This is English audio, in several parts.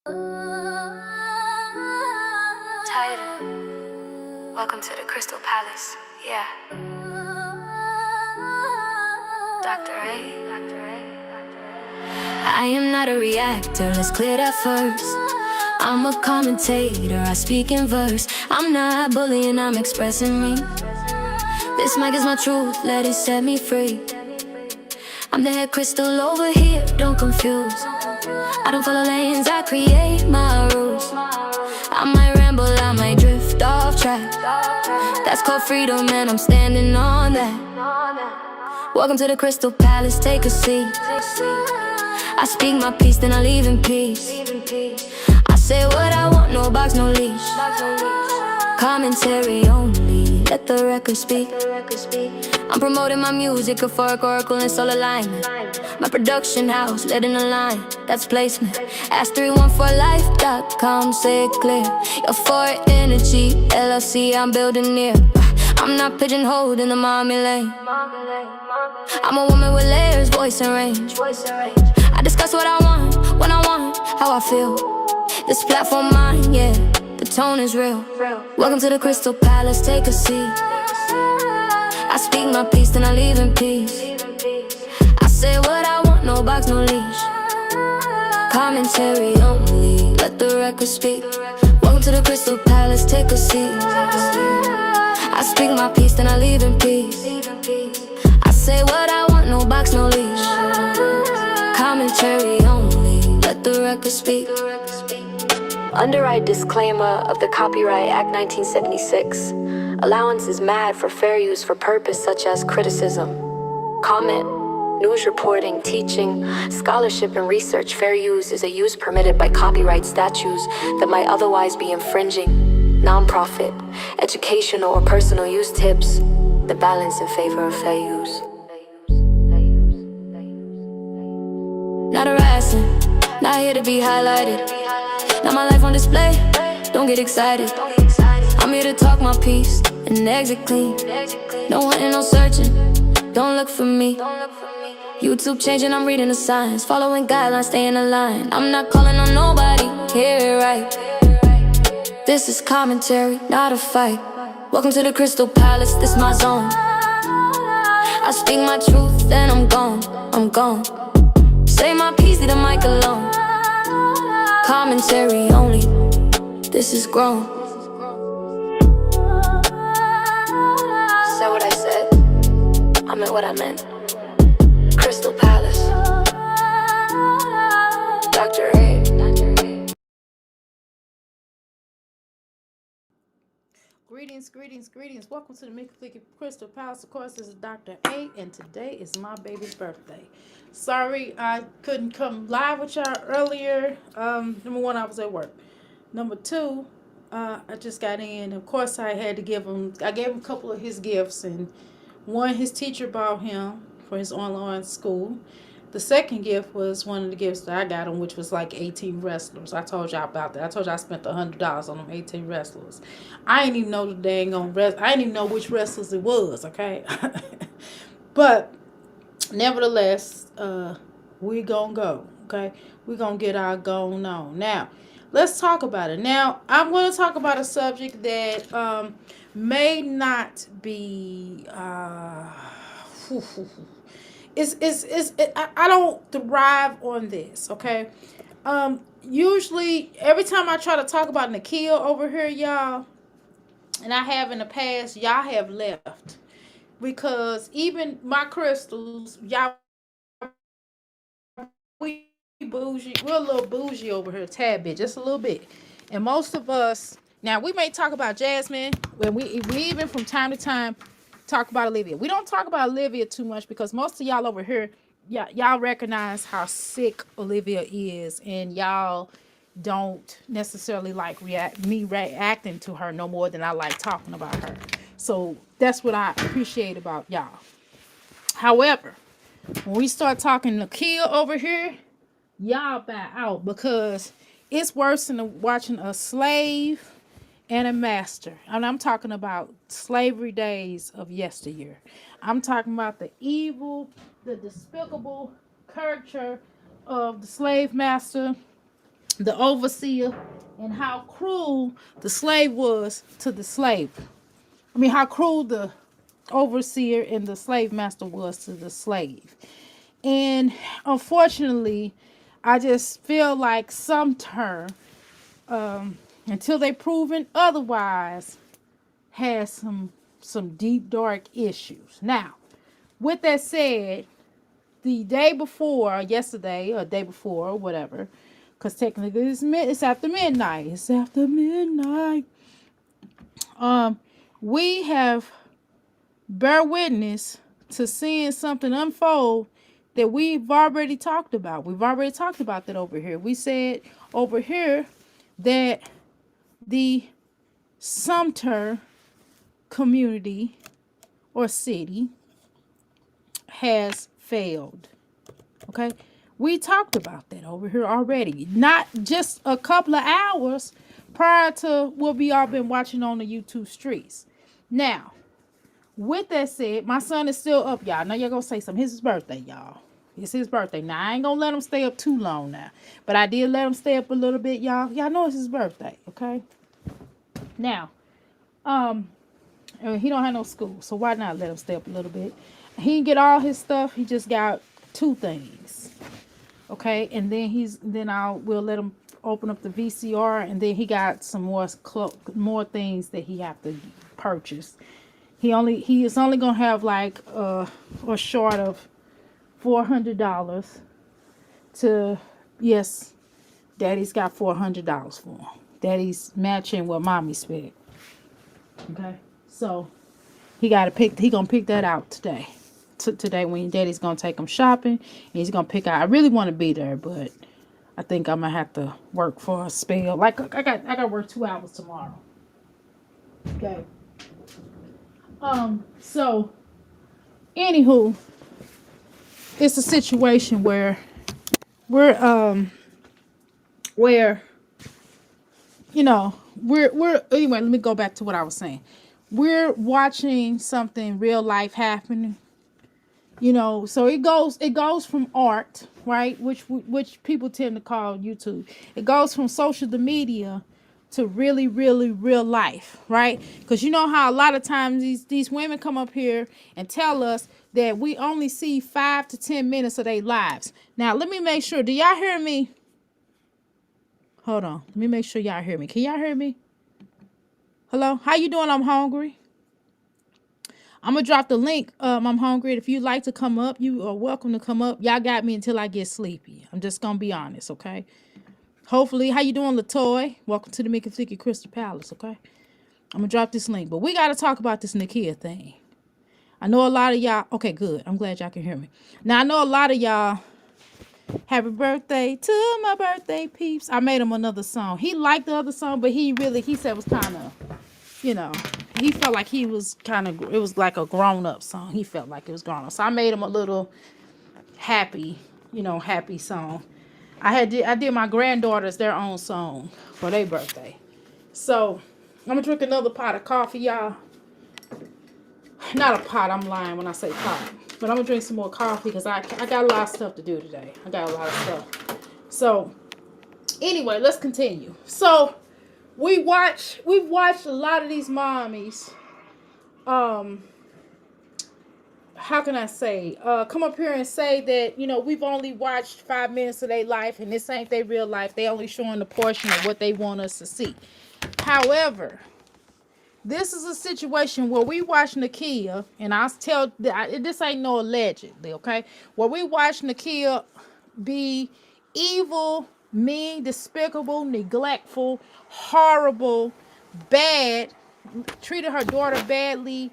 Titan, welcome to the Crystal Palace. Yeah. Dr. A. I am not a reactor, let's clear that first. I'm a commentator, I speak in verse. I'm not bullying, I'm expressing me. This mic is my truth, let it set me free. I'm the head crystal over here, don't confuse. I don't follow lanes, I create my rules. I might ramble, I might drift off track. That's called freedom and I'm standing on that. Welcome to the Crystal Palace, take a seat. I speak my peace, then I leave in peace. I say what I want, no box, no leash. Commentary only, let the record speak. I'm promoting my music, euphoric oracle and soul alignment. My production house, let in a line, that's placement. Ask 314life.com, say it clear. Euphoric energy, LLC, I'm building near. I'm not pigeonholed in the mommy lane. I'm a woman with layers, voice and range. I discuss what I want, when I want, how I feel. This platform mine, yeah, the tone is real. Welcome to the Crystal Palace, take a seat. I speak my peace, then I leave in peace. I say what I want, no box, no leash. Commentary only, let the record speak. Welcome to the Crystal Palace, take a seat. I speak my peace, then I leave in peace. I say what I want, no box, no leash. Commentary only, let the record speak. Underwrite disclaimer of the Copyright Act 1976. Allowance is mad for fair use for purpose such as criticism, comment, news reporting, teaching, scholarship, and research. Fair use is a use permitted by copyright statutes that might otherwise be infringing. Non-profit, educational, or personal use tips, the balance in favor of fair use. Not harassing, not here to be highlighted. Not my life on display, don't get excited. I'm here to talk my piece and exit clean. No hunting, no searching, don't look for me. YouTube changing, I'm reading the signs. Following guidelines, staying aligned. I'm not calling on nobody, hear it right. This is commentary, not a fight. Welcome to the Crystal Palace, this my zone. I speak my truth, then I'm gone, I'm gone. Say my piece, leave the mic alone. Commentary only, this is grown. Said what I said, I meant what I meant. Crystal Palace, Dr. A. Greetings. Welcome to the Mickey Flicky Crystal Palace. Of course, this is Dr. A, and today is my baby's birthday. Sorry I couldn't come live with y'all earlier. Number one, I was at work. Number two, I just got in. Of course, I gave him a couple of his gifts, and one his teacher bought him for his online school. The second gift was one of the gifts that I got him, which was like 18 wrestlers. I told y'all about that. I told y'all I spent $100 on them 18 wrestlers. I didn't even know the dang on I didn't even know which wrestlers it was, okay? But nevertheless, we gonna go, okay? We gonna get our going on. Now, let's talk about it. Now, I'm going to talk about a subject that may not be I don't thrive on this, okay? Usually, every time I try to talk about Nakia over here, y'all, and I have in the past, y'all have left. Because even my crystals, y'all, we're a little bougie over here, a tad bit, just a little bit. And most of us, now we may talk about Jasmine, when we even from time to time talk about Olivia. We don't talk about Olivia too much because most of y'all over here, y'all recognize how sick Olivia is, and y'all don't necessarily like reacting to her no more than I like talking about her. So that's what I appreciate about y'all. However, when we start talking Nakia over here, y'all bow out because it's worse than watching a slave and a master. And I'm talking about slavery days of yesteryear. I'm talking about the evil, the despicable character of the slave master the overseer, and how cruel the slave was to the slave. I mean, how cruel the overseer and the slave master was to the slave. And unfortunately, I just feel like some term, until they proven otherwise, has some deep dark issues. Now, with that said, the day before, yesterday or day before or whatever, because technically it's after midnight. It's after midnight. We have bear witness to seeing something unfold that we've already talked about. We've already talked about that over here. We said over here that the Sumter community or city has failed. Okay? We talked about that over here already. Not just a couple of hours prior to what we all been watching on the YouTube streets. Now, with that said, my son is still up, y'all. Now y'all gonna say something. It's his birthday, y'all. It's his birthday. Now, I ain't gonna let him stay up too long now. But I did let him stay up a little bit, y'all. Y'all know it's his birthday, okay? Now, he don't have no school, so why not let him stay up a little bit? He didn't get all his stuff. He just got 2 things, okay? And then we'll let him open up the VCR, and then he got some more things that he have to purchase. He is only gonna have like a short of $400 to, yes, Daddy's got $400 for him. Daddy's matching what Mommy spent. Okay, so he gonna pick that out today. Today when Daddy's gonna take him shopping, and he's gonna pick out. I really want to be there, but I think I'm gonna have to work for a spell. Like I got work 2 hours tomorrow. Okay. So anywho, it's a situation where we're anyway, let me go back to what I was saying. We're watching something real life happening. So it goes from art, right? Which people tend to call YouTube. It goes from social media to really, really real life, right? Because you know how a lot of times these women come up here and tell us that we only see 5 to 10 minutes of their lives. Now, let me make sure. Do y'all hear me? Hold on. Let me make sure y'all hear me. Can y'all hear me? Hello? How you doing? I'm hungry. I'm going to drop the link. I'm hungry. If you'd like to come up, you are welcome to come up. Y'all got me until I get sleepy. I'm just going to be honest, okay? Hopefully, how you doing, Latoy? Welcome to the Mickey Flicky Crystal Palace, okay? I'm going to drop this link. But we got to talk about this Nakia thing. I know a lot of y'all. Okay, good. I'm glad y'all can hear me. Now, I know a lot of y'all. Happy birthday to my birthday peeps. I made him another song. He liked the other song, but he said it was kind of, he felt like it was like a grown-up song. He felt like it was grown-up. So I made him a little happy, happy song. I did my granddaughters their own song for their birthday. So I'm gonna drink another pot of coffee, y'all. Not a pot, I'm lying when I say pot. But I'm gonna drink some more coffee because I got a lot of stuff to do today. I got a lot of stuff. So anyway, let's continue. So we've watched a lot of these mommies. How can I say? Come up here and say that, we've only watched 5 minutes of their life and this ain't their real life. They only showing a portion of what they want us to see. However, this is a situation where we watch Nakia, and this ain't no allegedly, okay? Where we watch Nakia be evil, mean, despicable, neglectful, horrible, bad, treated her daughter badly,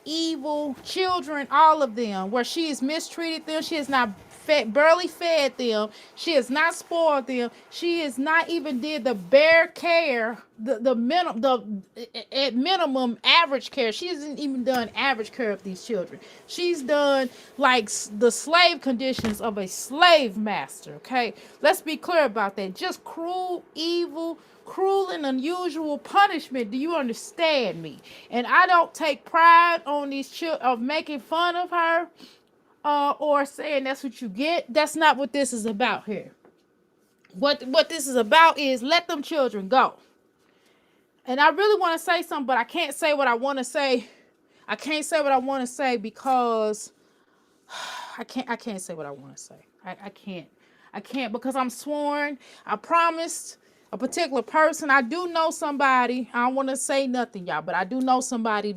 evil, children, all of them, where she has mistreated them. She has not barely fed them. She has not spoiled them. She has not even did the bare care, at minimum average care. She hasn't even done average care of these children. She's done like the slave conditions of a slave master. Okay, let's be clear about that. Just cruel, evil, cruel and unusual punishment. Do you understand me? And I don't take pride on these children of making fun of her or saying that's what you get. That's not what this is about here. What this is about is let them children go. And I really want to say something, but I can't say what I want to say. I can't say what I want to say because I can't say what I want to say. I can't. I can't because I'm sworn. I promised a particular person. I do know somebody. I don't want to say nothing, y'all, but I do know somebody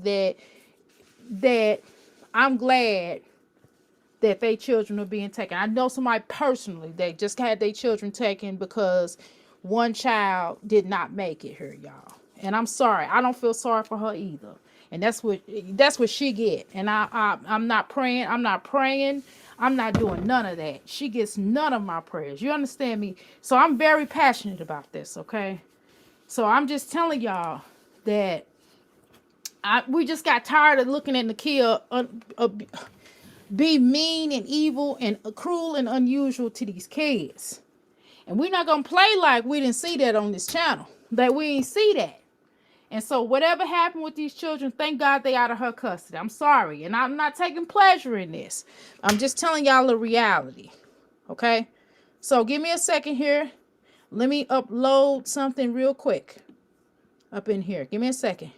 that I'm glad that their children are being taken. I know somebody personally that just had their children taken because one child did not make it here, y'all. And I'm sorry. I don't feel sorry for her either. And that's what she get. And I'm not praying. I'm not praying. I'm not doing none of that. She gets none of my prayers. You understand me? So I'm very passionate about this, okay? So I'm just telling y'all that we just got tired of looking at Nakia be mean and evil and cruel and unusual to these kids. And we're not going to play like we didn't see that on this channel. That we ain't see that. And so whatever happened with these children, thank God they out of her custody. I'm sorry. And I'm not taking pleasure in this. I'm just telling y'all the reality. Okay? So give me a second here. Let me upload something real quick up in here. Give me a second.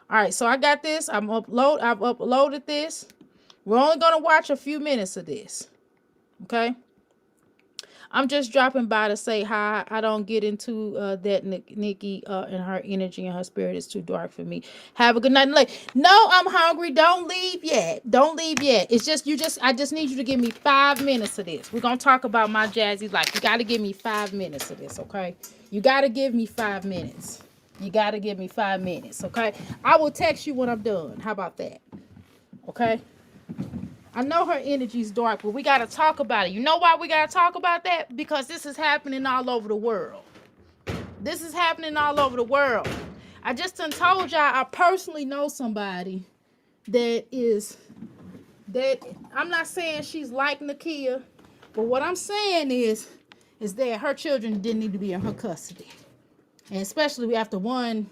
All right. So I got this. I've uploaded this. We're only going to watch a few minutes of this. Okay? I'm just dropping by to say hi. I don't get into that Nikki and her energy and her spirit is too dark for me. Have a good night. No, I'm hungry. Don't leave yet. Don't leave yet. It's just I just need you to give me 5 minutes of this. We're gonna talk about my jazzy life. You gotta give me 5 minutes of this, okay? You gotta give me 5 minutes. You gotta give me 5 minutes, okay? I will text you when I'm done. How about that? Okay? I know her energy's dark, but we got to talk about it. You know why we got to talk about that? Because this is happening all over the world. This is happening all over the world. I just done told y'all I personally know somebody that I'm not saying she's like Nakia, but what I'm saying is that her children didn't need to be in her custody. And especially after one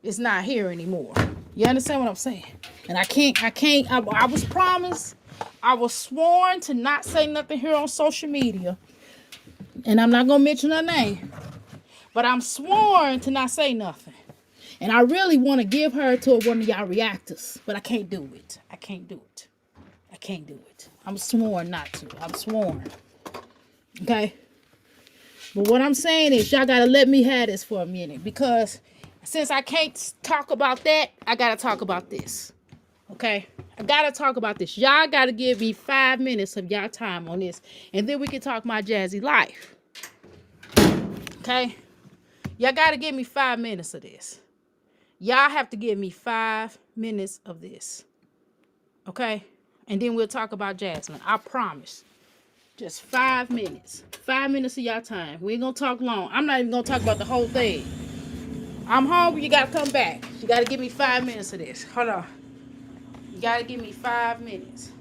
is not here anymore. You understand what I'm saying? And I was promised, I was sworn to not say nothing here on social media. And I'm not going to mention her name. But I'm sworn to not say nothing. And I really want to give her to one of y'all reactors. But I can't do it. I can't do it. I can't do it. I'm sworn not to. I'm sworn. Okay? But what I'm saying is y'all got to let me have this for a minute. Because since I can't talk about that, I got to talk about this. Okay? I got to talk about this. Y'all got to give me 5 minutes of y'all time on this. And then we can talk my jazzy life. Okay? Y'all got to give me 5 minutes of this. Y'all have to give me 5 minutes of this. Okay? And then we'll talk about Jasmine. I promise. Just 5 minutes. 5 minutes of y'all time. We ain't going to talk long. I'm not even going to talk about the whole thing. I'm hungry. You got to come back. You got to give me 5 minutes of this. Hold on. You got to give me 5 minutes.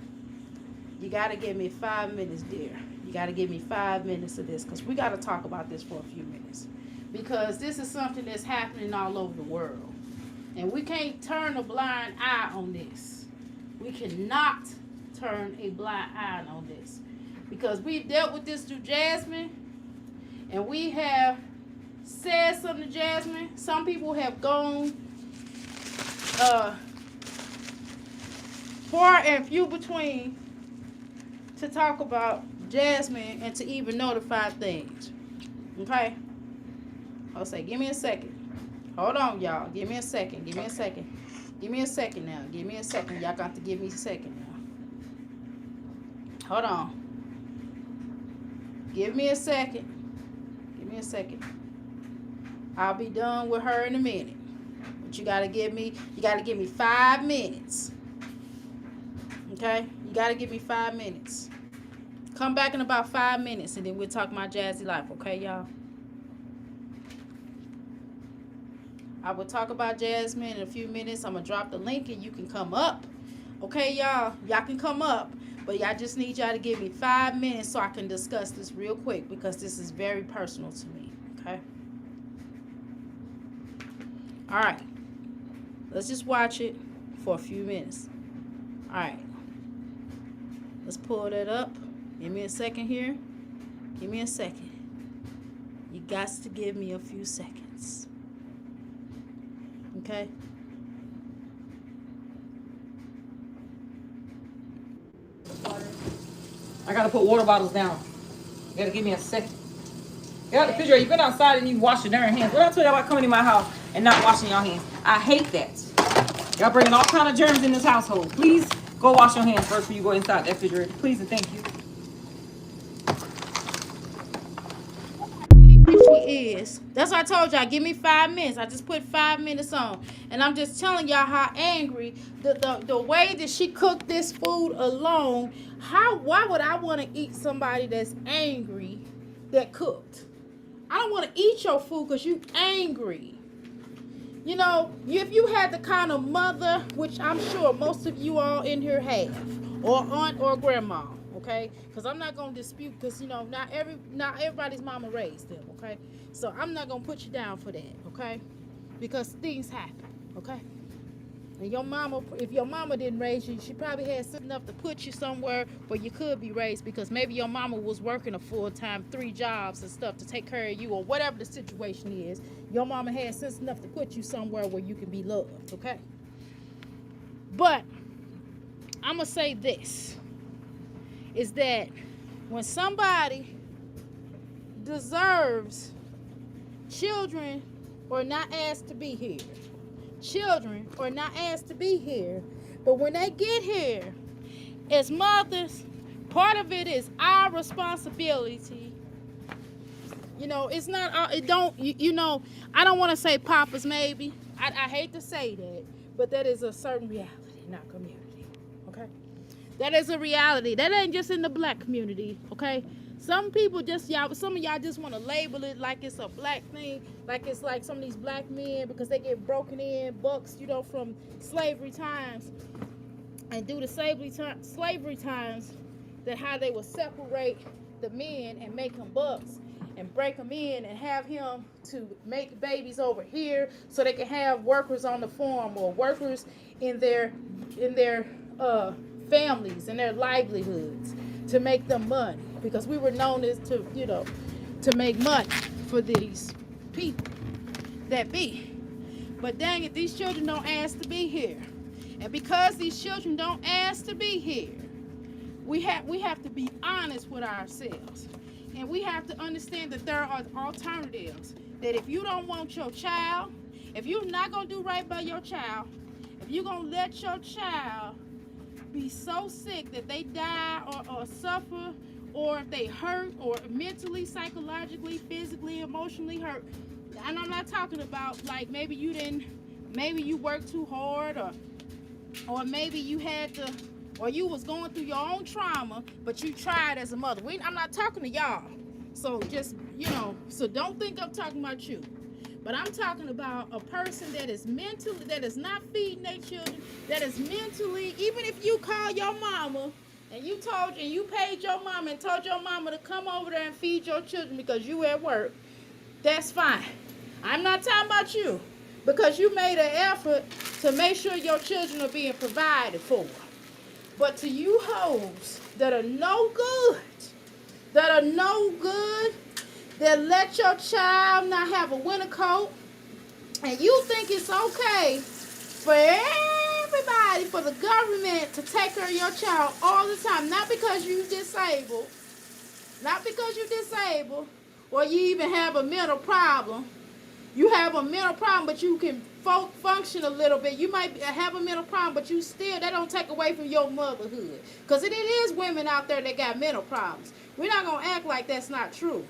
You got to give me 5 minutes, dear. You got to give me 5 minutes of this because we got to talk about this for a few minutes. Because this is something that's happening all over the world. And we can't turn a blind eye on this. We cannot turn a blind eye on this. Because we've dealt with this through Jasmine. And we have said something to Jasmine. Some people have gone far and few between to talk about Jasmine and to even notify things. Okay? I'll say, give me a second. Hold on, y'all. Give me a second. Give me a second. Give me a second now. Give me a second. Y'all got to give me a second now. Hold on. Give me a second. Give me a second. I'll be done with her in a minute. But you got to give me 5 minutes. Okay? You got to give me 5 minutes. Come back in about 5 minutes and then we'll talk my jazzy life. Okay, y'all? I will talk about Jasmine in a few minutes. I'm going to drop the link and you can come up. Okay, y'all? Y'all can come up. But y'all just need y'all to give me 5 minutes so I can discuss this real quick because this is very personal to me. Okay? All right. Let's just watch it for a few minutes. All right. Let's pull that up. Give me a second here. Give me a second. got to give me a few seconds. Okay? I gotta put water bottles down. You gotta give me a second. Yeah, the refrigerator. You've been outside and you wash your darn hands. What I tell y'all about coming in my house and not washing your hands? I hate that. Y'all bringing all kind of germs in this household. Please go wash your hands first before you go inside that refrigerator. Please and thank you. She is. That's what I told y'all. Give me 5 minutes. I just put 5 minutes on. And I'm just telling y'all how angry the way that she cooked this food alone. Why would I want to eat somebody that's angry that cooked? I don't want to eat your food because you angry. You know, if you had the kind of mother, which I'm sure most of you all in here have, or aunt or grandma, okay? Because I'm not gonna dispute, because you know, not everybody's mama raised them, okay? So I'm not gonna put you down for that, okay? Because things happen, okay? And your mama, if your mama didn't raise you, she probably had enough to put you somewhere where you could be raised, because maybe your mama was working a full-time 3 jobs and stuff to take care of you, or whatever the situation is. Your mama had sense enough to put you somewhere where you can be loved, okay? But I'm gonna say this, is that when somebody deserves, children are not asked to be here. Children are not asked to be here, but when they get here, as mothers, part of it is our responsibility. You know, it's not, it don't, you know, I don't want to say papas maybe. I hate to say that, but that is a certain reality in our community, okay? That is a reality. That ain't just in the black community, okay? Some people some of y'all just want to label it like it's a black thing, like it's like some of these black men, because they get broken in, bucks, you know, from slavery times, and due to slavery times, that how they would separate the men and make them bucks and break them in and have him to make babies over here so they can have workers on the farm or workers in their families and their livelihoods to make them money, because we were known as to, you know, to make money for these people that be. But dang it, these children don't ask to be here. And because these children don't ask to be here, we have to be honest with ourselves. And we have to understand that there are alternatives. That if you don't want your child, if you're not going to do right by your child, if you're going to let your child be so sick that they die or suffer, or if they hurt, or mentally, psychologically, physically, emotionally hurt. And I'm not talking about like maybe you worked too hard, or maybe you had to, or you was going through your own trauma, but you tried as a mother. I'm not talking to y'all. So just, you know, so don't think I'm talking about you. But I'm talking about a person that is mentally, that is not feeding their children, that is mentally, even if you call your mama and you paid your mama and told your mama to come over there and feed your children because you at work, that's fine. I'm not talking about you, because you made an effort to make sure your children are being provided for. But to you hoes that are no good, that let your child not have a winter coat, and you think it's okay for everybody, for the government to take care of your child all the time, not because you disabled, or you even have a mental problem. You have a mental problem, but you can function a little bit. You might have a mental problem, but that don't take away from your motherhood. Because it is women out there that got mental problems. We're not going to act like that's not true.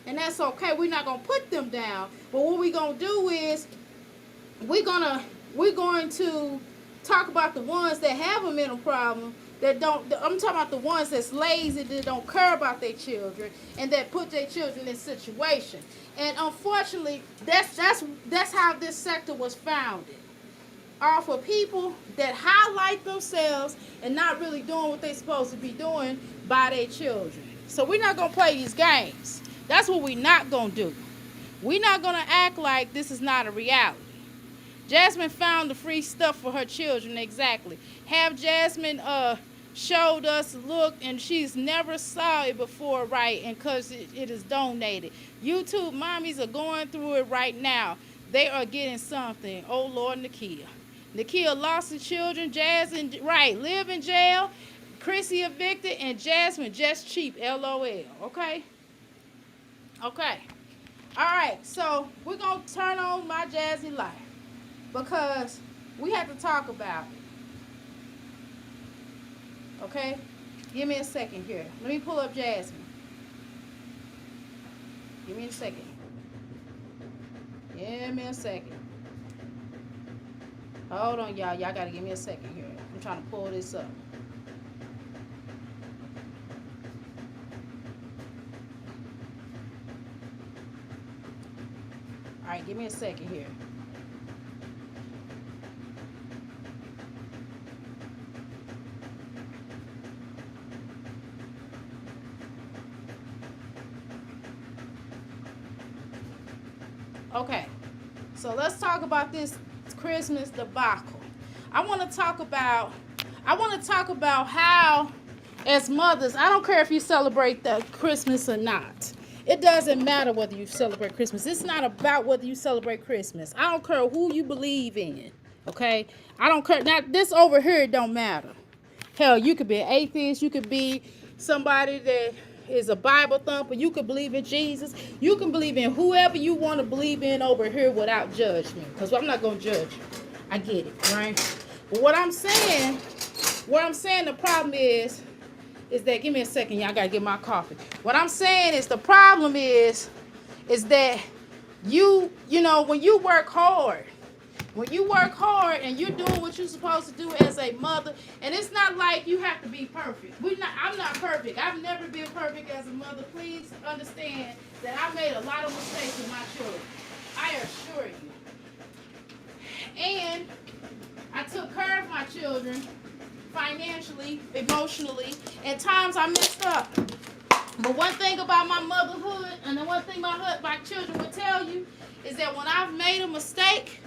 And that's okay. We're not going to put them down. But what we're going to do is we're going to talk about the ones that have a mental problem, I'm talking about the ones that's lazy, that don't care about their children, and that put their children in this situation. And unfortunately, that's how this sector was founded. Are for people that highlight themselves and not really doing what they're supposed to be doing by their children. So we're not going to play these games. That's what we're not going to do. We're not going to act like this is not a reality. Jasmine found the free stuff for her children, exactly. Have Jasmine showed us look, and she's never saw it before, right? And because it is donated. YouTube mommies are going through it right now. They are getting something. Oh Lord, Nakia. Nakia lost her children. Jasmine, right, live in jail. Chrissy evicted, and Jasmine just cheap. LOL. Okay? Okay. Alright, so we're going to turn on my Jazzy life because we have to talk about it. Okay? Give me a second here. Let me pull up Jasmine. Give me a second. Give me a second. Hold on, y'all. Y'all got to give me a second here. I'm trying to pull this up. Alright, give me a second here. Okay, so let's talk about this Christmas debacle. I want to talk about how, as mothers, I don't care if you celebrate the Christmas or not. It doesn't matter whether you celebrate Christmas. It's not about whether you celebrate Christmas. I don't care who you believe in. Okay, I don't care. Now this over here, it don't matter. Hell, you could be an atheist. You could be somebody that is a Bible thumper. You could believe in Jesus. You can believe in whoever you want to believe in over here without judgment. Because I'm not going to judge you. I get it, right? But what I'm saying, the problem is that, give me a second, y'all got to get my coffee. What I'm saying is the problem is that you know, when you work hard and you're doing what you're supposed to do as a mother, and it's not like you have to be perfect. I'm not perfect. I've never been perfect as a mother. Please understand that I made a lot of mistakes with my children. I assure you. And I took care of my children financially, emotionally. At times I messed up. But one thing about my motherhood, and the one thing my children will tell you, is that when I've made a mistake,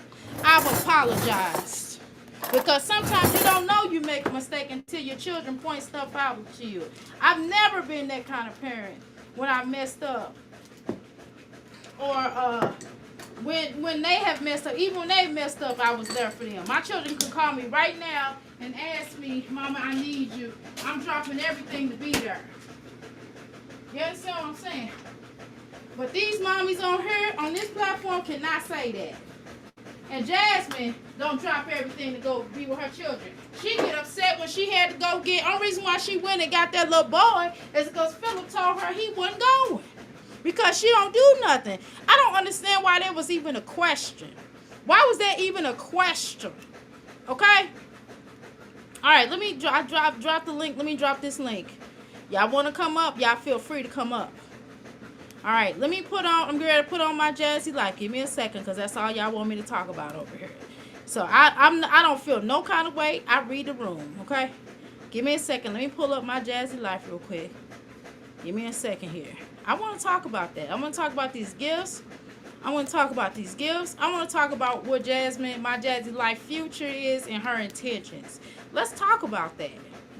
I've apologized. Because sometimes you don't know you make a mistake until your children point stuff out to you. I've never been that kind of parent when I messed up. Or when they have messed up. Even when they messed up, I was there for them. My children can call me right now and ask me, Mama, I need you. I'm dropping everything to be there. You understand what I'm saying? But these mommies on here, on this platform, cannot say that. And Jasmine don't drop everything to go be with her children. She get upset when she had to go get. Only reason why she went and got that little boy is because Philip told her he wasn't going. Because she don't do nothing. I don't understand why there was even a question. Why was that even a question? Okay? Alright, let me drop the link. Let me drop this link. Y'all want to come up? Y'all feel free to come up. Alright, I'm getting ready to put on my Jazzy Life. Give me a second, because that's all y'all want me to talk about over here. So I don't feel no kind of way. I read the room, okay? Give me a second. Let me pull up my Jazzy Life real quick. Give me a second here. I want to talk about that. I want to talk about these gifts. I want to talk about what my Jazzy Life future is and her intentions. Let's talk about that.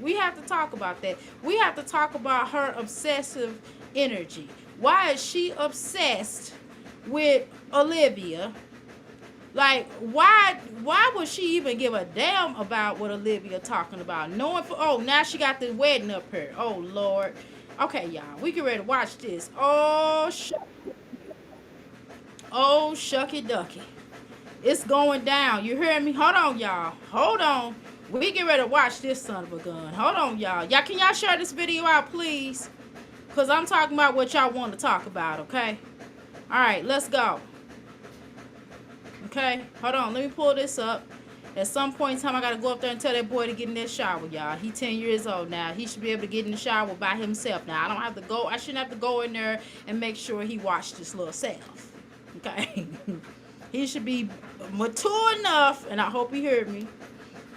We have to talk about that. We have to talk about her obsessive energy. Why is she obsessed with Olivia? Like, why would she even give a damn about what Olivia talking about? Now she got the wedding up here. Oh, Lord. Okay, y'all. We get ready to watch this. Oh, shucky ducky. It's going down. You hear me? Hold on, y'all. Hold on. We get ready to watch this son of a gun. Hold on, y'all. Can y'all share this video out, please? Because I'm talking about what y'all want to talk about, okay? All right, let's go. Okay, hold on. Let me pull this up. At some point in time, I got to go up there and tell that boy to get in that shower, y'all. He's 10 years old now. He should be able to get in the shower by himself now. I shouldn't have to go in there and make sure he washed his little self. Okay? He should be mature enough, and I hope he heard me,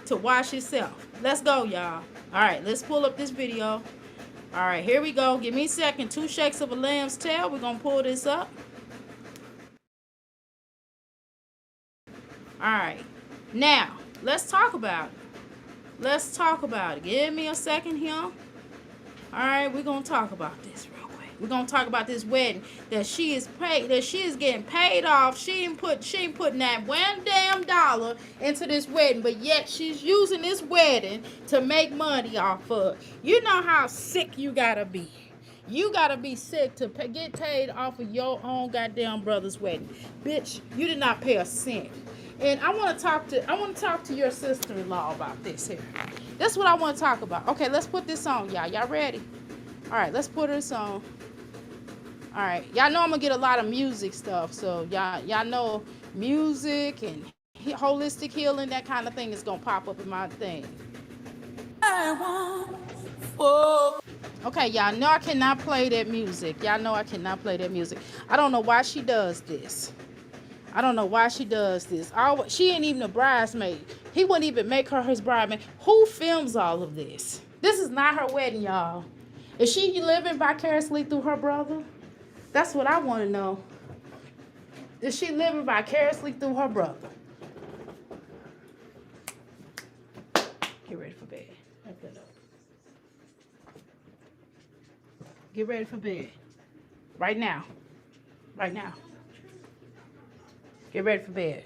to wash himself. Let's go, y'all. All right, let's pull up this video. All right, here we go. Give me a second. 2 shakes of a lamb's tail. We're going to pull this up. All right. Now, let's talk about it. Let's talk about it. Give me a second here. All right, we're gonna talk about this real quick. We're gonna talk about this wedding that she is paid, that she is getting paid off. She ain't putting that one damn dollar into this wedding, but yet she's using this wedding to make money off of. You know how sick you gotta be. You gotta be sick to get paid off of your own goddamn brother's wedding, bitch. You did not pay a cent. And I want to talk to your sister-in-law about this here. That's what I want to talk about. Okay, let's put this on, y'all. Y'all ready? All right, let's put this on. All right, y'all know I'm gonna get a lot of music stuff, so y'all know music and holistic healing, that kind of thing is gonna pop up in my thing. Okay, y'all know I cannot play that music. Y'all know I cannot play that music. I don't know why she does this. I don't know why she does this. She ain't even a bridesmaid. He wouldn't even make her his bridesmaid. Who films all of this? This is not her wedding, y'all. Is she living vicariously through her brother? That's what I want to know. Is she living vicariously through her brother? Get ready for bed. Get ready for bed. Right now. Right now. Get ready for bed.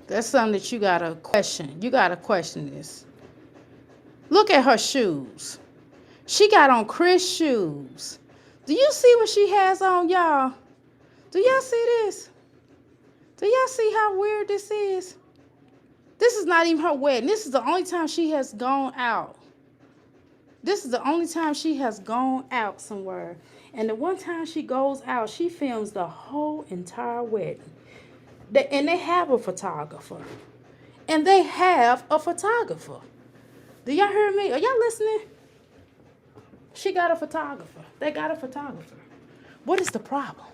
That's something that you gotta question. You gotta question this. Look at her shoes. She got on Chris shoes. Do you see what she has on, y'all? Do y'all see this? Do y'all see how weird this is? This is not even her wedding. This is the only time she has gone out. This is the only time she has gone out somewhere. And the one time she goes out, she films the whole entire wedding. And they have a photographer. And they have a photographer. Do y'all hear me? Are y'all listening? She got a photographer. They got a photographer. What is the problem?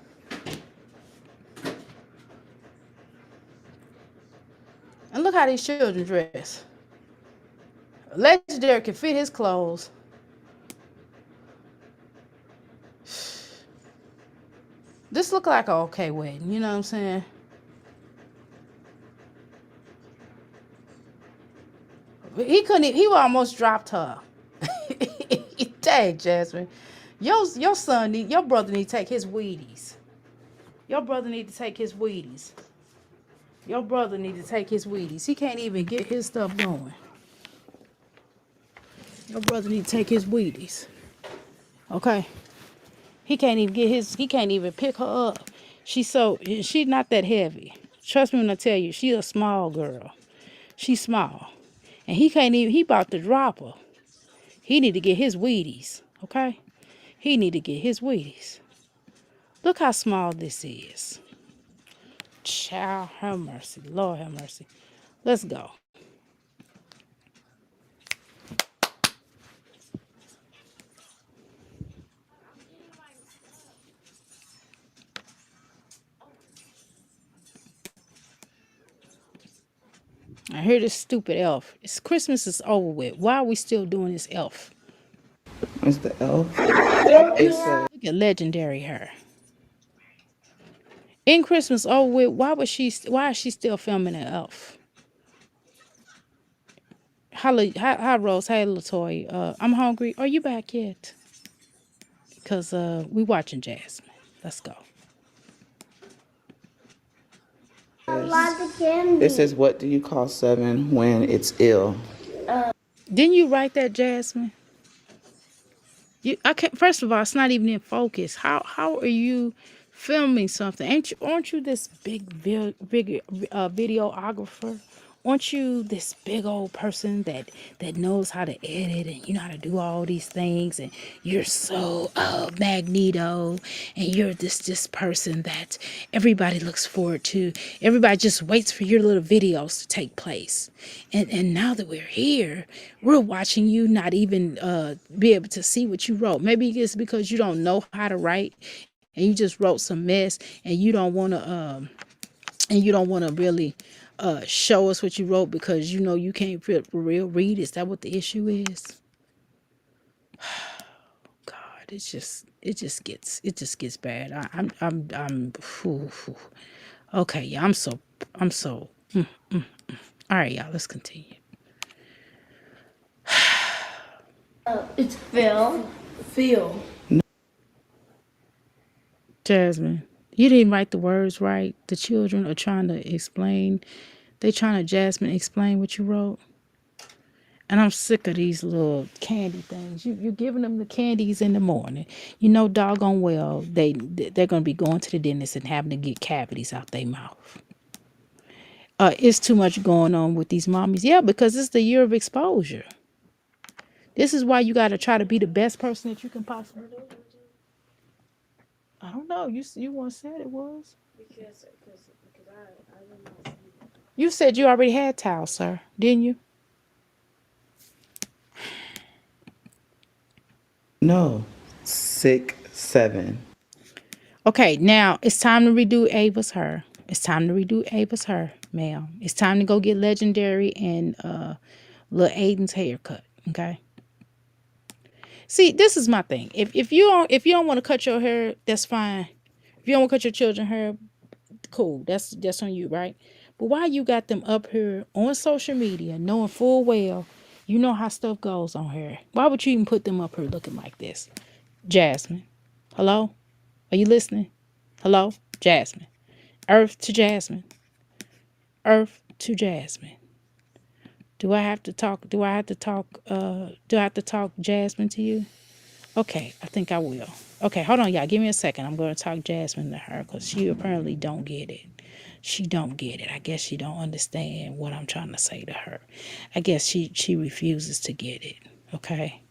And look how these children dress. Legendary can fit his clothes. This look like an okay wedding, you know what I'm saying? He almost dropped her. Dang, Jasmine. Your brother need to take his Wheaties. Your brother need to take his Wheaties. Your brother need to take his Wheaties. He can't even get his stuff going. Your brother need to take his Wheaties. Okay? He can't even pick her up. She's not that heavy. Trust me when I tell you, she's a small girl. She's small. And he about to drop her. He need to get his Wheaties. Okay? He need to get his Wheaties. Look how small this is. Child, have mercy. Lord have mercy. Let's go. I hear this stupid elf. Christmas is over with. Why are we still doing this elf? It's the elf. Look at legendary her. In Christmas over with, why is she still filming an elf? Hi Rose, hey Latoya. I'm hungry. Are you back yet? Because we watching Jasmine. Let's go. It says, what do you call 7 when it's ill? Didn't you write that, Jasmine? I can't. First of all, it's not even in focus. How are you filming something? Aren't you this big videographer? Aren't you this big old person that knows how to edit and you know how to do all these things, and you're so Magneto, and you're this person that everybody looks forward to. Everybody just waits for your little videos to take place. And now that we're here, we're watching you not even be able to see what you wrote. Maybe it's because you don't know how to write and you just wrote some mess, and you don't want to really show us what you wrote because you know you can't for real read. Is that what the issue is? God it just gets bad. Whew. Okay, yeah, I'm so. All right, y'all, let's continue. It's Phil. Phil. Jasmine, you didn't write the words right. The children are trying to explain. They trying to Jasmine explain what you wrote. And I'm sick of these little candy things. You're giving them the candies in the morning. You know doggone well they're gonna be going to the dentist and having to get cavities out their mouth. It's too much going on with these mommies. Yeah, because it's the year of exposure. This is why you gotta try to be the best person that you can possibly be. I don't know. You once said it was. You said you already had towels, sir, didn't you? No. 6, 7. Okay, now it's time to redo Ava's hair. It's time to redo Ava's hair, ma'am. It's time to go get Legendary and Lil Aiden's haircut. Okay. See, this is my thing. If you don't want to cut your hair, that's fine. If you don't want to cut your children's hair, cool. That's on you, right? But why you got them up here on social media, knowing full well you know how stuff goes on here? Why would you even put them up here looking like this? Jasmine, hello? Are you listening? Hello? Jasmine. Earth to Jasmine. Earth to Jasmine. Do I have to talk? Do I have to talk? Do I have to talk Jasmine to you? Okay, I think I will. Okay, hold on, y'all. Give me a second. I'm going to talk Jasmine to her because she apparently don't get it. She don't get it. I guess she don't understand what I'm trying to say to her. I guess she refuses to get it. Okay,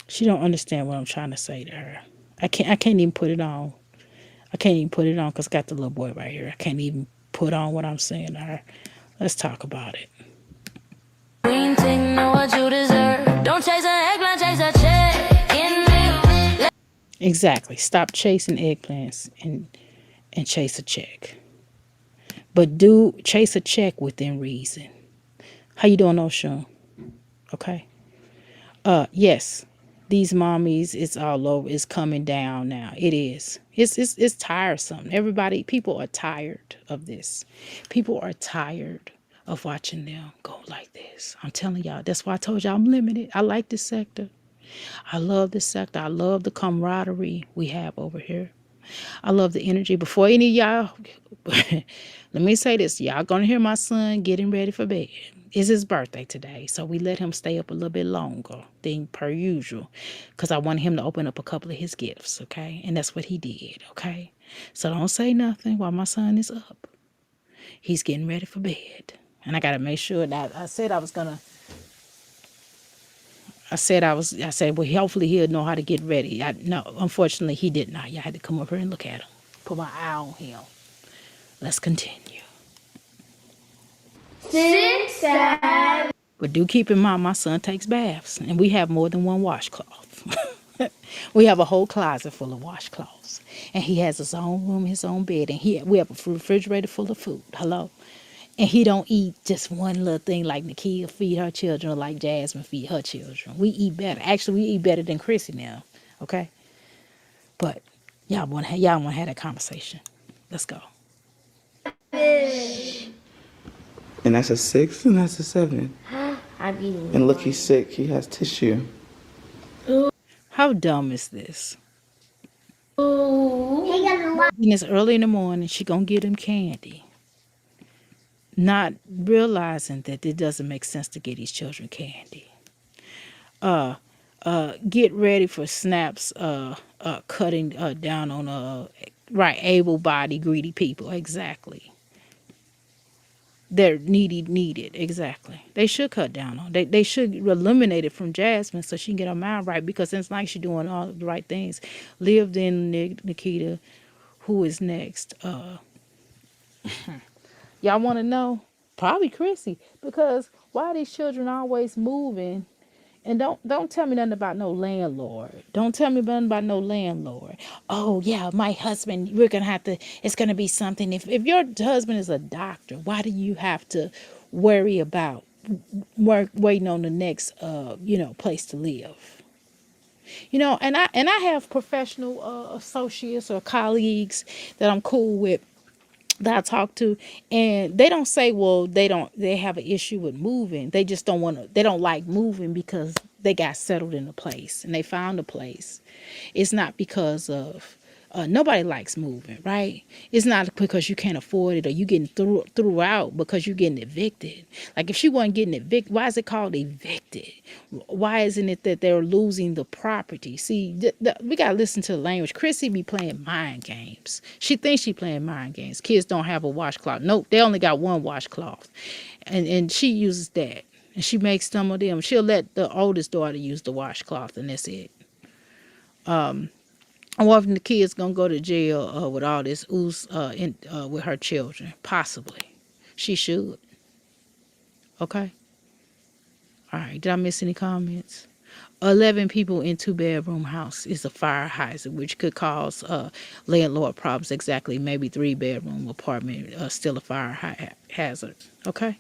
she don't understand what I'm trying to say to her. I can't even put it on. I can't even put it on because I got the little boy right here. I can't even put on what I'm saying to her. Let's talk about it. Green tick, know what you deserve. Don't chase an eggplant, chase a check. In me. Exactly. Stop chasing eggplants and chase a check. But do chase a check within reason. How you doing, Ocean? Okay. Yes. These mommies, it's all over. It's coming down now. It is. It's tiresome. People are tired of this. People are tired of watching them go like this. I'm telling y'all. That's why I told y'all I'm limited. I like this sector. I love this sector. I love the camaraderie we have over here. I love the energy. Before any of y'all, let me say this. Y'all gonna hear my son getting ready for bed. It's his birthday today, so we let him stay up a little bit longer than per usual because I wanted him to open up a couple of his gifts, okay? And that's what he did, okay? So don't say nothing while my son is up. He's getting ready for bed. And I got to make sure that I said, well, hopefully he'll know how to get ready. No, unfortunately, he did not. Y'all had to come up here and look at him. Put my eye on him. Let's continue. 6, 7. But do keep in mind, my son takes baths, and we have more than one washcloth. We have a whole closet full of washcloths, and he has his own room, his own bed, and we have a refrigerator full of food. Hello, and he don't eat just one little thing like Nakia feed her children or like Jasmine feed her children. We eat better. Actually, we eat better than Chrissy now. Okay, but y'all want to have that conversation. Let's go. And that's a 6 and that's a 7. I'm eating. And look, he's sick. He has tissue. How dumb is this? Ooh. And it's early in the morning. She gonna get him candy, not realizing that it doesn't make sense to get these children candy. Get ready for snaps. Cutting down on right, able-bodied, greedy people. Exactly. They're needed. Exactly. They should cut down on. They should eliminate it from Jasmine so she can get her mind right because it's like she's doing all the right things. Lived in Nikita. Who is next? Y'all want to know? Probably Chrissy, because why are these children always moving? And don't tell me nothing about no landlord. Don't tell me nothing about no landlord. Oh yeah, my husband. It's gonna be something. If your husband is a doctor, why do you have to worry about waiting on the next place to live? And I have professional associates or colleagues that I'm cool with, that I talk to, and they don't say, well, they have an issue with moving. They just they don't like moving because they got settled in a place and they found a place. It's not because of nobody likes moving, right? It's not because you can't afford it or you getting threw out because you're getting evicted. Like if she wasn't getting evicted, why is it called evicted? Why isn't it that they're losing the property? See, we gotta listen to the language. Chrissy be playing mind games. She thinks she playing mind games. Kids don't have a washcloth. Nope, they only got one washcloth, and she uses that. And she makes some of them. She'll let the oldest daughter use the washcloth, and that's it. I'm wondering the kid's gonna go to jail with all this ooze with her children. Possibly, she should. Okay. All right. Did I miss any comments? 11 people in 2-bedroom house is a fire hazard, which could cause landlord problems. Exactly. Maybe 3-bedroom apartment still a fire hazard. Okay.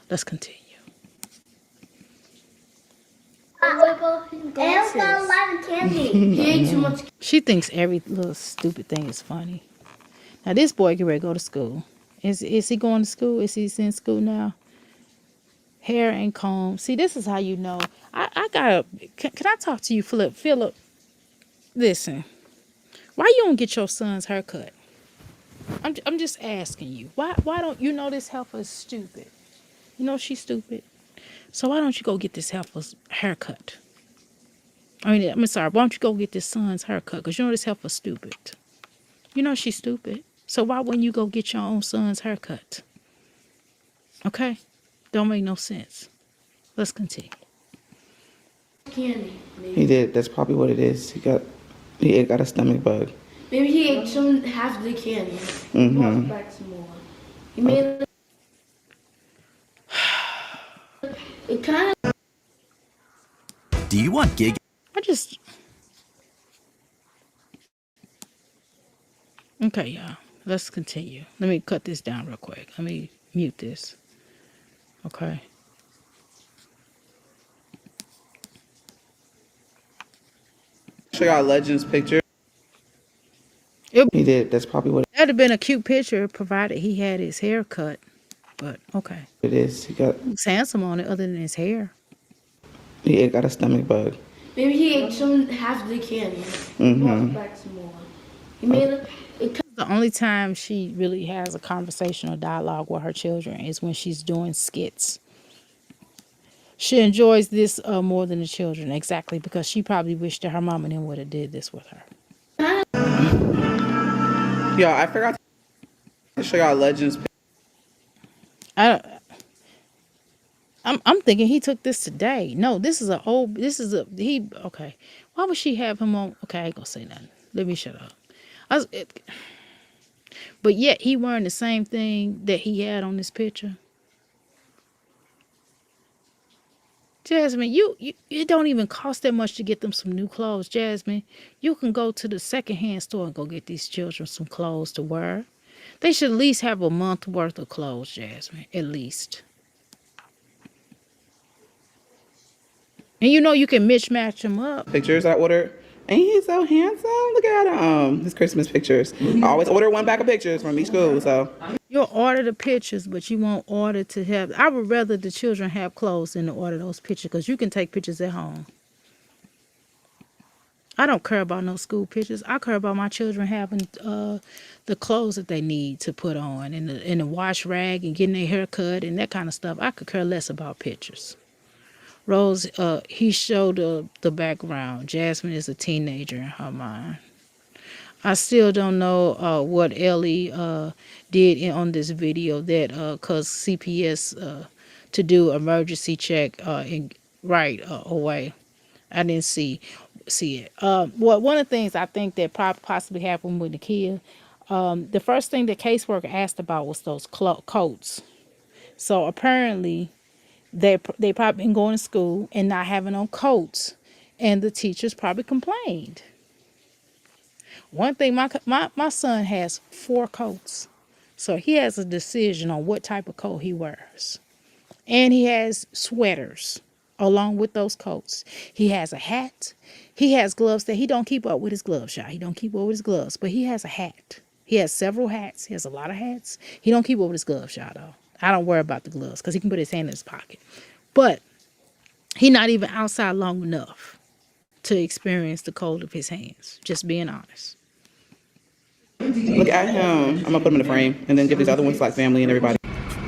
Let's continue. And got a lot of candy. He ate too much. She thinks every little stupid thing is funny. Now this boy get ready to go to school. Is he going to school? Is he in school now? Hair and comb. See, this is how you know. I gotta. Can I talk to you, Philip? Philip, listen. Why you don't get your son's haircut? I'm just asking you. Why don't you know this heifer is stupid? You know she's stupid. So why don't you go get this heifer's haircut? I'm sorry. Why don't you go get this son's haircut? Cause you know this heifer's stupid. You know she's stupid. So why wouldn't you go get your own son's haircut? Okay, don't make no sense. Let's continue. Candy. Maybe. He did. That's probably what it is. He got a stomach bug. Maybe he ate half the candy. Brought back some more. He made it kind of. Do you want gig? Okay, y'all. Let's continue. Let me cut this down real quick. Let me mute this. Okay. Show y'all Legends picture. He did. That's probably what That'd have been a cute picture provided he had his hair cut. But okay. it is. He Looks handsome on it other than his hair. got a stomach bug. Maybe he ate half the candy. Brought back some more. He made it. The only time she really has a conversation or dialogue with her children is when she's doing skits. She enjoys this more than the children, exactly, because she probably wished that her mom and them would have did this with her. Yo, I forgot to show y'all Legends. I'm thinking he took this today. No, okay. Why would she have him on? Okay, I ain't gonna say nothing. Let me shut up. But yet he wearing the same thing that he had on this picture. Jasmine, it don't even cost that much to get them some new clothes, Jasmine. You can go to the secondhand store and go get these children some clothes to wear. They should at least have a month worth of clothes, Jasmine, at least. And you can mismatch them up. Pictures I ordered. Ain't he so handsome? Look at his Christmas pictures. I always order one pack of pictures from each school, so. You'll order the pictures, but you won't order to have. I would rather the children have clothes than to order those pictures because you can take pictures at home. I don't care about no school pictures. I care about my children having the clothes that they need to put on and the wash rag and getting their hair cut and that kind of stuff. I could care less about pictures. Rose, he showed the background. Jasmine is a teenager in her mind. I still don't know what Ellie did on this video that caused CPS to do emergency check away. I didn't see it. One of the things I think that possibly happened with the kid, the first thing the caseworker asked about was those coats. So apparently they probably been going to school and not having on coats, and the teachers probably complained. One thing, my son has 4 coats, so he has a decision on what type of coat he wears, and he has sweaters. along with those coats. He has a hat. He has gloves that he don't keep up with his gloves, y'all. He don't keep up with his gloves, but he has a hat. He has several hats. He has a lot of hats. He don't keep up with his gloves, y'all, though. I don't worry about the gloves because he can put his hand in his pocket. But he not even outside long enough to experience the cold of his hands. Just being honest. Look at him. I'm gonna put him in the frame and then give these other ones to like family and everybody.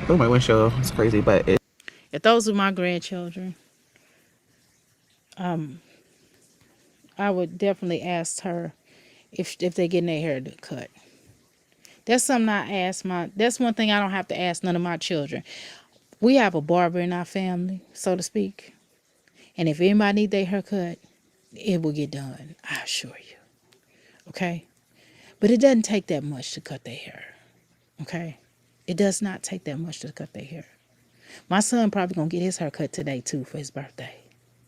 Oh, my windshield. It's crazy, but it. If those are my grandchildren, I would definitely ask her if they getting their hair cut. That's something I ask that's one thing I don't have to ask none of my children. We have a barber in our family, so to speak. And if anybody need their hair cut, it will get done. I assure you. Okay? But it doesn't take that much to cut their hair. Okay? It does not take that much to cut their hair. My son probably gonna get his hair cut today too for his birthday.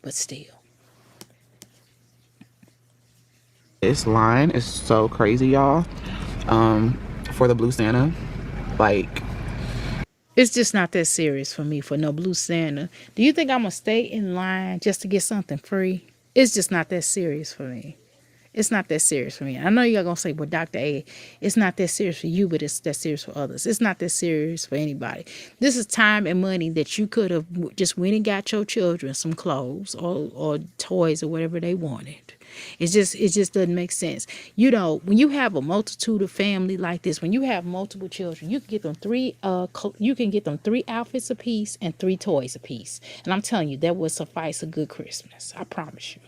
But still. This line is so crazy, y'all. For the blue Santa, like. It's just not that serious for me for no blue Santa. Do you think I'm gonna stay in line just to get something free? It's just not that serious for me. It's not that serious for me. I know you're going to say, well, Dr. A, it's not that serious for you, but it's that serious for others. It's not that serious for anybody. This is time and money that you could have just went and got your children some clothes or toys or whatever they wanted. It just doesn't make sense. You know, when you have a multitude of family like this, when you have multiple children, you can get them three outfits apiece and 3 toys apiece. And I'm telling you, that would suffice a good Christmas. I promise you.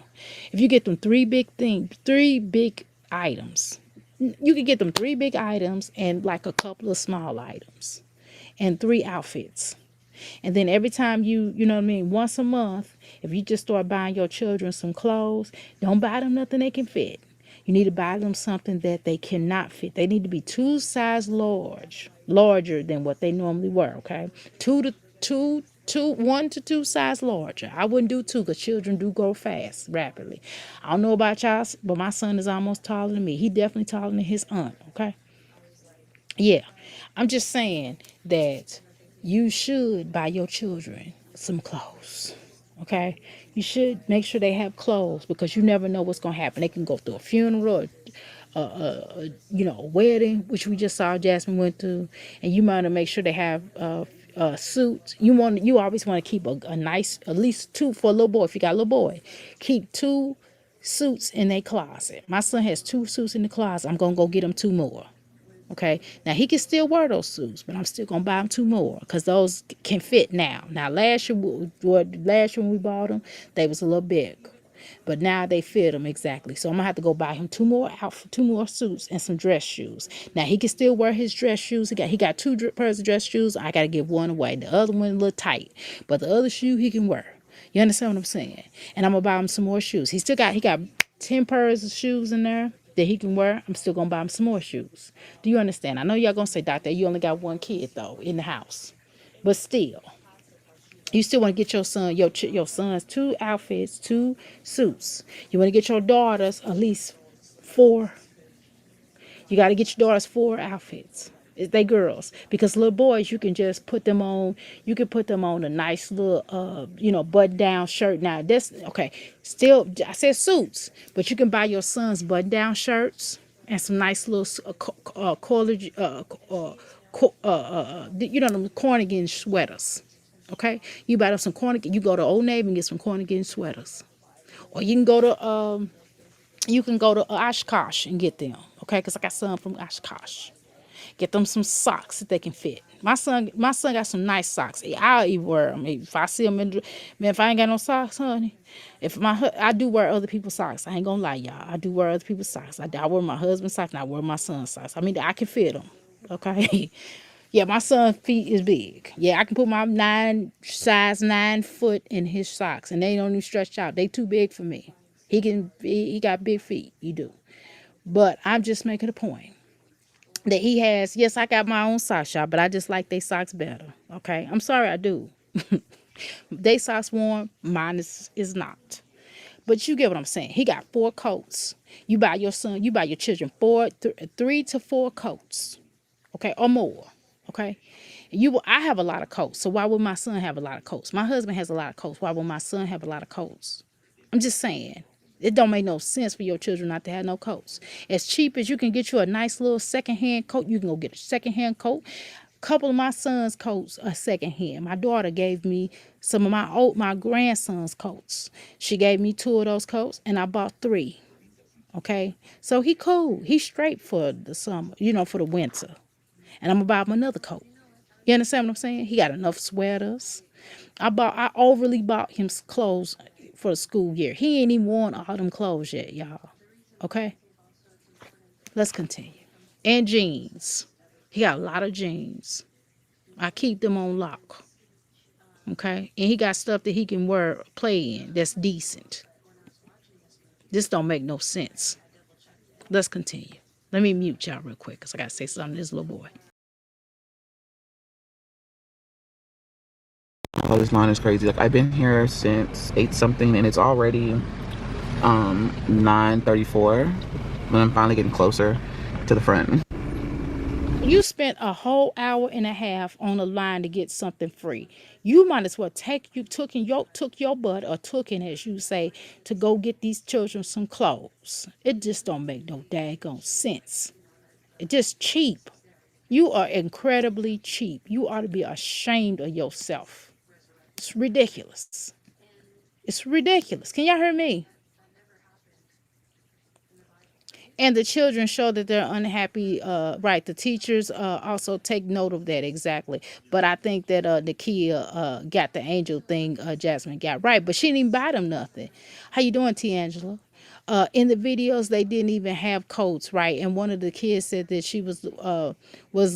If you get them 3 big items, you can get them 3 big items and like a couple of small items and 3 outfits. And then every time you know what I mean, once a month, if you just start buying your children some clothes, don't buy them nothing they can fit. You need to buy them something that they cannot fit. They need to be 2 size larger than what they normally were, okay? 1 to 2 size larger. I wouldn't do 2 because children do grow fast, rapidly. I don't know about y'all, but my son is almost taller than me. He definitely taller than his aunt, okay? Yeah, I'm just saying that you should buy your children some clothes, okay? You should make sure they have clothes because you never know what's going to happen. They can go through a funeral, a wedding, which we just saw Jasmine went to, and you want to make sure they have suits. You always want to keep a nice, at least 2 for a little boy. If you got a little boy, keep 2 suits in their closet. My son has 2 suits in the closet. I'm going to go get him 2 more. Okay, now he can still wear those suits, but I'm still gonna buy him 2 more because those can fit now. Now last year when we bought them, they was a little big, but now they fit him exactly. So I'm gonna have to go buy him 2 more outfits, 2 more suits, and some dress shoes. Now he can still wear his dress shoes. He got 2 pairs of dress shoes. I gotta give one away. The other one a little tight, but the other shoe he can wear. You understand what I'm saying? And I'm gonna buy him some more shoes. He got 10 pairs of shoes in there that he can wear. I'm still gonna buy him some more shoes. Do you understand? I know y'all gonna say, Doctor, you only got 1 kid though in the house, but still, you still want to get your son's 2 outfits, 2 suits. You want to get your daughters at least 4. You got to get your daughters 4 outfits. They girls, because little boys, you can just put them on. You can put them on a nice little, button down shirt. Now that's okay. Still, I said suits, but you can buy your sons button down shirts and some nice little college, them Cornigan sweaters. Okay, you buy them some Cornigan. You go to Old Navy and get some Cornigan sweaters, or you can go to Oshkosh and get them. Okay, because I got some from Oshkosh. Get them some socks that they can fit. My son got some nice socks. I'll even wear them. If I see them, man, if I ain't got no socks, honey, I do wear other people's socks. I ain't gonna lie, y'all. I do wear other people's socks. I wear my husband's socks and I wear my son's socks. I mean, I can fit them. Okay. Yeah, my son's feet is big. Yeah, I can put my size 9 foot in his socks, and they don't even stretch out. They too big for me. He got big feet. He do. But I'm just making a point that he has. Yes, I got my own sock shop, but I just like they socks better. Okay, I'm sorry, I do. They socks warm, mine is not. But you get what I'm saying. He got 4 coats. You buy your children 3 to 4 coats, okay, or more, okay. I have a lot of coats, so why would my son have a lot of coats? My husband has a lot of coats. Why would my son have a lot of coats? I'm just saying. It don't make no sense for your children not to have no coats. As cheap as you can get you a nice little secondhand coat, you can go get a secondhand coat. Couple of my son's coats are secondhand. My daughter gave me some of my grandson's coats. She gave me 2 of those coats, and I bought 3. Okay, so he cool. He's straight for the summer, for the winter. And I'm gonna buy him another coat. You understand what I'm saying? He got enough sweaters. I overly bought him clothes for the school year. He ain't even worn all them clothes yet, y'all. Okay? Let's continue. And jeans. He got a lot of jeans. I keep them on lock. Okay? And he got stuff that he can wear, play in, that's decent. This don't make no sense. Let's continue. Let me mute y'all real quick because I got to say something to this little boy. Oh, this line is crazy. Like, I've been here since 8 something and it's already 9:34 when I'm finally getting closer to the front. You spent a whole hour and a half on a line to get something free. You might as well took your butt, or took in, as you say, to go get these children some clothes. It just don't make no daggone sense. It's just cheap. You are incredibly cheap. You ought to be ashamed of yourself. It's ridiculous. It's ridiculous. Can y'all hear me? And the children show that they're unhappy. Right. The teachers also take note of that. Exactly. But I think that Nakia got the angel thing Jasmine got right. But she didn't even buy them nothing. How you doing, T'Angela? In the videos, they didn't even have coats, right? And one of the kids said that she was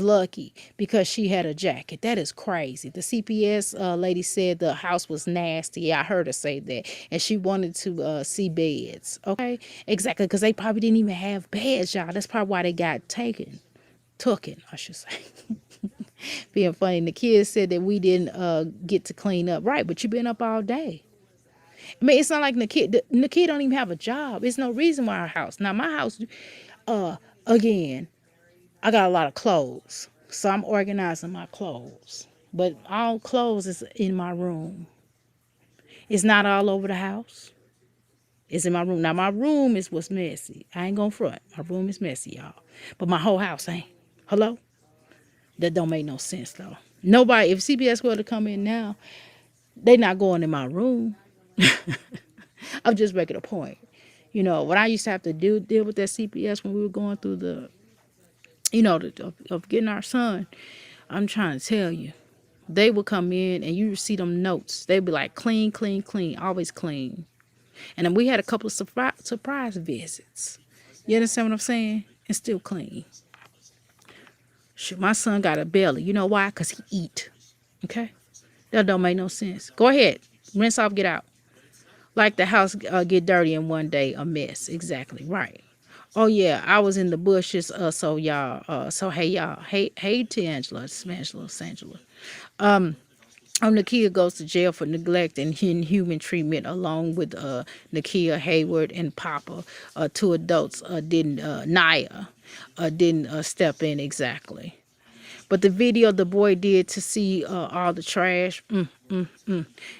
lucky because she had a jacket. That is crazy. The CPS lady said the house was nasty. Yeah, I heard her say that. And she wanted to see beds. Okay, exactly, because they probably didn't even have beds, y'all. That's probably why they got taken, I should say. Being funny. The kids said that we didn't get to clean up, right? But you've been up all day. I mean, it's not like Nakia don't even have a job. There's no reason why our house. Now, my house, again, I got a lot of clothes. So I'm organizing my clothes. But all clothes is in my room. It's not all over the house. It's in my room. Now, my room is what's messy. I ain't gonna front. My room is messy, y'all. But my whole house ain't. Hello? That don't make no sense, though. Nobody, if CBS were to come in now, they not going in my room. I'm just making a point. When I used to have to deal with that CPS when we were going through the, of getting our son, I'm trying to tell you, they would come in and you see them notes. They'd be like, clean, clean, clean, always clean. And then we had a couple of surprise visits. You understand what I'm saying? And still clean. Shoot, my son got a belly. You know why? Because he eat. Okay? That don't make no sense. Go ahead. Rinse off, get out. Like the house get dirty in one day, a mess. Exactly, right. Oh yeah, I was in the bushes. So y'all. So hey y'all. Hey T'Angela, Sangela. Nakia goes to jail for neglect and inhuman treatment, along with Nakia Hayward and Papa. 2 adults Naya didn't step in exactly. But the video the boy did to see all the trash,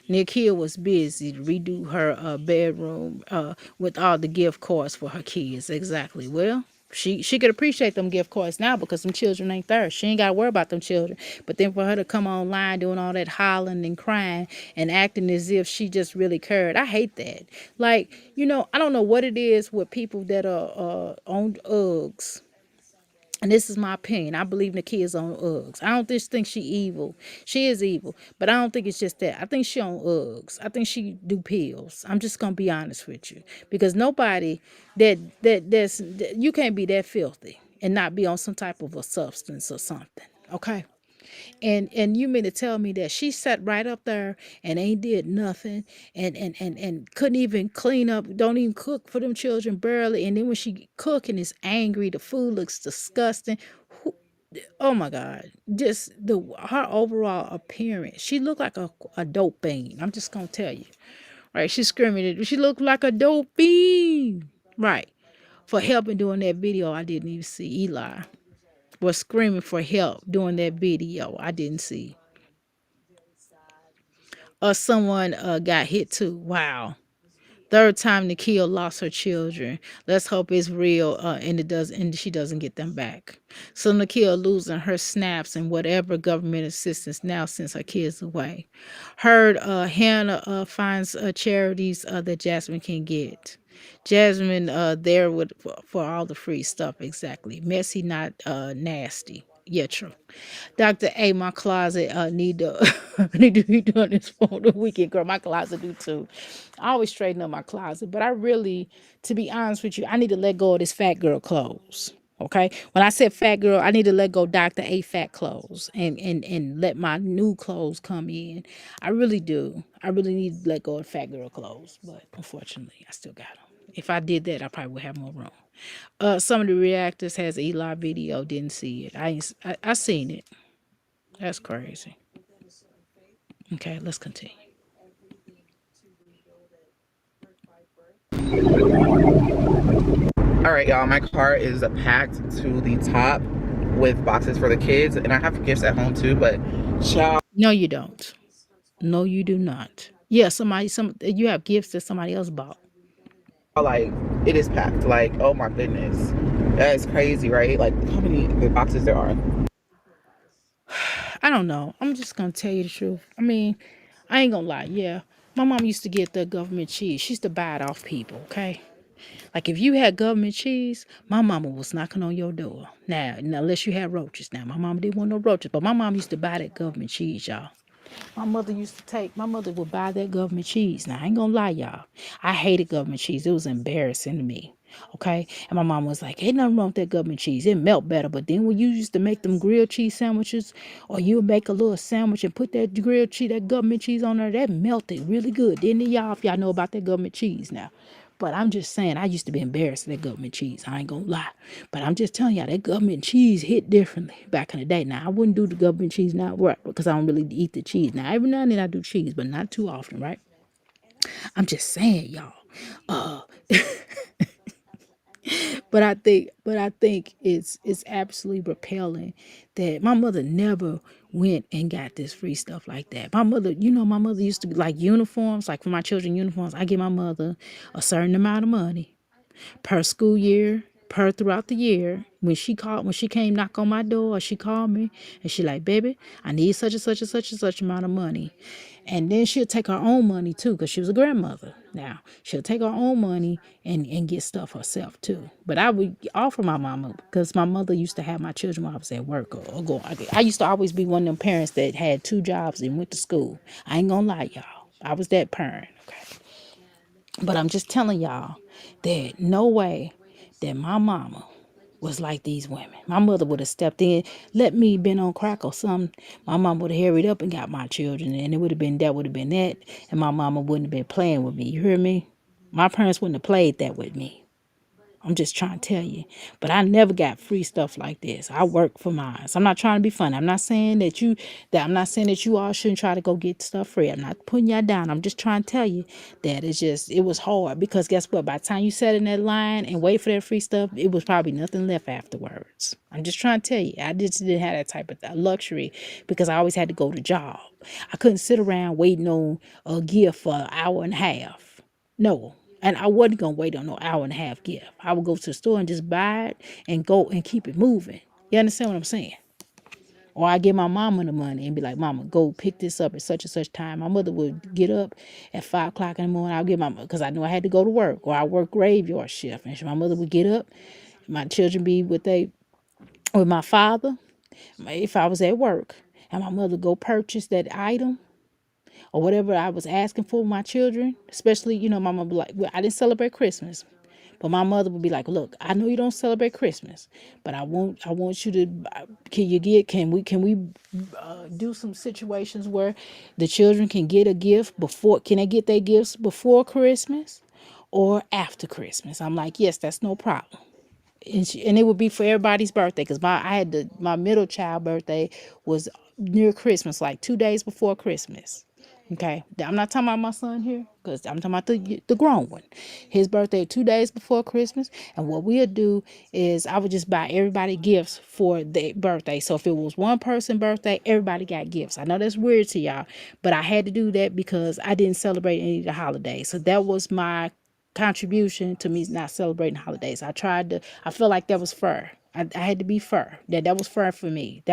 Nakia was busy to redo her bedroom with all the gift cards for her kids. Exactly. Well, she could appreciate them gift cards now because them children ain't there. She ain't got to worry about them children. But then for her to come online doing all that hollering and crying and acting as if she just really cared, I hate that. Like, I don't know what it is with people that are on Uggs. And this is my opinion. I believe Nakia's on Uggs. I don't just think she evil. She is evil, but I don't think it's just that. I think she on Uggs. I think she do pills. I'm just gonna be honest with you, because nobody that's you can't be that filthy and not be on some type of a substance or something. Okay. And you mean to tell me that she sat right up there and ain't did nothing and couldn't even clean up, don't even cook for them children barely. And then when she cooking is angry, the food looks disgusting. Oh my God. Just her overall appearance. She looked like a dope fiend. I'm just gonna tell you. Right. She's screaming. She looked like a dope fiend. Right. For helping doing that video I didn't even see. Eli. was screaming for help during that video. I didn't see. Someone got hit too. Wow. Third time Nikhil lost her children. Let's hope it's real and it does, and she doesn't get them back. So Nikhil losing her snaps and whatever government assistance now since her kids away. Heard Hannah finds charities that Jasmine can get. Jasmine there with for all the free stuff, exactly. Messy, not nasty. Yeah, true. Dr. A, my closet need to need to be doing this for the weekend, girl. My closet do too. I always straighten up my closet, but I really, to be honest with you, I need to let go of this fat girl clothes. Okay, when I said fat girl, I need to let go Dr. A fat clothes and let my new clothes come in. I really do. I really need to let go of fat girl clothes, but unfortunately, I still got them. If I did that, I probably would have more room. Some of the reactors has Eli video. Didn't see it. I seen it. That's crazy. Okay, let's continue. All right, y'all, my car is packed to the top with boxes for the kids, and I have gifts at home too, but child. No, you don't. No, you do not. Yeah, you have gifts that somebody else bought. Like, it is packed. Like, oh my goodness. That is crazy, right? Like, how many boxes there are. I don't know. I'm just gonna tell you the truth. I mean, I ain't gonna lie. Yeah, my mom used to get the government cheese. She used to buy it off people. Okay, like if you had government cheese, my mama was knocking on your door. Now unless you had roaches. Now my mama didn't want no roaches, but my mom used to buy that government cheese, y'all. My mother would buy that government cheese. Now, I ain't gonna lie, y'all. I hated government cheese. It was embarrassing to me. Okay? And my mom was like, ain't nothing wrong with that government cheese. It melt better. But then when you used to make them grilled cheese sandwiches, or you would make a little sandwich and put that grilled cheese, that government cheese on there, that melted really good. Didn't it, y'all? If y'all know about that government cheese now. But I'm just saying, I used to be embarrassed of that government cheese. I ain't gonna lie. But I'm just telling y'all, that government cheese hit differently back in the day. Now, I wouldn't do the government cheese now, right? Because I don't really eat the cheese. Now, every now and then I do cheese, but not too often, right? I'm just saying, y'all. Uh, but I think it's absolutely repelling that my mother never went and got this free stuff like that. My mother used to be like uniforms, like for my children uniforms. I give my mother a certain amount of money per school year, per throughout the year. When she came knock on my door, or she called me and she like, baby, I need such and such and such and such amount of money. And then she'll take her own money too, because she was a grandmother. Now she'll take her own money and get stuff herself too. But I would offer my mama, because my mother used to have my children while I was at work or go. I used to always be one of them parents that had 2 jobs and went to school. I ain't gonna lie, y'all. I was that parent. Okay. But I'm just telling y'all that no way that my mama was like these women. My mother would have stepped in, let me been on crack or something. My mama would have hurried up and got my children, and it would have been that, and my mama wouldn't have been playing with me. You hear me? My parents wouldn't have played that with me. I'm just trying to tell you. But I never got free stuff like this. I work for mine. So I'm not trying to be funny. I'm not saying that you all shouldn't try to go get stuff free. I'm not putting y'all down. I'm just trying to tell you that it was hard, because guess what? By the time you sat in that line and wait for that free stuff, it was probably nothing left afterwards. I'm just trying to tell you. I just didn't have that type of luxury, because I always had to go to job. I couldn't sit around waiting on a gift for an hour and a half. No. And I wasn't going to wait on no hour and a half gift. I would go to the store and just buy it and go and keep it moving. You understand what I'm saying? Or I give my mama the money and be like, mama, go pick this up at such and such time. My mother would get up at 5 o'clock in the morning. I'll give my mother, because I knew I had to go to work, or I work graveyard shift. And my mother would get up, my children be with my father, if I was at work, and my mother go purchase that item or whatever I was asking for my children, especially, my mama be like, well, I didn't celebrate Christmas. But my mother would be like, look, I know you don't celebrate Christmas, but I want you to, can we do some situations where the children can get a gift can they get their gifts before Christmas or after Christmas? I'm like, yes, that's no problem. And it would be for everybody's birthday, because my middle child birthday was near Christmas, like 2 days before Christmas. Okay, I'm not talking about my son here because I'm talking about the grown one. His birthday 2 days before Christmas, and what we'll do is I would just buy everybody gifts for their birthday. So if it was one person birthday, everybody got gifts. I know that's weird to y'all, but I had to do that because I didn't celebrate any of the holidays. So that was my contribution to me not celebrating holidays. I feel like that was fair. I had to be fair. That was fair for me.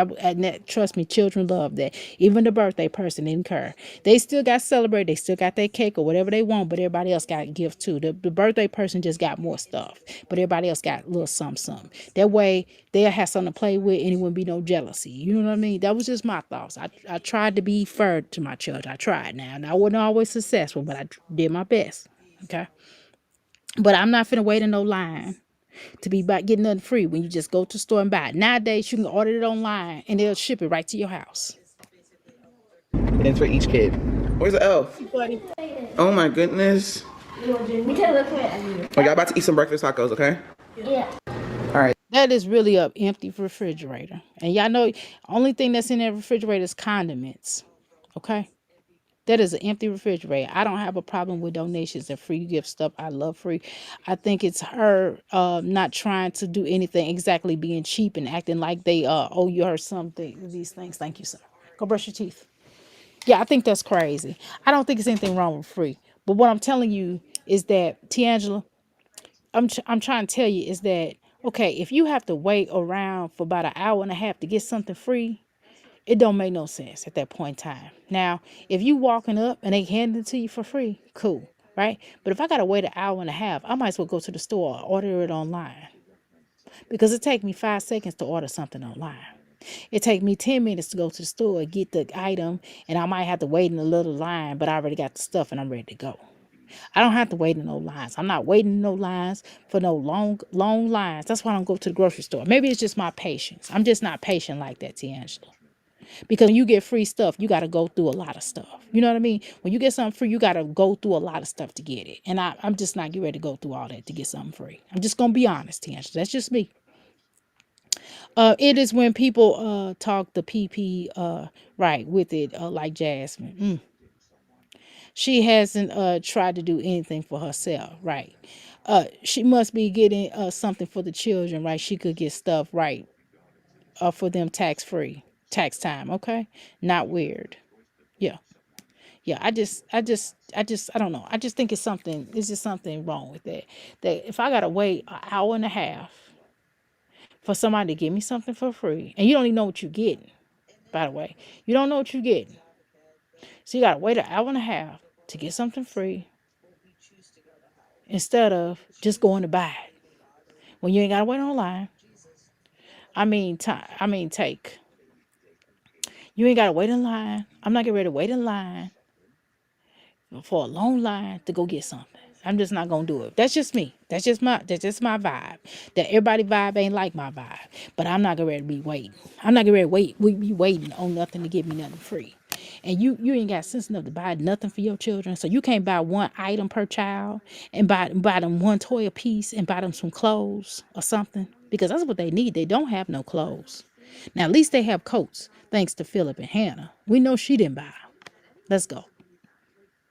Trust me, children love that. Even the birthday person didn't care. They still got celebrated. They still got their cake or whatever they want, but everybody else got gifts too. The birthday person just got more stuff, but everybody else got a little something. That way they'll have something to play with and it wouldn't be no jealousy. You know what I mean? That was just my thoughts. I tried to be fair to my children. I tried now. And I wasn't always successful, but I did my best. Okay. But I'm not finna wait in no line to be getting nothing free when you just go to the store and buy it. Nowadays, you can order it online and they'll ship it right to your house. And it's for each kid. Where's the elf? Oh my goodness. Oh, y'all about to eat some breakfast tacos, okay? Yeah. All right. That is really an empty refrigerator. And y'all know, only thing that's in that refrigerator is condiments. Okay? That is an empty refrigerator. I don't have a problem with donations and free gift stuff. I love free. I think it's her not trying to do anything, exactly being cheap and acting like they owe you her something. These things. Thank you, sir. Go brush your teeth. Yeah, I think that's crazy. I don't think there's anything wrong with free. But what I'm telling you is that, Tiangela, I'm trying to tell you is that, okay, if you have to wait around for about an hour and a half to get something free, it don't make no sense at that point in time. Now, if you walking up and they hand it to you for free, cool, right? But if I gotta wait an hour and a half, I might as well go to the store or order it online. Because it take me 5 seconds to order something online. It take me 10 minutes to go to the store, get the item, and I might have to wait in a little line, but I already got the stuff and I'm ready to go. I don't have to wait in no lines. I'm not waiting in no lines for no long lines. That's why I don't go to the grocery store. Maybe it's just my patience. I'm just not patient like that, Tiangela. Because when you get free stuff, you got to go through a lot of stuff. You know what I mean? When you get something free, you got to go through a lot of stuff to get it. And I'm just not getting ready to go through all that to get something free. I'm just going to be honest, Tiangela. That's just me. It is when people talk the PP right with it, like Jasmine. She hasn't tried to do anything for herself, right? She must be getting something for the children, right? She could get stuff, right, for them tax free, tax time, okay? Not weird. Yeah. Yeah, I don't know. I just think it's just something wrong with that. That if I gotta wait an hour and a half for somebody to give me something for free, and you don't even know what you're getting, by the way. You don't know what you're getting. So you gotta wait an hour and a half to get something free instead of just going to buy it. When you ain't gotta wait online. Take. You ain't gotta wait in line. I'm not getting ready to wait in line for a long line to go get something. I'm just not gonna do it. That's just me. That's just my vibe. That everybody vibe ain't like my vibe. But I'm not gonna be waiting. I'm not gonna be waiting on nothing to give me nothing free. And you ain't got sense enough to buy nothing for your children. So you can't buy one item per child and buy them one toy a piece and buy them some clothes or something. Because that's what they need. They don't have no clothes. Now at least they have coats, thanks to Philip and Hannah. We know she didn't buy them. Let's go. All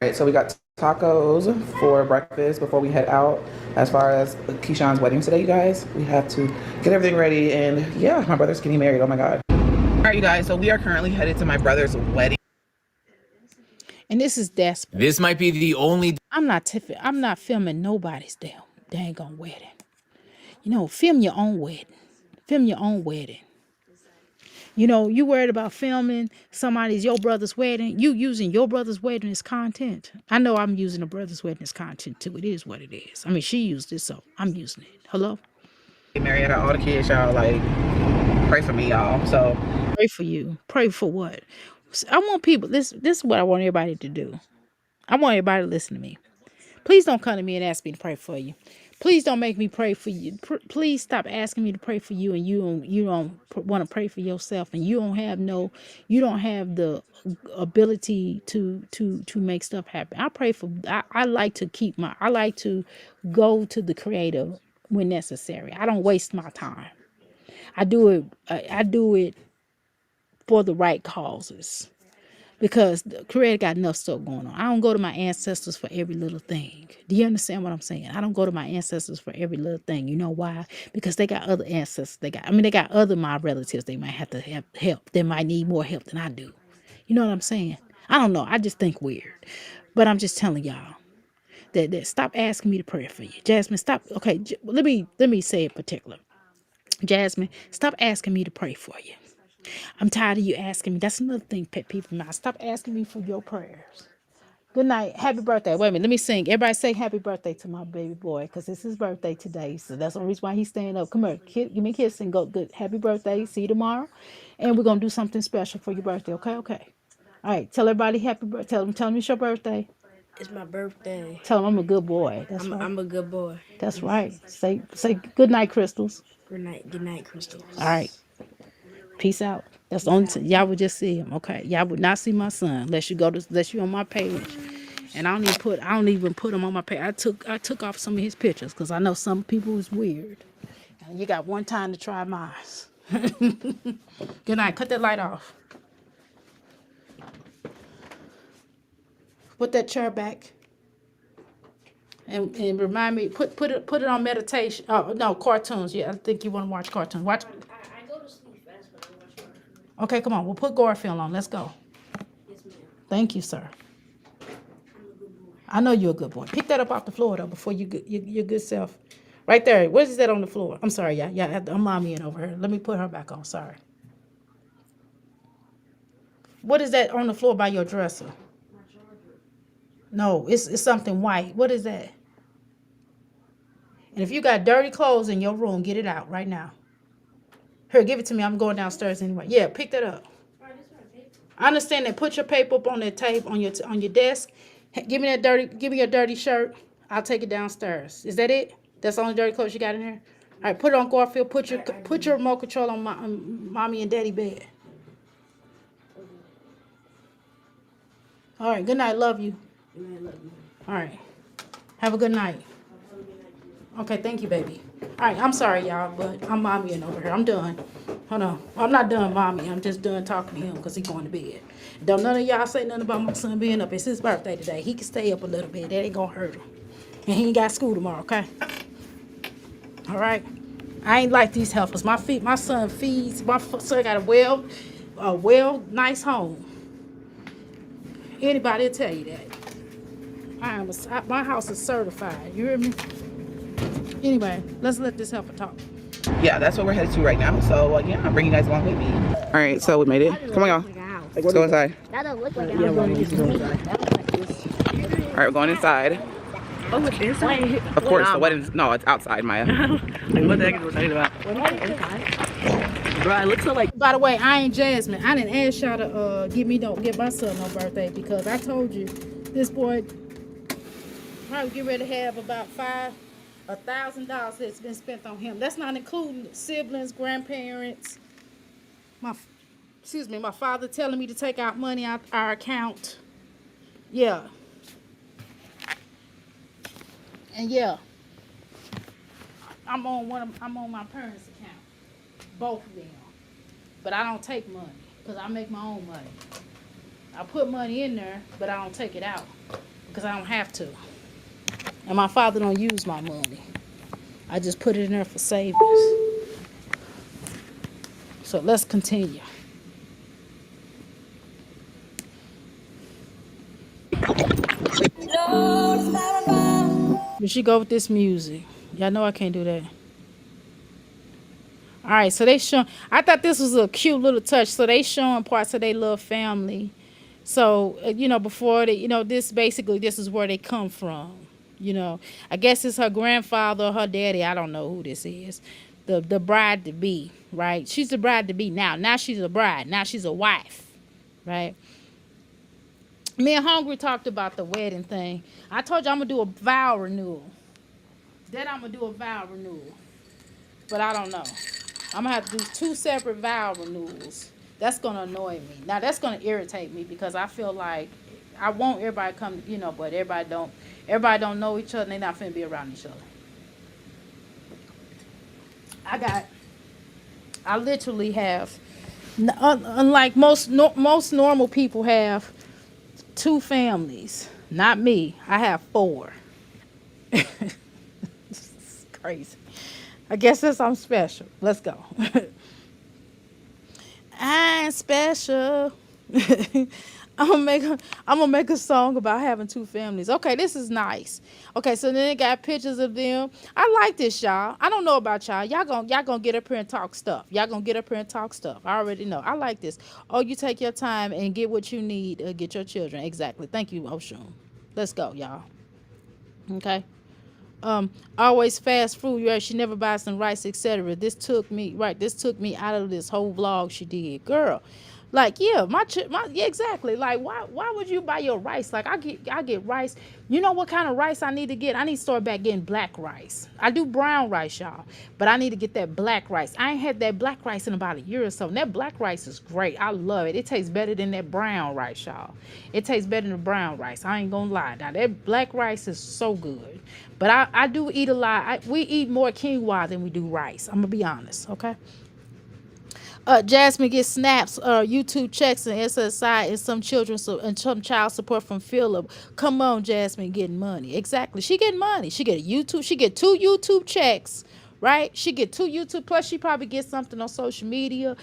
right, so we got tacos for breakfast before we head out. As far as Keyshawn's wedding today, you guys, we have to get everything ready. And yeah, my brother's getting married. Oh my God. All right, you guys, so we are currently headed to my brother's wedding. And this is desperate. This might be the only I'm not filming nobody's dang on wedding. You know, film your own wedding. Film your own wedding. You know, you worried about filming your brother's wedding. You using your brother's wedding as content. I know I'm using a brother's wedding as content too. It is what it is. I mean, she used it, so I'm using it. Hello? Marietta, all the kids, y'all, like, pray for me, y'all. So Pray for you. Pray for what? I want people, this is what I want everybody to do. I want everybody to listen to me. Please don't come to me and ask me to pray for you. Please don't make me pray for you. Please stop asking me to pray for you, and you don't want to pray for yourself, and you don't have the ability to make stuff happen. I like to go to the Creator when necessary. I don't waste my time. I do it for the right causes. because the Creator got enough stuff going on. I don't go to my ancestors for every little thing. Do you understand what I'm saying? I don't go to my ancestors for every little thing. You know why? Because they got other ancestors. They got other my relatives. They might have to have help. They might need more help than I do. You know what I'm saying? I don't know. I just think weird. But I'm just telling y'all that stop asking me to pray for you. Jasmine, stop. Okay, let me say it particular. Jasmine, stop asking me to pray for you. I'm tired of you asking me. That's another thing, pet peeve of mine. Stop asking me for your prayers. Good night. Happy birthday. Wait a minute. Let me sing. Everybody say happy birthday to my baby boy because it's his birthday today. So that's the reason why he's staying up. Come here. Give me a kiss and go. Good. Happy birthday. See you tomorrow. And we're going to do something special for your birthday. Okay? Okay. All right. Tell everybody happy birthday. Tell them it's your birthday. It's my birthday. Tell them I'm a good boy. That's right. I'm a good boy. That's right. Say good night, Crystals. Good night, Crystals. All right. Peace out. That's the only time y'all would just see him. Okay. Y'all would not see my son unless you on my page. And I don't even put him on my page. I took off some of his pictures because I know some people is weird. And you got one time to try mine. Good night. Cut that light off. Put that chair back. And remind me, put it on meditation. Oh no, cartoons. Yeah, I think you want to watch cartoons. Watch. I go to sleep fast, but I watch cartoons. Okay, come on. We'll put Garfield on. Let's go. Yes, ma'am. Thank you, sir. I'm a good boy. I know you're a good boy. Pick that up off the floor though before your good self. Right there. What is that on the floor? I'm sorry, yeah. I'm mommying over her. Let me put her back on. Sorry. What is that on the floor by your dresser? My charger. No, it's something white. What is that? And if you got dirty clothes in your room, get it out right now. Here, give it to me. I'm going downstairs anyway. Yeah, pick that up. I understand that. Put your paper up on that tape on your desk. Give me your dirty shirt. I'll take it downstairs. Is that it? That's the only dirty clothes you got in here? All right, put it on Garfield. Put your remote control on mommy and daddy bed. All right, good night. Love you. Good night, love you. All right. Have a good night. Okay, thank you, baby. All right, I'm sorry, y'all, but I'm mommying over here. I'm done. Hold on. I'm not done mommy. I'm just done talking to him because he's going to bed. Don't none of y'all say nothing about my son being up. It's his birthday today. He can stay up a little bit. That ain't going to hurt him. And he ain't got school tomorrow, okay? All right? I ain't like these helpers. My son feeds. My son got a nice home. Anybody will tell you that. My house is certified. You hear me? Anyway, let's let this helper talk. Yeah, that's what we're headed to right now. So yeah, I'll bring you guys along with me. All right, so we made it. Come on, y'all. Let's go inside. That don't look like a All right, we're going inside. Oh, it's inside? Of course, the wedding's it's outside, Maya. Like, what the heck is we talking about? Bro, it looks so like. By the way, I ain't Jasmine. I didn't ask y'all to get my son no birthday because I told you this boy probably get ready to have about $1,000 that's been spent on him. That's not including siblings, grandparents. My father telling me to take out money out our account. Yeah. And yeah, I'm on my parents' account, both of them. But I don't take money because I make my own money. I put money in there, but I don't take it out because I don't have to. And my father don't use my money. I just put it in there for savings. So let's continue. We should go with this music. Y'all know I can't do that. All right, so I thought this was a cute little touch. So they showing parts of their little family. So, before this is where they come from. I guess it's her grandfather or her daddy. I don't know who this is. The bride to be, right? She's the bride to be now. Now she's a bride. Now she's a wife, right? Me and Hungry talked about the wedding thing. I told you I'm going to do a vow renewal. Then I'm going to do a vow renewal. But I don't know. I'm going to have to do 2 separate vow renewals. That's going to annoy me. Now, that's going to irritate me because I feel like I want everybody to come, but everybody don't know each other and they're not finna be around each other. I literally have Unlike most normal people have 2 families. Not me. I have 4. It's crazy. I guess that's I'm special. Let's go. I'm special. I'm gonna make a song about having 2 families. Okay, this is nice. Okay, so then it got pictures of them. I like this, y'all. I don't know about y'all. Y'all gonna get up here and talk stuff. Y'all gonna get up here and talk stuff. I already know. I like this. Oh, you take your time and get what you need. Get your children. Exactly. Thank you, Oshun. Let's go, y'all. Okay. Always fast food. Yeah, she never buys some rice, etc. This took me out of this whole vlog she did, girl. Like, yeah, yeah, exactly. Like, why would you buy your rice? Like, I get rice. You know what kind of rice I need to get? I need to start back getting black rice. I do brown rice, y'all, but I need to get that black rice. I ain't had that black rice in about a year or so. And that black rice is great. I love it. It tastes better than that brown rice, y'all. It tastes better than the brown rice. I ain't gonna lie. Now that black rice is so good. But I do eat a lot. We eat more quinoa than we do rice. I'm gonna be honest, okay? Jasmine gets snaps, YouTube checks, and SSI, and some some child support from Philip. Come on, Jasmine, getting money. Exactly, she getting money. She get a YouTube. She get 2 YouTube checks, right? She get 2 YouTube. Plus, she probably gets something on social media.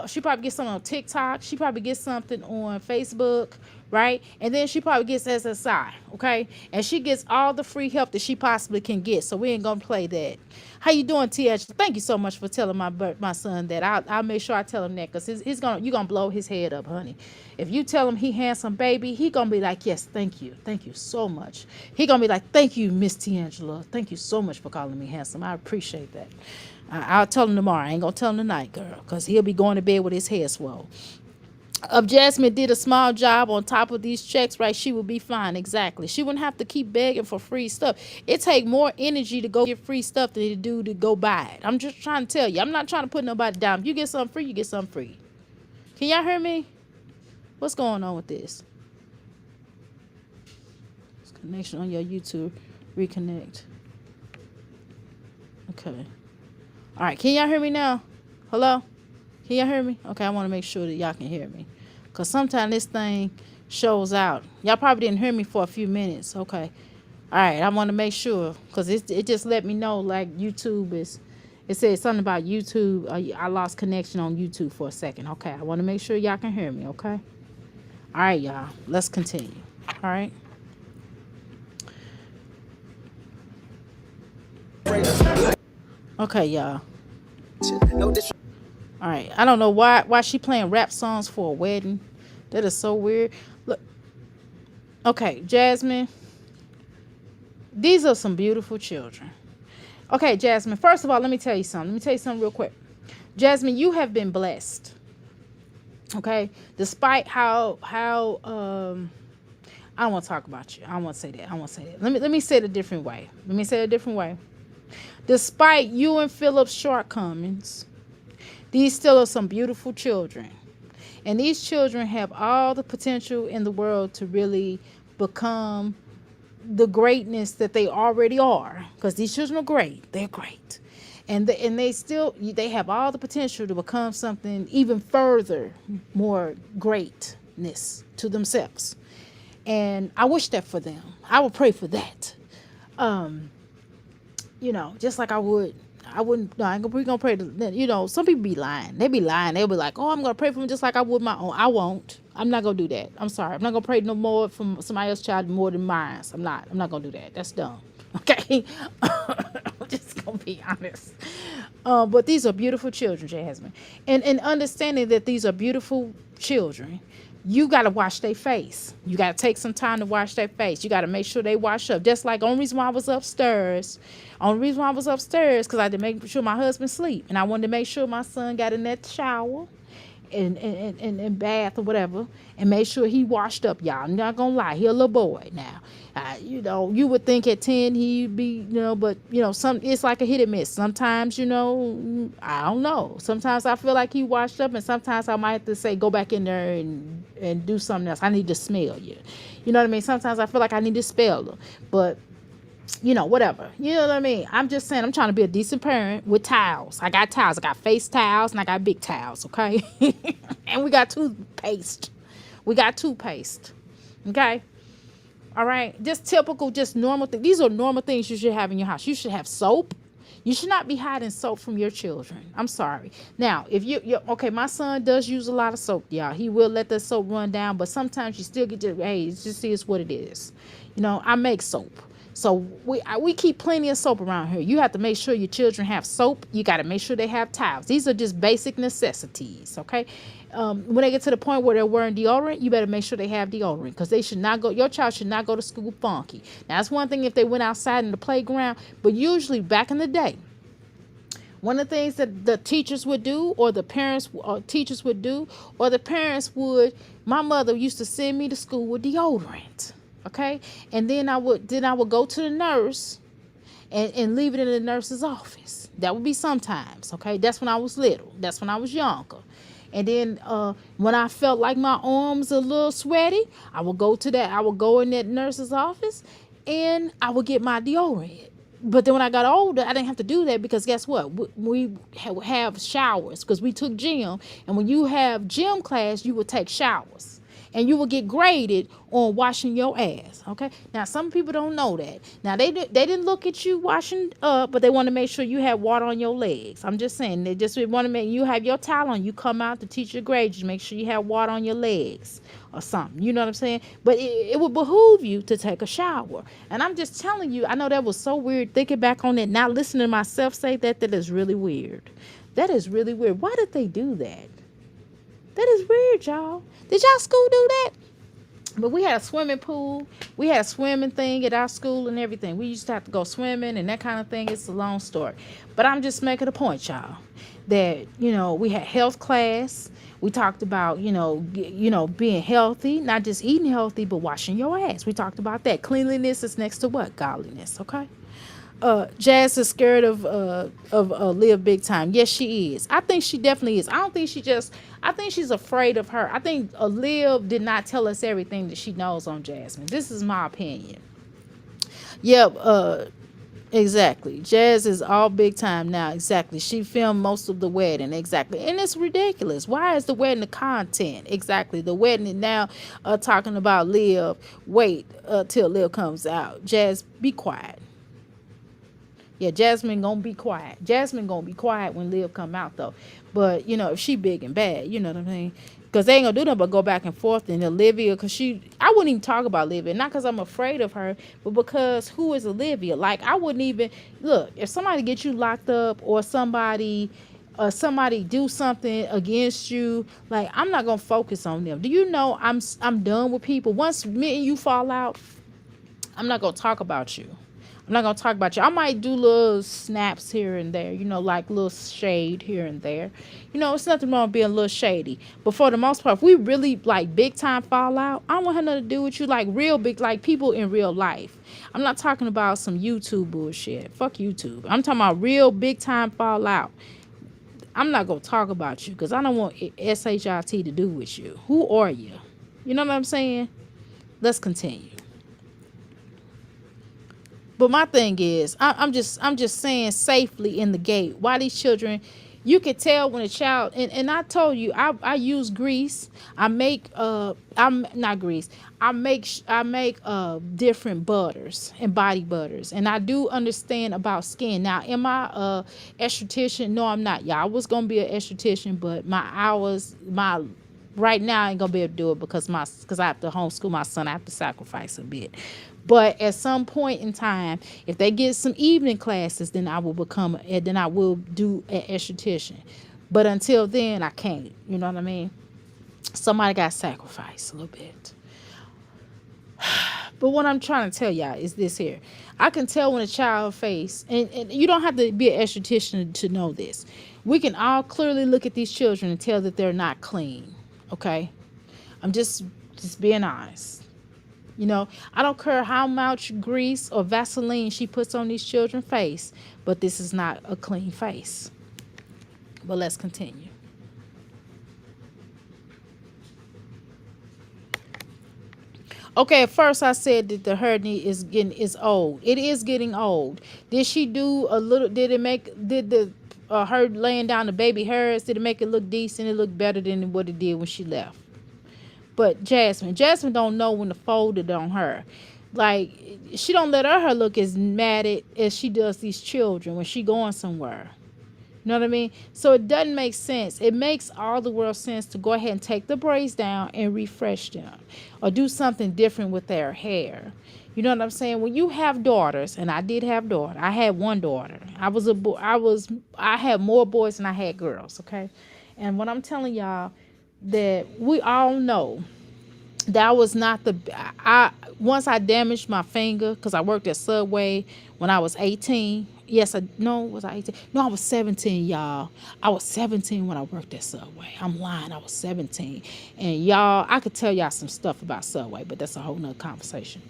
She probably gets something on TikTok. She probably gets something on Facebook, right? And then she probably gets SSI, okay? And she gets all the free help that she possibly can get. So we ain't gonna play that. How you doing, TH? Thank you so much for telling my son that. I'll make sure I tell him that, because you're gonna blow his head up, honey. If you tell him he handsome baby, he gonna be like, yes, thank you so much. He gonna be like, thank you, Miss T'Angela, thank you so much for calling me handsome. I appreciate that. I'll tell him tomorrow. I ain't gonna tell him tonight, girl, because he'll be going to bed with his head swole. Jasmine did a small job on top of these checks, right? She would be fine. Exactly. She wouldn't have to keep begging for free stuff. It take more energy to go get free stuff than it do to go buy it. I'm just trying to tell you. I'm not trying to put nobody down. If you get something free, you get something free. Can y'all hear me? What's going on with this? It's connection on your YouTube. Reconnect. Okay. All right. Can y'all hear me now? Hello? Can y'all hear me? Okay, I want to make sure that y'all can hear me. Because sometimes this thing shows out. Y'all probably didn't hear me for a few minutes. Okay. All right, I want to make sure. Because it just let me know, like, YouTube is... It said something about YouTube. I lost connection on YouTube for a second. Okay, I want to make sure y'all can hear me, okay? All right, y'all. Let's continue. All right? Okay, y'all. All right, I don't know why she playing rap songs for a wedding. That is so weird. Look, okay, Jasmine, these are some beautiful children. Okay, Jasmine, first of all, let me tell you something. Let me tell you something real quick. Jasmine, you have been blessed. Okay, despite how I don't want to talk about you. I don't want to say that. Let me say it a different way. Despite you and Philip's shortcomings, these still are some beautiful children. And these children have all the potential in the world to really become the greatness that they already are. Because these children are great. They're great. And they have all the potential to become something even further, more greatness to themselves. And I wish that for them. I would pray for that. Just like I wouldn't, we're gonna pray to, some people be lying. They be lying. They'll be like, oh, I'm gonna pray for them just like I would my own. I won't. I'm not gonna do that. I'm sorry. I'm not gonna pray no more from somebody else's child more than mine. I'm not gonna do that. That's dumb. Okay? I'm just gonna be honest. But these are beautiful children, Jasmine. And understanding that these are beautiful children, you got to wash their face. You got to take some time to wash their face. You got to make sure they wash up. Just like only reason why I was upstairs, because I had to make sure my husband sleep. And I wanted to make sure my son got in that shower and bath or whatever, and make sure he washed up, y'all. I'm not gonna lie, he a little boy now. You would think at 10 he'd be, but it's like a hit and miss. Sometimes, I don't know. Sometimes I feel like he washed up, and sometimes I might have to say, go back in there and do something else. I need to smell you. You know what I mean? Sometimes I feel like I need to spell her, but whatever. You know what I mean? I'm just saying, I'm trying to be a decent parent with towels. I got towels. I got face towels and I got big towels, okay? And we got toothpaste. Okay? All right? Just typical, just normal things. These are normal things you should have in your house. You should have soap. You should not be hiding soap from your children. I'm sorry. Now, if you okay, my son does use a lot of soap, y'all. He will let the soap run down, but sometimes you still get hey, it's just is what it is. I make soap. So we keep plenty of soap around here. You have to make sure your children have soap. You got to make sure they have towels. These are just basic necessities, okay? When they get to the point where they're wearing deodorant, you better make sure they have deodorant because they should not go. Your child should not go to school funky. Now that's one thing if they went outside in the playground, but usually back in the day, one of the things that the teachers would do, or the parents or teachers would do, or the parents would. My mother used to send me to school with deodorant. Okay, and then I would go to the nurse and leave it in the nurse's office. That would be sometimes. Okay, that's when I was little. That's when I was younger. And then when I felt like my arms a little sweaty, I would go in that nurse's office, and I would get my deodorant. But then when I got older, I didn't have to do that because guess what? We have showers because we took gym, and when you have gym class, you would take showers. And you will get graded on washing your ass. Okay. Now some people don't know that. Now they didn't look at you washing up, but they want to make sure you have water on your legs. I'm just saying they just want to make you have your towel on. You come out to teach your grade, you make sure you have water on your legs or something. You know what I'm saying? But it would behoove you to take a shower. And I'm just telling you, I know that was so weird thinking back on it. Now listening to myself say that is really weird. That is really weird. Why did they do that? That is weird, y'all. Did y'all school do that? But we had a swimming pool. We had a swimming thing at our school and everything. We used to have to go swimming and that kind of thing. It's a long story. But I'm just making a point, y'all, that, we had health class. We talked about, being healthy, not just eating healthy, but washing your ass. We talked about that. Cleanliness is next to what? Godliness, okay? Jazz is scared of Liv big time. Yes, she is. I think she definitely is. I think she's afraid of her. I think Liv did not tell us everything that she knows on Jasmine. This is my opinion. Yep, exactly. Jazz is all big time now. Exactly. She filmed most of the wedding. Exactly. And it's ridiculous. Why is the wedding the content? Exactly. The wedding is now talking about Liv. Wait till Liv comes out. Jazz, be quiet. Yeah, Jasmine gonna be quiet. Jasmine gonna be quiet when Liv come out though. But if she big and bad, you know what I mean? Because they ain't gonna do nothing but go back and forth. And Olivia, I wouldn't even talk about Olivia, not because I'm afraid of her, but because who is Olivia? Like I wouldn't even look if somebody gets you locked up or somebody do something against you. Like I'm not gonna focus on them. Do you know I'm done with people? Once me and you fall out, I'm not gonna talk about you. I'm not going to talk about you. I might do little snaps here and there, like little shade here and there. It's nothing wrong with being a little shady. But for the most part, if we really like big time fall out, I don't want nothing to do with you like real big, like people in real life. I'm not talking about some YouTube bullshit. Fuck YouTube. I'm talking about real big time fall out. I'm not going to talk about you because I don't want SHIT to do with you. Who are you? You know what I'm saying? Let's continue. But my thing is, I'm just saying safely in the gate. Why these children, you could tell when a child, and I told you, I use grease. I'm not grease. I make different butters and body butters, and I do understand about skin. Now, am I a esthetician? No, I'm not. Yeah, I was gonna be an esthetician, but right now I ain't gonna be able to do it because I have to homeschool my son. I have to sacrifice a bit. But at some point in time, if they get some evening classes, then I will do an esthetician. But until then, I can't. You know what I mean? Somebody got sacrificed a little bit. But what I'm trying to tell y'all is this here. I can tell when a child face, and you don't have to be an esthetician to know this. We can all clearly look at these children and tell that they're not clean. Okay? I'm just being honest. I don't care how much grease or Vaseline she puts on these children's face, but this is not a clean face. But let's continue. Okay, at first I said that the hair need is old. It is getting old. Did she do a little? Did the her laying down the baby hairs? Did it make it look decent? It looked better than what it did when she left. But Jasmine don't know when to fold it on her. Like she don't let her hair look as matted as she does these children when she going somewhere. You know what I mean? So it doesn't make sense. It makes all the world sense to go ahead and take the braids down and refresh them or do something different with their hair. You know what I'm saying? When you have daughters, and I did have daughter. I had one daughter. I had more boys than I had girls, okay? And what I'm telling y'all that we all know that was not the I once I damaged my finger because I worked at Subway when I was 18. Yes, was I 18? No, I was 17, y'all. I was 17 when I worked at Subway. I'm lying, I was 17. And y'all, I could tell y'all some stuff about Subway, but that's a whole nother conversation.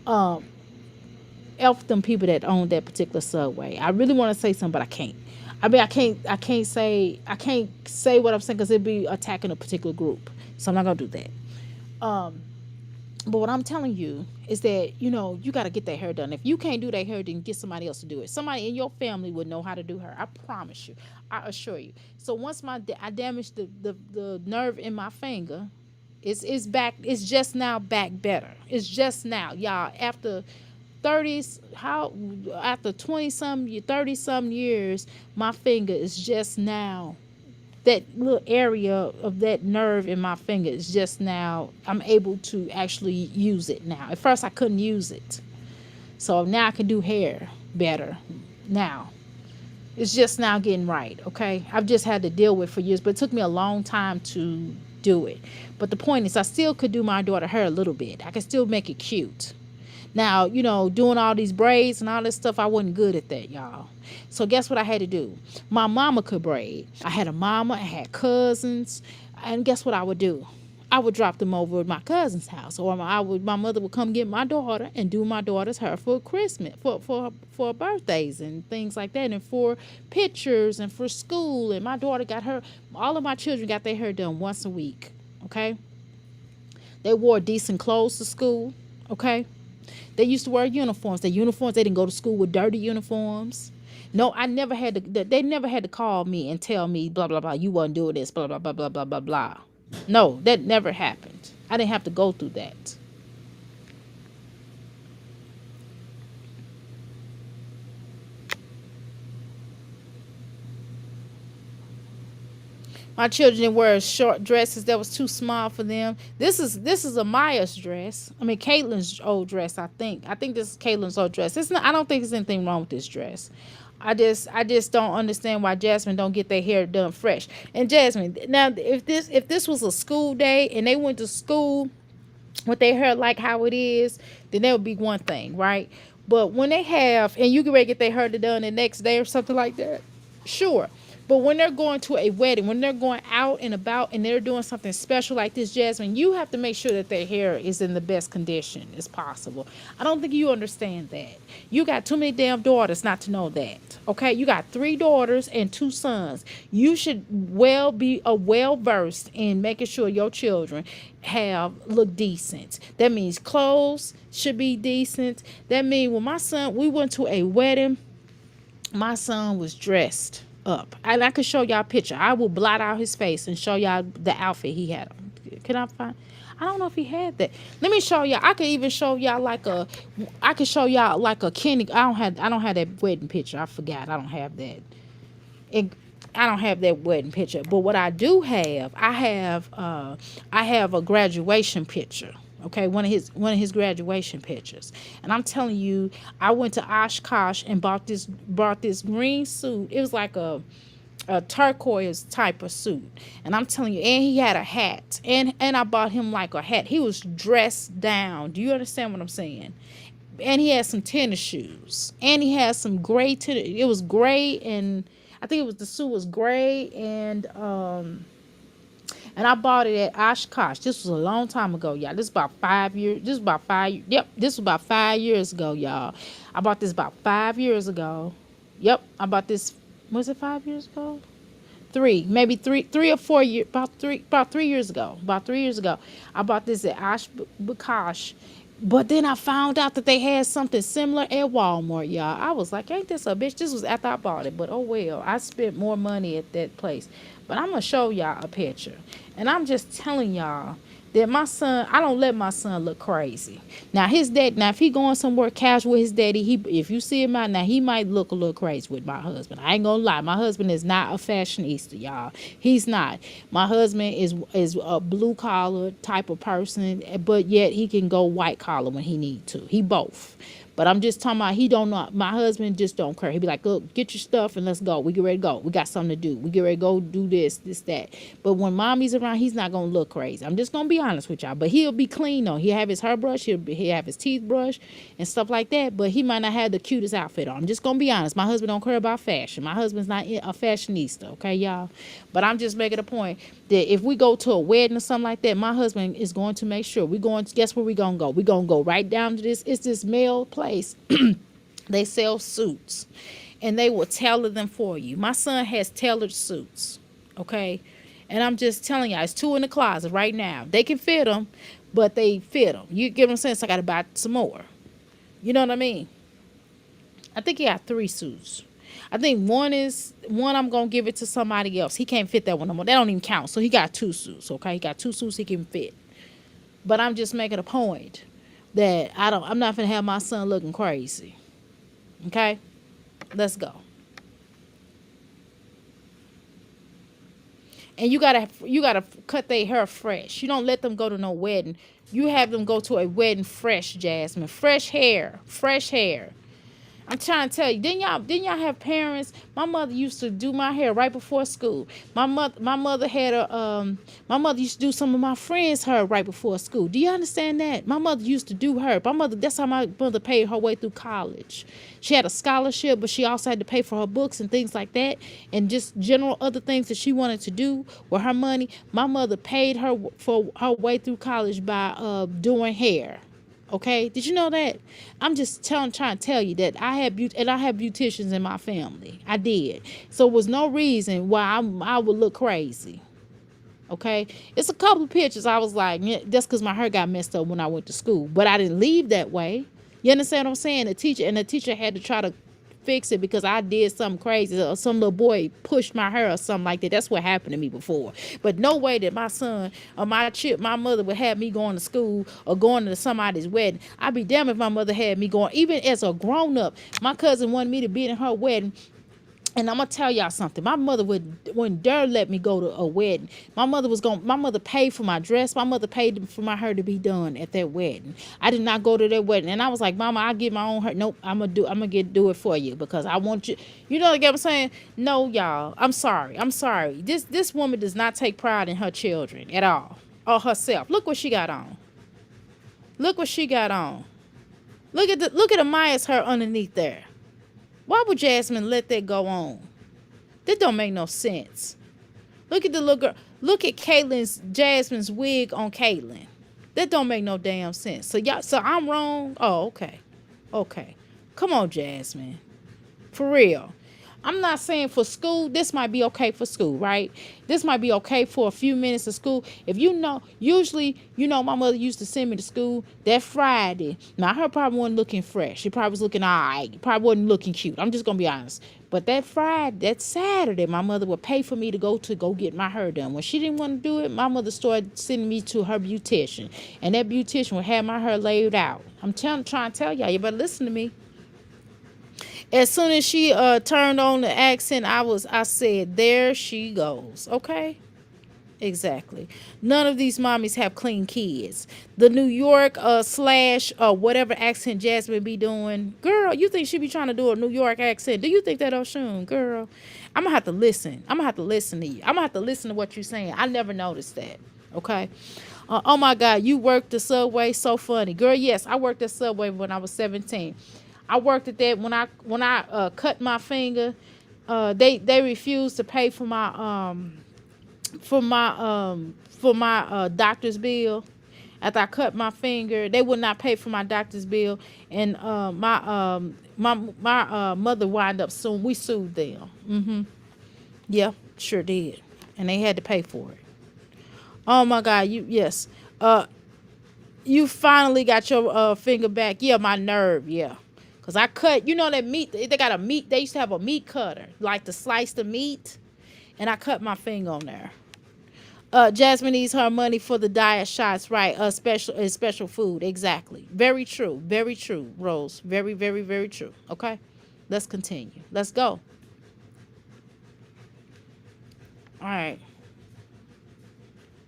F them people that own that particular Subway. I really want to say something, but I can't. I mean, I can't say what I'm saying because it'd be attacking a particular group. So I'm not gonna do that. But what I'm telling you is that, you got to get their hair done. If you can't do their hair, then get somebody else to do it. Somebody in your family would know how to do her. I promise you. I assure you. So once I damaged the nerve in my finger, it's back. It's just now back better. It's just now, y'all. After 30s, after 30 some years, my finger is just now, that little area of that nerve in my finger is just now, I'm able to actually use it now. At first I couldn't use it. So now I can do hair better now. It's just now getting right, okay? I've just had to deal with it for years, but it took me a long time to do it. But the point is I still could do my daughter hair a little bit. I could still make it cute. Now, doing all these braids and all this stuff, I wasn't good at that, y'all. So guess what I had to do? My mama could braid. I had a mama, I had cousins, and guess what I would do? I would drop them over at my cousin's house, or my mother would come get my daughter and do my daughter's hair for Christmas, for birthdays and things like that, and for pictures and for school. And my daughter all of my children got their hair done once a week. Okay, they wore decent clothes to school. Okay. They used to wear uniforms. They didn't go to school with dirty uniforms. No, I never had to. They never had to call me and tell me blah blah blah. You wasn't doing this blah blah blah blah blah blah blah. No, that never happened. I didn't have to go through that. My children wear short dresses that was too small for them. This is Amaya's dress. I mean, Caitlin's old dress. I think this is Caitlin's old dress. It's not. I don't think there's anything wrong with this dress. I just don't understand why Jasmine don't get their hair done fresh. And Jasmine, now if this was a school day and they went to school with their hair like how it is, then that would be one thing, right? But when they have, and you can ready to get their hair done the next day or something like that, sure. But when they're going to a wedding, when they're going out and about and they're doing something special like this, Jasmine, you have to make sure that their hair is in the best condition as possible. I don't think you understand that. You got too many damn daughters not to know that. Okay? You got 3 daughters and 2 sons. You should be well versed in making sure your children look decent. That means clothes should be decent. That means when my son, we went to a wedding, my son was dressed up. And I could show y'all a picture. I will blot out his face and show y'all the outfit he had on. Can I find? I don't know if he had that. Let me show y'all. I could even show y'all like a Kenny. I don't have that wedding picture. I forgot. I don't have that. I don't have that wedding picture. But what I do have, I have a graduation picture. Okay, one of his graduation pictures. And I'm telling you, I went to Oshkosh and bought this green suit. It was like a turquoise type of suit. And I'm telling you, and he had a hat. And I bought him like a hat. He was dressed down. Do you understand what I'm saying? And he had some tennis shoes. And he had some gray tennis. It was gray, and I think the suit was gray, and I bought it at Oshkosh. This was a long time ago, y'all. This is about 5 years. This was about 5 years ago, y'all. I bought this about 5 years ago. Yep, I bought this. Was it 5 years ago? maybe three or 4 years, about 3 years ago. About 3 years ago, I bought this at Oshkosh. But then I found out that they had something similar at Walmart, y'all. I was like, ain't this a bitch? This was after I bought it. But oh well, I spent more money at that place. But I'm going to show y'all a picture. And I'm just telling y'all that my son, I don't let my son look crazy. Now his dad, now if he going somewhere casual with his daddy, if you see him out now, he might look a little crazy with my husband. I ain't gonna lie, my husband is not a fashionista, y'all. He's not. My husband is a blue collar type of person, but yet he can go white collar when he need to. He both. But I'm just talking about he don't know. My husband just don't care. He be like, look, get your stuff and let's go. We get ready to go. We got something to do. We get ready to go do this, that. But when mommy's around, he's not going to look crazy. I'm just going to be honest with y'all. But he'll be clean though. He'll have his hair brush. He'll have his teeth brushed and stuff like that. But he might not have the cutest outfit on. I'm just going to be honest. My husband don't care about fashion. My husband's not a fashionista. Okay, y'all? But I'm just making a point that if we go to a wedding or something like that, my husband is going to make sure guess where we going to go? We're going to go right down to this. It's this male place. They sell suits and they will tailor them for you. My son has tailored suits. Okay. And I'm just telling y'all, it's 2 in the closet right now. They can fit them, but they fit them. You get what I'm saying? So I got to buy some more. You know what I mean? I think he got 3 suits. I think one I'm going to give it to somebody else. He can't fit that one no more. That don't even count. So he got 2 suits, okay? He got 2 suits he can fit. But I'm just making a point that I'm not going to have my son looking crazy. Okay? Let's go. And you gotta cut their hair fresh. You don't let them go to no wedding. You have them go to a wedding fresh, Jasmine. Fresh hair. Fresh hair. I'm trying to tell you, didn't y'all have parents? My mother used to do my hair right before school. My mother used to do some of my friends' hair right before school. Do you understand that? My mother used to do her. That's how my mother paid her way through college. She had a scholarship, but she also had to pay for her books and things like that, and just general other things that she wanted to do with her money. My mother paid her for her way through college by doing hair. Okay, did you know that? I'm just trying to tell you that I have beauticians in my family. I did. So it was no reason why I would look crazy. Okay, it's a couple of pictures. I was like, yeah, that's because my hair got messed up when I went to school, but I didn't leave that way. You understand what I'm saying? The teacher had to try to fix it because I did something crazy or some little boy pushed my hair or something like that. That's what happened to me before. But no way that my son or my mother would have me going to school or going to somebody's wedding. I'd be damned if my mother had me going. Even as a grown up, my cousin wanted me to be in her wedding. And I'm gonna tell y'all something. My mother wouldn't dare let me go to a wedding. My mother paid for my dress. My mother paid for my hair to be done at that wedding. I did not go to that wedding. And I was like, Mama, I'll get my own hair. Nope, I'm gonna do it for you because I want you. You know what I'm saying? No, y'all. I'm sorry. This woman does not take pride in her children at all. Or herself. Look what she got on. Look what she got on. Look at Amaya's hair underneath there. Why would Jasmine let that go on? That don't make no sense. Look at the little girl. Look at Jasmine's wig on Caitlyn. That don't make no damn sense. So I'm wrong? Oh, okay. Okay. Come on, Jasmine. For real. I'm not saying for school, this might be okay for school, right? This might be okay for a few minutes of school. If usually, my mother used to send me to school that Friday. Now, her probably wasn't looking fresh. She probably was looking all right. Probably wasn't looking cute. I'm just going to be honest. But that Saturday, my mother would pay for me to go get my hair done. When she didn't want to do it, my mother started sending me to her beautician. And that beautician would have my hair laid out. I'm trying to tell y'all, you better listen to me. As soon as she turned on the accent, I said, there she goes. Okay? Exactly. None of these mommies have clean kids. The New York slash whatever accent Jasmine be doing. Girl, you think she be trying to do a New York accent? Do you think that Oshun? Girl, I'm going to have to listen. I'm going to have to listen to you. I'm going to have to listen to what you're saying. I never noticed that. Okay? Oh my God, you worked the Subway? So funny. Girl, yes, I worked at Subway when I was 17. I worked at that when I cut my finger. They refused to pay for my doctor's bill. After I cut my finger, they would not pay for my doctor's bill, and my mother wound up suing. We sued them. Yeah, sure did. And they had to pay for it. Oh my God, Uh you finally got your finger back. Yeah, my nerve, yeah. Cause I cut, you know that meat, they got a meat, they used to have a meat cutter, like to slice the meat, and I cut my finger on there. Jasmine needs her money for the diet shots, right? Special food, exactly. Very true, Rose. Very, very, very true. Okay, let's continue. Let's go. All right,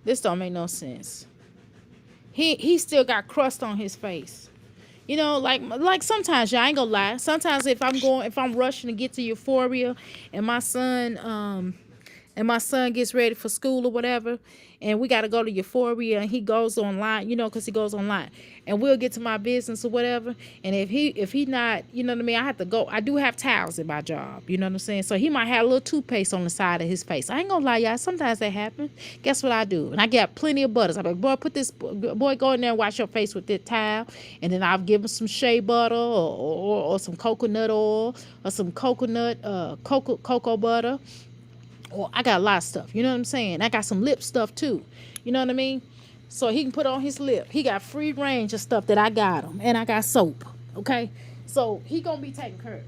this don't make no sense. He still got crust on his face. You know, like sometimes, yeah, I ain't gonna lie. Sometimes if I'm rushing to get to Euphoria, and my son gets ready for school or whatever, and we got to go to Euphoria, and he goes online, you know, because he goes online, and we'll get to my business or whatever, and if he not, you know what I mean, I have to go. I do have towels in my job, you know what I'm saying, so he might have a little toothpaste on the side of his face. I ain't gonna lie, y'all, sometimes that happens. Guess what I do? And I got plenty of butters. I'm like, boy, go in there and wash your face with this towel, and then I'll give him some shea butter or some coconut oil or some cocoa butter. Or I got a lot of stuff. You know what I'm saying? I got some lip stuff too. You know what I mean? So he can put on his lip. He got free range of stuff that I got him. And I got soap. Okay? So he gonna be taken care of.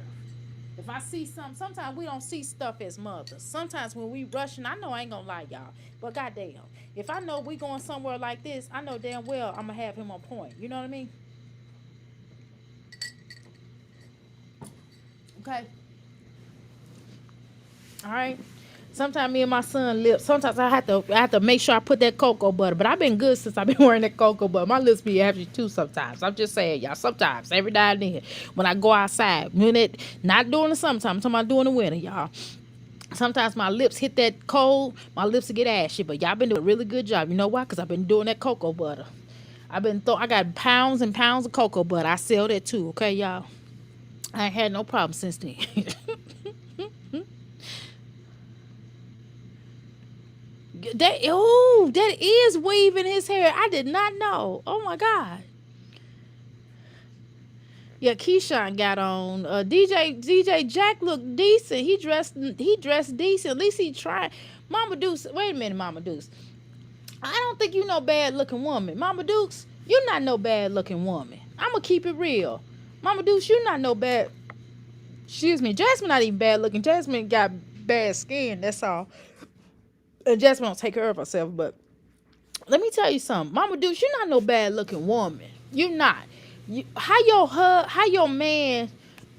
If I see something, sometimes we don't see stuff as mothers. Sometimes when we rushing, I know I ain't gonna lie, y'all. But goddamn, if I know we going somewhere like this, I know damn well I'm gonna have him on point. You know what I mean? Okay. All right. Sometimes me and my son lips. Sometimes I have to make sure I put that cocoa butter. But I've been good since I've been wearing that cocoa butter. My lips be happy too sometimes. I'm just saying, y'all. Sometimes, every now and then, when I go outside, not during the summertime, I'm talking about during the winter, y'all. Sometimes my lips hit that cold, my lips will get ashy. But y'all been doing a really good job. You know why? Because I've been doing that cocoa butter. I got pounds and pounds of cocoa butter. I sell that too. Okay, y'all. I ain't had no problem since then. That is weaving his hair. I did not know. Oh my God. Yeah, Keyshawn got on. DJ Jack looked decent. He dressed decent. At least he tried. Mama Dukes, wait a minute, Mama Dukes. I don't think you no bad looking woman. Mama Dukes, you're not no bad looking woman. I'ma keep it real. Mama Dukes, you're not no bad. Excuse me, Jasmine not even bad looking. Jasmine got bad skin, that's all. And Jasmine don't take care of herself, but let me tell you something, Mama Dukes, you're not no bad looking woman. You're not. How your man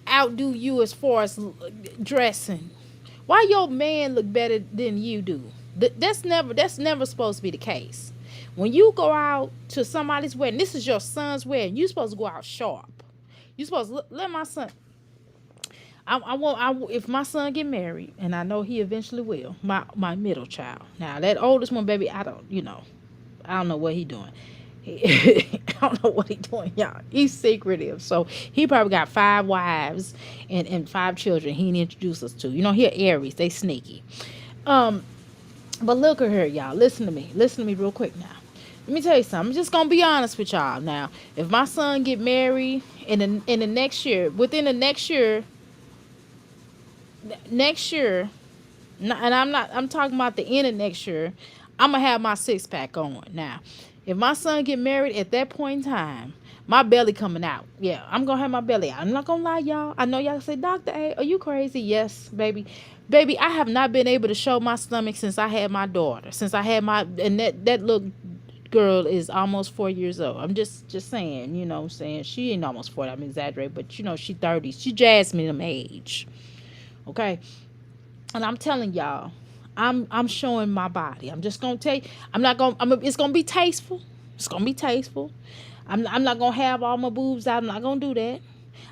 outdo you as far as dressing? Why your man look better than you do? That's never supposed to be the case. When you go out to somebody's wedding, this is your son's wedding. You supposed to go out sharp. You supposed to let my son. If my son get married, and I know he eventually will, my middle child. Now that oldest one, baby, I don't know what he doing. I don't know what he doing, y'all. He's secretive, so he probably got 5 wives and 5 children. He didn't introduce us to. You know, he Aries. They sneaky. But look at her, y'all. Listen to me real quick now. Let me tell you something. I'm just gonna be honest with y'all now. If my son get married in the next year, within the next year, and I'm talking about the end of next year, I'm gonna have my 6-pack on. Now, if my son get married at that point in time, my belly coming out. Yeah, I'm gonna have my belly out. I'm not gonna lie, y'all. I know y'all say, Dr. A, are you crazy? Yes, baby. Baby, I have not been able to show my stomach since I had my daughter. And that little girl is almost 4 years old. I'm just saying, you know what I'm saying? She ain't almost 40, I'm exaggerating, but you know, she 30. She Jasmine them age. Okay? And I'm telling y'all, I'm showing my body. I'm just gonna tell you, it's gonna be tasteful. It's gonna be tasteful. I'm not gonna have all my boobs out. I'm not gonna do that.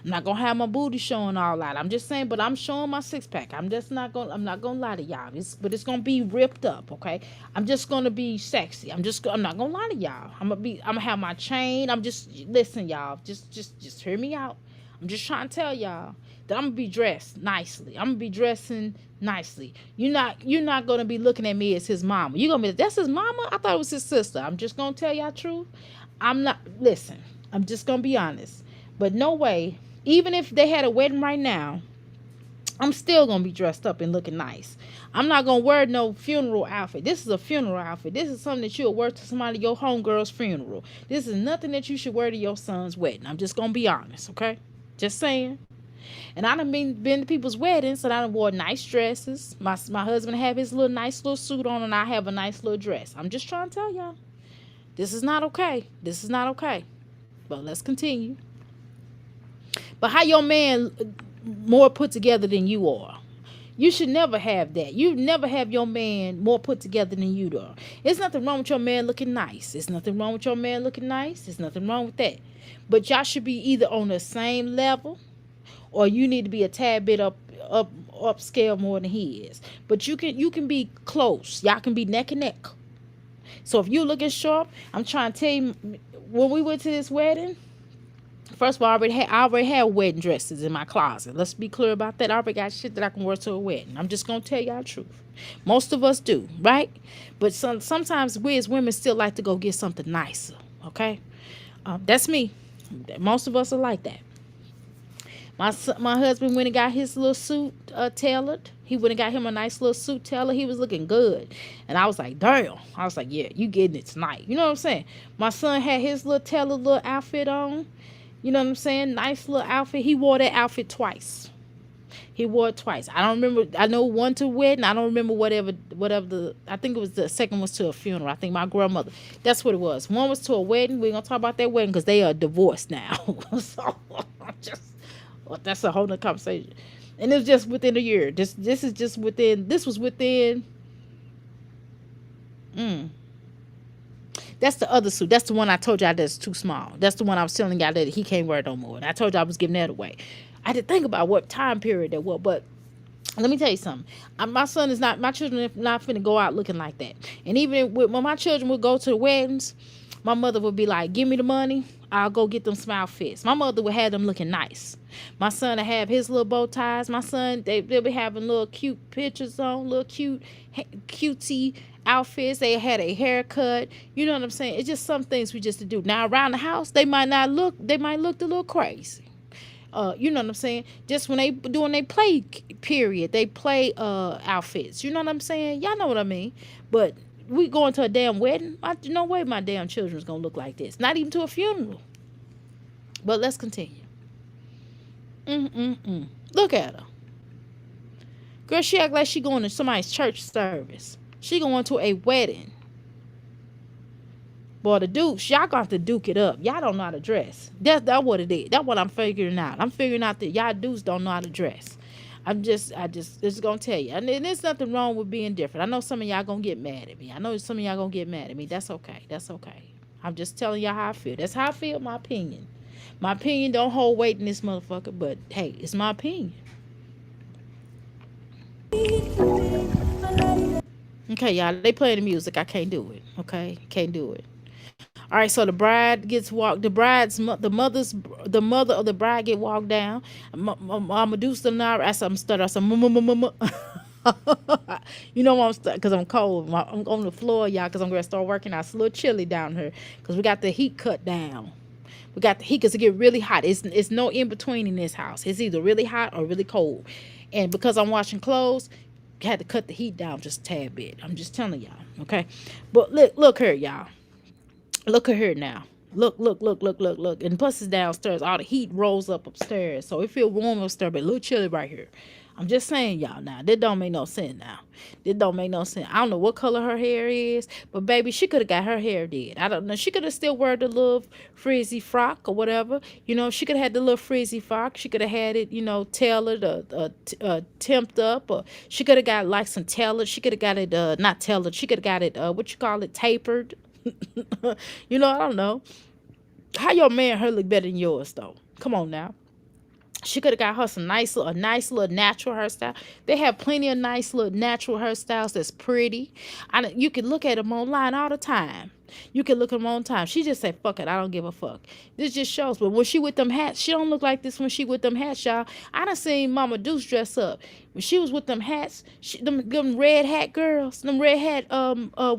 I'm not gonna have my booty showing all out. I'm just saying, but I'm showing my 6-pack. I'm not gonna lie to y'all. But it's gonna be ripped up, okay? I'm just gonna be sexy. I'm not gonna lie to y'all. I'm gonna have my chain. Listen, y'all. Just hear me out. I'm just trying to tell y'all that I'm gonna be dressed nicely. I'm gonna be dressing nicely. You're not gonna be looking at me as his mama. You're gonna be, that's his mama? I thought it was his sister. I'm just gonna tell y'all truth. Listen, I'm just gonna be honest. But no way, even if they had a wedding right now, I'm still gonna be dressed up and looking nice. I'm not gonna wear no funeral outfit. This is a funeral outfit. This is something that you'll wear to somebody your homegirl's funeral. This is nothing that you should wear to your son's wedding. I'm just gonna be honest, okay? Just saying. And I done been to people's weddings, and I done wore nice dresses. My husband have his little nice little suit on, and I have a nice little dress. I'm just trying to tell y'all, this is not okay. This is not okay. But let's continue. But how your man more put together than you are? You should never have that. You never have your man more put together than you are. There's nothing wrong with your man looking nice. There's nothing wrong with your man looking nice. There's nothing wrong with that. But y'all should be either on the same level, or you need to be a tad bit upscale more than he is. But you can be close. Y'all can be neck and neck. So if you looking sharp, I'm trying to tell you, when we went to this wedding, first of all, I already had wedding dresses in my closet. Let's be clear about that. I already got shit that I can wear to a wedding. I'm just gonna tell y'all the truth. Most of us do, right? But sometimes we as women still like to go get something nicer. Okay, that's me. Most of us are like that. My husband went and got his little suit tailored. He went and got him a nice little suit tailored. He was looking good. And I was like, damn. I was like, yeah, you getting it tonight. You know what I'm saying? My son had his little tailored little outfit on. You know what I'm saying? Nice little outfit. He wore that outfit twice. He wore it twice. I don't remember. I know one to a wedding. I don't remember whatever I think it was the second was to a funeral. I think my grandmother. That's what it was. One was to a wedding. We're going to talk about that wedding because they are divorced now. So that's a whole nother conversation. And it was just within a year. This was within. That's the other suit. That's the one I told y'all that's too small. That's the one I was telling y'all that he can't wear no more. And I told y'all I was giving that away. I had to think about what time period that was, but let me tell you something. My children are not finna go out looking like that. And even when my children would go to the weddings, my mother would be like, give me the money, I'll go get them some outfits. My mother would have them looking nice. My son would have his little bow ties. My son, they'll be having little cute pictures on, little cutesy outfits. They had a haircut. You know what I'm saying? It's just some things we just to do. Now around the house, they might look a little crazy. You know what I'm saying? Just when they doing their play period, they play outfits. You know what I'm saying? Y'all know what I mean. But we going to a damn wedding. No way my damn children's gonna look like this. Not even to a funeral. But let's continue. Look at her. Girl, she act like she going to somebody's church service. She going to a wedding. Boy, the dukes, y'all got to duke it up. Y'all don't know how to dress. That's what it is. That's what I'm figuring out. I'm figuring out that y'all dudes don't know how to dress. I just gonna tell you. And there's nothing wrong with being different. I know some of y'all gonna get mad at me. That's okay. That's okay. I'm just telling y'all how I feel. That's how I feel, my opinion. My opinion don't hold weight in this motherfucker, but hey, it's my opinion. Okay, y'all, they playing the music. I can't do it. Okay? Can't do it. All right, so the bride gets walked. The mother of the bride get walked down. Mama Deuce the now. I said I'm stuttering. I said you know I'm stuck because I'm cold. I'm on the floor, y'all, because I'm gonna start working out. It's a little chilly down here because we got the heat cut down. We got the heat because it get really hot. It's no in between in this house. It's either really hot or really cold. And because I'm washing clothes, had to cut the heat down just a tad bit. I'm just telling y'all, okay? But look here, y'all. Look at her now. Look. And plus it's downstairs. All the heat rolls up upstairs. So it feel warm upstairs, but a little chilly right here. I'm just saying, y'all, now. That don't make no sense now. That don't make no sense. I don't know what color her hair is, but baby, she could have got her hair did. I don't know. She could have still wear the little frizzy frock or whatever. You know, she could have had the little frizzy frock. She could have had it, you know, tailored or temped up. Or she could have got like some tailored. She could have got it, not tailored. She could have got it, tapered. You know, I don't know. How your man her look better than yours, though? Come on now. She could have got her a nice little natural hairstyle. They have plenty of nice little natural hairstyles that's pretty. You can look at them online all the time. You can look at them all the time. She just said, fuck it, I don't give a fuck. This just shows. But when she with them hats, she don't look like this when she with them hats, y'all. I done seen Mama Deuce dress up. When she was with them hats, them red hat girls, them red hat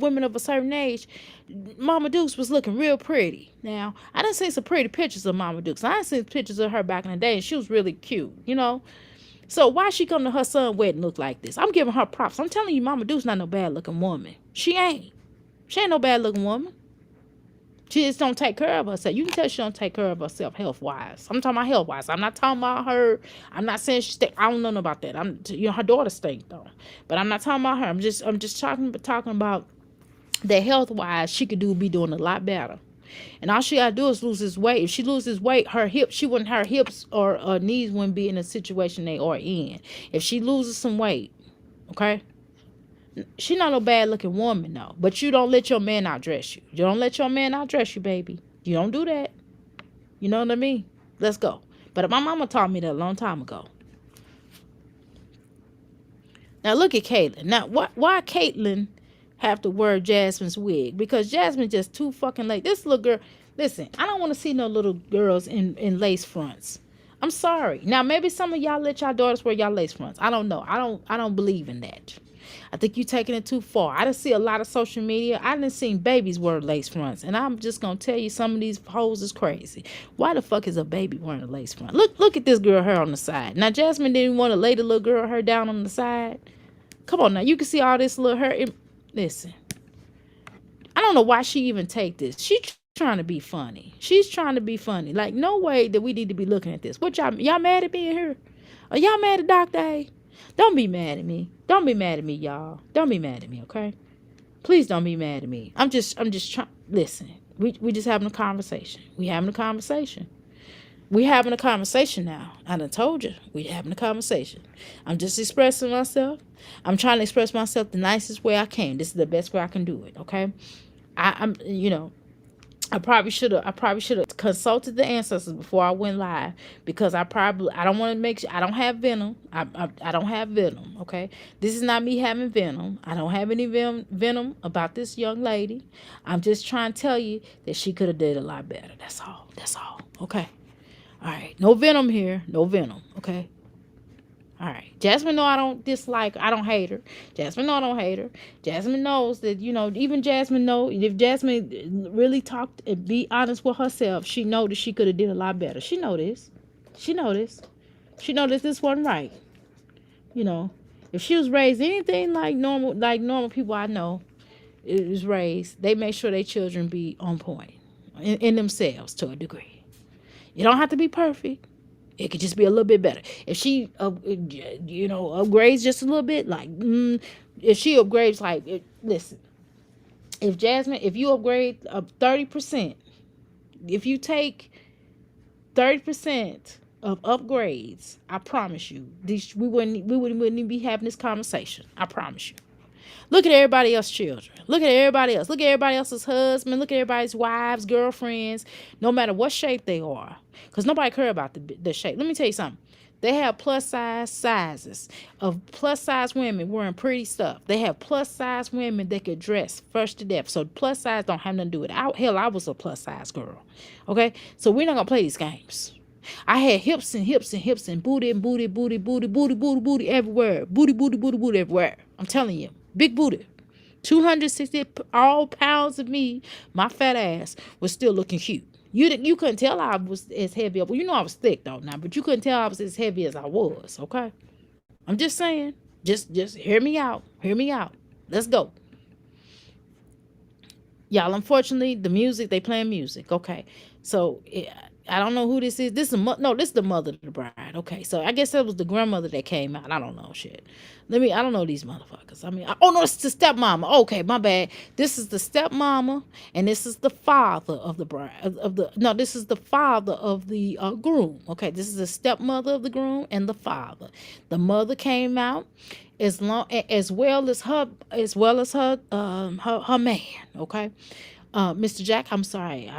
women of a certain age, Mama Deuce was looking real pretty. Now, I done seen some pretty pictures of Mama Deuce. I done seen pictures of her back in the day, and she was really cute, you know. So why she come to her son wedding look like this? I'm giving her props. I'm telling you, Mama Deuce not no bad looking woman. She ain't no bad looking woman. She just don't take care of herself. You can tell she don't take care of herself health wise. I'm talking about health wise. I'm not talking about her. I'm not saying she stink. I don't know about that. Her daughter stink though. But I'm not talking about her. I'm just talking about that health wise she could be doing a lot better. And all she gotta do is lose this weight. If she loses weight, her hips or knees wouldn't be in the situation they are in. If she loses some weight, okay? She not no bad looking woman, though. But you don't let your man outdress you. You don't let your man outdress you, baby. You don't do that. You know what I mean? Let's go. But my mama taught me that a long time ago. Now look at Caitlyn. Now why Caitlyn have to wear Jasmine's wig? Because Jasmine just too fucking late. This little girl, listen, I don't want to see no little girls in lace fronts. I'm sorry. Now maybe some of y'all let y'all daughters wear y'all lace fronts. I don't know. I don't believe in that. I think you taking it too far. I didn't see a lot of social media. I didn't see babies wear lace fronts. And I'm just going to tell you, some of these hoes is crazy. Why the fuck is a baby wearing a lace front? Look at this girl hair on the side. Now, Jasmine didn't want to lay the little girl hair down on the side. Come on now. You can see all this little hair. Listen. I don't know why she even take this. She's trying to be funny. She's trying to be funny. Like, no way that we need to be looking at this. What y'all mad at me in here? Are y'all mad at Dr. A? Don't be mad at me. Don't be mad at me, y'all. Don't be mad at me, okay? Please don't be mad at me. I'm just trying. Listen, we just having a conversation. We having a conversation. We having a conversation now. I done told you. We having a conversation. I'm just expressing myself. I'm trying to express myself the nicest way I can. This is the best way I can do it, okay? I'm I probably should have consulted the ancestors before I went live, because I don't want to make sure I don't have venom. I don't have venom. Okay, this is not me having venom. I don't have any venom about this young lady. I'm just trying to tell you that she could have did a lot better. That's all. Okay. All right. No venom here. No venom. Okay. All right. Jasmine know I don't hate her. Jasmine know I don't hate her. Jasmine knows that, even Jasmine know, if Jasmine really talked and be honest with herself, she know that she could have did a lot better. She know this. She know that this wasn't right. If she was raised anything like normal people I know is raised, they make sure their children be on point in themselves to a degree. You don't have to be perfect. It could just be a little bit better. If she, upgrades just a little bit, if she upgrades, listen, if you upgrade 30%, if you take 30% of upgrades, I promise you, we wouldn't be having this conversation. I promise you. Look at everybody else's children. Look at everybody else. Look at everybody else's husband. Look at everybody's wives, girlfriends, no matter what shape they are. Because nobody cares about the shape. Let me tell you something. They have plus size sizes of plus size women wearing pretty stuff. They have plus size women that could dress first to death. So plus size don't have nothing to do with it. I was a plus size girl. Okay? So we're not going to play these games. I had hips and hips and hips and booty and booty, booty, booty, booty, booty, booty everywhere. Booty, booty, booty, booty everywhere. I'm telling you. Big booty. 260 all pounds of me, my fat ass was still looking cute. You couldn't tell I was as heavy. Well, I was thick though now, but you couldn't tell I was as heavy as I was, okay? I'm just saying. Just hear me out. Hear me out. Let's go. Y'all, unfortunately, they playing music. Okay. So I don't know who this is. This is the mother of the bride. Okay, so I guess that was the grandmother that came out. I don't know shit. I don't know these motherfuckers. No, it's the stepmama. Okay, my bad. This is the stepmama, and this is the father of the bride. This is the father of the groom. Okay, this is the stepmother of the groom and the father. The mother came out as well as her man. Okay. Mr. Jack, I'm sorry.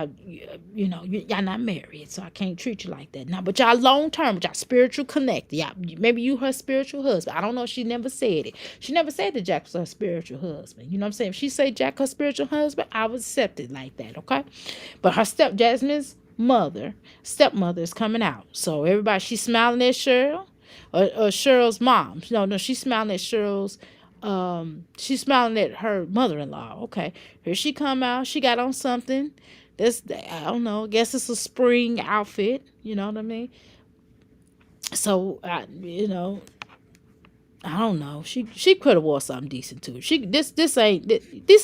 Y'all not married, so I can't treat you like that. Now, but y'all long term, but y'all spiritual connected. Y'all, maybe you her spiritual husband. I don't know. She never said it. She never said that Jack was her spiritual husband. You know what I'm saying? If she say Jack her spiritual husband, I would accept it like that, okay? But her Jasmine's stepmother is coming out. So everybody, she's smiling at Cheryl, or Cheryl's mom. No, she's smiling at Cheryl's. She's smiling at her mother-in-law. Okay, here she come out. She got on something. I don't know. I guess it's a spring outfit. You know what I mean? So I don't know. She could have wore something decent too. This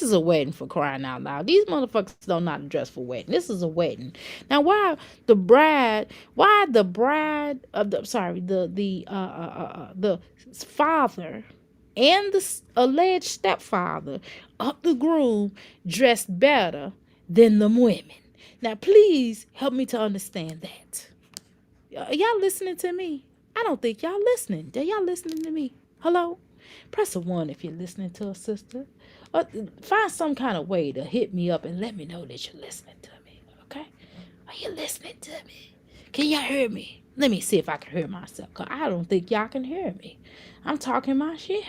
is a wedding, for crying out loud. These motherfuckers don't know how to dress for wedding. This is a wedding. Now why the bride of the sorry the father and the alleged stepfather of the groom dressed better than the women? Now please help me to understand that. Y'all listening to me? I don't think y'all listening. Are y'all listening to me? Hello? Press a 1 if you're listening to a sister. Or find some kind of way to hit me up and let me know that you're listening to me. Okay? Are you listening to me? Can y'all hear me? Let me see if I can hear myself. Because I don't think y'all can hear me. I'm talking my shit.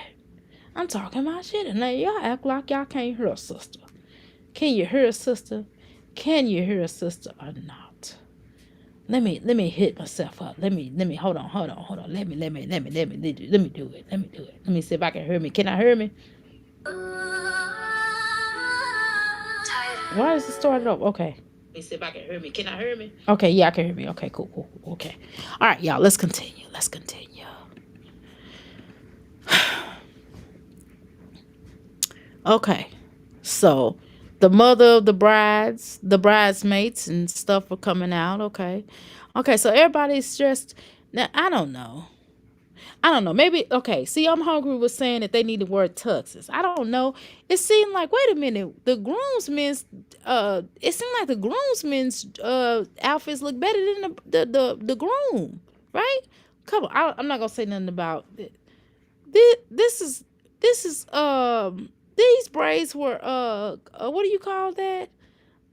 I'm talking my shit. And now y'all act like y'all can't hear a sister. Can you hear a sister? Can you hear a sister or not? Let me hit myself up. Let me hold on. Let me do it. Let me see if I can hear me. Can I hear me? Why is it started up? Okay. Let me see if I can hear me. Can I hear me? Okay, yeah, I can hear me. Okay, cool. Okay. All right, y'all, let's continue. Okay. So the mother of the bridesmaids and stuff are coming out. Okay. So everybody's just now. I don't know. Maybe okay. See, I'm hungry was saying that they need to wear tuxes. I don't know. It seemed like wait a minute. The groomsmen's it seemed like the groomsmen's outfits look better than the groom, right? Come on. I'm not gonna say nothing about it. This is these braids were what do you call that?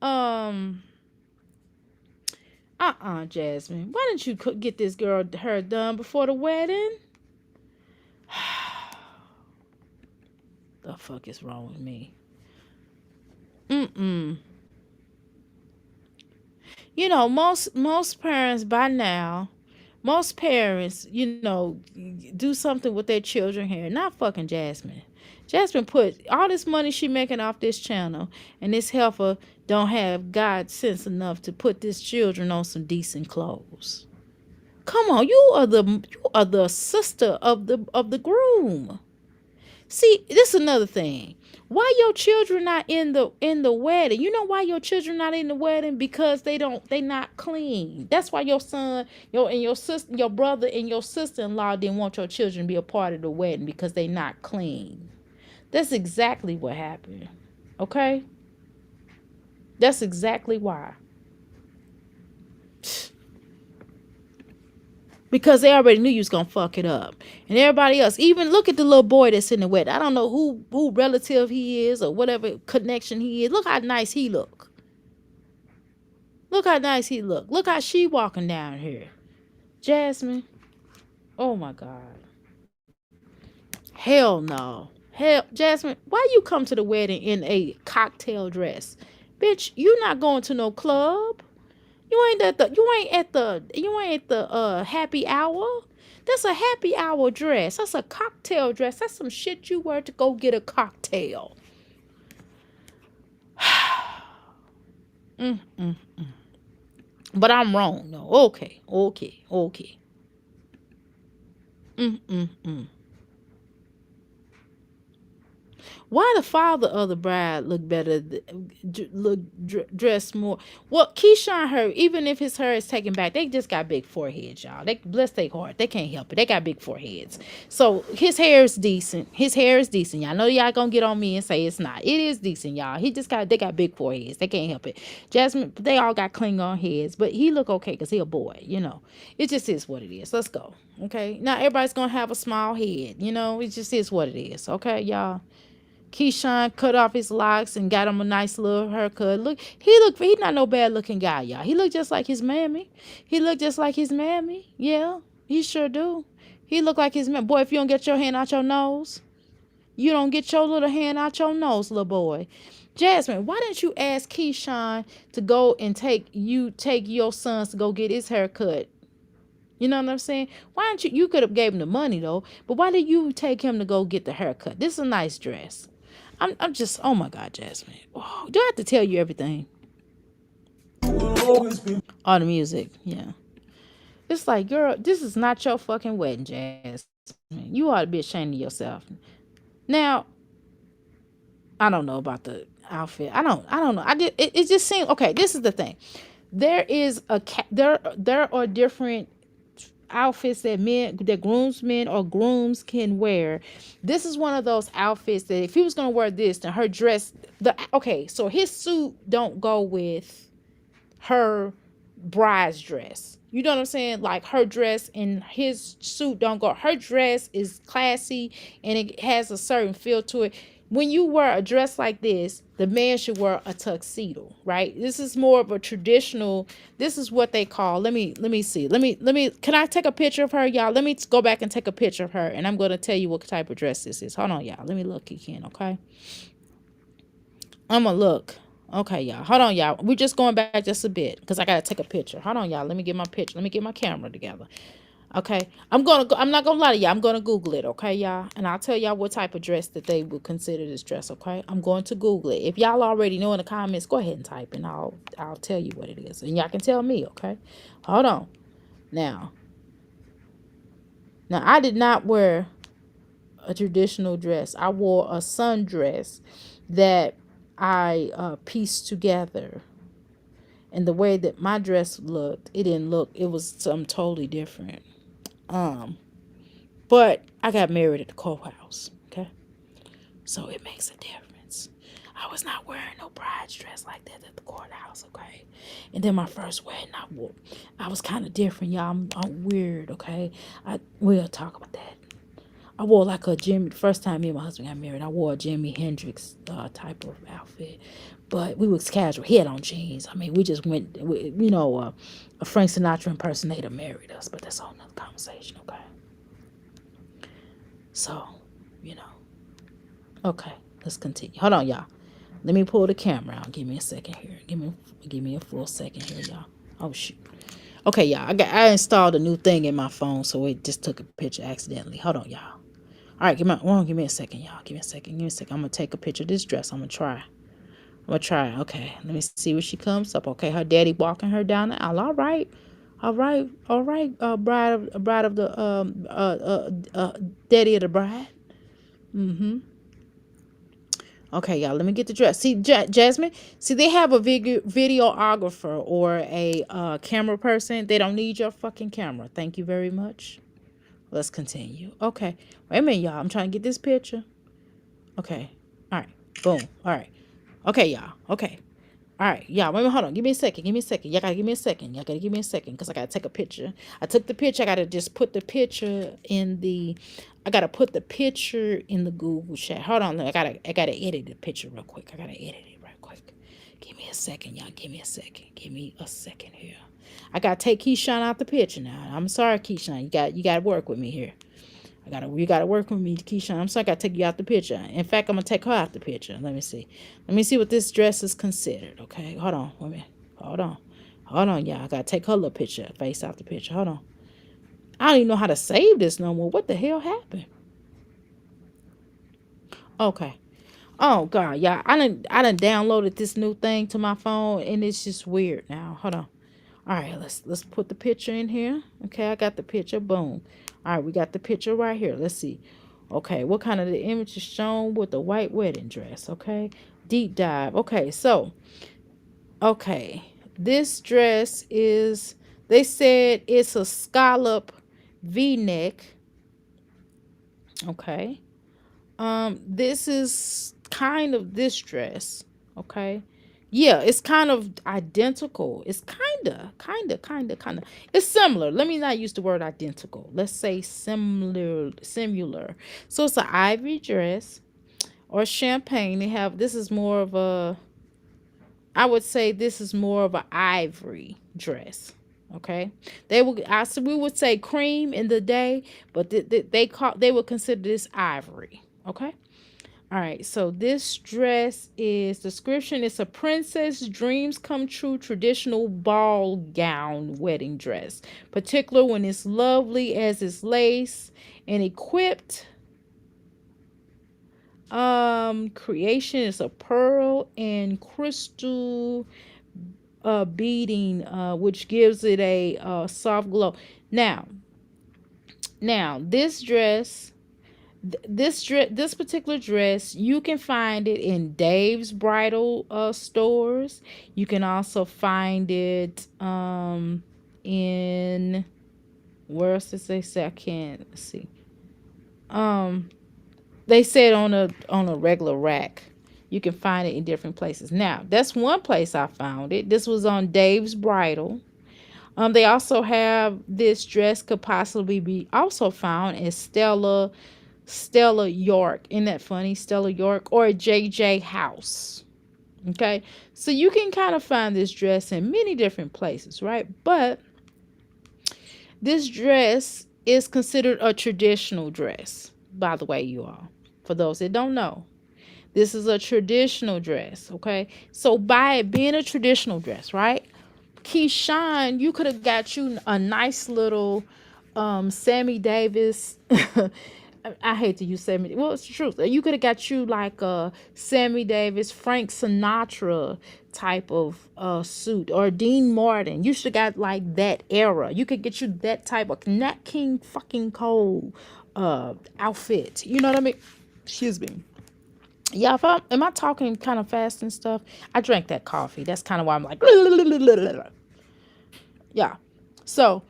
Um Jasmine. Why didn't you get this girl her done before the wedding? The fuck is wrong with me? Most parents by now, do something with their children hair. Not fucking Jasmine. Jasmine put all this money she making off this channel, and this heifer don't have God sense enough to put this children on some decent clothes. Come on, you are the sister of the groom. See, this is another thing. Why your children not in the wedding? You know why your children not in the wedding? Because they not clean. That's why your son, your sister, your brother and your sister-in-law didn't want your children to be a part of the wedding because they not clean. That's exactly what happened. Okay? That's exactly why. Because they already knew you was gonna fuck it up. And everybody else, even look at the little boy that's in the wedding. I don't know who relative he is or whatever connection he is. Look how nice he look. Look how she walking down here. Jasmine. Oh my God. Hell no. Hell, Jasmine, why you come to the wedding in a cocktail dress? Bitch, you not going to no club. You ain't at the happy hour. That's a happy hour dress. That's a cocktail dress. That's some shit you wear to go get a cocktail. But I'm wrong. No. Okay. Why the father of the bride look better, dressed more? Well, Keyshawn, her, even if his hair is taken back, they just got big foreheads, y'all. They bless their heart. They can't help it. They got big foreheads. So his hair is decent. Y'all know y'all gonna get on me and say it's not. It is decent, y'all. They got big foreheads. They can't help it. Jasmine, they all got Klingon heads, but he look okay because he a boy, It just is what it is. Let's go. Okay. Now everybody's gonna have a small head, It just is what it is. Okay, y'all. Keyshawn cut off his locks and got him a nice little haircut. He's not no bad looking guy, y'all. He look just like his mammy. Yeah, he sure do. He look like his mammy. Boy, if you don't get your hand out your nose, you don't get your little hand out your nose, little boy. Jasmine, why didn't you ask Keyshawn to go and take your sons to go get his haircut? You know what I'm saying? Why don't you could have gave him the money though, but why did you take him to go get the haircut? This is a nice dress. I'm just, oh my God, Jasmine. Oh, do I have to tell you everything? All the music, yeah. It's like, girl, this is not your fucking wedding, Jasmine. You ought to be ashamed of yourself. Now, I don't know about the outfit. I don't know. It just seemed okay. This is the thing. There is there are different outfits that groomsmen or grooms can wear. This is one of those outfits that if he was gonna wear this, then her dress so his suit don't go with her bride's dress. You know what I'm saying? Like her dress and his suit don't go. Her dress is classy and it has a certain feel to it. When you wear a dress like this, the man should wear a tuxedo, right? This is more of a traditional. This is what they call. Let me see. Let me. Can I take a picture of her, y'all? Let me go back and take a picture of her, and I'm gonna tell you what type of dress this is. Hold on, y'all. Let me look again, okay? I'm gonna look. Okay, y'all. Hold on, y'all. We're just going back just a bit because I gotta take a picture. Hold on, y'all. Let me get my picture. Let me get my camera together. Okay. I'm not gonna lie to y'all. I'm gonna Google it, okay, y'all? And I'll tell y'all what type of dress that they would consider this dress, okay? I'm going to Google it. If y'all already know in the comments, go ahead and type and I'll tell you what it is. And y'all can tell me, okay? Hold on. Now I did not wear a traditional dress. I wore a sundress that I pieced together. And the way that my dress looked, it was something totally different. But I got married at the courthouse, okay? So it makes a difference. I was not wearing no bride's dress like that at the courthouse, okay? And then my first wedding, I was kind of different, y'all. I'm weird, okay? We'll talk about that. I wore like first time me and my husband got married, I wore a Jimi Hendrix type of outfit. But we was casual. He had on jeans. I mean, we just went, a Frank Sinatra impersonator married us, but that's a whole nother conversation, okay? So, okay, let's continue. Hold on, y'all. Let me pull the camera out. Give me a second here. Give me a full second here, y'all. Oh shoot. Okay, y'all. I installed a new thing in my phone, so it just took a picture accidentally. Hold on, y'all. All right, give me a second, y'all. Give me a second. I'm gonna take a picture of this dress. I'm gonna try. Okay, let me see where she comes up. Okay, her daddy walking her down the aisle. All right. Bride of the daddy of the bride. Okay, y'all. Let me get the dress. See, Jasmine. See, they have a videographer or a camera person. They don't need your fucking camera. Thank you very much. Let's continue. Okay. Wait a minute, y'all. I'm trying to get this picture. Okay. All right. Boom. All right. Okay, y'all. Okay. All right. Y'all, wait a minute. Hold on. Give me a second. Y'all gotta give me a second. Because I gotta take a picture. I took the picture. I gotta just put the picture in the Google chat. Hold on. I gotta edit the picture real quick. Give me a second, y'all. Give me a second here. I gotta take Keyshawn out the picture now. I'm sorry, Keyshawn. You gotta work with me here. You gotta work with me, Keyshawn. I'm sorry, I gotta take you out the picture. In fact, I'm gonna take her out the picture. Let me see what this dress is considered. Okay, hold on, wait a minute. Hold on, y'all. I gotta take her little picture, face out the picture. Hold on. I don't even know how to save this no more. What the hell happened? Okay. Oh God, y'all. I done downloaded this new thing to my phone, and it's just weird now. Hold on. All right, let's put the picture in here. Okay, I got the picture. Boom. All right, we got the picture right here. Let's see. Okay, what kind of the image is shown with the white wedding dress? Okay, deep dive. Okay, so, this dress is, they said it's a scallop V-neck. Okay. This is kind of this dress. Okay. Yeah, it's kind of identical. It's kind of. It's similar. Let me not use the word identical. Let's say similar. So it's an ivory dress or champagne. This is more of a, I would say this is more of an ivory dress. Okay. We would say cream in the day, but they would consider this ivory. Okay. All right, so this dress is description. It's a princess dreams come true traditional ball gown wedding dress, particular when it's lovely as it's lace and equipped. Creation is a pearl and crystal beading, which gives it a soft glow. Now, this dress, this particular dress, you can find it in Dave's Bridal stores. You can also find it in, where else did they say? I can't see. They said on a regular rack. You can find it in different places. Now, that's one place I found it. This was on Dave's Bridal. They also have this dress could possibly be also found in Stella York. Isn't that funny? Stella York or JJ House. Okay. So you can kind of find this dress in many different places, right? But this dress is considered a traditional dress, by the way, you all. For those that don't know, this is a traditional dress, okay? So by it being a traditional dress, right? Keyshawn, you could have got you a nice little Sammy Davis. I hate to use Sammy. Well, it's the truth. You could have got you like a Sammy Davis, Frank Sinatra type of suit, or Dean Martin. You should have got like that era. You could get you that type of Nat King fucking Cole outfit. You know what I mean? Excuse me. Yeah, am I talking kind of fast and stuff? I drank that coffee. That's kind of why I'm like, yeah. So,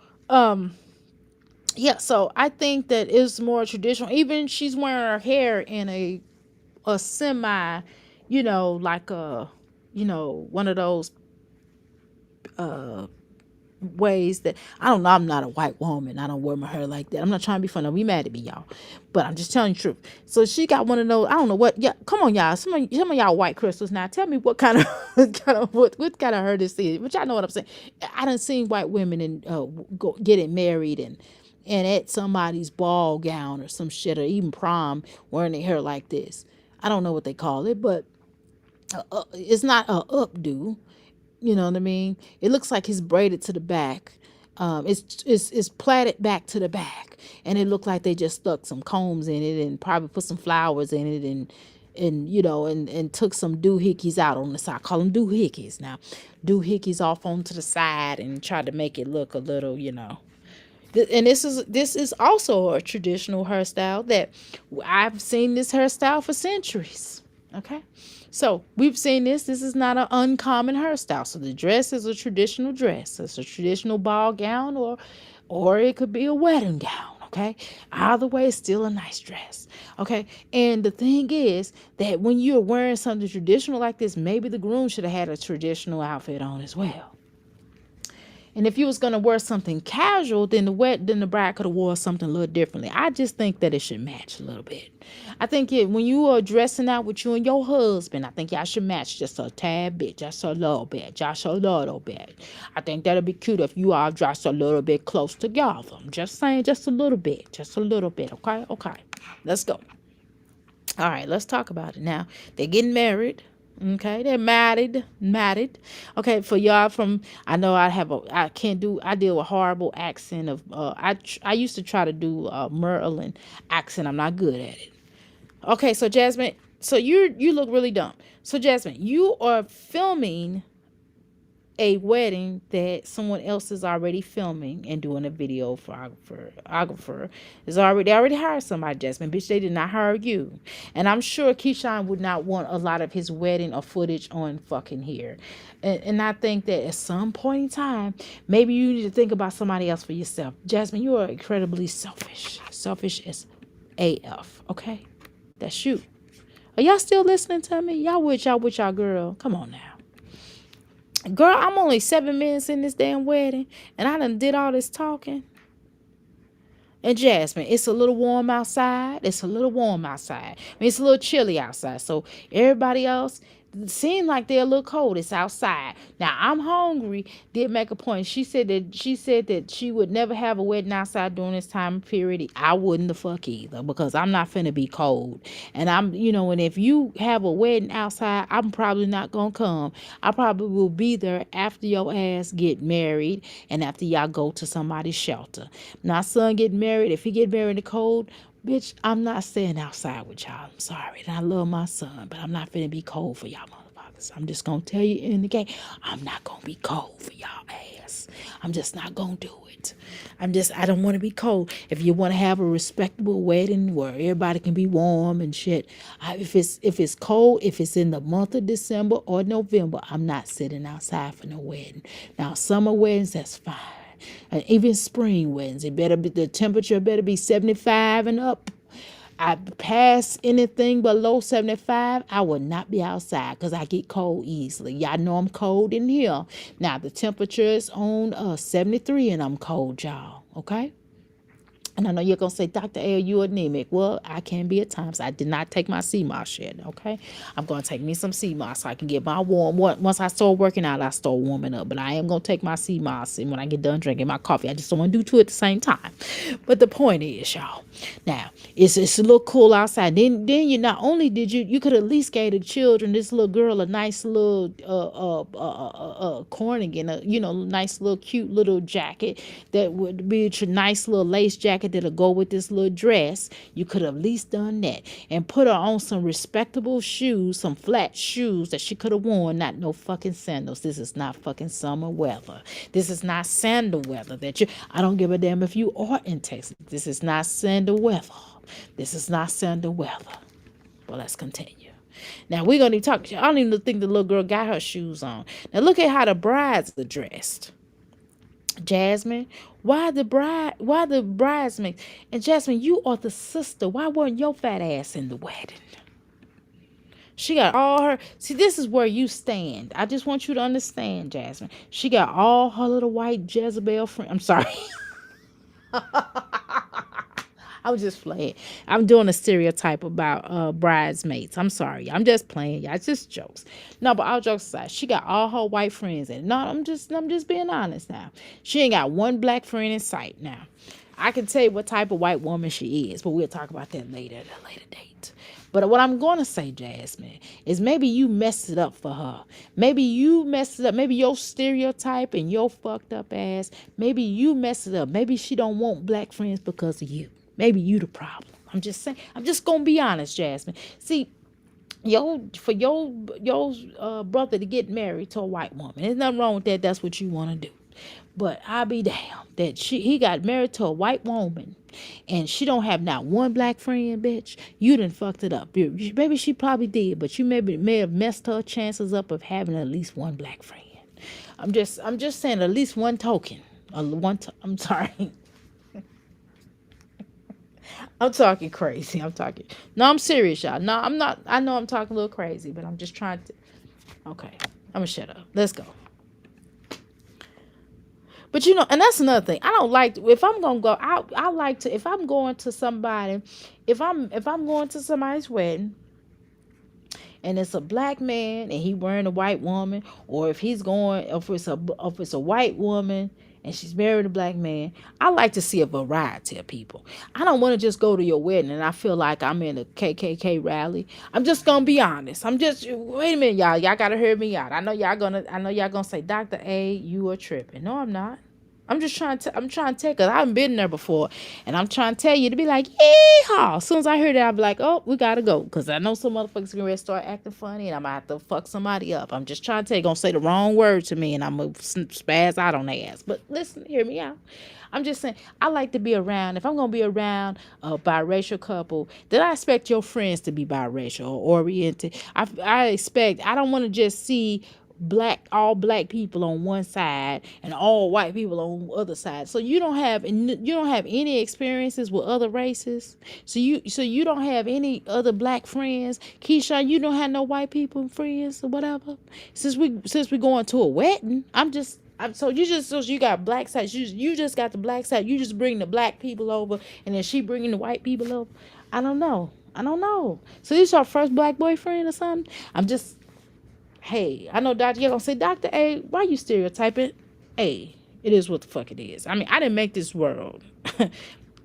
yeah. So I think that is more traditional. Even she's wearing her hair in a semi, like one of those ways that, I don't know. I'm not a white woman. I don't wear my hair like that. I'm not trying to be funny. Don't be mad at me, y'all. But I'm just telling you the truth. So she got one of those. I don't know what. Yeah, come on, y'all. Some of y'all white crystals now. Tell me what kind of what kind of hair this is. But y'all know what I'm saying. I done seen white women and getting married and at somebody's ball gown or some shit, or even prom, wearing their hair like this. I don't know what they call it, but it's not a updo. You know what I mean? It looks like he's braided to the back. It's plaited back to the back, and it looked like they just stuck some combs in it and probably put some flowers in it and took some doohickeys out on the side. I call them doohickeys now. Doohickeys off onto the side and try to make it look a little, And this is also a traditional hairstyle that I've seen this hairstyle for centuries. Okay. So we've seen this. This is not an uncommon hairstyle. So the dress is a traditional dress. It's a traditional ball gown, or it could be a wedding gown. Okay. Either way, it's still a nice dress. Okay. And the thing is that when you're wearing something traditional like this, maybe the groom should have had a traditional outfit on as well. And if you was gonna wear something casual, then the bride could have wore something a little differently. I just think that it should match a little bit. I think when you are dressing out with you and your husband, I think y'all should match just a tad bit, just a little bit, just a little bit. I think that'll be cute if you all dress a little bit close together. I'm just saying, just a little bit, okay? Okay, let's go. All right, let's talk about it now. They're getting married. Okay, they're married. Okay, for y'all I know I deal with horrible accent of, I used to try to do Maryland accent. I'm not good at it. Okay, so Jasmine, so you look really dumb. So Jasmine, you are filming a wedding that someone else is already filming and doing a videographer is they already hired somebody, Jasmine. Bitch, they did not hire you. And I'm sure Keyshawn would not want a lot of his wedding or footage on fucking here. And I think that at some point in time, maybe you need to think about somebody else for yourself. Jasmine, you are incredibly selfish. Selfish as AF, okay? That's you. Are y'all still listening to me? Y'all with y'all girl. Come on now. Girl, I'm only 7 minutes in this damn wedding, and I done did all this talking. And Jasmine, it's a little warm outside. It's a little chilly outside. So everybody else seem like they're a little cold. It's outside. Now I'm hungry. Did make a point. She said that she would never have a wedding outside during this time period. I wouldn't the fuck either, because I'm not finna be cold. And and if you have a wedding outside, I'm probably not gonna come. I probably will be there after your ass get married and after y'all go to somebody's shelter. My son get married. If he get married in the cold, bitch, I'm not staying outside with y'all. I'm sorry. And I love my son, but I'm not finna be cold for y'all motherfuckers. motherfuckers. I'm just gonna tell you in the game, I'm not gonna be cold for y'all ass. I'm just not gonna do it. I don't want to be cold. If you want to have a respectable wedding where everybody can be warm and shit, if it's cold, if it's in the month of December or November, I'm not sitting outside for no wedding. Now, summer weddings, that's fine. And even spring weddings, the temperature better be 75 and up. I pass anything below 75, I will not be outside because I get cold easily. Y'all know I'm cold in here. Now the temperature is on 73 and I'm cold, y'all. Okay? And I know you're going to say, Dr. A, are you anemic? Well, I can be at times. I did not take my sea moss yet, okay? I'm going to take me some sea moss so I can get my warm. Once I start working out, I start warming up. But I am going to take my sea moss, and when I get done drinking my coffee, I just don't want to do two at the same time. But the point is, y'all, now, it's a little cool outside. Then you not only did you could at least gave the children, this little girl, a nice little cornigan, nice little cute little jacket that would be a nice little lace jacket that'll go with this little dress. You could have at least done that and put her on some respectable shoes, some flat shoes that she could have worn, not no fucking sandals. This is not fucking summer weather. This is not sandal weather I don't give a damn if you are in Texas. This is not sandal weather. This is not sandal weather. Well, let's continue. Now we're gonna talk. I don't even think the little girl got her shoes on. Now look at how the brides are dressed. Jasmine, why the bridesmaids? And Jasmine, you are the sister. Why wasn't your fat ass in the wedding? She got all her. See, this is where you stand. I just want you to understand, Jasmine. She got all her little white Jezebel friends. I'm sorry. I was just playing. I'm doing a stereotype about bridesmaids. I'm sorry. I'm just playing, y'all. It's just jokes. No, but all jokes aside, she got all her white friends. And no, I'm just being honest now. She ain't got one black friend in sight now. I can tell you what type of white woman she is, but we'll talk about that later at a later date. But what I'm going to say, Jasmine, is maybe you messed it up for her. Maybe you messed it up. Maybe your stereotype and your fucked up ass, maybe you messed it up. Maybe she don't want black friends because of you. Maybe you the problem. I'm just saying. I'm just gonna be honest, Jasmine. See, your brother to get married to a white woman, there's nothing wrong with that. That's what you want to do. But I'll be damned that he got married to a white woman, and she don't have not one black friend, bitch. You done fucked it up. Maybe she probably did, but you may have messed her chances up of having at least one black friend. I'm just saying at least one token. I'm sorry. I'm talking crazy. No, I'm serious, y'all. No, I'm not. I know I'm talking a little crazy, but I'm just trying to. Okay, I'm gonna shut up. Let's go. But and that's another thing. I don't like if I'm gonna go. I like to if I'm going to somebody, if I'm going to somebody's wedding, and it's a black man and he wearing a white woman, or if it's a white woman and she's married a black man, I like to see a variety of people. I don't want to just go to your wedding and I feel like I'm in a KKK rally. I'm just gonna be honest. Wait a minute, y'all. Y'all gotta hear me out. I know y'all gonna say, Dr. A, you are tripping. No, I'm not. I'm trying to tell, because I haven't been there before, and I'm trying to tell you to be like, yeehaw. As soon as I hear that, I'll be like, oh, we gotta go, because I know some motherfuckers are gonna start acting funny, and I'm gonna have to fuck somebody up. I'm just trying to tell you, gonna say the wrong word to me, and I'm gonna spaz out on their ass. But listen, hear me out. I'm just saying, I like to be around. If I'm gonna be around a biracial couple, then I expect your friends to be biracial or oriented. I don't want to just see all black people on one side and all white people on the other side. So you don't have any experiences with other races. So you don't have any other black friends. Keisha, you don't have no white people friends or whatever. Since we going to a wedding, so you got black side. You just got the black side. You just bring the black people over, and then she bringing the white people over. I don't know. So this your first black boyfriend or something? Hey, I know Dr. You're gonna say, Dr. A, why you stereotyping? Hey, it is what the fuck it is. I mean, I didn't make this world.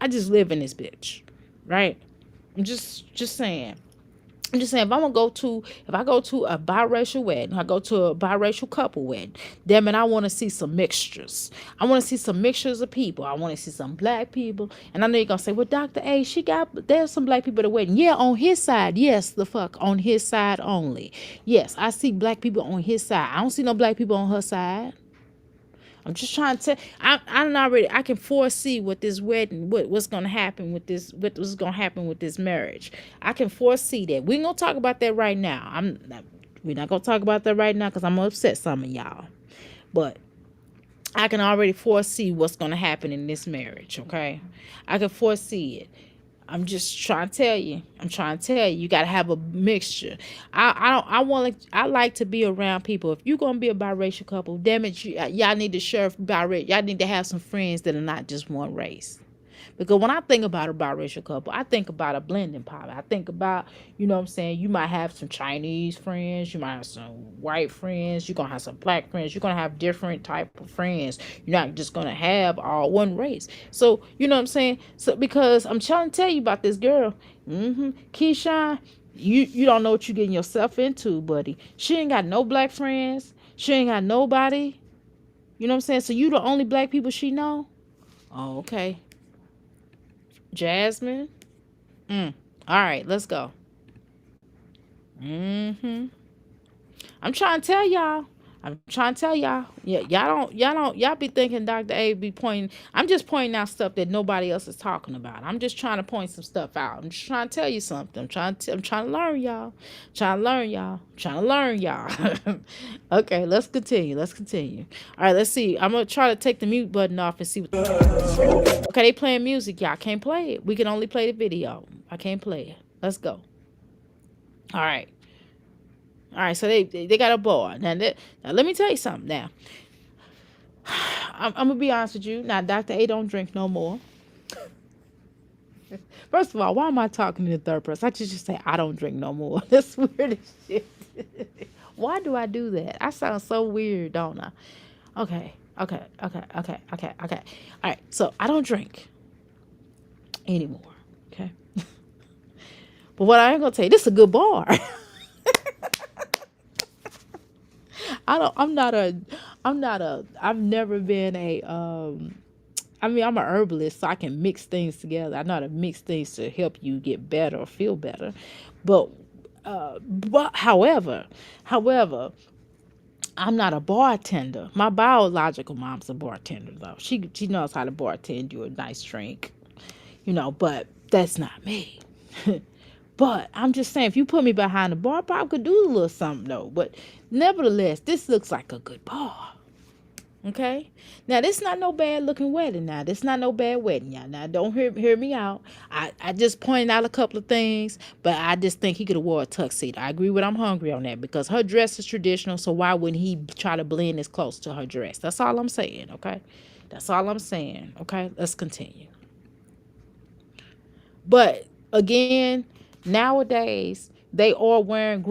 I just live in this bitch, right? I'm just saying. I'm just saying, if I go to a biracial wedding, I go to a biracial couple wedding, damn it, I want to see some mixtures. I want to see some mixtures of people. I want to see some black people. And I know you're going to say, well, Dr. A, there's some black people at the wedding. Yeah, on his side. Yes, the fuck, on his side only. Yes, I see black people on his side. I don't see no black people on her side. I'm just trying to I can foresee what this wedding, what's gonna happen with this, what's gonna happen with this marriage. I can foresee that. We ain't gonna talk about that right now. We're not gonna talk about that right now because I'm gonna upset some of y'all. But I can already foresee what's gonna happen in this marriage, okay? I can foresee it. I'm just trying to tell you. You gotta have a mixture. I like to be around people. If you're gonna be a biracial couple, damn it, y'all need to share biracial. Y'all need to have some friends that are not just one race. Because when I think about a biracial couple, I think about a blending pot. I think about, you know what I'm saying, you might have some Chinese friends, you might have some white friends, you're going to have some black friends, you're going to have different type of friends. You're not just going to have all one race. So, you know what I'm saying? So, because I'm trying to tell you about this girl, Keyshawn, you don't know what you're getting yourself into, buddy. She ain't got no black friends. She ain't got nobody. You know what I'm saying? So you the only black people she know? Oh, okay. Jasmine. All right, let's go. I'm trying to tell y'all. Yeah, y'all be thinking Dr. A be pointing. I'm just pointing out stuff that nobody else is talking about. I'm just trying to point some stuff out. I'm just trying to tell you something. I'm trying to learn y'all. Trying to learn y'all. Okay, let's continue. All right, let's see. I'm gonna try to take the mute button off and see what. Okay, they playing music. Y'all can't play it. We can only play the video. I can't play it. Let's go. All right. So they got a board. Now let me tell you something. Now, I'm gonna be honest with you. Now, Dr. A don't drink no more. First of all, why am I talking in the third person? I just say I don't drink no more. That's weird as shit. Why do I do that? I sound so weird, don't I? Okay. All right. So I don't drink anymore. Okay. But what I ain't gonna tell you, this is a good bar. I've never been I'm a herbalist, so I can mix things together. I know how to mix things to help you get better or feel better. But however, I'm not a bartender. My biological mom's a bartender though. She knows how to bartend you a nice drink. But that's not me. But I'm just saying, if you put me behind the bar, I probably could do a little something though. But nevertheless, this looks like a good bar. Okay? Now, this not no bad looking wedding now. This not no bad wedding, y'all. Now, don't hear me out. I just pointed out a couple of things, but I just think he could have wore a tuxedo. I agree with I'm hungry on that because her dress is traditional, so why wouldn't he try to blend as close to her dress? That's all I'm saying, okay? That's all I'm saying, okay? Let's continue. But, again, nowadays, they are wearing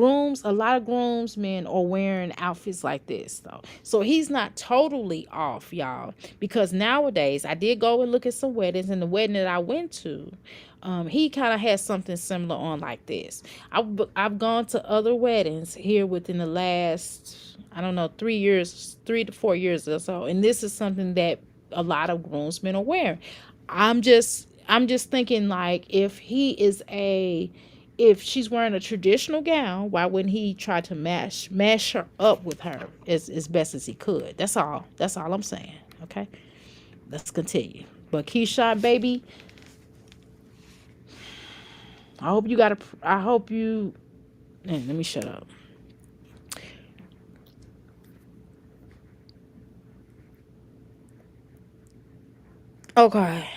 a lot of groomsmen are wearing outfits like this, though. So he's not totally off, y'all. Because nowadays, I did go and look at some weddings, and the wedding that I went to, he kind of had something similar on like this. I've gone to other weddings here within the last, 3 to 4 years or so, and this is something that a lot of groomsmen are wearing. I'm just thinking, like, if she's wearing a traditional gown, why wouldn't he try to mash her up with her as best as he could? That's all I'm saying. Okay, let's continue. But Keyshawn, baby, let me shut up. Okay.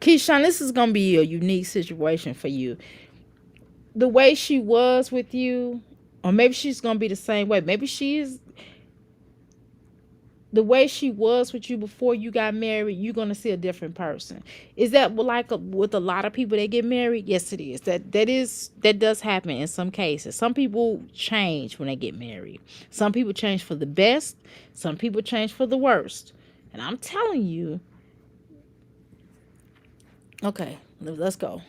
Keyshawn, this is gonna be a unique situation for you. The way she was with you, or maybe she's gonna be the same way. Maybe she is. The way she was with you before you got married, you're gonna see a different person. Is that with a lot of people that get married? Yes, it is. That does happen in some cases. Some people change when they get married. Some people change for the best. Some people change for the worst. And I'm telling you. Okay, let's go.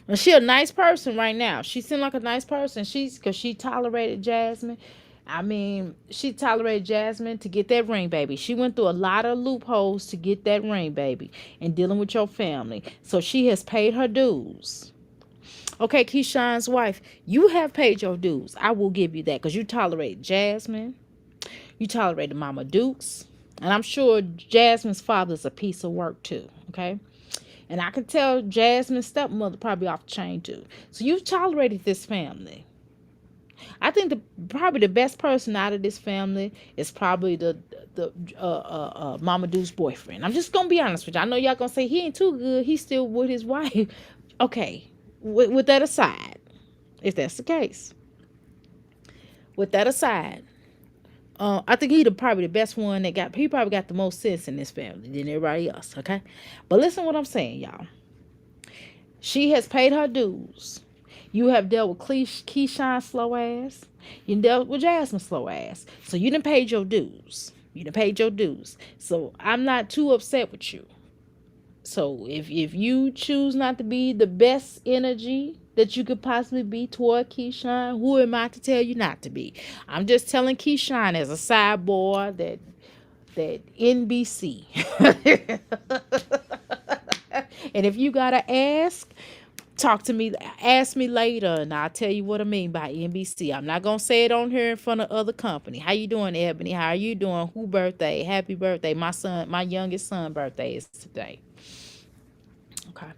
And she a nice person right now. She seemed like a nice person. Cause she tolerated Jasmine. I mean, she tolerated Jasmine to get that ring, baby. She went through a lot of loopholes to get that ring, baby, and dealing with your family. So she has paid her dues. Okay, Keyshawn's wife, you have paid your dues. I will give you that because you tolerate Jasmine. You tolerated Mama Dukes. And I'm sure Jasmine's father's a piece of work too. Okay. And I can tell Jasmine's stepmother probably off the chain too. So you've tolerated this family. I think probably the best person out of this family is probably the Mama Duke's boyfriend. I'm just gonna be honest with you. I know y'all gonna say he ain't too good. He's still with his wife. Okay, with that aside, if that's the case, with that aside, I think probably the best one that got. He probably got the most sense in this family than everybody else. Okay, but listen what I'm saying, y'all. She has paid her dues. You have dealt with Keyshawn's slow ass. You dealt with Jasmine's slow ass. So you done paid your dues. You done paid your dues. So I'm not too upset with you. So if you choose not to be the best energy that you could possibly be toward Keyshawn, who am I to tell you not to be? I'm just telling Keyshawn as a sideboard that NBC. And if you gotta talk to me, ask me later, and I'll tell you what I mean by NBC. I'm not gonna say it on here in front of other company. How you doing, Ebony? How are you doing? Who birthday? Happy birthday. My youngest son birthday is today. Okay.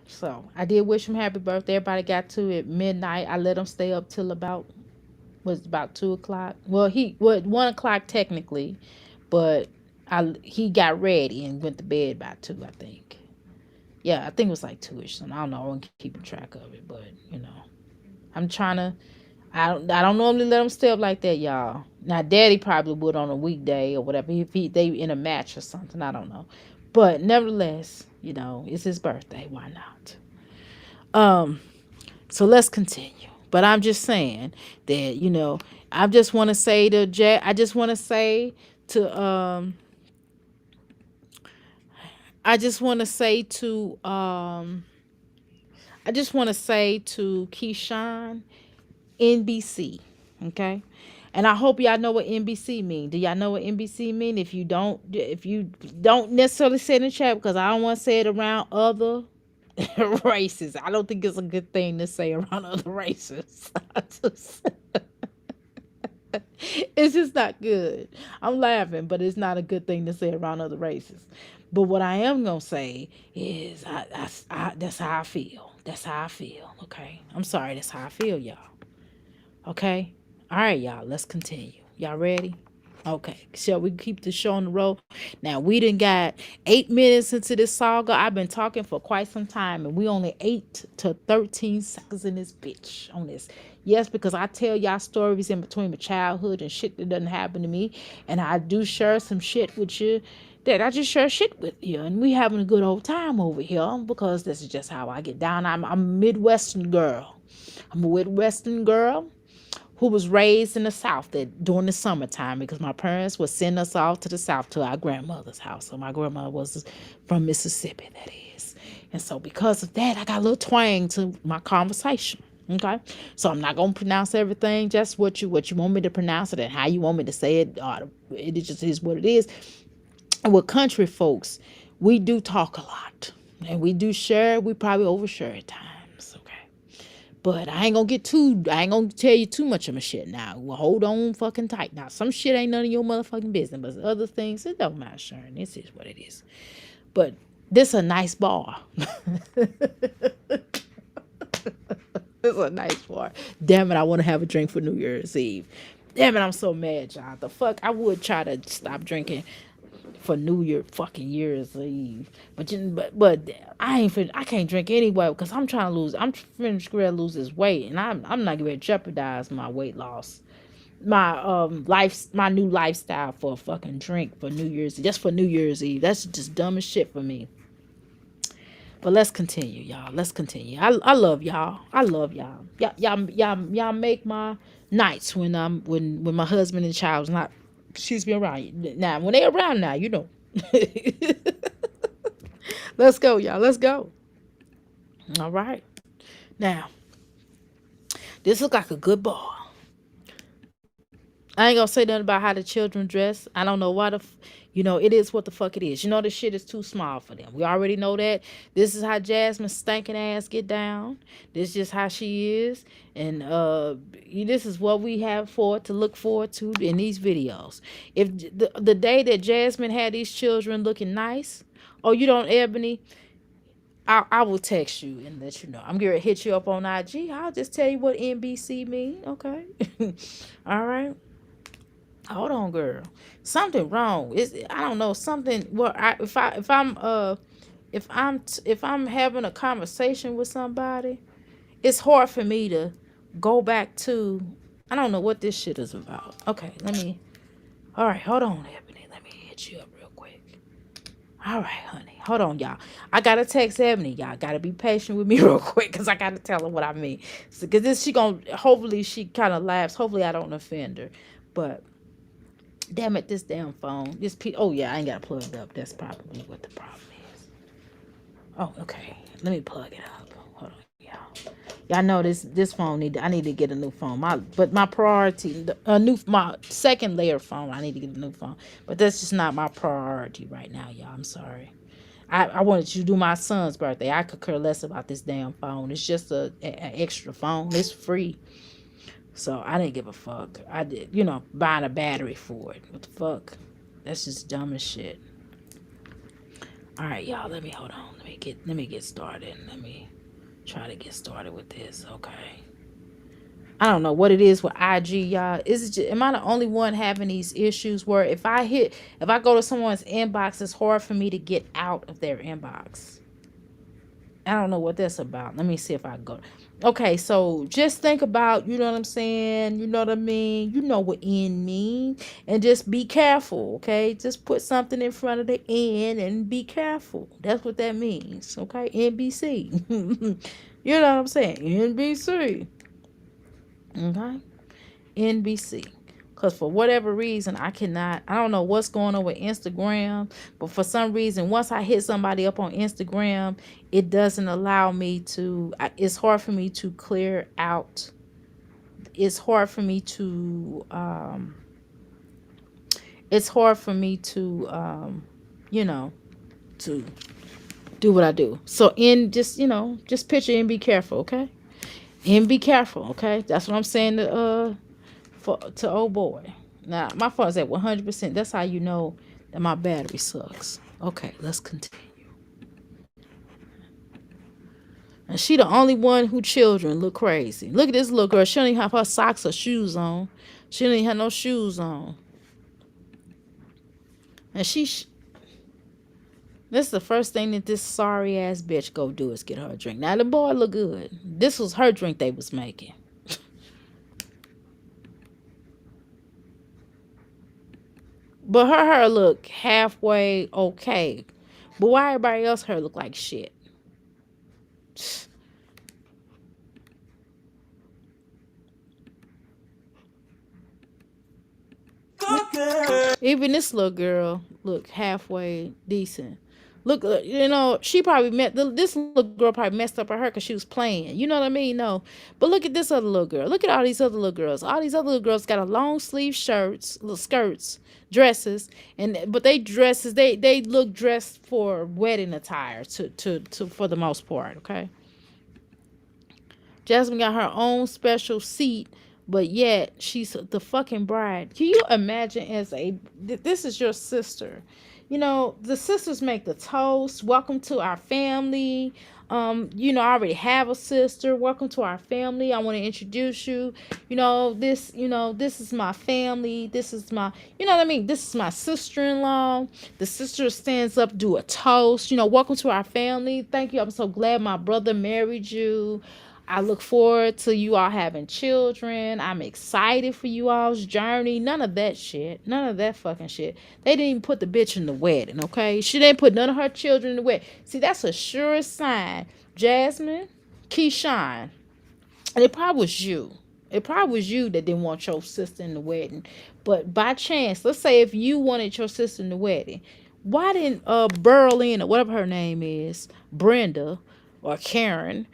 So I did wish him happy birthday. Everybody got to at midnight. I let him stay up till about 2 o'clock. Well, 1 o'clock technically, but he got ready and went to bed by 2, I think. Yeah, I think it was like 2ish. I don't know. I wasn't keeping track of it, but I'm trying to. I don't normally let him stay up like that, y'all. Now, Daddy probably would on a weekday or whatever if they in a match or something. I don't know, but nevertheless, it's his birthday. Why not? So let's continue. But I'm just saying that I just want to say to I just want to say to I just want to say to Keyshawn, NBC, okay? And I hope y'all know what NBC mean. Do y'all know what NBC mean? If you don't necessarily say it in the chat, because I don't want to say it around other races. I don't think it's a good thing to say around other races. It's just not good. I'm laughing, but it's not a good thing to say around other races. But what I am gonna say is, that's how I feel. That's how I feel. Okay, I'm sorry. That's how I feel, y'all. Okay, all right, y'all. Let's continue. Y'all ready? Okay, shall we keep the show on the road? Now, we done got 8 minutes into this saga. I've been talking for quite some time, and we only 8 to 13 seconds in this bitch on this. Yes, because I tell y'all stories in between my childhood and shit that doesn't happen to me, and I do share some shit with you that I just share shit with you, and we having a good old time over here because this is just how I get down. I'm a Midwestern girl. I'm a Midwestern girl who was raised in the South during the summertime because my parents would send us off to the South to our grandmother's house. So my grandmother was from Mississippi, that is. And so because of that, I got a little twang to my conversation. Okay, so I'm not gonna pronounce everything just what you want me to pronounce it and how you want me to say it. It just is what it is. And with country folks, we do talk a lot and we do share. We probably overshare at times. Okay, but I ain't gonna tell you too much of my shit now. Well, hold on fucking tight. Now, some shit ain't none of your motherfucking business, but other things, it don't matter sharing. This is what it is. But this a nice bar. It's a nice bar. Damn it, I want to have a drink for New Year's Eve. Damn it, I'm so mad, y'all. The fuck, I would try to stop drinking for fucking Year's Eve, but I can't drink anyway because I'm finna lose this weight, and I'm not gonna jeopardize my weight loss, my new lifestyle for a fucking drink for New Year's Eve, just for New Year's Eve. That's just dumb as shit for me. But let's continue, y'all. Let's continue. I love y'all. I love y'all. Y'all make my nights when my husband and child is not, excuse me, around. Now, when they around now, Let's go, y'all. Let's go. All right. Now, this looks like a good ball. I ain't gonna say nothing about how the children dress. I don't know why it is what the fuck it is. This shit is too small for them. We already know that. This is how Jasmine's stinking ass get down. This is just how she is. And this is what we have to look forward to in these videos. If the day that Jasmine had these children looking nice, oh, you don't, Ebony, I will text you and let you know. I'm gonna hit you up on IG. I'll just tell you what NBC mean. Okay. All right. Hold on, girl. Something wrong. I don't know something. Well, if I'm having a conversation with somebody, it's hard for me to go back to. I don't know what this shit is about. Okay, let me. All right, hold on, Ebony. Let me hit you up real quick. All right, honey. Hold on, y'all. I gotta text Ebony. Y'all gotta be patient with me real quick, cause I gotta tell her what I mean. So, cause this she gonna. Hopefully she kind of laughs. Hopefully I don't offend her, but. Damn it, this damn phone. Oh yeah, I ain't got it plugged up. That's probably what the problem is. Oh, okay. Let me plug it up. Hold on, y'all. Y'all know this phone I need to get a new phone. My priority, my second layer phone. I need to get a new phone. But that's just not my priority right now, y'all. I'm sorry. I wanted to do my son's birthday. I could care less about this damn phone. It's just an extra phone. It's free. So I didn't give a fuck. I did, buying a battery for it. What the fuck? That's just dumb as shit. All right, y'all. Hold on. Let me get started. Let me try to get started with this. Okay. I don't know what it is with IG, y'all. Am I the only one having these issues where if I go to someone's inbox, it's hard for me to get out of their inbox? I don't know what that's about. Let me see if I go. Okay, so just think about, you know what I'm saying? You know what I mean? You know what N mean. And just be careful, okay? Just put something in front of the N and be careful. That's what that means, okay? NBC. You know what I'm saying? NBC. Okay? NBC. Because for whatever reason, I don't know what's going on with Instagram, but for some reason, once I hit somebody up on Instagram, it doesn't allow me to, it's hard for me to clear out. It's hard for me to, to do what I do. So just picture and be careful, okay? And be careful, okay? That's what I'm saying to old boy. Now my phone's at 100%. That's how you know that my battery sucks. Okay, let's continue. And she the only one who children look crazy. Look at this little girl. She don't even have her socks or shoes on. She don't even have no shoes on. And this is the first thing that this sorry ass bitch go do is get her a drink. Now the boy look good. This was her drink they was making. But her hair look halfway okay. But why everybody else hair look like shit? Even this little girl look halfway decent. Look, she probably this little girl probably messed up her hair because she was playing. You know what I mean? No. But look at this other little girl. Look at all these other little girls. All these other little girls got a long sleeve shirts, little skirts, dresses, but they dresses, they look dressed for wedding attire to for the most part, okay? Jasmine got her own special seat, but yet she's the fucking bride. Can you imagine this is your sister? The sisters make the toast. Welcome to our family. I already have a sister. Welcome to our family. I want to introduce you. This is my family. This is my, you know what I mean? This is my sister-in-law. The sister stands up, do a toast. Welcome to our family. Thank you. I'm so glad my brother married you. I look forward to you all having children. I'm excited for you all's journey. None of that shit. None of that fucking shit. They didn't even put the bitch in the wedding, okay? She didn't put none of her children in the wedding. See, that's a surest sign. Jasmine, Keyshawn, and it probably was you. It probably was you that didn't want your sister in the wedding. But by chance, let's say if you wanted your sister in the wedding, why didn't Berlin or whatever her name is, Brenda, or Karen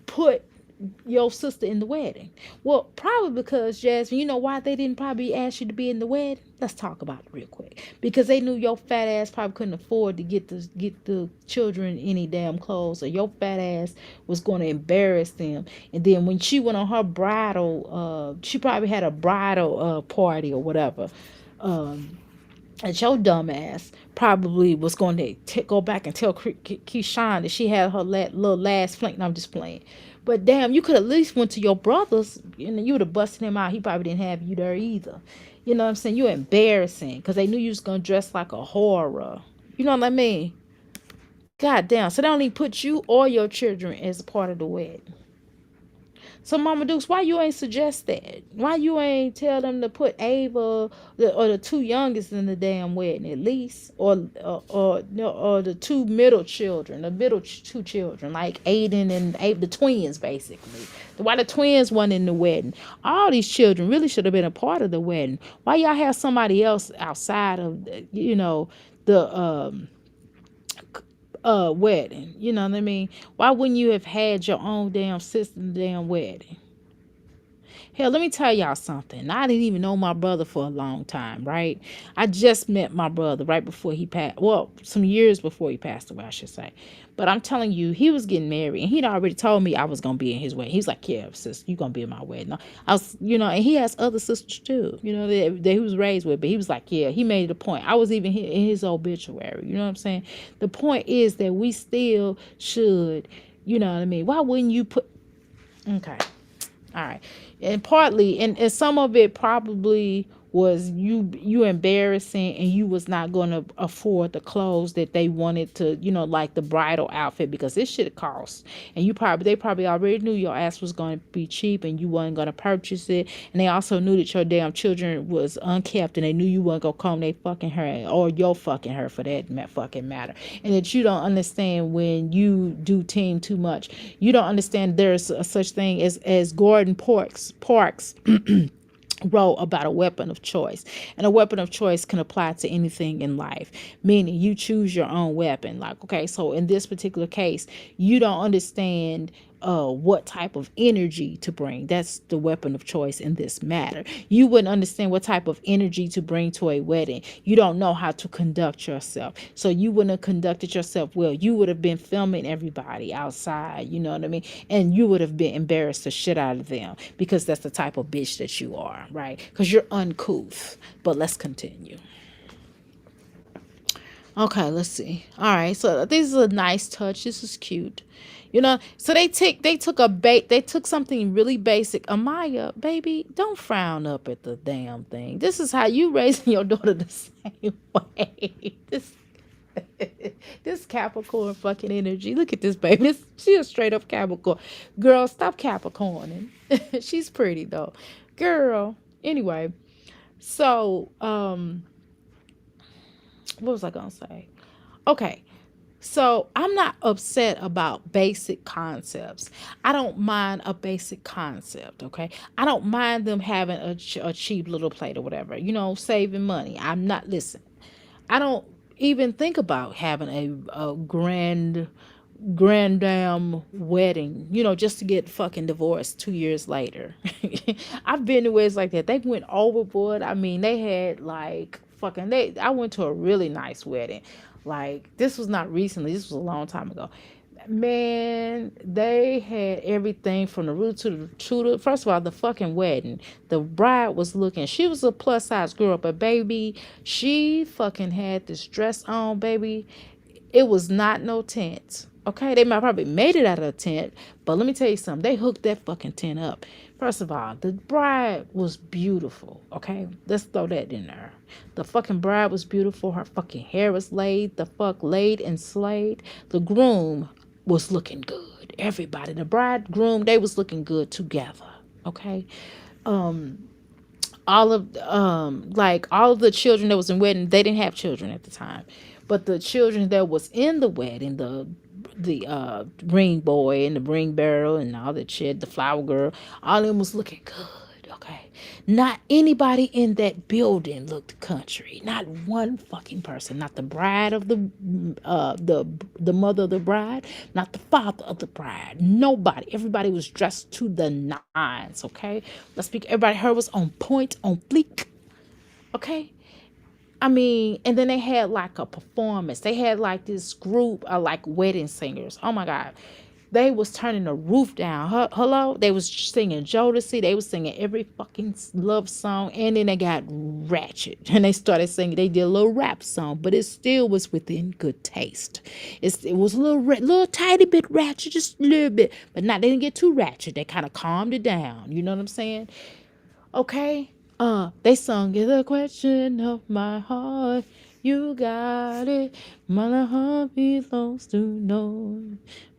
put your sister in the wedding? Well, probably because, Jasmine, you know why they didn't probably ask you to be in the wedding? Let's talk about it real quick. Because they knew your fat ass probably couldn't afford to get the children any damn clothes, or your fat ass was going to embarrass them. And then when she went on her bridal, she probably had a bridal party or whatever. And your dumb ass probably was going to go back and tell Keyshawn that she had her little last fling. No, I'm just playing. But damn, you could at least went to your brother's and you would have busted him out. He probably didn't have you there either. You know what I'm saying? You're embarrassing because they knew you was going to dress like a horror. You know what I mean? God damn. So they don't even put you or your children as a part of the wedding. So Mama Dukes, why you ain't suggest that? Why you ain't tell them to put Ava or the two youngest in the damn wedding at least, or the two middle children, the middle two children like Aiden and the twins basically. Why the twins weren't in the wedding? All these children really should have been a part of the wedding. Why y'all have somebody else outside of the wedding? You know what I mean? Why wouldn't you have had your own damn sister in the damn wedding? Hell, let me tell y'all something. I didn't even know my brother for a long time, right? I just met my brother right before he passed. Well, some years before he passed away, I should say. But I'm telling you, he was getting married, and he'd already told me I was gonna be in his wedding. He's like, "Yeah, sis, you gonna be in my wedding." I was, and he has other sisters too, that he was raised with. But he was like, "Yeah," he made it a point. I was even in his obituary. You know what I'm saying? The point is that we still should, you know what I mean? Why wouldn't you put? Okay. All right. And partly, and some of it probably was you embarrassing, and you was not going to afford the clothes that they wanted to, like the bridal outfit, because this shit costs. And they probably already knew your ass was going to be cheap and you wasn't going to purchase it. And they also knew that your damn children was unkept, and they knew you wasn't going to comb their fucking hair, or your fucking hair for that fucking matter. And that you don't understand when you do team too much. You don't understand there's a such thing as Gordon Parks wrote about a weapon of choice. And a weapon of choice can apply to anything in life, meaning you choose your own weapon. Like, okay, so in this particular case, you don't understand what type of energy to bring. That's the weapon of choice in this matter. You wouldn't understand what type of energy to bring to a wedding. You don't know how to conduct yourself. So you wouldn't have conducted yourself well. You would have been filming everybody outside, you know what I mean? And you would have been embarrassed the shit out of them, because that's the type of bitch that you are, right? Because you're uncouth. But let's continue. Okay, let's see. All right, so this is a nice touch. This is cute. So they took something really basic. Amaya, baby, don't frown up at the damn thing. This is how you raising your daughter the same way. This Capricorn fucking energy. Look at this baby. She a straight up Capricorn. Girl, stop Capricorning. She's pretty though. Girl. Anyway, so what was I gonna say? Okay. So I'm not upset about basic concepts. I don't mind a basic concept, okay? I don't mind them having a cheap little plate or whatever, saving money. Listen, I don't even think about having a grand damn wedding, just to get fucking divorced 2 years later. I've been to weddings like that. They went overboard. I mean, they had like I went to a really nice wedding. Like, this was not recently, this was a long time ago. Man, they had everything from the root to the first of all, the fucking wedding. The bride was she was a plus size girl, but baby, she fucking had this dress on, baby. It was not no tent. Okay, they might probably made it out of a tent, but let me tell you something. They hooked that fucking tent up. First of all, the bride was beautiful. Okay, let's throw that in there. The fucking bride was beautiful. Her fucking hair was laid and slayed. The groom was looking good. Everybody, the bride, groom, they was looking good together. Okay, all of the children that was in wedding, they didn't have children at the time, but the children that was in the wedding, the ring boy and the ring barrel and all that shit, the flower girl, all of them was looking good. Okay. Not anybody in that building looked country. Not one fucking person. Not the bride of the mother of the bride. Not the father of the bride. Nobody. Everybody was dressed to the nines. Okay. Let's speak. Everybody heard was on point, on fleek. Okay. I mean, and then they had like a performance. They had like this group of like wedding singers. Oh my God. They was turning the roof down. Hello? They was singing Jodeci. They was singing every fucking love song. And then they got ratchet. And they started singing. They did a little rap song. But it still was within good taste. It was a little tiny bit ratchet. Just a little bit. But not, they didn't get too ratchet. They kind of calmed it down. You know what I'm saying? Okay. They sung "It's a question of my heart. You got it. My heart belongs to no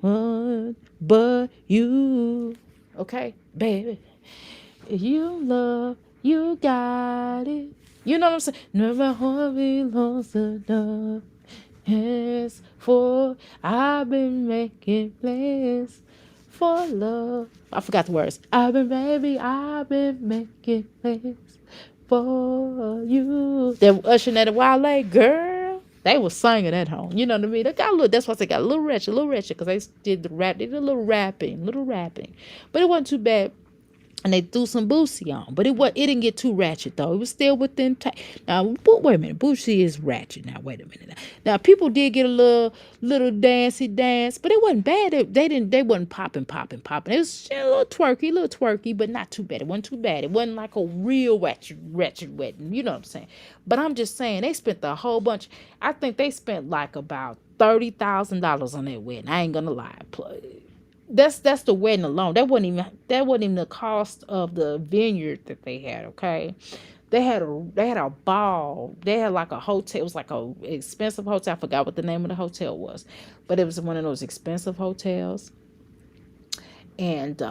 one but you." Okay, baby. You love, you got it. You know what I'm saying? No, my heart belongs to no hands for I've been making plans for love. I forgot the words. I've been making plans for you. They're ushering at a wild lake, girl. They was singing at home. You know what I mean? They got a little, that's why they got a little wretched, because they did the rap, they did a little rapping. But it wasn't too bad. And they threw some Boosie on, but it didn't get too ratchet though. It was still within now. But wait a minute, Boosie is ratchet now. Wait a minute. Now people did get a little dancey dance, but it wasn't bad. They wasn't popping. It was a little twerky, but not too bad. It wasn't too bad. It wasn't like a real ratchet wedding. You know what I'm saying? But I'm just saying they spent a whole bunch. I think they spent like about $30,000 on that wedding. I ain't gonna lie. That's the wedding alone. That wasn't even the cost of the vineyard that they had. Okay, they had a ball. They had like a hotel. It was like a expensive hotel. I forgot what the name of the hotel was, but it was one of those expensive hotels, and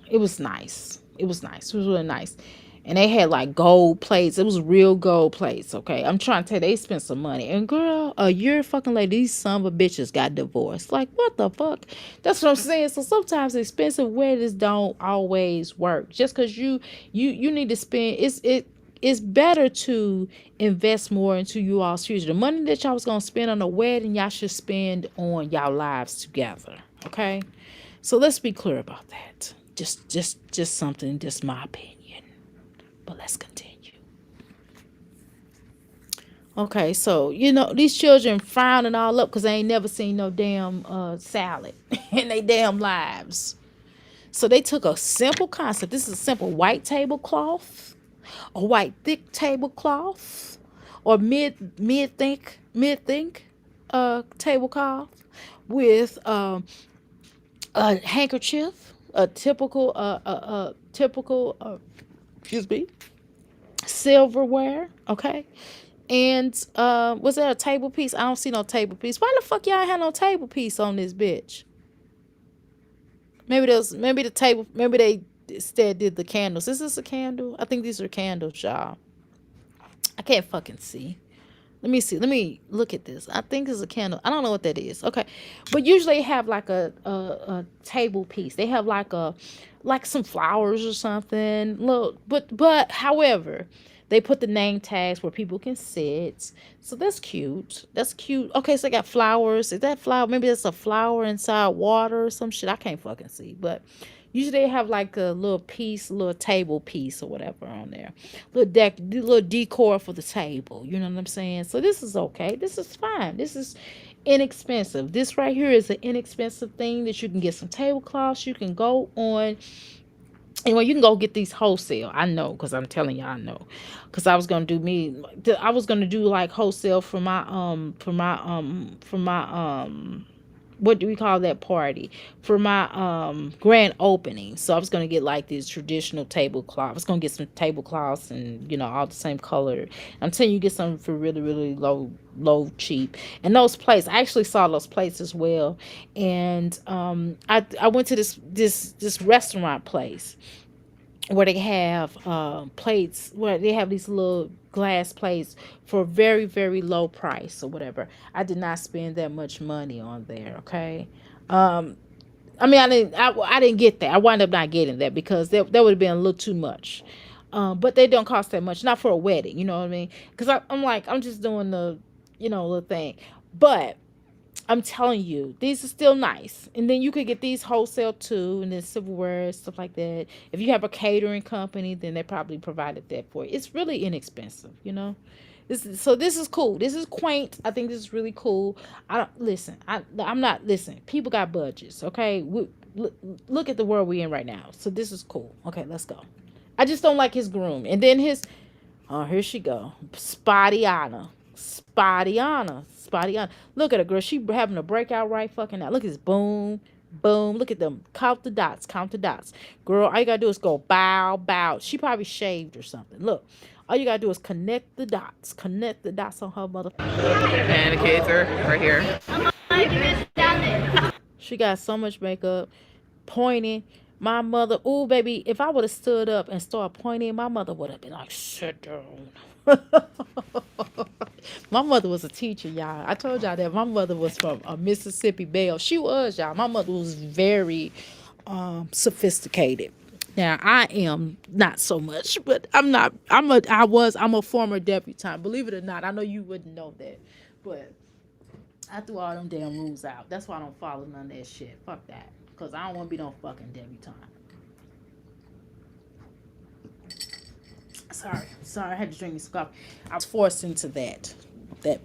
it was nice. It was really nice. And they had like gold plates. It was real gold plates. Okay. I'm trying to tell you, they spent some money. And girl, a year fucking later, these son of a bitches got divorced. Like, what the fuck? That's what I'm saying. So sometimes expensive weddings don't always work. Just because you need to spend, it's better to invest more into you all's future. The money that y'all was gonna spend on a wedding, y'all should spend on y'all lives together. Okay. So let's be clear about that. Just something, just my opinion. But let's continue. Okay, so these children frowning all up because they ain't never seen no damn salad in their damn lives. So they took a simple concept. This is a simple white tablecloth, a white thick tablecloth, or mid thick tablecloth with a handkerchief, a typical excuse me, silverware. Okay. And was there a table piece? I don't see no table piece. Why the fuck y'all ain't have no table piece on this bitch? Maybe the table, maybe they instead did the candles. Is this a candle? I think these are candles, y'all. I can't fucking see. Let me see. Let me look at this. I think it's a candle. I don't know what that is. Okay. But usually they have like a table piece. They have like some flowers or something. Look, but however, they put the name tags where people can sit. So that's cute. That's cute. Okay, so they got flowers. Is that flower? Maybe it's a flower inside water or some shit. I can't fucking see. But usually they have like a little piece, a little table piece or whatever on there. Little decor for the table. You know what I'm saying? So this is okay. This is fine. This is inexpensive. This right here is an inexpensive thing that you can get some tablecloths. You can go on. Anyway, you can go get these wholesale. I know, because I'm telling you, I know. Because I was gonna do like wholesale for my what do we call that party, for my grand opening. So I was gonna get like these traditional tablecloths. I was gonna get some tablecloths and all the same color. I'm telling you, get something for really, really low cheap. And those plates, I actually saw those plates as well. And I went to this restaurant place where they have plates, where they have these little glass plates for a very, very low price or whatever. I did not spend that much money on there. Okay. I mean, I didn't get that. I wound up not getting that because that would have been a little too much. But they don't cost that much, not for a wedding, you know what I mean? Because I'm like, I'm just doing the, little thing. But I'm telling you, these are still nice. And then you could get these wholesale too, and then silverware, stuff like that. If you have a catering company, then they probably provided that for you. It's really inexpensive, so this is cool. This is quaint. I think this is really cool. I don't listen. I'm not listen. People got budgets, okay? Look at the world we're in right now. So this is cool. Okay, let's go. I just don't like his groom. And then oh, here she go. Spottiana. Look at her, girl. She having a breakout right fucking now. Look at this. Boom. Boom. Look at them. Count the dots. Girl, all you gotta do is go bow. She probably shaved or something. Look. All you gotta do is connect the dots. Connect the dots on her mother. And the kids are right here. She got so much makeup. Pointing. My mother, oh baby, if I would have stood up and started pointing, my mother would have been like, sit down. My mother was a teacher, y'all. I told y'all that my mother was from Mississippi Belle. She was, y'all. My mother was very sophisticated. Now I am not so much, but I'm a former debutante. Believe it or not, I know you wouldn't know that, but I threw all them damn rules out. That's why I don't follow none of that shit. Fuck that. Because I don't want to be no fucking debutante. Sorry, I had to drink this coffee. I was forced into that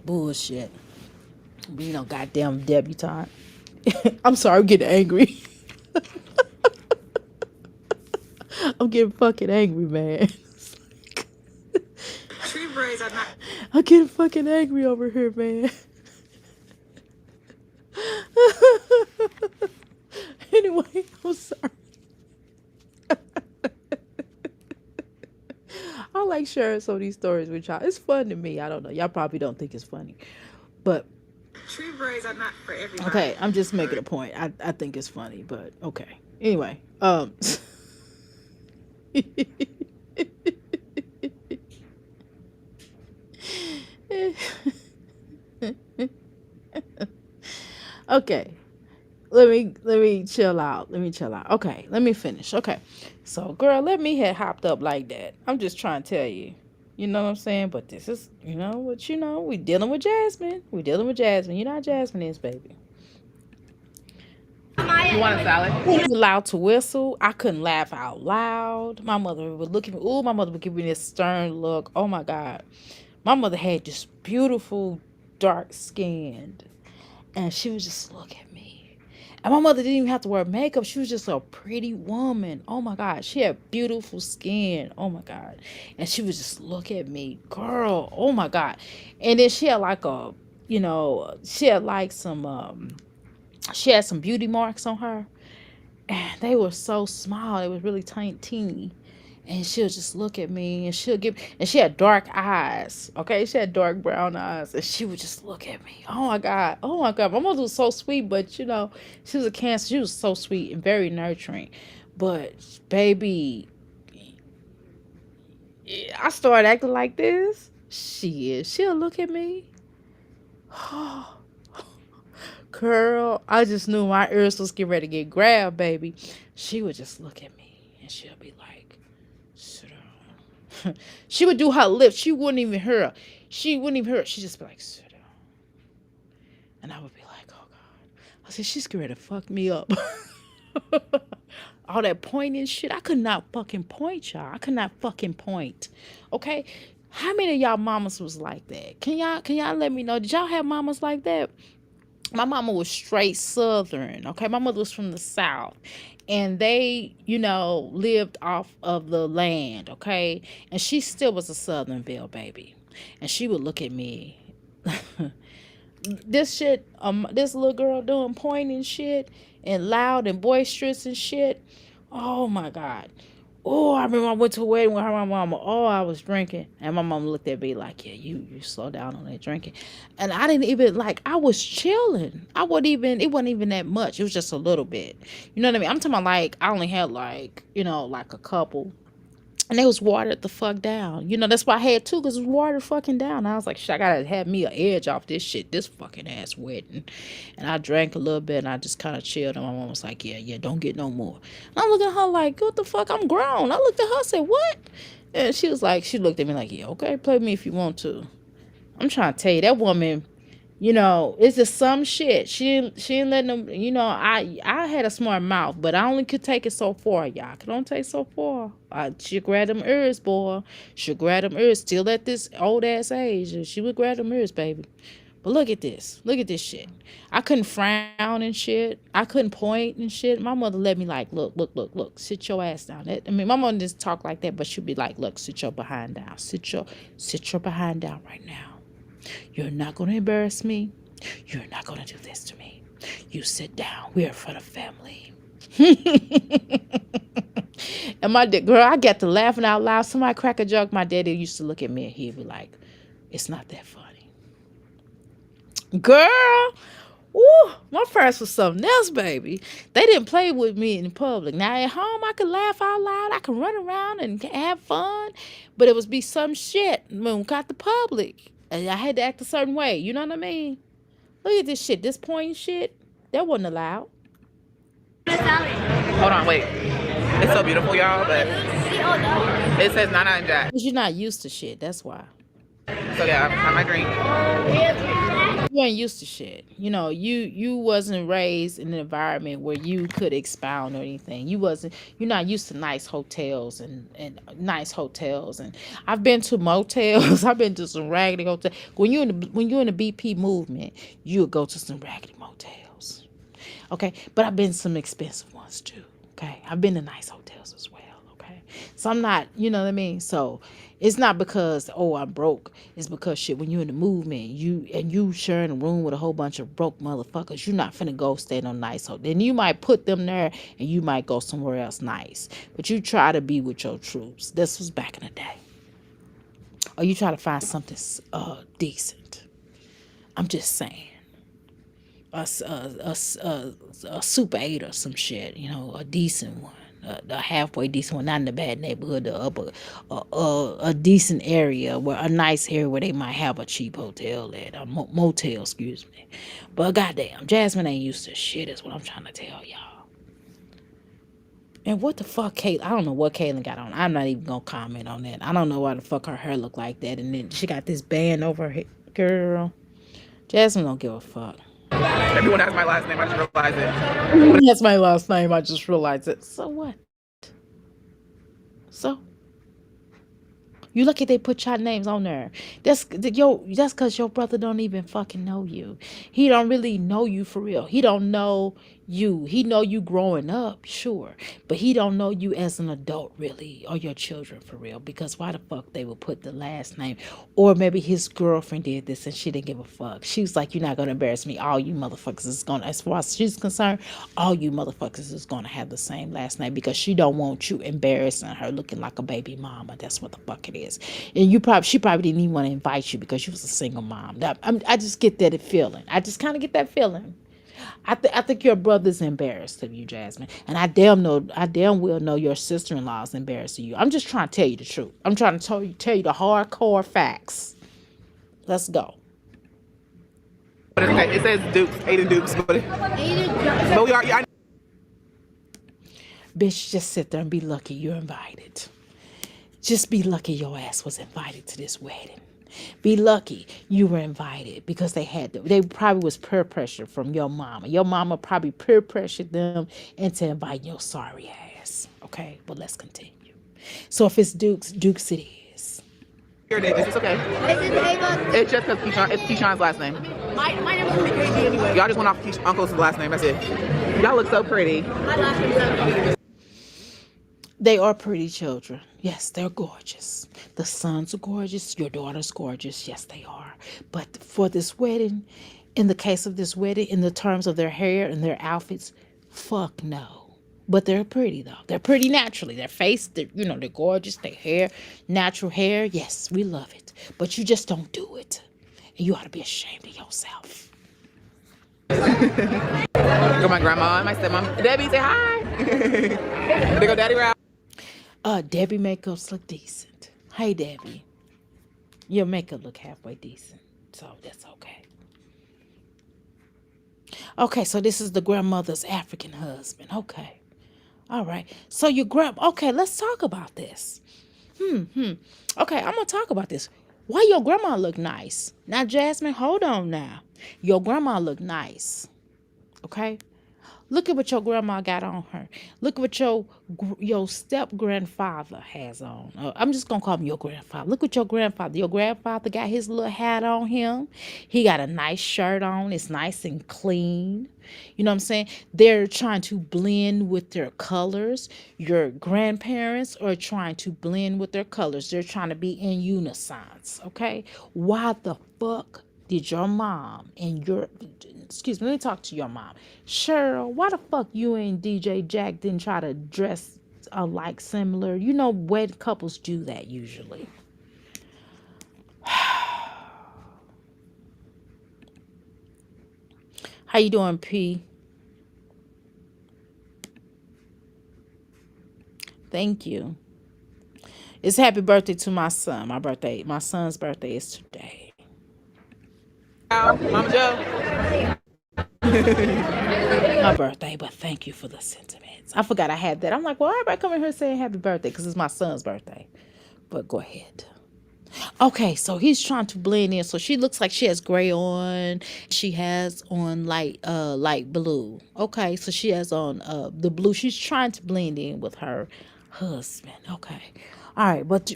bullshit. Goddamn debutante. I'm sorry, I'm getting angry. I'm getting fucking angry, man. I'm getting fucking angry over here, man. Anyway, I'm sorry. I like sharing some of these stories with y'all. It's fun to me. I don't know. Y'all probably don't think it's funny. But Tree braids are not for everybody. okay, I'm just making a point. I think it's funny, but okay. Anyway, okay. Let me chill out. Okay, let me finish. Okay. So, girl, let me had hopped up like that. I'm just trying to tell you. You know what I'm saying? But this is, we dealing with Jasmine. You know how Jasmine is, baby. You want a salad? He was allowed to whistle. I couldn't laugh out loud. My mother would look at me. Oh, my mother would give me this stern look. Oh my God. My mother had this beautiful dark skin. And she would just look at me. And my mother didn't even have to wear makeup. She was just a pretty woman. Oh my God. She had beautiful skin. Oh my God. And she would just look at me. Girl. Oh my God. And then she had she had some beauty marks on her. And they were so small. They was really teeny. And she'll just look at me and she had dark eyes. Okay. She had dark brown eyes. And she would just look at me. Oh my God. My mother was so sweet, but she was a Cancer. She was so sweet and very nurturing. But baby, I started acting like this. She'll look at me. Girl, I just knew my ears was getting ready to get grabbed, baby. She would just look at me and she'll be like, sit down. She would do her lips. She wouldn't even hear her. She'd just be like, sit down. And I would be like, oh God. I said, she's getting ready to fuck me up. All that pointing shit. I could not fucking point, y'all. I could not fucking point. Okay? How many of y'all mamas was like that? Can y'all let me know? Did y'all have mamas like that? My mama was straight Southern. Okay? My mother was from the South. And they, lived off of the land. Okay? And she still was a Southern Belle, baby. And she would look at me. This little girl doing pointing shit and loud and boisterous and shit. Oh my God. Oh, I remember I went to a wedding with her and my mama. Oh, I was drinking. And my mama looked at me like, yeah, you slow down on that drinking. And I didn't even, I was chilling. It wasn't even that much. It was just a little bit. You know what I mean? I'm talking about, I only had, a couple. And they was watered the fuck down. You know, that's why I had two, because it was watered fucking down. I was like, shit, I gotta have me an edge off this shit, this fucking ass wedding. And I drank a little bit and I just kind of chilled. And my mom was like, yeah, don't get no more. And I'm looking at her like, what the fuck? I'm grown. I looked at her and said, what? And she was like, she looked at me like, yeah, okay, play with me if you want to. I'm trying to tell you, that woman, you know, it's just some shit. She ain't letting them, you know, I had a smart mouth, but I only could take it so far, y'all. Could only take so far. She grabbed them ears, boy. She grabbed them ears, still at this old ass age. And she would grab them ears, baby. But look at this. Look at this shit. I couldn't frown and shit. I couldn't point and shit. My mother let me like, look. Sit your ass down. I mean, my mother didn't talk like that, but she'd be like, look, sit your behind down. Sit your behind down right now. You're not going to embarrass me. You're not going to do this to me. You sit down. We're in front of family. And my girl, I got to laughing out loud. Somebody crack a joke. My daddy used to look at me and he'd be like, it's not that funny. Girl, ooh, my parents was something else, baby. They didn't play with me in public. Now at home, I could laugh out loud. I could run around and have fun. But it was be some shit when we got the public. And I had to act a certain way. You know what I mean? Look at this shit. This point shit. That wasn't allowed. Hold on, wait. It's so beautiful, y'all, but it says 99 Jack. Because you're not used to shit. That's why. So yeah, I might drink. You ain't used to shit. You know, you wasn't raised in an environment where you could expound or anything. You're not used to nice hotels and nice hotels. And I've been to motels. I've been to some raggedy hotels. When you're in the BP movement, you'll go to some raggedy motels. Okay, but I've been to some expensive ones too. Okay, I've been to nice hotels as well. Okay, so I'm not, you know what I mean. So it's not because, oh, I'm broke. It's because shit, when you're in the movement, you sharing a room with a whole bunch of broke motherfuckers, you're not finna go stay in a nice hotel. Then you might put them there and you might go somewhere else nice. But you try to be with your troops. This was back in the day. Or you try to find something decent. I'm just saying. A Super 8 or some shit, you know, a decent one. A halfway decent one, not in a bad neighborhood, a decent area, where a nice area where they might have a cheap hotel at, a motel, excuse me. But goddamn, Jasmine ain't used to shit, is what I'm trying to tell y'all. And what the fuck, Kate? I don't know what Caitlyn got on. I'm not even gonna comment on that. I don't know why the fuck her hair look like that, and then she got this band over her head. Girl, Jasmine don't give a fuck. Everyone has my last name, I just realized it. That's my last name, I just realized it. So what? So? You lucky they put your names on there. That's because your brother don't even fucking know you. He don't really know you for real. He don't know you. He know you growing up, sure. But he don't know you as an adult, really, or your children for real. Because why the fuck they would put the last name? Or maybe his girlfriend did this and she didn't give a fuck. She was like, you're not going to embarrass me. All you motherfuckers is going to, as far as she's concerned, all you motherfuckers is going to have the same last name because she don't want you embarrassing her looking like a baby mama. That's what the fuck it is. And she probably didn't even want to invite you because you was a single mom. I just get that feeling. I just kind of get that feeling. I think your brother's embarrassed of you, Jasmine, and I damn well know your sister-in-law is embarrassed of you. I'm just trying to tell you the truth. I'm trying to tell you the hardcore facts. Let's go. It says Dukes, Aiden Dukes, but we are. Yeah, Bitch, just sit there and be lucky you're invited. Just be lucky your ass was invited to this wedding. Be lucky you were invited because they probably was peer pressure from your mama. Your mama probably peer pressured them into inviting your sorry ass. Okay, but let's continue. So if it's Dukes it is. here it is. It's okay. It's just because it's Keyshawn's last name. My name is crazy anyway. Y'all just went off Uncle's last name. That's it. Y'all look so pretty. My last name is Ugly. They are pretty children. Yes, they're gorgeous. The sons are gorgeous. Your daughter's gorgeous. Yes, they are. But for this wedding, in the case of this wedding, in the terms of their hair and their outfits, fuck no. But they're pretty though. They're pretty naturally. Their face, they're gorgeous. Their hair, natural hair. Yes, we love it. But you just don't do it. And you ought to be ashamed of yourself. Go my grandma and my stepmom. Debbie, say hi. They go Daddy Ralph. Debbie makeups look decent. Hey, Debbie. Your makeup look halfway decent. So that's okay. Okay, so this is the grandmother's African husband. Okay. All right. So your okay, let's talk about this. Okay, I'm gonna talk about this. Why your grandma look nice? Now, Jasmine, hold on now. Your grandma look nice. Okay? Look at what your grandma got on her. Look at what your step grandfather has on. I'm just gonna call him your grandfather. Look what your grandfather. Your grandfather got his little hat on him. He got a nice shirt on. It's nice and clean. You know what I'm saying? They're trying to blend with their colors. Your grandparents are trying to blend with their colors. They're trying to be in unison. Okay? Why the fuck did your mom and your, excuse me, let me talk to your mom. Cheryl, why the fuck you and DJ Jack didn't try to dress alike similar? You know, wed couples do that usually. How you doing, P? Thank you. It's happy birthday to my son. My son's birthday is today. Mama Joe. My birthday, but thank you for the sentiments. I forgot I had that. I'm like, well, everybody come in here saying happy birthday because it's my son's birthday. But go ahead. Okay, so he's trying to blend in. So she looks like she has gray on. She has on light blue. Okay, so she has on the blue. She's trying to blend in with her husband. Okay. All right, but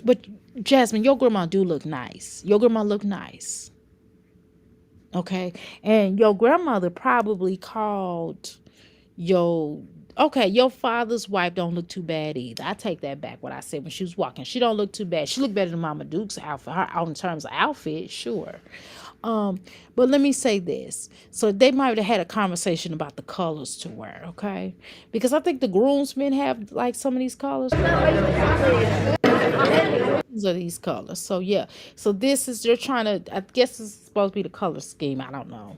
Jasmine, your grandma do look nice. Your grandma look nice. Okay, and your grandmother probably called your father's wife don't look too bad either. I take that back what I said when she was walking. She don't look too bad. She looked better than Mama Duke's outfit. Her out in terms of outfit, sure. But let me say this. So they might have had a conversation about the colors to wear, okay? Because I think the groomsmen have like some of these colors. Of these colors. So yeah. So this is they're trying to, I guess it's supposed to be the color scheme. I don't know.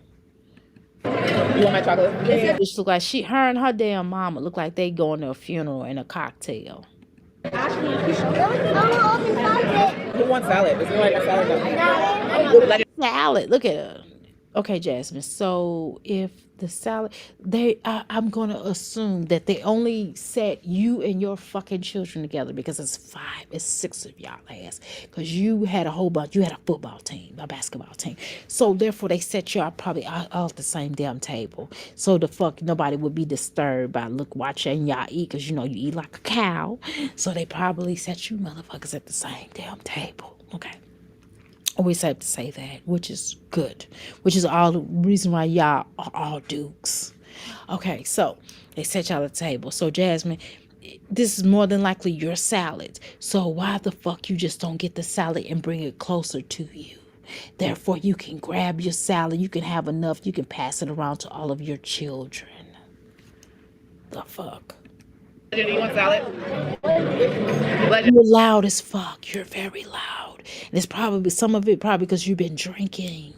You want my chocolate? It just look like her and her damn mama look like they going to a funeral and a cocktail. Who wants salad? Is there like a salad? Salad. Look at her. Okay, Jasmine. So if the salad, I'm gonna assume that they only set you and your fucking children together because it's 6 of y'all ass. Because you had a whole bunch. You had a football team, a basketball team. So therefore, they set y'all probably all at the same damn table. So the fuck nobody would be disturbed by watching y'all eat because you know you eat like a cow. So they probably set you motherfuckers at the same damn table. Okay. Always have to say that, which is good, which is all the reason why y'all are all dukes. Okay, so they set y'all at the table. So Jasmine, this is more than likely your salad. So why the fuck you just don't get the salad and bring it closer to you? Therefore, you can grab your salad. You can have enough. You can pass it around to all of your children. The fuck? Do you want salad? You're loud as fuck. You're very loud. And it's probably some of it probably because you've been drinking.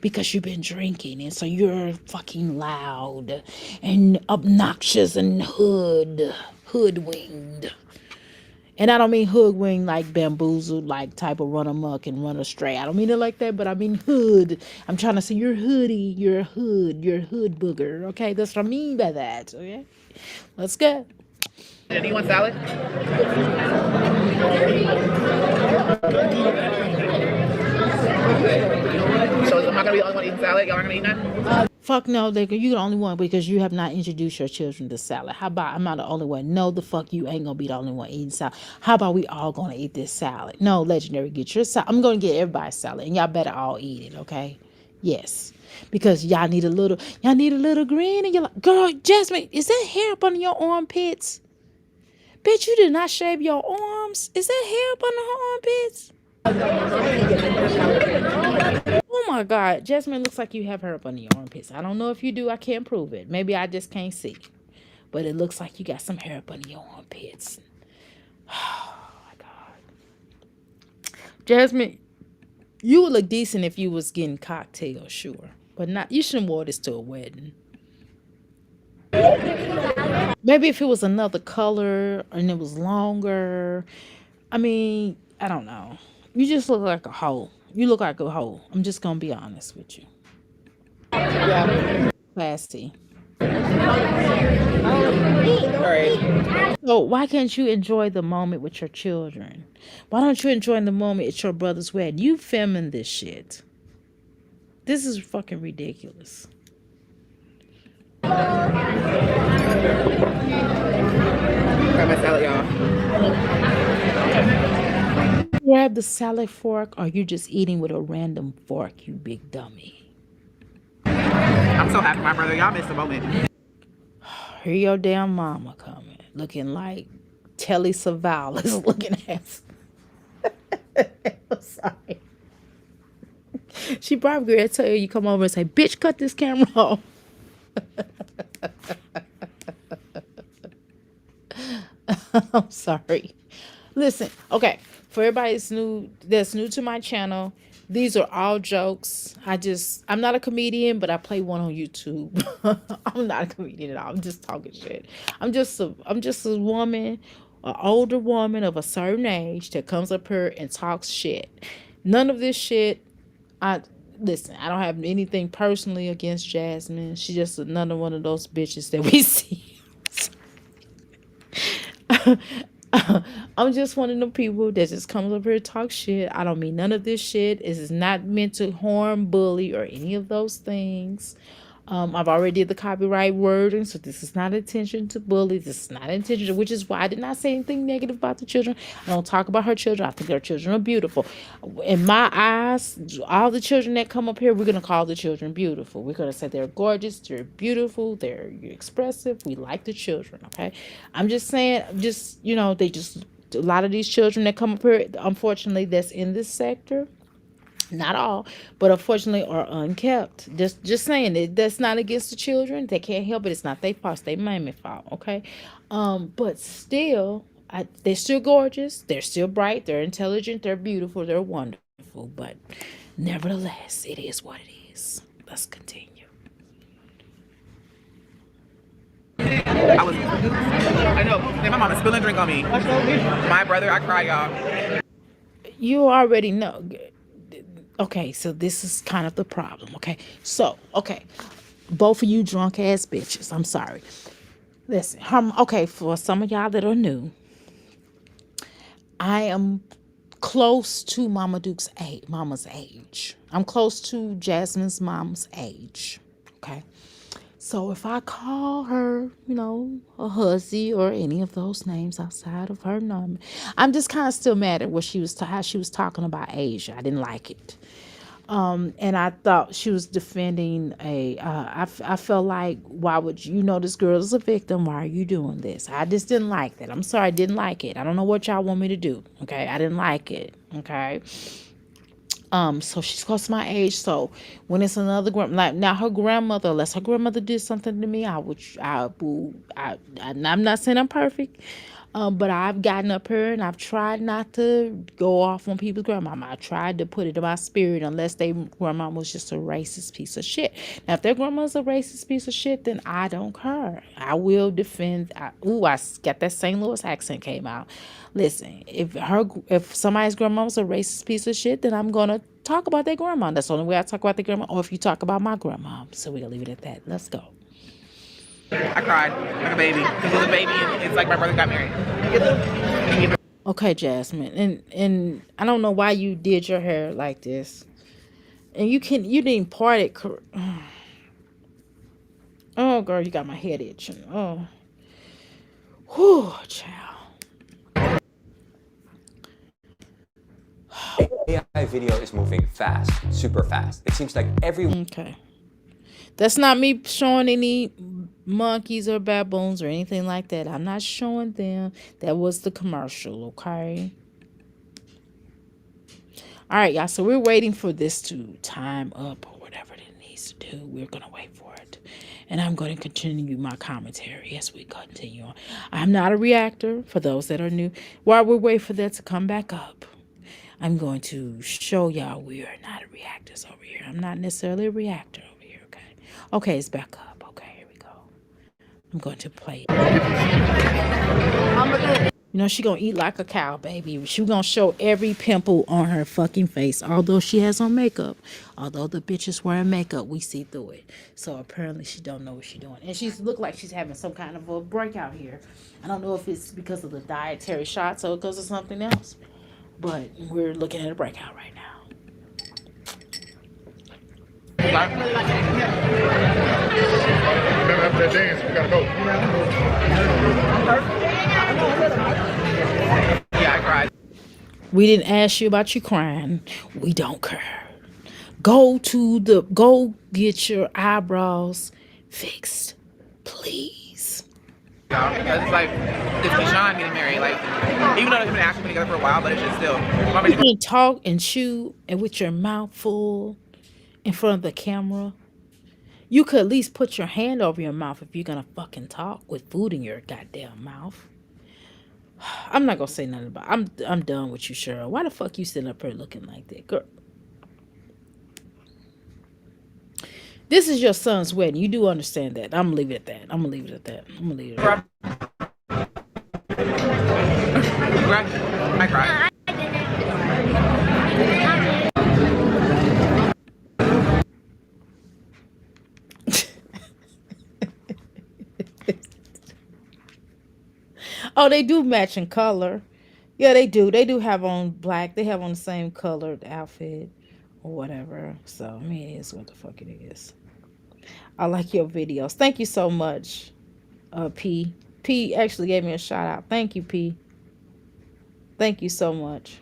And so you're fucking loud and obnoxious and hoodwinged. And I don't mean hoodwinged like bamboozled, like type of run amok and run astray. I don't mean it like that, but I mean hood. I'm trying to say you're hoodie, you're a hood booger. Okay, that's what I mean by that. Okay, let's go. Do you want salad? So am I gonna be the only one eating salad? Y'all aren't gonna eat none? Fuck no, you're the only one because you have not introduced your children to salad. How about I'm not the only one? No, the fuck you ain't gonna be the only one eating salad. How about we all gonna eat this salad? No, Legendary, get your salad. I'm gonna get everybody salad, and y'all better all eat it, okay? Yes, because y'all need a little green, and you're like, girl, Jasmine, is that hair up under your armpits? Bitch, you did not shave your arms. Is that hair up under her armpits? Oh my God, Jasmine looks like you have hair up under your armpits. I don't know if you do. I can't prove it. Maybe I just can't see. But it looks like you got some hair up under your armpits. Oh my God. Jasmine, you would look decent if you was getting cocktails, sure. But not. You shouldn't wear this to a wedding. Maybe if it was another color and it was longer. I mean, I don't know. You just look like a hoe. You look like a hoe. I'm just gonna be honest with you. Yeah. Classy. All right. So why can't you enjoy the moment with your children? Why don't you enjoy the moment at your brother's wedding? You filming this shit. This is fucking ridiculous. Got my salad, y'all. Grab the salad fork or you just eating with a random fork, you big dummy. I'm so happy, my brother. Y'all missed the moment. Here your damn mama coming, looking like Telly Savalas looking at. I'm sorry. She probably gonna tell you come over and say, "Bitch, cut this camera off." I'm sorry. Listen, okay, for everybody that's new to my channel, these are all jokes. I'm not a comedian, but I play one on YouTube. I'm not a comedian at all. I'm just talking shit. I'm just a woman, an older woman of a certain age that comes up here and talks shit. None of this shit. I listen. I don't have anything personally against Jasmine. She's just another one of those bitches that we see. I'm just one of the people that just comes up here to talk shit. I don't mean none of this shit. This is not meant to harm, bully, or any of those things. I've already did the copyright wording, so this is not intention to bully. This is not intention, which is why I did not say anything negative about the children. I don't talk about her children. I think her children are beautiful. In my eyes, all the children that come up here, we're gonna call the children beautiful. We're gonna say they're gorgeous, they're beautiful, they're expressive. We like the children. Okay, I'm just saying, they just a lot of these children that come up here, unfortunately, that's in this sector, not all, but unfortunately are unkept. Just saying it. That's not against the children. They can't help it. It's not their fault. It's their mammy fault. Okay. But still, they're still gorgeous. They're still bright. They're intelligent. They're beautiful. They're wonderful. But nevertheless, it is what it is. Let's continue. I know. Hey, my mama spilling drink on me. My brother, I cry, y'all. You already know. Okay, so this is kind of the problem. Okay, so both of you drunk ass bitches. I'm sorry. Listen, okay, for some of y'all that are new, I am close to Mama's age. I'm close to Jasmine's mom's age. Okay, so if I call her, a hussy or any of those names outside of her number, I'm just kind of still mad at how she was talking about Asia. I didn't like it. And I thought she was defending I felt like, why would this girl is a victim? Why are you doing this? I just didn't like that. I'm sorry, I didn't like it. I don't know what y'all want me to do. Okay, I didn't like it. Okay. So she's close to my age. So when it's another like now her grandmother, unless her grandmother did something to me, I'm not saying I'm perfect. But I've gotten up here and I've tried not to go off on people's grandmama. I tried to put it in my spirit unless they grandmama was just a racist piece of shit. Now, if their grandma's a racist piece of shit, then I don't care. I will defend. I got that St. Louis accent came out. Listen, if somebody's grandma's a racist piece of shit, then I'm gonna talk about their grandma. That's the only way I talk about their grandma. Or if you talk about my grandma, so we're gonna leave it at that. Let's go. I cried like a baby. Because it was a baby and it's like my brother got married. Okay, Jasmine, and I don't know why you did your hair like this, and you didn't part it. Oh, girl, you got my head itching. Oh, whew, child. AI video is moving fast, super fast. It seems like Okay. That's not me showing any monkeys or baboons or anything like that. I'm not showing them. That was the commercial, okay? All right, y'all. So we're waiting for this to time up or whatever it needs to do. We're going to wait for it. And I'm going to continue my commentary as we continue on. I'm not a reactor for those that are new. While we wait for that to come back up, I'm going to show y'all we are not reactors over here. I'm not necessarily a reactor over here, okay? Okay, it's back up. Okay, here we go. I'm going to play it. You know, she gonna eat like a cow, baby. She gonna show every pimple on her fucking face. Although she has on makeup. Although the bitch is wearing makeup, we see through it. So apparently she don't know what she's doing. And she's look like she's having some kind of a breakout here. I don't know if it's because of the dietary shots or because of something else. But we're looking at a breakout right now. Remember after that dance, we gotta go. Yeah, I cried. We didn't ask you about you crying. We don't care. Go get your eyebrows fixed, please. Because it's like, it's Keyshawn getting married. Like, even though they've been actually been together for a while, but it's just still. You can talk and chew and with your mouth full in front of the camera. You could at least put your hand over your mouth if you're gonna fucking talk with food in your goddamn mouth. I'm not gonna say nothing about it. I'm done with you, Cheryl. Why the fuck you sitting up here looking like that, girl? This is your son's wedding. You do understand that. I'm gonna leave it at that. I'm gonna leave it at that. I cried. Oh, they do match in color. Yeah, they do. They do have on black. They have on the same colored outfit or whatever. So, I mean, it is what the fuck it is. I like your videos. Thank you so much, P. P actually gave me a shout out. Thank you, P. Thank you so much.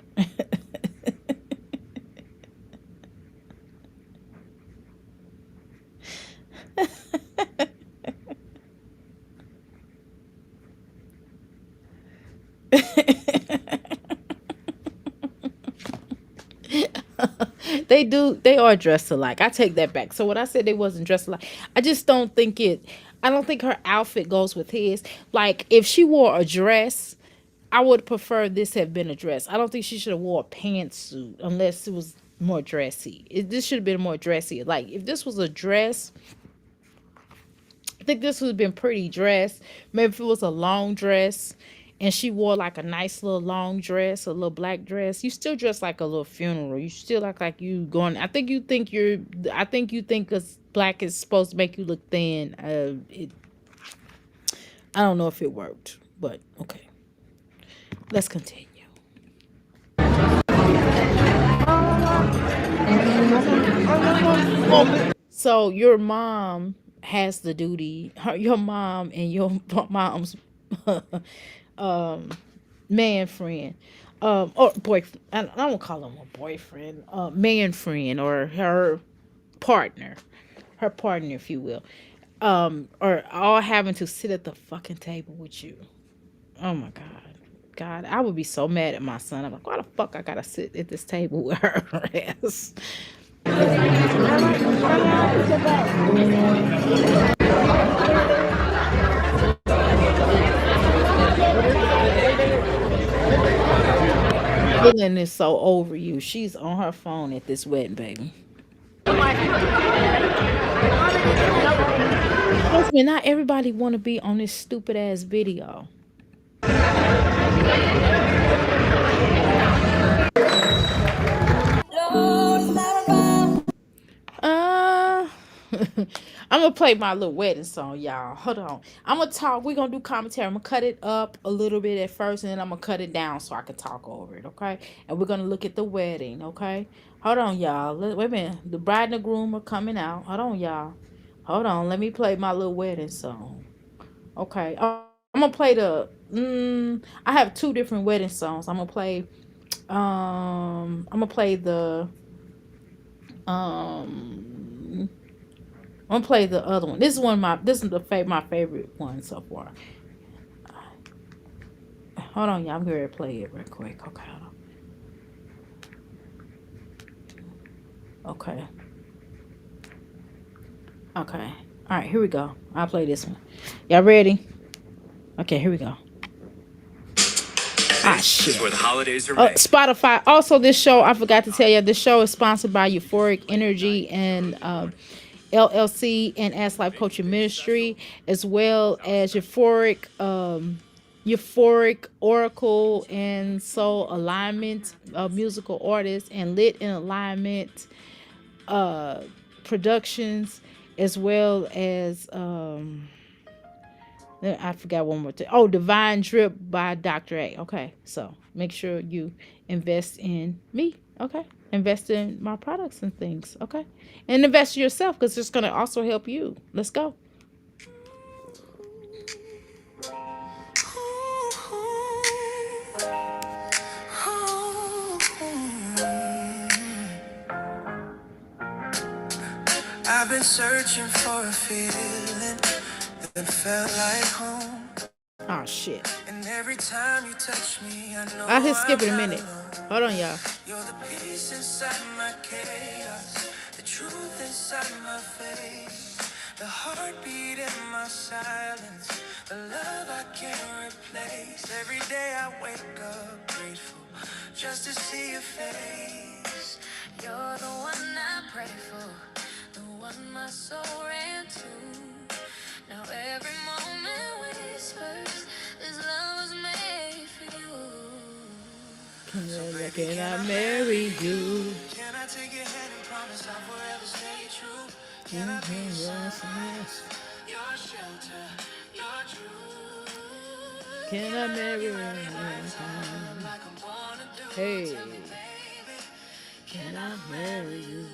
They are dressed alike. I take that back. So when I said they wasn't dressed alike, I just don't think I don't think her outfit goes with his. Like, if she wore a dress, I would prefer this have been a dress. I don't think she should have wore a pantsuit unless it was more dressy. This should have been more dressy. Like, if this was a dress, I think this would have been pretty dressed. Maybe if it was a long dress and she wore like a nice little long dress, a little black dress, you still dress like a little funeral. You still act like you going. I think you think because black is supposed to make you look thin. I don't know if it worked, but okay. Let's continue. So your mom has the duty. Your mom and your mom's man friend, or boyfriend. I don't call him a boyfriend. Man friend or her partner, if you will, are all having to sit at the fucking table with you. Oh my God, I would be so mad at my son. I'm like, why the fuck I gotta sit at this table with her ass? Dylan is so over you. She's on her phone at this wedding, baby. Trust me, not everybody want to be on this stupid ass video. I'm gonna play my little wedding song, y'all. Hold on. I'm gonna talk. We're gonna do commentary. I'm gonna cut it up a little bit at first, and then I'm gonna cut it down so I can talk over it, okay? And we're gonna look at the wedding, okay? Hold on, y'all. Wait a minute. The bride and the groom are coming out. Hold on, y'all. Hold on. Let me play my little wedding song. Okay. I'm gonna play the. I have two different wedding songs. I'm gonna play. I'm gonna play the. I'm gonna play the other one. This is my favorite one so far. Hold on, y'all. I'm going to play it real quick. Okay, hold on. Okay. Okay. All right, here we go. I'll play this one. Y'all ready? Okay, here we go. Ah, shit. Where the holidays are Spotify. Also, this show, I forgot to tell you, this show is sponsored by Euphoric Energy, and LLC and Ask Life Coaching Ministry, as well as Euphoric Oracle and Soul Alignment, musical artist, and Lit in Alignment Productions, as well as I forgot one more thing. Oh, Divine Drip by Dr. A. Okay, so make sure you invest in me. Okay, invest in my products and things. Okay, and invest in yourself, because it's going to also help you. Let's go. I've been searching for a feeling that felt like home. Oh shit. And every time you touch me, I know I hit skip in a I'm minute. not alone. Hold on, y'all. You're the peace inside my chaos, the truth inside my faith, the heartbeat in my silence, the love I can't replace. Every day I wake up grateful just to see your face. You're the one I pray for, the one my soul ran to. Now every moment whispers, this love was made for you. Can I marry you? Can I take your hand and promise I'll forever stay true? Can I be your shelter, your truth? Can I marry you? Like I'm born to do. Hey, Tell me, baby, can I marry you?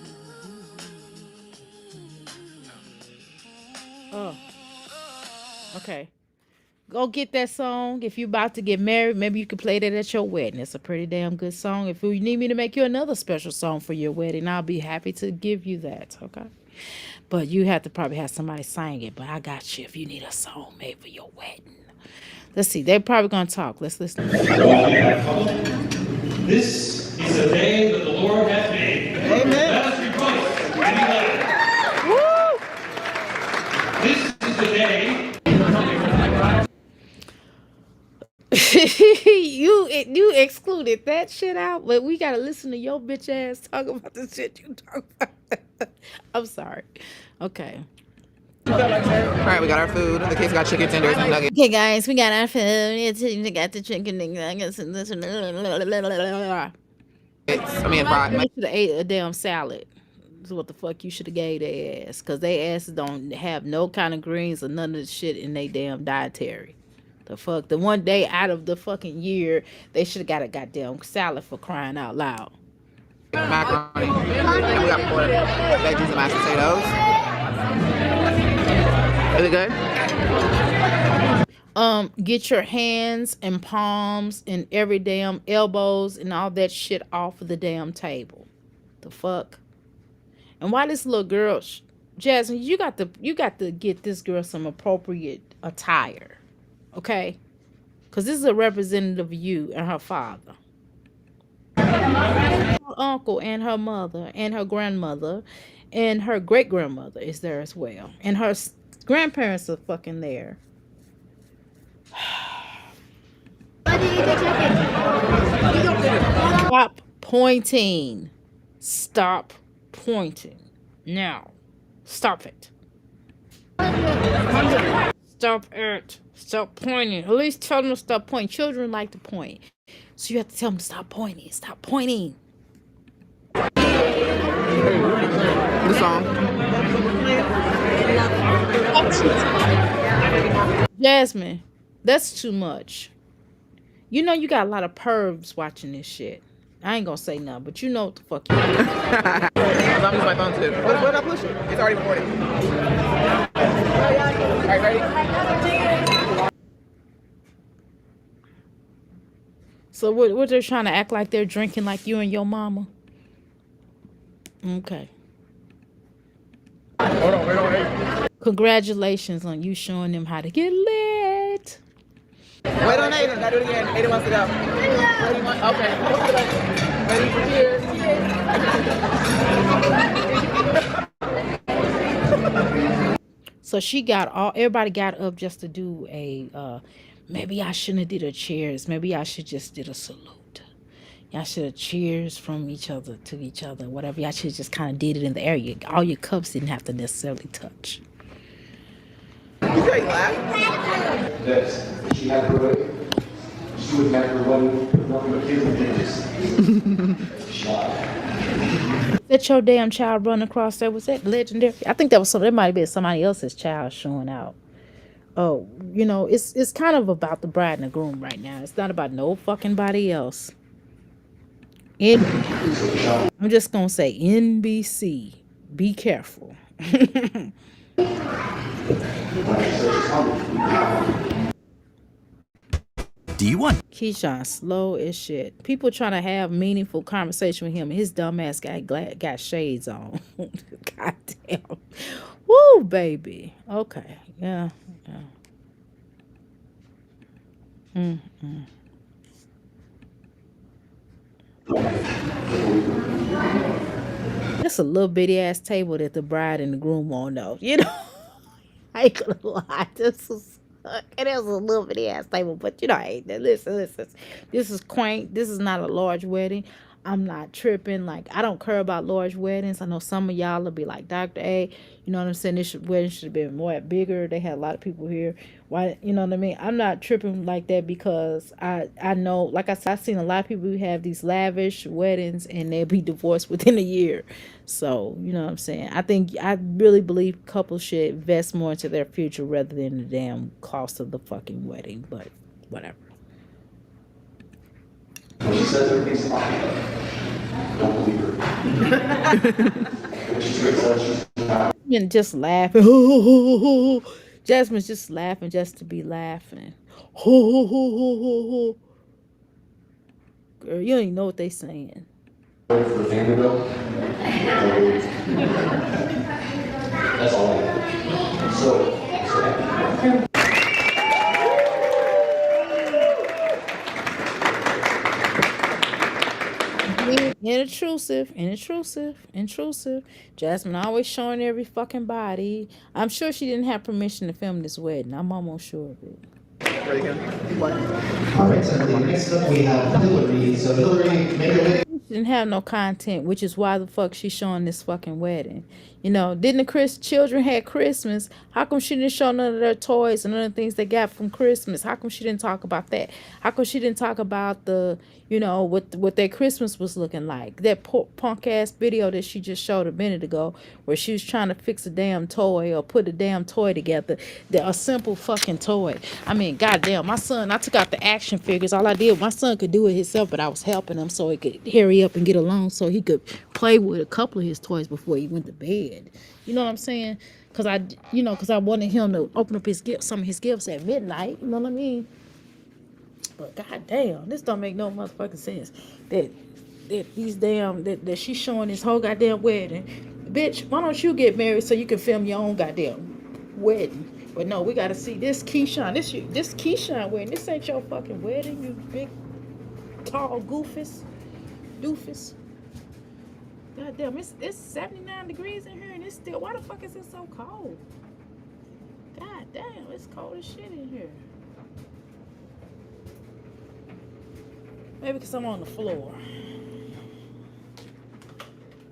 Oh, okay. Go get that song. If you're about to get married, maybe you could play that at your wedding. It's a pretty damn good song. If you need me to make you another special song for your wedding, I'll be happy to give you that. Okay. But you have to probably have somebody sing it. But I got you if you need a song made for your wedding. Let's see. They're probably going to talk. Let's listen. This is the day that the Lord hath made. Amen. Let us rejoice and be glad. Woo! This is the day. you excluded that shit out, but we gotta listen to your bitch ass talk about the shit you talk about. I'm sorry. Okay. All right, we got our food. The kids got chicken tenders and nuggets. Okay, guys, we got our food. We got the chicken nuggets and this. Fried. You should have ate a damn salad. This is what the fuck you should have gave their ass, because they asses don't have no kind of greens or none of the shit in their damn dietary. The fuck, the one day out of the fucking year, they should have got a goddamn salad, for crying out loud. Macaroni. And we got more veggies and mashed potatoes. Is it good? Get your hands and palms and every damn elbows and all that shit off of the damn table. The fuck. And why this little girl, Jasmine, you got to get this girl some appropriate attire. Okay? Because this is a representative of you and her father. Her uncle and her mother and her grandmother and her great-grandmother is there as well. And her grandparents are fucking there. Stop pointing. Stop pointing. Now. Stop it. Stop it. Stop pointing. At least tell them to stop pointing. Children like to point. So you have to tell them to stop pointing. Stop pointing. The song. Jasmine, that's too much. You know you got a lot of pervs watching this shit. I ain't gonna say nothing, but you know what the fuck you I'm using my phone too. What did I push it? It's already recording. All right, ready? So what they're trying to act like they're drinking like you and your mama? Okay. Hold on, wait on 8. Congratulations on you showing them how to get lit. Wait on Aiden. Gotta do it again. Aiden wants to go. Okay. Ready for cheers. So everybody got up just to do a, maybe I shouldn't have did a cheers. Maybe I should just did a salute. Y'all should have cheers from each other to each other, whatever. Y'all should just kind of did it in the air. All your cups didn't have to necessarily touch. You say you laugh? That she had her way. She would have her one nothing but kids and things. Shot. That your damn child running across there? Was that legendary? I think that was something. That might have been somebody else's child showing out. Oh, you know, it's kind of about the bride and the groom right now. It's not about no fucking body else. I'm just gonna say NBC. Be careful. Do you want Keyshawn slow as shit. People trying to have meaningful conversation with him. His dumb ass got shades on. God damn. Woo, baby. Okay. Yeah. That's a little bitty ass table that the bride and the groom won't know. You know, I ain't gonna lie. This is it is a little bitty ass table, but you know, hey, listen. This is quaint. This is not a large wedding. I'm not tripping. Like, I don't care about large weddings. I know some of y'all will be like, Dr. A, you know what I'm saying? This wedding should have been more bigger. They had a lot of people here. Why, you know what I mean? I'm not tripping like that because I know, like I said, I've seen a lot of people who have these lavish weddings and they'll be divorced within a year. So, you know what I'm saying? I really believe couples should invest more into their future rather than the damn cost of the fucking wedding. But whatever. When she says everything's fine, don't believe her. When she drinks that, she's not. And just laughing. Jasmine's just laughing just to be laughing. Girl, you don't even know what they saying. For the family bill. That's all I have. So Intrusive. Jasmine always showing every fucking body. I'm sure she didn't have permission to film this wedding. I'm almost sure of it. Ready again? All right, so next up we have Hillary. So Hillary, make your way. She didn't have no content, which is why the fuck she's showing this fucking wedding. You know, didn't the children had Christmas? How come she didn't show none of their toys and none of the things they got from Christmas? How come she didn't talk about that? How come she didn't talk about the, you know, what their Christmas was looking like? That punk ass video that she just showed a minute ago, where she was trying to fix a damn toy or put a damn toy together, a simple fucking toy. I mean, goddamn, my son, I took out the action figures. All I did, my son could do it himself, but I was helping him so he could hurry up and get along so he could play with a couple of his toys before he went to bed. You know what I'm saying? Because I wanted him to open up some of his gifts at midnight. You know what I mean? But goddamn, this don't make no motherfucking sense. That she's showing this whole goddamn wedding. Bitch, why don't you get married so you can film your own goddamn wedding? But no, we gotta see this Keyshawn. This Keyshawn wedding. This ain't your fucking wedding, you big, tall doofus. God damn, it's 79 degrees in here and it's still, why the fuck is it so cold? God damn, it's cold as shit in here. Maybe because I'm on the floor.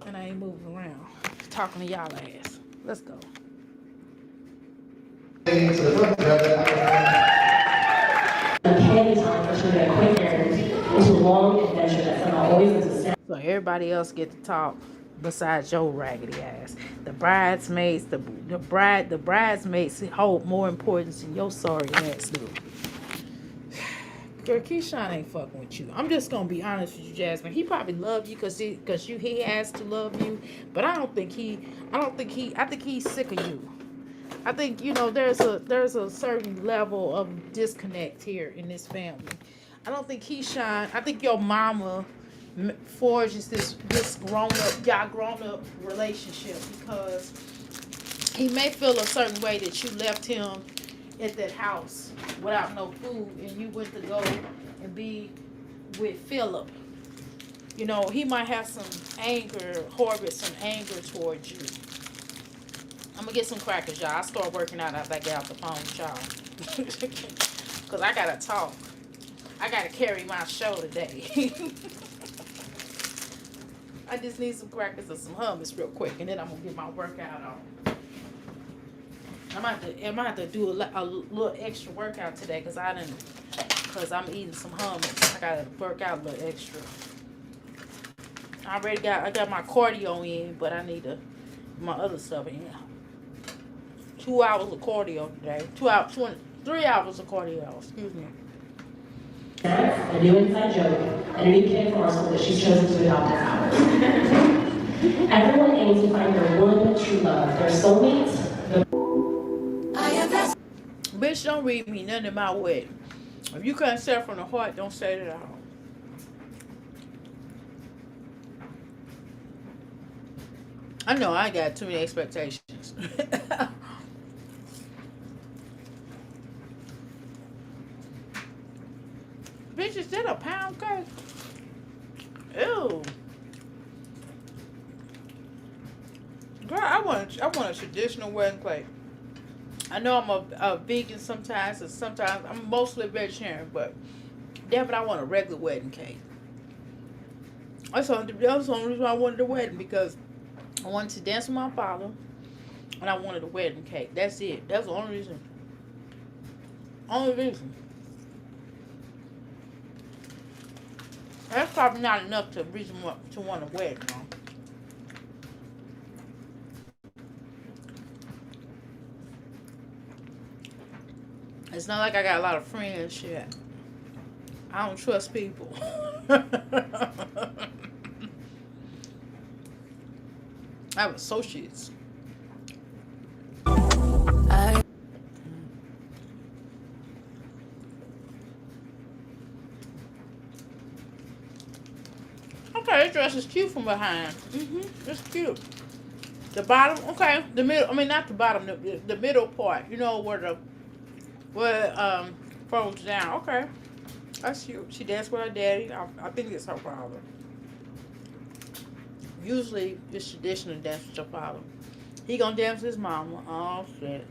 And I ain't moving around. Talking to y'all ass. Let's go. So everybody else get to talk besides your raggedy ass. The bridesmaids hold more importance than your sorry ass do. Girl, Keyshawn ain't fucking with you. I'm just gonna be honest with you, Jasmine. He probably love you because he has to love you, but I think he's sick of you. I think, you know, there's a certain level of disconnect here in this family. I don't think Keyshawn, I think your mama forges this grown up relationship because he may feel a certain way that you left him at that house without no food and you went to go and be with Philip. You know, he might have some anger towards you. I'm gonna get some crackers, y'all. I start working out after I get off the phone with y'all. Cause I gotta talk. I gotta carry my show today. I just need some crackers and some hummus real quick, and then I'm gonna get my workout on. I'm gonna have to do a little extra workout today because I'm eating some hummus. I gotta work out a little extra. I got my cardio in, but I need my other stuff in. 2 hours of cardio today. 3 hours of cardio. Excuse me. A new inside joke, and a new kid from our school that she's chosen to adopt as ours. Everyone aims to find their one true love, their soulmate. Bitch, don't read me nothing about wedding. If you can't say it from the heart, don't say it at all. I know I got too many expectations. Bitch, is that a pound cake? Ew. Girl, I want a traditional wedding cake. I know I'm a vegan sometimes, and sometimes I'm mostly vegetarian, but damn it, I want a regular wedding cake. That's the only reason I wanted a wedding, because I wanted to dance with my father, and I wanted a wedding cake. That's it. That's the only reason. Only reason. That's probably not enough to want a wedding, though. It's not like I got a lot of friends, shit. I don't trust people. I have associates. Okay, this dress is cute from behind. It's cute. The bottom, okay. The middle, I mean, not the bottom, the middle part. You know, where folds down. Okay. That's cute. She danced with her daddy. I think it's her father. Usually, it's traditional to dance with your father. He gonna dance with his mama. Oh, shit.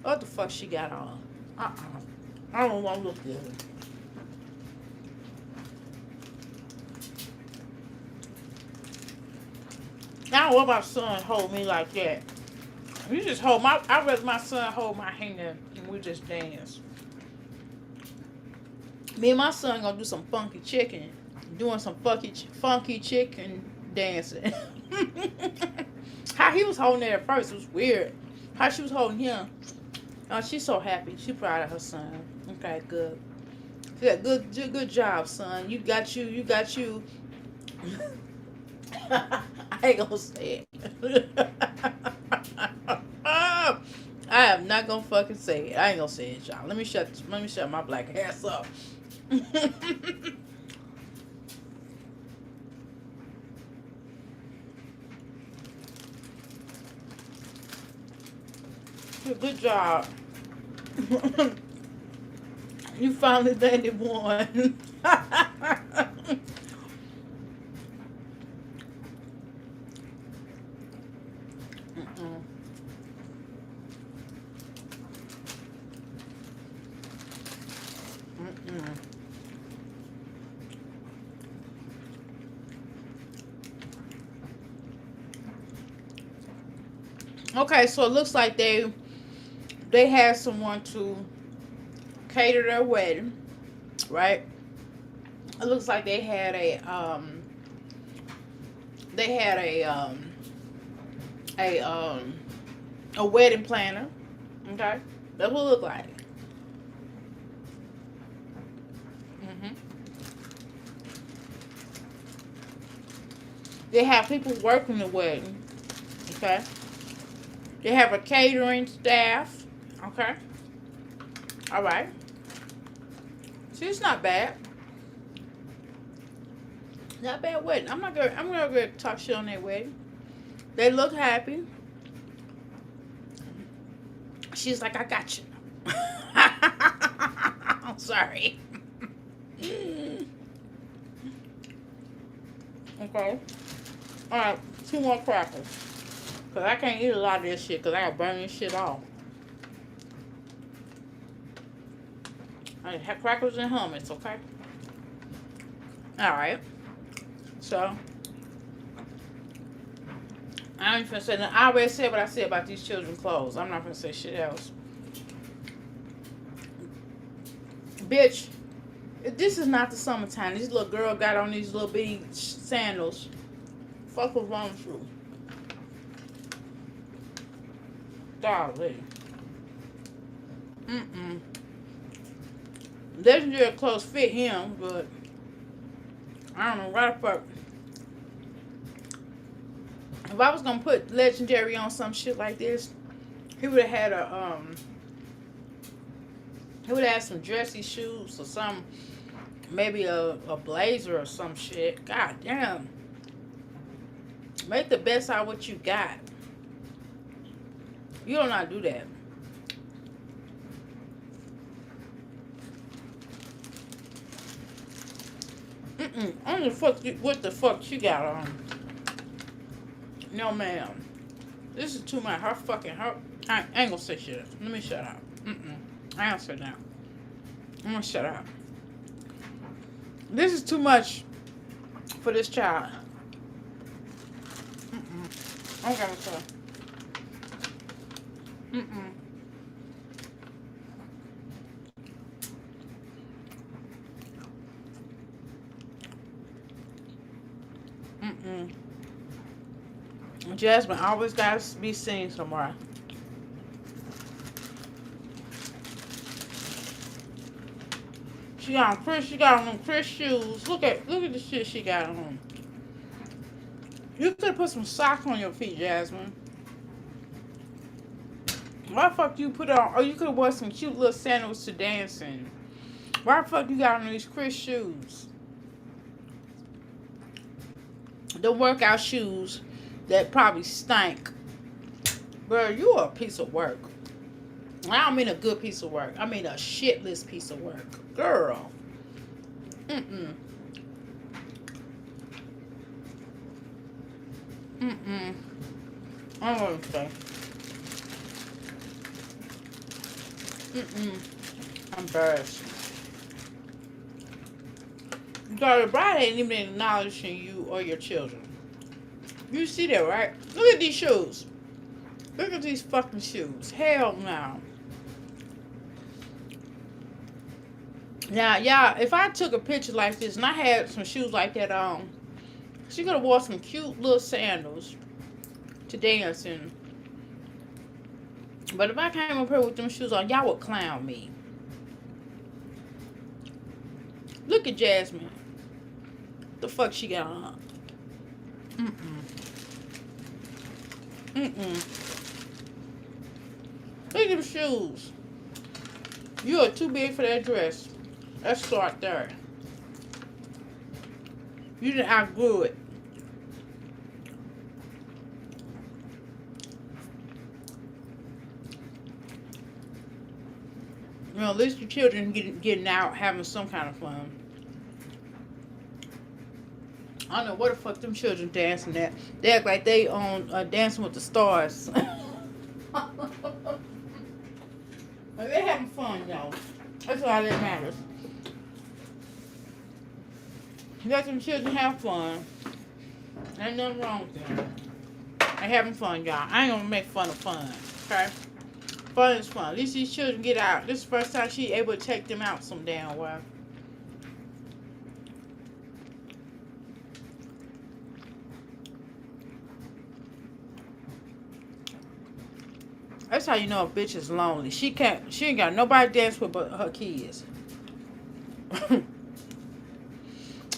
What the fuck she got on? I don't want to look good. I don't want my son hold me like that. You just hold I'd rather my son hold my hand and we just dance. Me and my son gonna do some funky chicken. Doing some funky chicken dancing. How he was holding it at first was weird. How she was holding him. Oh, she's so happy. She's proud of her son. Okay, good. Yeah, good job, son. You got you. I ain't gonna say it. I am not gonna fucking say it. I ain't gonna say it, y'all. Let me shut my black ass up. Good job. You finally landed one. Okay, so it looks like they had someone to cater their wedding, right? It looks like they had a wedding planner. Okay, that's what it looked like. They have people working the wedding. Okay. They have a catering staff. Okay. All right. See, it's not bad. Not bad wedding. I'm gonna talk shit on their wedding. They look happy. She's like, I got you. I'm sorry. Okay. All right. 2 more crackers. Because I can't eat a lot of this shit because I got to burn this shit off. I have crackers and hummus, okay? Alright. So, I ain't finna say nothing. I already said what I said about these children's clothes. I'm not finna say shit else. Bitch, this is not the summertime. This little girl got on these little bitty sandals. Fuck what's wrong with you? Darling. Legendary clothes fit him, but I don't know why the fuck. If I was gonna put Legendary on some shit like this, he would have had a he would have had some dressy shoes or some, maybe a blazer or some shit. God damn. Make the best out of what you got. You don't know how to do that. I don't know what the fuck you got on. No, ma'am. This is too much. I ain't gonna say shit. Let me shut up. I ain't gonna sit down. I'm gonna shut up. This is too much for this child. I'm gonna say. Jasmine always gotta be seen somewhere. She got on them Chris shoes. Look at the shit she got on. You could put some socks on your feet, Jasmine. Why the fuck you put on? Oh, you could wear some cute little sandals to dance in. Why the fuck you got on these Chris shoes? The workout shoes that probably stink. Girl, you are a piece of work. I don't mean a good piece of work. I mean a shitless piece of work. Girl. I'm gonna say. I'm embarrassed. Girl, the bride ain't even acknowledging you or your children. You see that, right? Look at these shoes. Look at these fucking shoes. Hell no. Now, y'all, if I took a picture like this and I had some shoes like that on, she could have wore some cute little sandals to dance in. But if I came up here with them shoes on, y'all would clown me. Look at Jasmine. The fuck she got on? Look at them shoes. You are too big for that dress. Let's start there. You didn't outgrow it. You know, at least your children getting out, having some kind of fun. I don't know what the fuck them children dancing at. They act like they on Dancing with the Stars. They having fun, y'all. That's all that matters. Let them children have fun. Ain't nothing wrong with them. They having fun, y'all. I ain't gonna make fun of fun, okay? Fun is fun. At least these children get out. This is the first time she able to take them out some damn well. That's how you know a bitch is lonely. She ain't got nobody to dance with but her kids.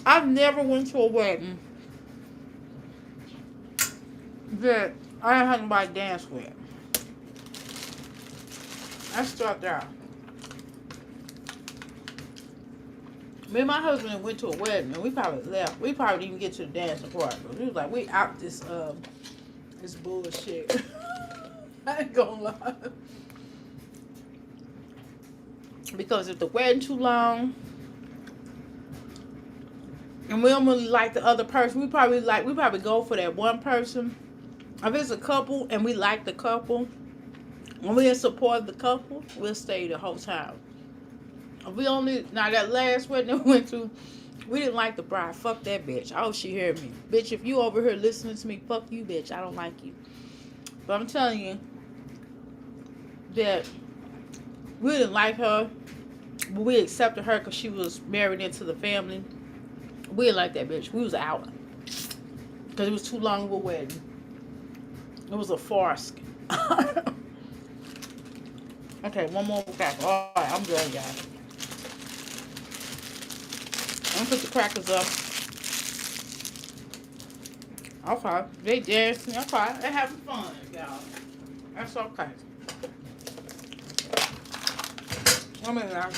I've never went to a wedding that I didn't have nobody to dance with. I start out. Me and my husband went to a wedding and we probably left. We probably didn't get to the dancing part. But we was like, we out this bullshit. I ain't gonna lie. Because if the wedding too long and we don't really like the other person, we probably go for that one person. If it's a couple and we like the couple and we in support of the couple, we'll stay the whole time. If we only, now that last wedding we went to, We didn't like the bride. Fuck that bitch. I hope she heard me. Bitch, if you over here listening to me, fuck you, bitch. I don't like you. But I'm telling you that we didn't like her, but we accepted her because she was married into the family. We didn't like that bitch. We was out. Because it was too long of a wedding. It was a farce. Okay, one more cracker. All right, I'm done, y'all. I'm gonna put the crackers up. Okay, they dancing. Okay, they having fun, y'all. That's okay. Wait a minute now.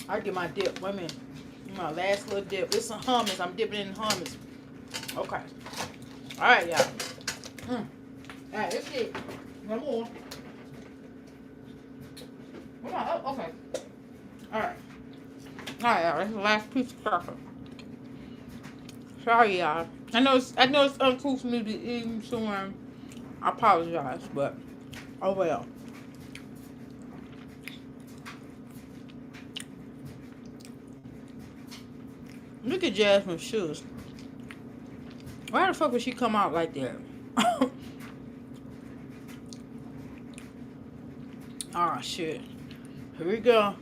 I get my dip. Wait a minute. My last little dip. It's some hummus. I'm dipping in hummus. Okay. All right, y'all. All right, that's it. One more. Come on. Oh, okay. All right. All right, y'all. That's the last piece of cracker. Sorry, y'all. I know it's uncouth for me to eat someone. I apologize, but oh well. Look at Jasmine's shoes. Why the fuck would she come out like that? Oh shit. Here we go.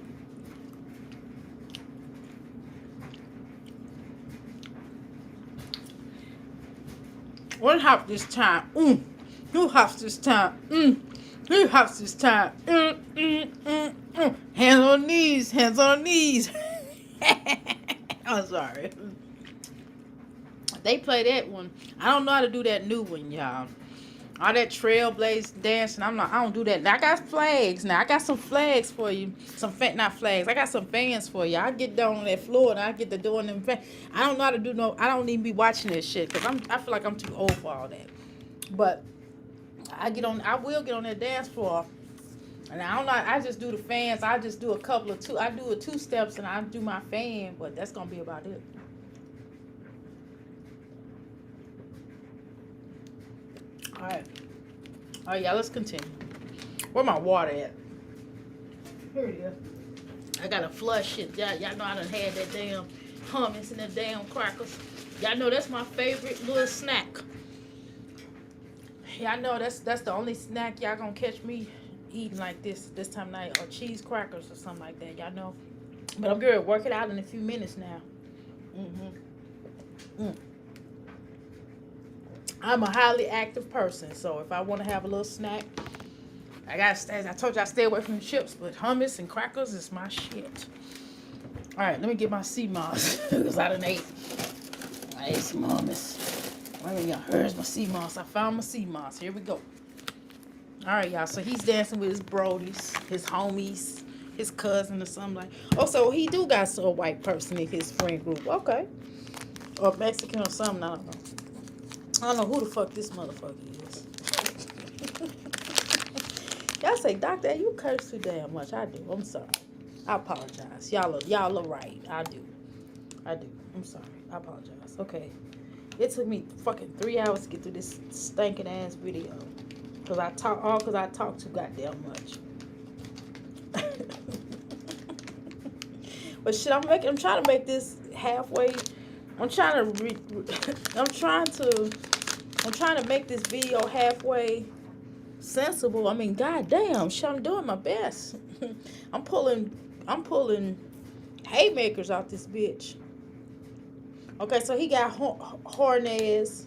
What hop this time? Who hops this time? Who hops this time? Hands on knees. Hands on knees. I'm sorry. They play that one. I don't know how to do that new one, y'all. All that trailblaze dancing. I don't do that. Now, I got flags. Now I got some flags for you. Not flags. I got some fans for you. I get down on that floor and I get to doing them. I don't know how to do no. I don't even be watching this shit because I feel like I'm too old for all that. But I will get on that dance floor. And I don't know. I just do the fans. I just do a couple of two. I do a 2 steps and I do my fan. But that's gonna be about it. All right, y'all, let's continue. Where my water at? Here it is. I gotta flush it. Y'all know I done had that damn hummus and that damn crackers. Y'all know that's my favorite little snack. Y'all know that's the only snack y'all gonna catch me eating like this time of night, or cheese crackers or something like that. Y'all know. But I'm gonna work it out in a few minutes now. I'm a highly active person, so if I want to have a little snack, I told you I stay away from chips, but hummus and crackers is my shit. All right, let me get my sea moss because I ate some hummus. Wait, y'all, here's my sea moss. I found my sea moss. Here we go. All right, y'all. So he's dancing with his brodies, his homies, his cousin or something like. Oh, so he do got a white person in his friend group. Okay, or Mexican or something. I don't know. I don't know who the fuck this motherfucker is. Y'all say, Doctor, you curse too damn much. I do. I'm sorry. I apologize. Y'all are right. I do. I'm sorry. I apologize. Okay. It took me fucking 3 hours to get through this stinking ass video. Because I talk too goddamn much. But shit, I'm trying to make this halfway. I'm trying to make this video halfway sensible. I mean, goddamn, shit, I'm doing my best. I'm pulling haymakers out this bitch. Okay, so he got Hornez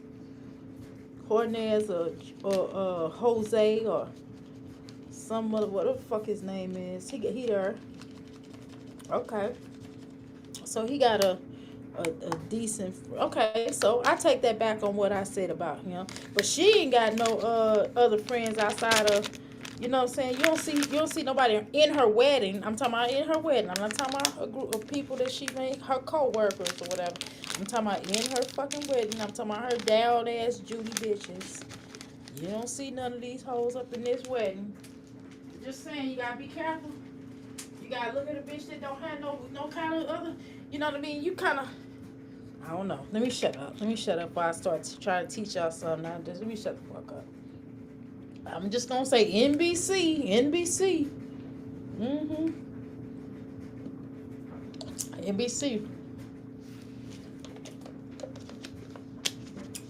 or Jose or some other, whatever the fuck his name is. He there. Okay, so he got a decent. Okay, so I take that back on what I said about him. But she ain't got no other friends outside of, you know what I'm saying? You don't see nobody in her wedding. I'm talking about in her wedding. I'm not talking about a group of people that she made, her co-workers or whatever. I'm talking about in her fucking wedding. I'm talking about her down ass Judy bitches. You don't see none of these hoes up in this wedding. Just saying, you gotta be careful. You gotta look at a bitch that don't have no kind of other, you know what I mean? You kind of, I don't know. Let me shut up before I start trying to teach y'all something. Let me shut the fuck up. I'm just gonna say NBC. NBC.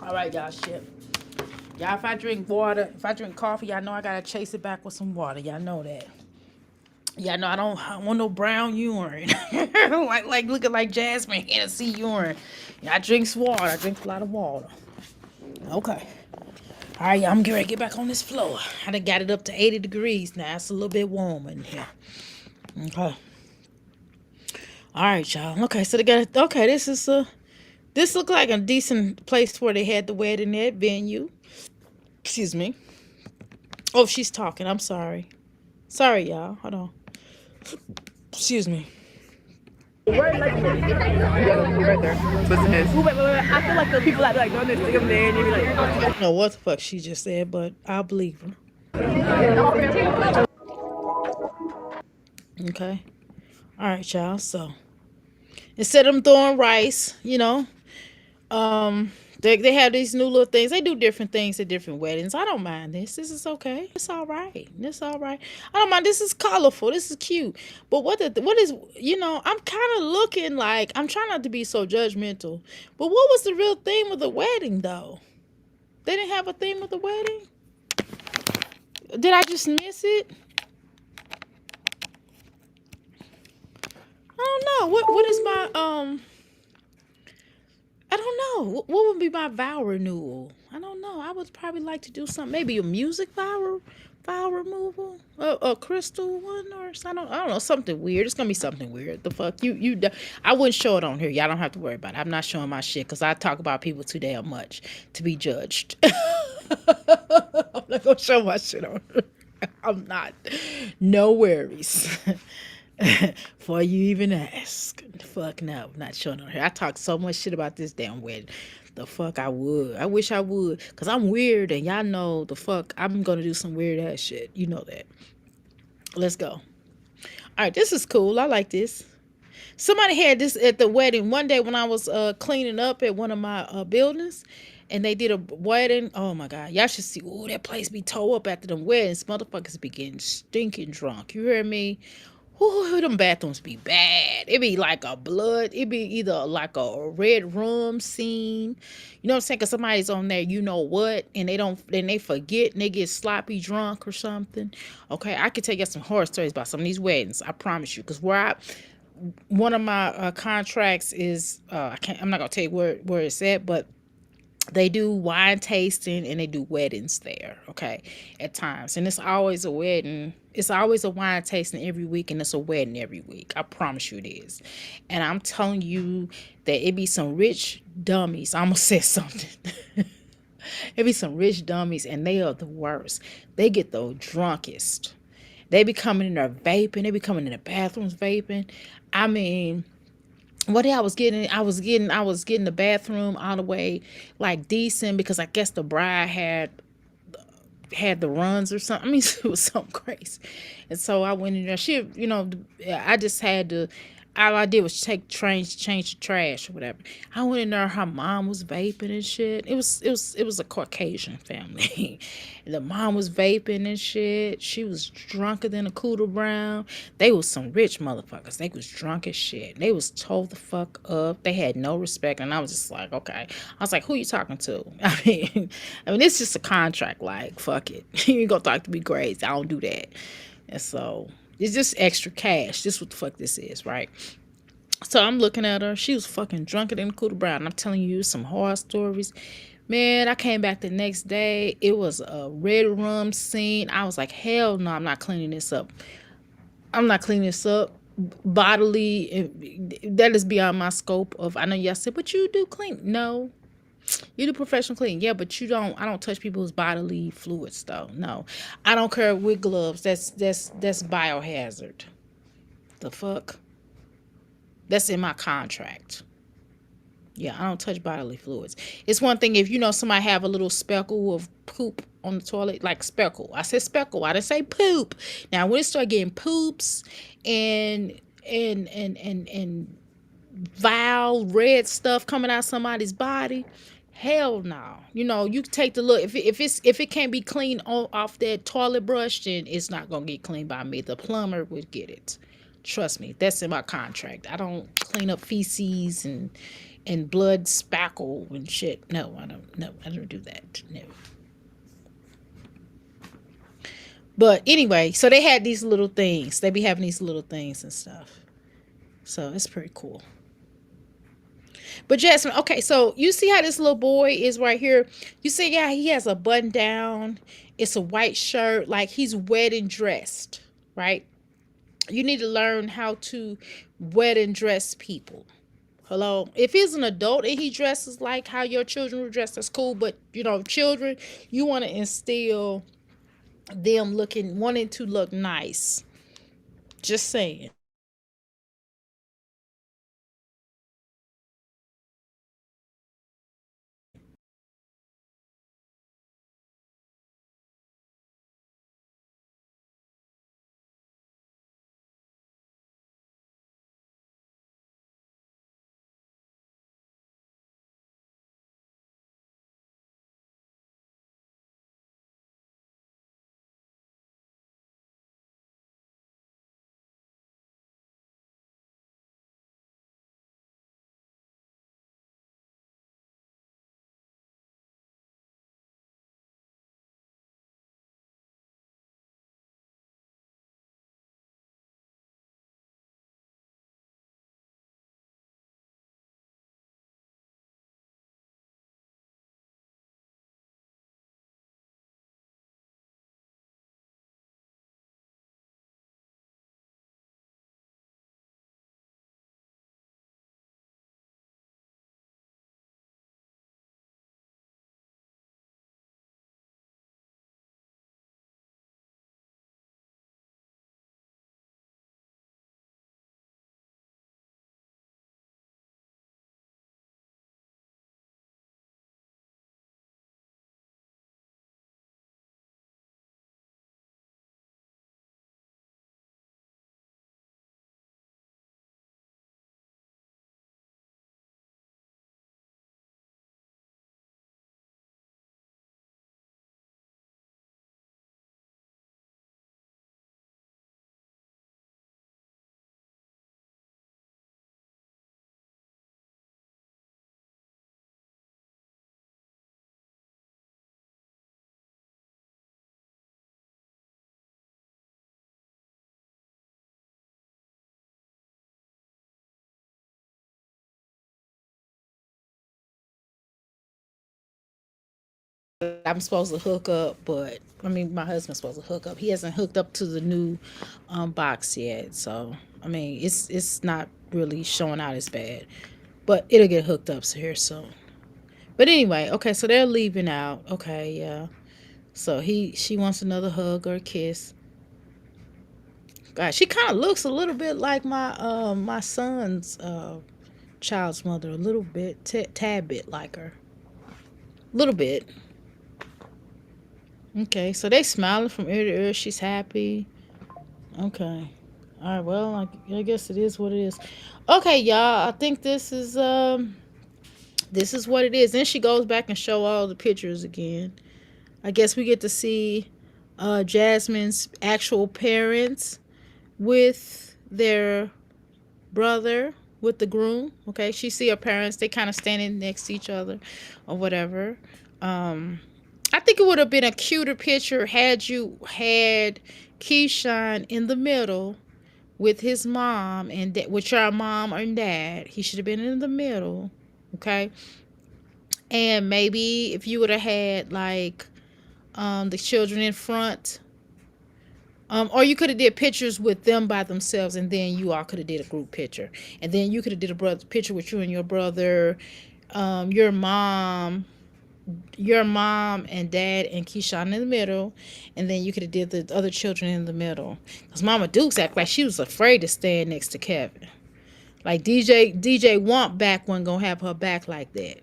All right, y'all. Shit. Y'all, if I drink water, if I drink coffee, y'all know I gotta chase it back with some water. Y'all know that. Y'all know I don't want no brown urine. like looking like Jasmine Hennessy urine. Yeah, I drink water. I drink a lot of water. Okay. All right, y'all, I'm getting ready to get back on this floor. I done got it up to 80 degrees now. It's a little bit warmer in here. Okay. All right, y'all. Okay, so they got it. Okay, this looked like a decent place where they had the wedding at venue. Excuse me. Oh, she's talking. I'm sorry. Sorry, y'all. Hold on. Excuse me. Right there. I feel like the people that like going to stick them there and they be like, I don't know what the fuck she just said, but I'll believe her. Okay. All right, y'all. So instead of them throwing rice, they have these new little things. They do different things at different weddings. I don't mind this. This is okay. It's all right. It's all right. I don't mind. This is colorful. This is cute. But what is, I'm kind of looking like, I'm trying not to be so judgmental. But what was the real theme of the wedding, though? They didn't have a theme of the wedding? Did I just miss it? I don't know. What is my, I don't know. What would be my vow renewal? I don't know. I would probably like to do something. Maybe a music vow removal, a crystal one, or something. I don't know. Something weird. It's gonna be something weird. The fuck I wouldn't show it on here. Y'all don't have to worry about it. I'm not showing my shit because I talk about people too damn much to be judged. I'm not gonna show my shit on here. I'm not. No worries. Before you even ask. Fuck no, I'm not showing on here. I talk so much shit about this damn wedding. The fuck I would. I wish I would. Cause I'm weird and y'all know the fuck I'm gonna do some weird ass shit. You know that. Let's go. All right, this is cool. I like this. Somebody had this at the wedding one day when I was cleaning up at one of my buildings. And they did a wedding. Oh my God. Y'all should see. Ooh, that place be tore up after them weddings. Motherfuckers be getting stinking drunk. You hear me? Ooh, them bathrooms be bad. It be like a blood. It be either like a red room scene. You know what I'm saying? Because somebody's on there, you know what? And they forget and they get sloppy drunk or something. Okay, I can tell you some horror stories about some of these weddings. I promise you. Because one of my contracts is, I'm not going to tell you where it's at, but they do wine tasting and they do weddings there, okay, at times. And it's always a wedding. It's always a wine tasting every week and it's a wedding every week. I promise you it is. And I'm telling you that it be some rich dummies. I'm going to say something. It be some rich dummies and they are the worst. They get the drunkest. They be coming in there vaping. They be coming in the bathrooms vaping. I mean... What I was getting the bathroom all the way like decent because I guess the bride had the runs or something. I mean, it was something crazy. And so I went in there. I just had to. All I did was change the trash or whatever. I went in there. Her mom was vaping and shit. It was a Caucasian family. The mom was vaping and shit. She was drunker than a Cooter Brown. They was some rich motherfuckers. They was drunk as shit. They was told the fuck up. They had no respect. And I was just like, okay. I was like, who you talking to? I mean, it's just a contract. Like, fuck it. You ain't gonna talk to me crazy. I don't do that. And so it's just extra cash. This is what the fuck this is, right? So I'm looking at her. She was fucking drunker than Cooter Brown. I'm telling you some horror stories. Man, I came back the next day. It was a red room scene. I was like, hell no, I'm not cleaning this up. I'm not cleaning this up bodily. That is beyond my scope of, I know y'all said, but you do clean. No. You do professional cleaning, yeah, but I don't touch people's bodily fluids though. No. I don't care with gloves. That's biohazard. The fuck? That's in my contract. Yeah, I don't touch bodily fluids. It's one thing if somebody have a little speckle of poop on the toilet, like speckle. I said speckle. I didn't say poop. Now when it start getting poops and vile red stuff coming out somebody's body, hell no. You take the look. If it can't be cleaned off that toilet brush, then it's not gonna get cleaned by me. The plumber would get it. Trust me, that's in my contract. I don't clean up feces and blood spackle and shit. No, I don't. No, I don't do that. No. But anyway, so they had these little things. They be having these little things and stuff. So it's pretty cool. But Jasmine, okay, so you see how this little boy is right here? You see, yeah, he has a button down. It's a white shirt, like he's wedding dressed, right? You need to learn how to wedding dress people. Hello. If he's an adult and he dresses like how your children were dressed, that's cool. But you know, children, you want to instill them wanting to look nice. Just saying. I'm supposed to hook up, but I mean, my husband's supposed to hook up. He hasn't hooked up to the new box yet, so I mean, it's not really showing out as bad, but it'll get hooked up here soon. But anyway, okay, so they're leaving out. Okay, yeah. So she wants another hug or a kiss. God, she kind of looks a little bit like my son's child's mother, a little bit, tad bit like her, a little bit. Okay, so they smiling from ear to ear. She's happy. Okay. All right. Well, I guess it is what it is. Okay, y'all. I think this is what it is. Then she goes back and show all the pictures again. I guess we get to see Jasmine's actual parents with their brother with the groom. Okay, she see her parents. They kind of standing next to each other, or whatever. I think it would have been a cuter picture had you had Keyshawn in the middle with his mom and with your mom and dad. He should have been in the middle, okay? And maybe if you would have had like the children in front, or you could have did pictures with them by themselves, and then you all could have did a group picture, and then you could have did a picture with you and your brother, your mom and dad and Keyshawn in the middle, and then you could have did the other children in the middle. Because Mama Dukes acted like she was afraid to stand next to Kevin. Like DJ Want back wasn't gonna have her back like that.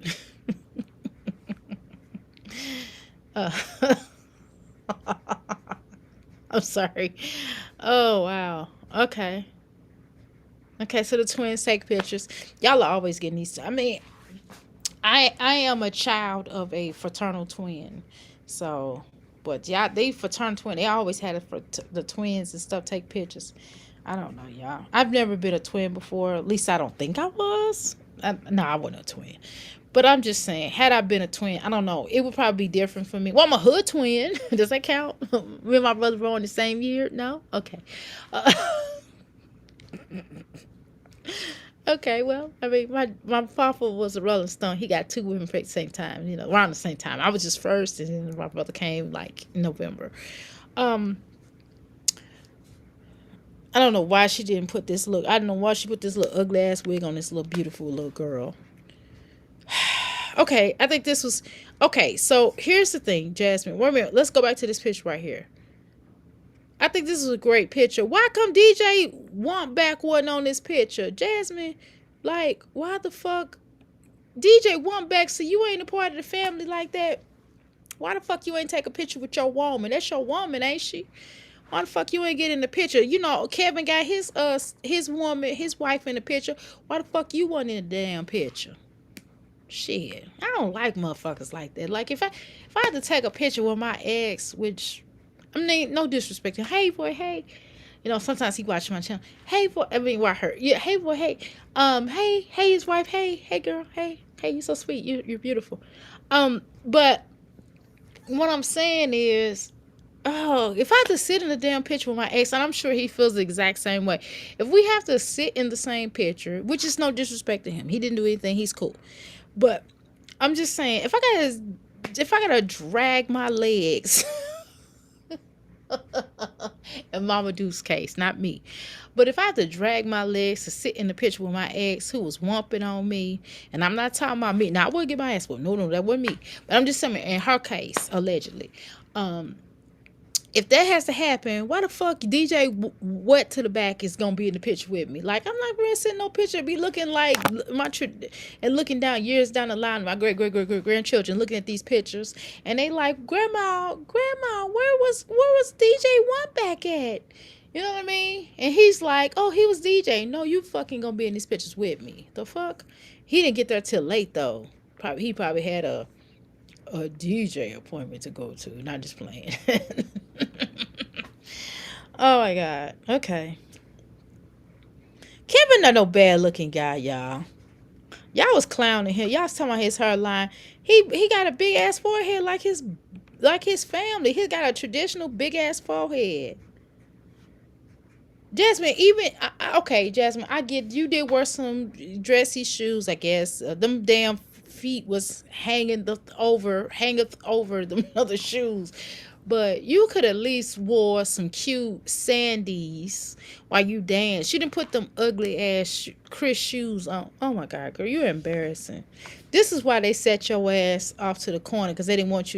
uh, I'm sorry. Oh wow. Okay. Okay, so the twins take pictures. Y'all are always getting these. I mean, I am a child of a fraternal twin, so but yeah, they fraternal twin. They always had it for the twins and stuff take pictures. I don't know, y'all. I've never been a twin before. At least I don't think I was. No, I wasn't a twin. But I'm just saying, had I been a twin, I don't know. It would probably be different for me. Well, I'm a hood twin. Does that count? Me and my brother were born the same year? No? Okay. Uh, okay, well, I mean, my father was a Rolling Stone. He got two women at the same time, around the same time. I was just first, and then my brother came like in November. Um, I don't know why she didn't put this look. I don't know why she put this little ugly ass wig on this little beautiful little girl. Okay, I think this was okay. So here's the thing, Jasmine. Wait a minute. Let's go back to this picture right here. I think this is a great picture. Why come DJ Want Back wasn't on this picture, Jasmine? Like, why the fuck DJ Want Back? So you ain't a part of the family like that. Why the fuck you ain't take a picture with your woman? That's your woman, ain't she? Why the fuck you ain't get in the picture? Kevin got his woman, his wife in the picture. Why the fuck you wasn't in the damn picture? Shit, I don't like motherfuckers like that. Like if I had to take a picture with my ex, which I mean no disrespect, hey boy, hey, sometimes he watch my channel. Hey boy, I mean, I heard, yeah, hey boy, hey, hey his wife, hey girl, hey you so sweet, you're beautiful, but what I'm saying is, oh, if I have to sit in the damn picture with my ex, and I'm sure he feels the exact same way. If we have to sit in the same picture, which is no disrespect to him, he didn't do anything, he's cool. But I'm just saying, if I gotta drag my legs, in Mama Deuce's case, not me, but if I have to drag my legs to sit in the picture with my ex who was wumping on me, and I'm not talking about me. Now I wouldn't get my ass whooped. No, that wasn't me. But I'm just saying, in her case, allegedly, if that has to happen, why the fuck DJ Wet to the Back is gonna be in the picture with me? Like, I'm not gonna sit no picture, be looking like and looking down years down the line, my great grandchildren looking at these pictures, and they like, grandma, where was DJ One Back at? You know what I mean? And he's like, oh, he was DJ. No, you fucking gonna be in these pictures with me. The fuck? He didn't get there till late though. He probably had a DJ appointment to go to. Not just playing. Oh my god. Okay. Kevin not no bad looking guy, y'all. Y'all was clowning him. Y'all was talking about his hairline. He got a big ass forehead like his family. He got a traditional big ass forehead. Jasmine, okay, Jasmine, I get you did wear some dressy shoes, I guess. Them damn feet was hanging over them other shoes. But you could at least wore some cute sandies while you dance. You didn't put them ugly ass Chris shoes on. Oh my god, girl, you're embarrassing. This is why they set your ass off to the corner, because they didn't want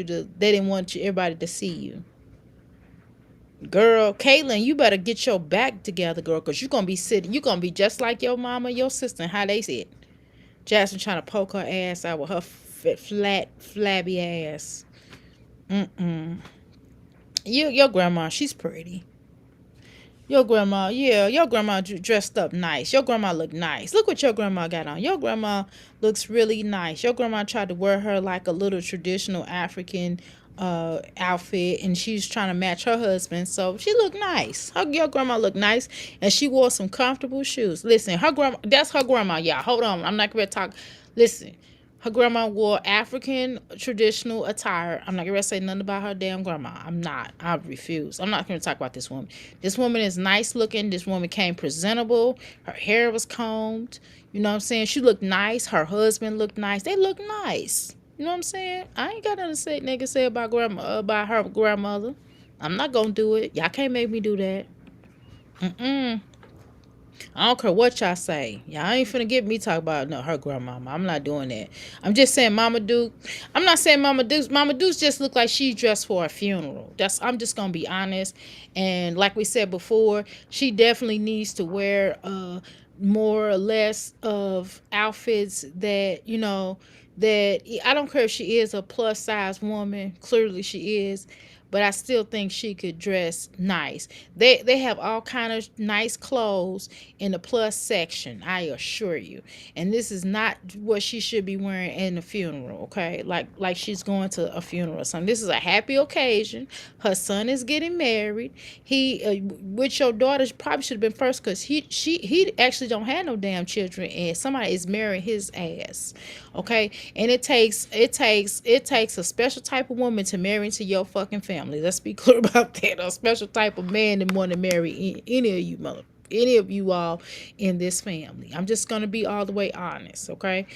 everybody to see you. Girl, Caitlin, you better get your back together, girl, because you're going to be just like your mama, your sister, and how they sit. Jasmine trying to poke her ass out with her flat, flabby ass. Your grandma, she's pretty. Your grandma dressed up nice. Your grandma look nice. Look what your grandma got on. Your grandma looks really nice. Your grandma tried to wear her like a little traditional African outfit, and she's trying to match her husband, so she looked nice. Your grandma looked nice, and she wore some comfortable shoes. Listen, that's her grandma, y'all. Hold on, I'm not gonna talk. Listen, her grandma wore African traditional attire. I'm not gonna say nothing about her damn grandma. I refuse. I'm not gonna talk about this woman. This woman is nice looking. This woman came presentable. Her hair was combed. You know what I'm saying? She looked nice. Her husband looked nice. They look nice. You know what I'm saying? I ain't got nothing to say about her grandmother. I'm not gonna do it. Y'all can't make me do that. I don't care what y'all say. Y'all ain't finna get me talk about her grandmama. I'm not doing that. I'm just saying Mama Duke. I'm not saying Mama Duke. Mama Duke just look like she dressed for a funeral. I'm just gonna be honest. And like we said before, she definitely needs to wear more or less of outfits that, that I don't care if she is a plus size woman. Clearly she is. but I still think she could dress nice. They have all kind of nice clothes in the plus section, I assure you. And this is not what she should be wearing in a funeral, okay? Like she's going to a funeral or something. This is a happy occasion. Her son is getting married. He with your daughter probably should have been first, because he actually don't have no damn children, and somebody is marrying his ass, okay? And it takes a special type of woman to marry into your fucking family. Let's be clear about that. A special type of man that want to marry any of you all in this family. I'm just gonna be all the way honest, okay?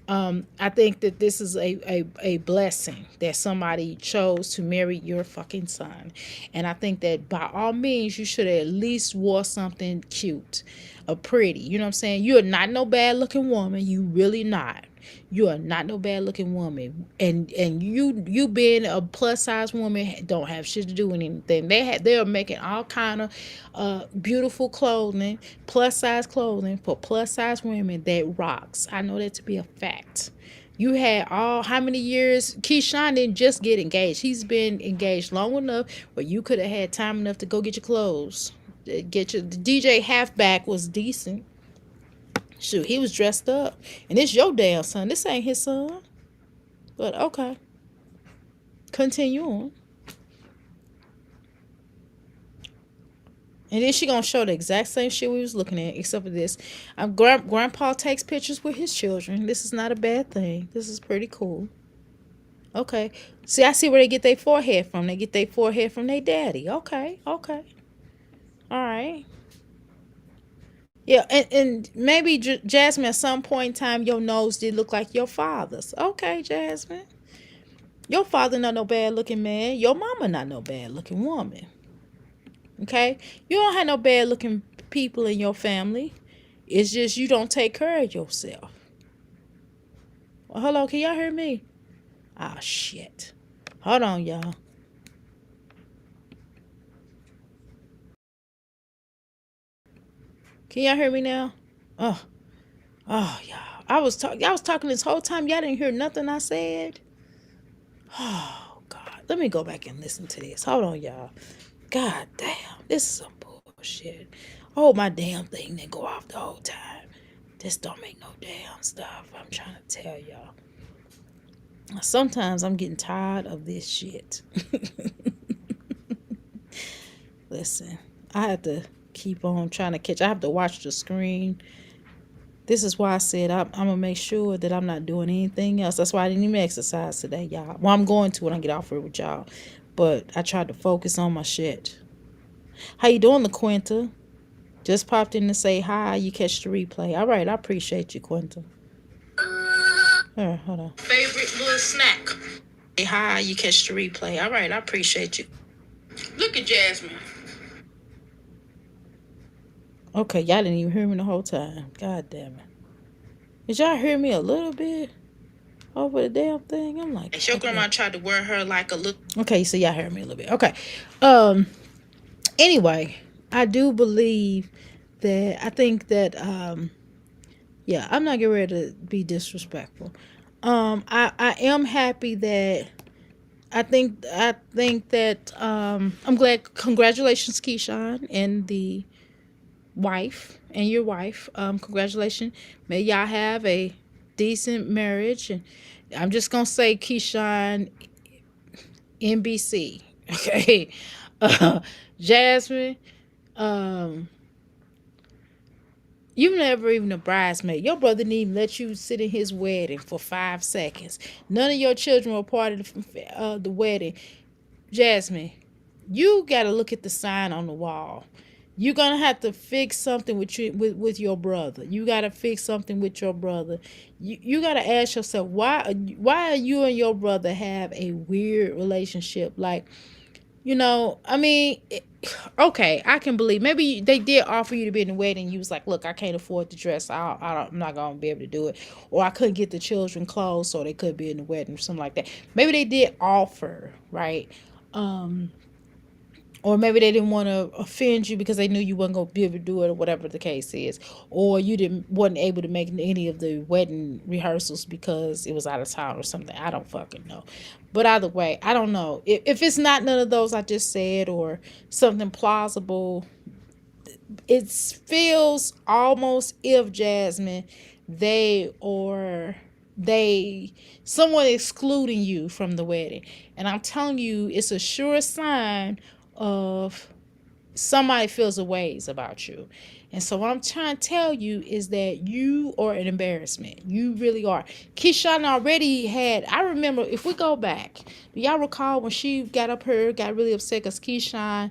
I think that this is a blessing that somebody chose to marry your fucking son. And I think that by all means, you should at least wore something cute or pretty. You know what I'm saying? You're not no bad looking woman. You really not. You are not no bad looking woman. And you being a plus size woman don't have shit to do with anything. They are making all kind of beautiful clothing, plus size clothing for plus size women that rocks. I know that to be a fact. You had how many years? Keyshawn didn't just get engaged. He's been engaged long enough where you could have had time enough to go get your clothes. The DJ Halfback was decent. Shoot, he was dressed up. And it's your damn son. This ain't his son. But okay. Continue on. And then she gonna show the exact same shit we was looking at, except for this. Grandpa takes pictures with his children. This is not a bad thing. This is pretty cool. Okay. See, I see where they get their forehead from. They get their forehead from their daddy. Okay. All right. Yeah, and maybe Jasmine, at some point in time, your nose did look like your father's. Okay, Jasmine. Your father not no bad looking man. Your mama not no bad looking woman. Okay? You don't have no bad looking people in your family. It's just you don't take care of yourself. Well, hello, can y'all hear me? Ah, shit. Hold on, y'all. Can y'all hear me now? Oh, y'all. I was talking this whole time. Y'all didn't hear nothing I said. Oh, God. Let me go back and listen to this. Hold on, y'all. God damn. This is some bullshit. Oh, my damn thing didn't go off the whole time. This don't make no damn stuff. I'm trying to tell y'all. Sometimes I'm getting tired of this shit. Listen, I have to keep on trying to catch. I have to watch the screen. This is why I said I'm going to make sure that I'm not doing anything else. That's why I didn't even exercise today, y'all. Well, I'm going to when I get off here with y'all. But I tried to focus on my shit. How you doing, LaQuinta? Just popped in to say hi. You catch the replay. All right, I appreciate you, Quinta. Here, hold on. Favorite little snack. Say hi. You catch the replay. All right, I appreciate you. Look at Jasmine. Okay, y'all didn't even hear me the whole time. God damn it. Did y'all hear me a little bit over the damn thing? I'm like, your grandma tried to wear her like a look. Okay, so y'all heard me a little bit. Okay. Anyway, I do believe that I think that yeah, I'm not getting ready to be disrespectful. I am happy that I think that I'm glad. Congratulations, Keyshawn, and the wife and your wife. Congratulations. May y'all have a decent marriage. And I'm just gonna say, Keyshawn, NBC. Okay. Jasmine, you never even a bridesmaid. Your brother didn't even let you sit in his wedding for 5 seconds. None of your children were part of the wedding. Jasmine, you got to look at the sign on the wall. You're gonna have to fix something with your brother. You gotta fix something with your brother. You gotta ask yourself why you and your brother have a weird relationship. Like, I mean, okay, I can believe maybe they did offer you to be in the wedding. You was like, look, I can't afford the dress. I'm not gonna be able to do it, or I couldn't get the children clothes so they could be in the wedding or something like that. Maybe they did offer, right? or maybe they didn't want to offend you because they knew you wasn't gonna be able to do it, or whatever the case is, or you wasn't able to make any of the wedding rehearsals because it was out of town or something. I don't fucking know. But either way, I don't know if it's not none of those I just said or something plausible. It feels almost if Jasmine, they or they someone excluding you from the wedding, and I'm telling you, it's a sure sign of somebody feels a ways about you. And so what I'm trying to tell you is that you are an embarrassment. You really are. Keyshawn already had, I remember, if we go back, do y'all recall when she got up here, got really upset because Keyshawn,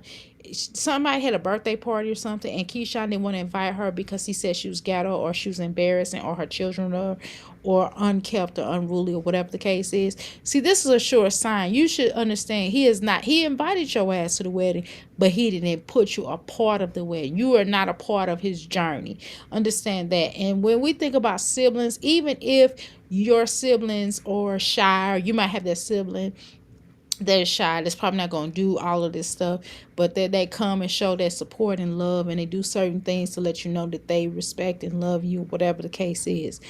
somebody had a birthday party or something, and Keyshawn didn't want to invite her because he said she was ghetto or she was embarrassing or her children were or unkept or unruly or whatever the case is. See, this is a sure sign. You should understand he invited your ass to the wedding, but he didn't put you a part of the wedding. You are not a part of his journey. Understand that. And when we think about siblings, even if your siblings are shy, or you might have that sibling that is shy, that's probably not going to do all of this stuff, but that they come and show their support and love, and they do certain things to let you know that they respect and love you, whatever the case is.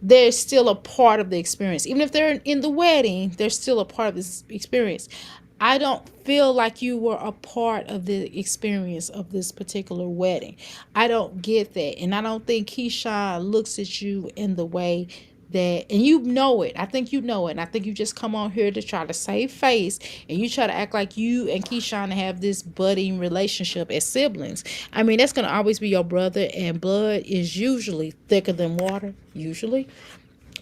They're still a part of the experience. Even if they're in the wedding, they're still a part of this experience. I don't feel like you were a part of the experience of this particular wedding. I don't get that. And I don't think Keyshawn looks at you in the way that, and you know it. I think you know it. And I think you just come on here to try to save face, and you try to act like you and Keyshawn have this budding relationship as siblings. I mean, that's going to always be your brother, and blood is usually thicker than water, usually.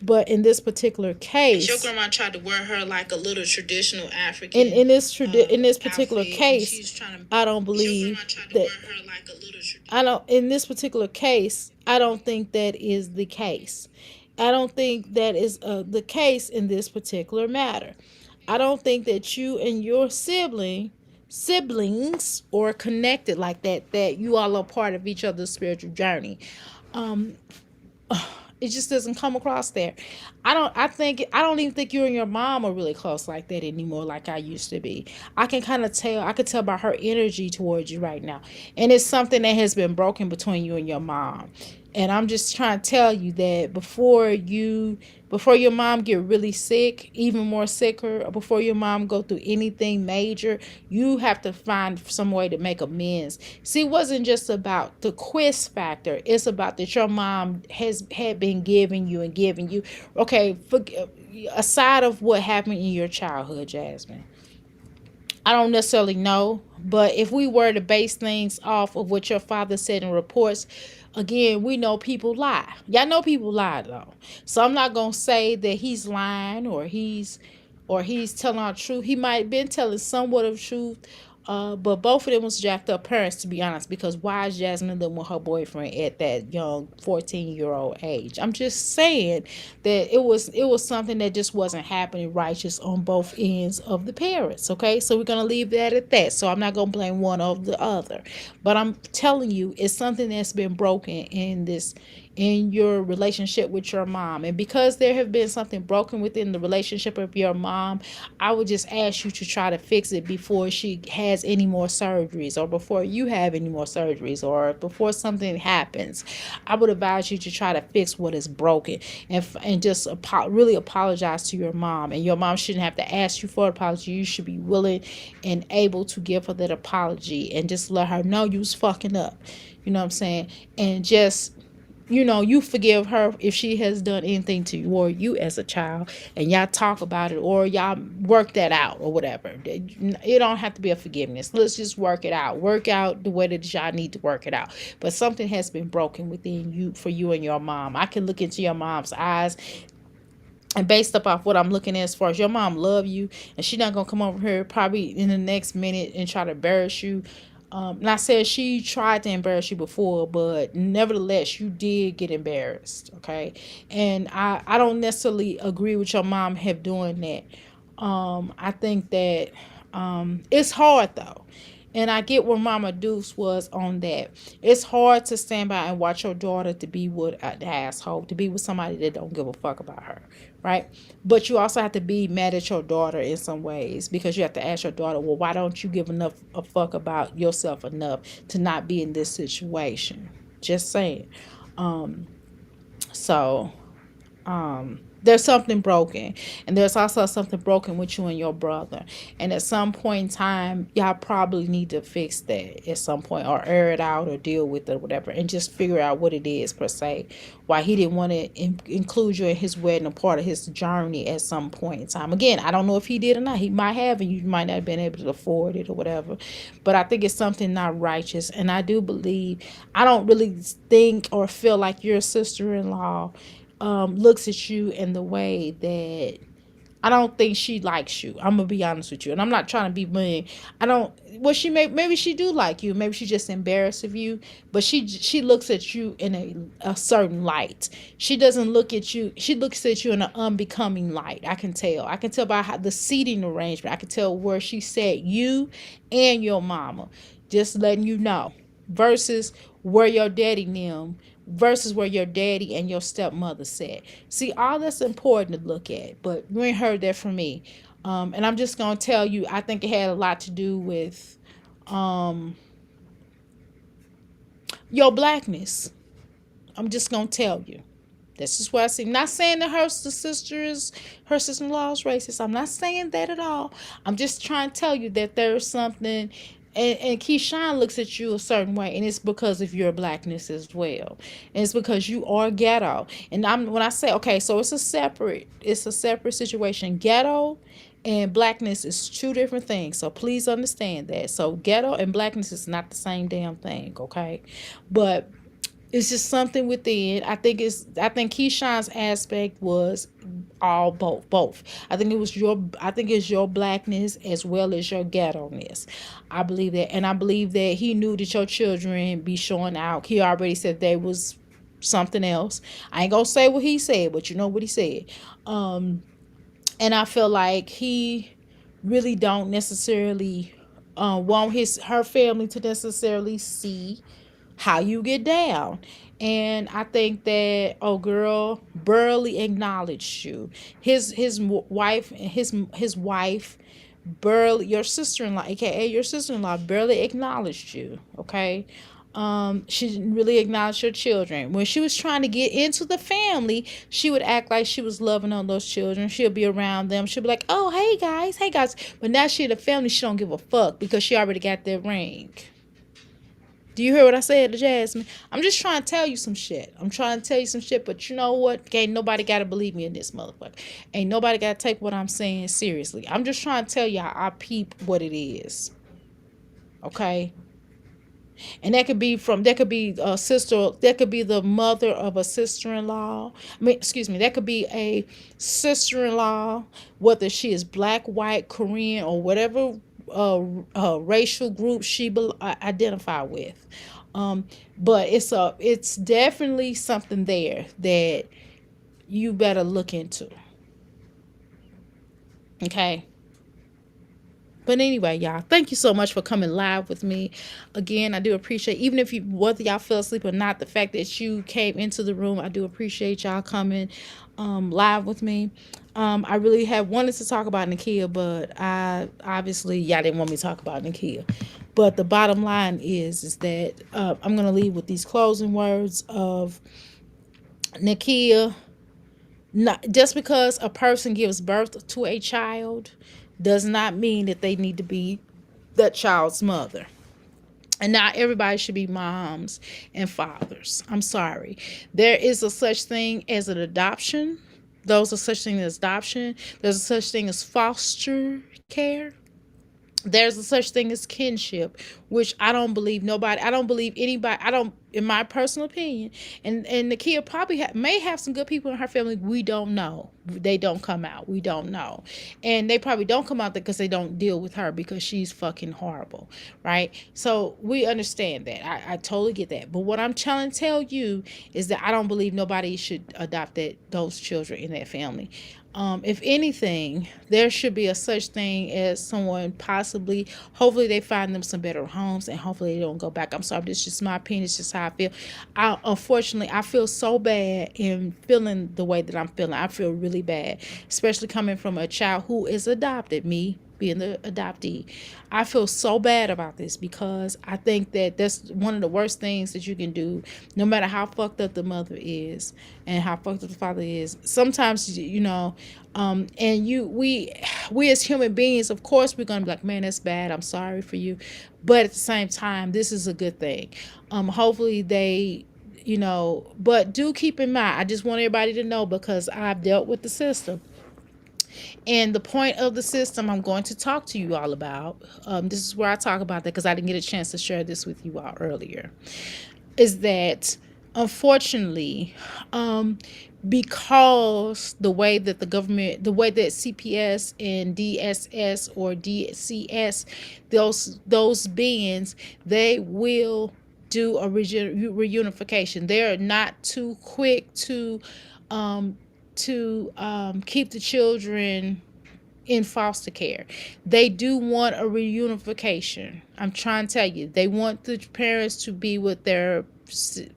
But in this particular case, your grandma tried to wear her like a little traditional African. In this particular case, I don't believe that. I don't. In this particular case, I don't think that is the case. I don't think that is the case in this particular matter. I don't think that you and your siblings are connected like that. That you all are part of each other's spiritual journey. It just doesn't come across there. I don't even think you and your mom are really close like that anymore, like I used to be. I can kind of tell. I could tell by her energy towards you right now, and it's something that has been broken between you and your mom. And I'm just trying to tell you that before your mom get really sick, even more sicker, or before your mom go through anything major, you have to find some way to make amends. See, it wasn't just about the quiz factor. It's about that your mom had been giving you and giving you. Okay, aside of what happened in your childhood, Jasmine, I don't necessarily know, but if we were to base things off of what your father said in reports, again, we know people lie. Y'all know people lie though. So I'm not gonna say that he's lying or he's telling our truth. He might have been telling somewhat of truth. But both of them was jacked up parents, to be honest, because why is Jasmine living with her boyfriend at that young 14-year-old age? I'm just saying that it was something that just wasn't happening righteous on both ends of the parents. Okay, so we're gonna leave that at that. So I'm not gonna blame one over the other, but I'm telling you, it's something that's been broken in your relationship with your mom. And because there have been something broken within the relationship of your mom, I would just ask you to try to fix it before she has any more surgeries, or before you have any more surgeries, or before something happens. I would advise you to try to fix what is broken, and just really apologize to your mom. And your mom shouldn't have to ask you for an apology. You should be willing and able to give her that apology, and just let her know you was fucking up. You know what I'm saying? And just, you forgive her if she has done anything to you or you as a child, and y'all talk about it, or y'all work that out or whatever. It don't have to be a forgiveness. Let's just work it out. Work out the way that y'all need to work it out. But something has been broken within you, for you and your mom. I can look into your mom's eyes, and based up off what I'm looking at, as far as your mom love you, and she not gonna come over here probably in the next minute and try to embarrass you. And I said she tried to embarrass you before, but nevertheless, you did get embarrassed, okay? And I don't necessarily agree with your mom have doing that. I think that it's hard though. And I get where Mama Deuce was on that. It's hard to stand by and watch your daughter to be with an asshole, to be with somebody that don't give a fuck about her, right? But you also have to be mad at your daughter in some ways, because you have to ask your daughter, well, why don't you give enough a fuck about yourself enough to not be in this situation? Just saying. So there's something broken, and there's also something broken with you and your brother, and at some point in time y'all probably need to fix that at some point, or air it out, or deal with it, or whatever, and just figure out what it is per se, why he didn't want to include you in his wedding, a part of his journey at some point in time. Again, I don't know if he did or not. He might have, and you might not have been able to afford it or whatever, but I think it's something not righteous. And I do believe, I don't really think or feel like your sister-in-law looks at you in the way that, I don't think she likes you. I'm gonna be honest with you, and I'm not trying to be mean. I don't. Well, maybe she do like you. Maybe she's just embarrassed of you. But she looks at you in a certain light. She doesn't look at you. She looks at you in an unbecoming light. I can tell. I can tell by how the seating arrangement. I can tell where she said you and your mama. Just letting you know. Versus where your daddy them, versus where your daddy and your stepmother sat. See, all that's important to look at, but you ain't heard that from me. And I'm just gonna tell you, I think it had a lot to do with your blackness. I'm just gonna tell you. This is what I see. I'm not saying that her sister-in-law is racist. I'm not saying that at all. I'm just trying to tell you that there's something, and Keyshawn looks at you a certain way, and it's because of your blackness as well. And it's because you are ghetto. And when I say, okay, so it's a separate situation. Ghetto and blackness is two different things. So please understand that. So ghetto and blackness is not the same damn thing, okay? But it's just something within. I think Keyshawn's aspect was all both. I think it's your blackness as well as your ghetto-ness. I believe that, and I believe that he knew that your children be showing out. He already said they was something else. I ain't gonna say what he said, but you know what he said. And I feel like he really don't necessarily want her family to necessarily see how you get down. And I think that, oh girl, barely acknowledged you. His wife barely, your sister-in-law, aka your sister-in-law, barely acknowledged you. Okay. She didn't really acknowledge your children. When she was trying to get into the family, she would act like she was loving on those children. She'll be around them. She'll be like, oh, hey guys. But now she in the family, she don't give a fuck because she already got that ring. Do you hear what I said to Jasmine? I'm just trying to tell you some shit. But you know what? Ain't nobody got to believe me in this motherfucker. Ain't nobody got to take what I'm saying seriously. I'm just trying to tell y'all I peep what it is. Okay? And that could be a sister, that could be the mother of a sister-in-law. That could be a sister-in-law, whether she is black, white, Korean, or whatever racial group she identify with. But it's definitely something there that you better look into. Okay? But anyway, y'all, thank you so much for coming live with me. Again, I do appreciate, even if whether y'all fell asleep or not, the fact that you came into the room, I do appreciate y'all coming live with me. I really have wanted to talk about Nakia, but obviously y'all didn't want me to talk about Nakia. But the bottom line is that I'm going to leave with these closing words of Nakia. Not just because a person gives birth to a child does not mean that they need to be that child's mother. And not everybody should be moms and fathers. I'm sorry. There is a such thing as an adoption. There's a such thing as adoption. There's a such thing as foster care. There's a such thing as kinship, which I don't believe anybody. in my personal opinion, and the kid probably may have some good people in her family. We don't know. They don't come out. We don't know, and they probably don't come out because they don't deal with her because she's fucking horrible, right? So we understand that. I totally get that. But what I'm trying to tell you is that I don't believe nobody should adopt those children in that family. If anything, there should be a such thing as someone possibly, hopefully they find them some better homes and hopefully they don't go back. I'm sorry, this is just my opinion. It's just how I feel. Unfortunately, I feel so bad in feeling the way that I'm feeling. I feel really bad, especially coming from a child who is adopted, me being the adoptee. I feel so bad about this because I think that that's one of the worst things that you can do, no matter how fucked up the mother is and how fucked up the father is. Sometimes, and we as human beings, of course, we're gonna be like, man, that's bad. I'm sorry for you, but at the same time, this is a good thing. Hopefully they. But do keep in mind, I just want everybody to know because I've dealt with the system. And the point of the system I'm going to talk to you all about, this is where I talk about that because I didn't get a chance to share this with you all earlier, is that unfortunately, because the way that the government, the way that CPS and DSS or DCS, those beings, they will do a reunification. They're not too quick um, to keep the children in foster care. They do want a reunification. I'm trying to tell you, they want the parents to be with their children.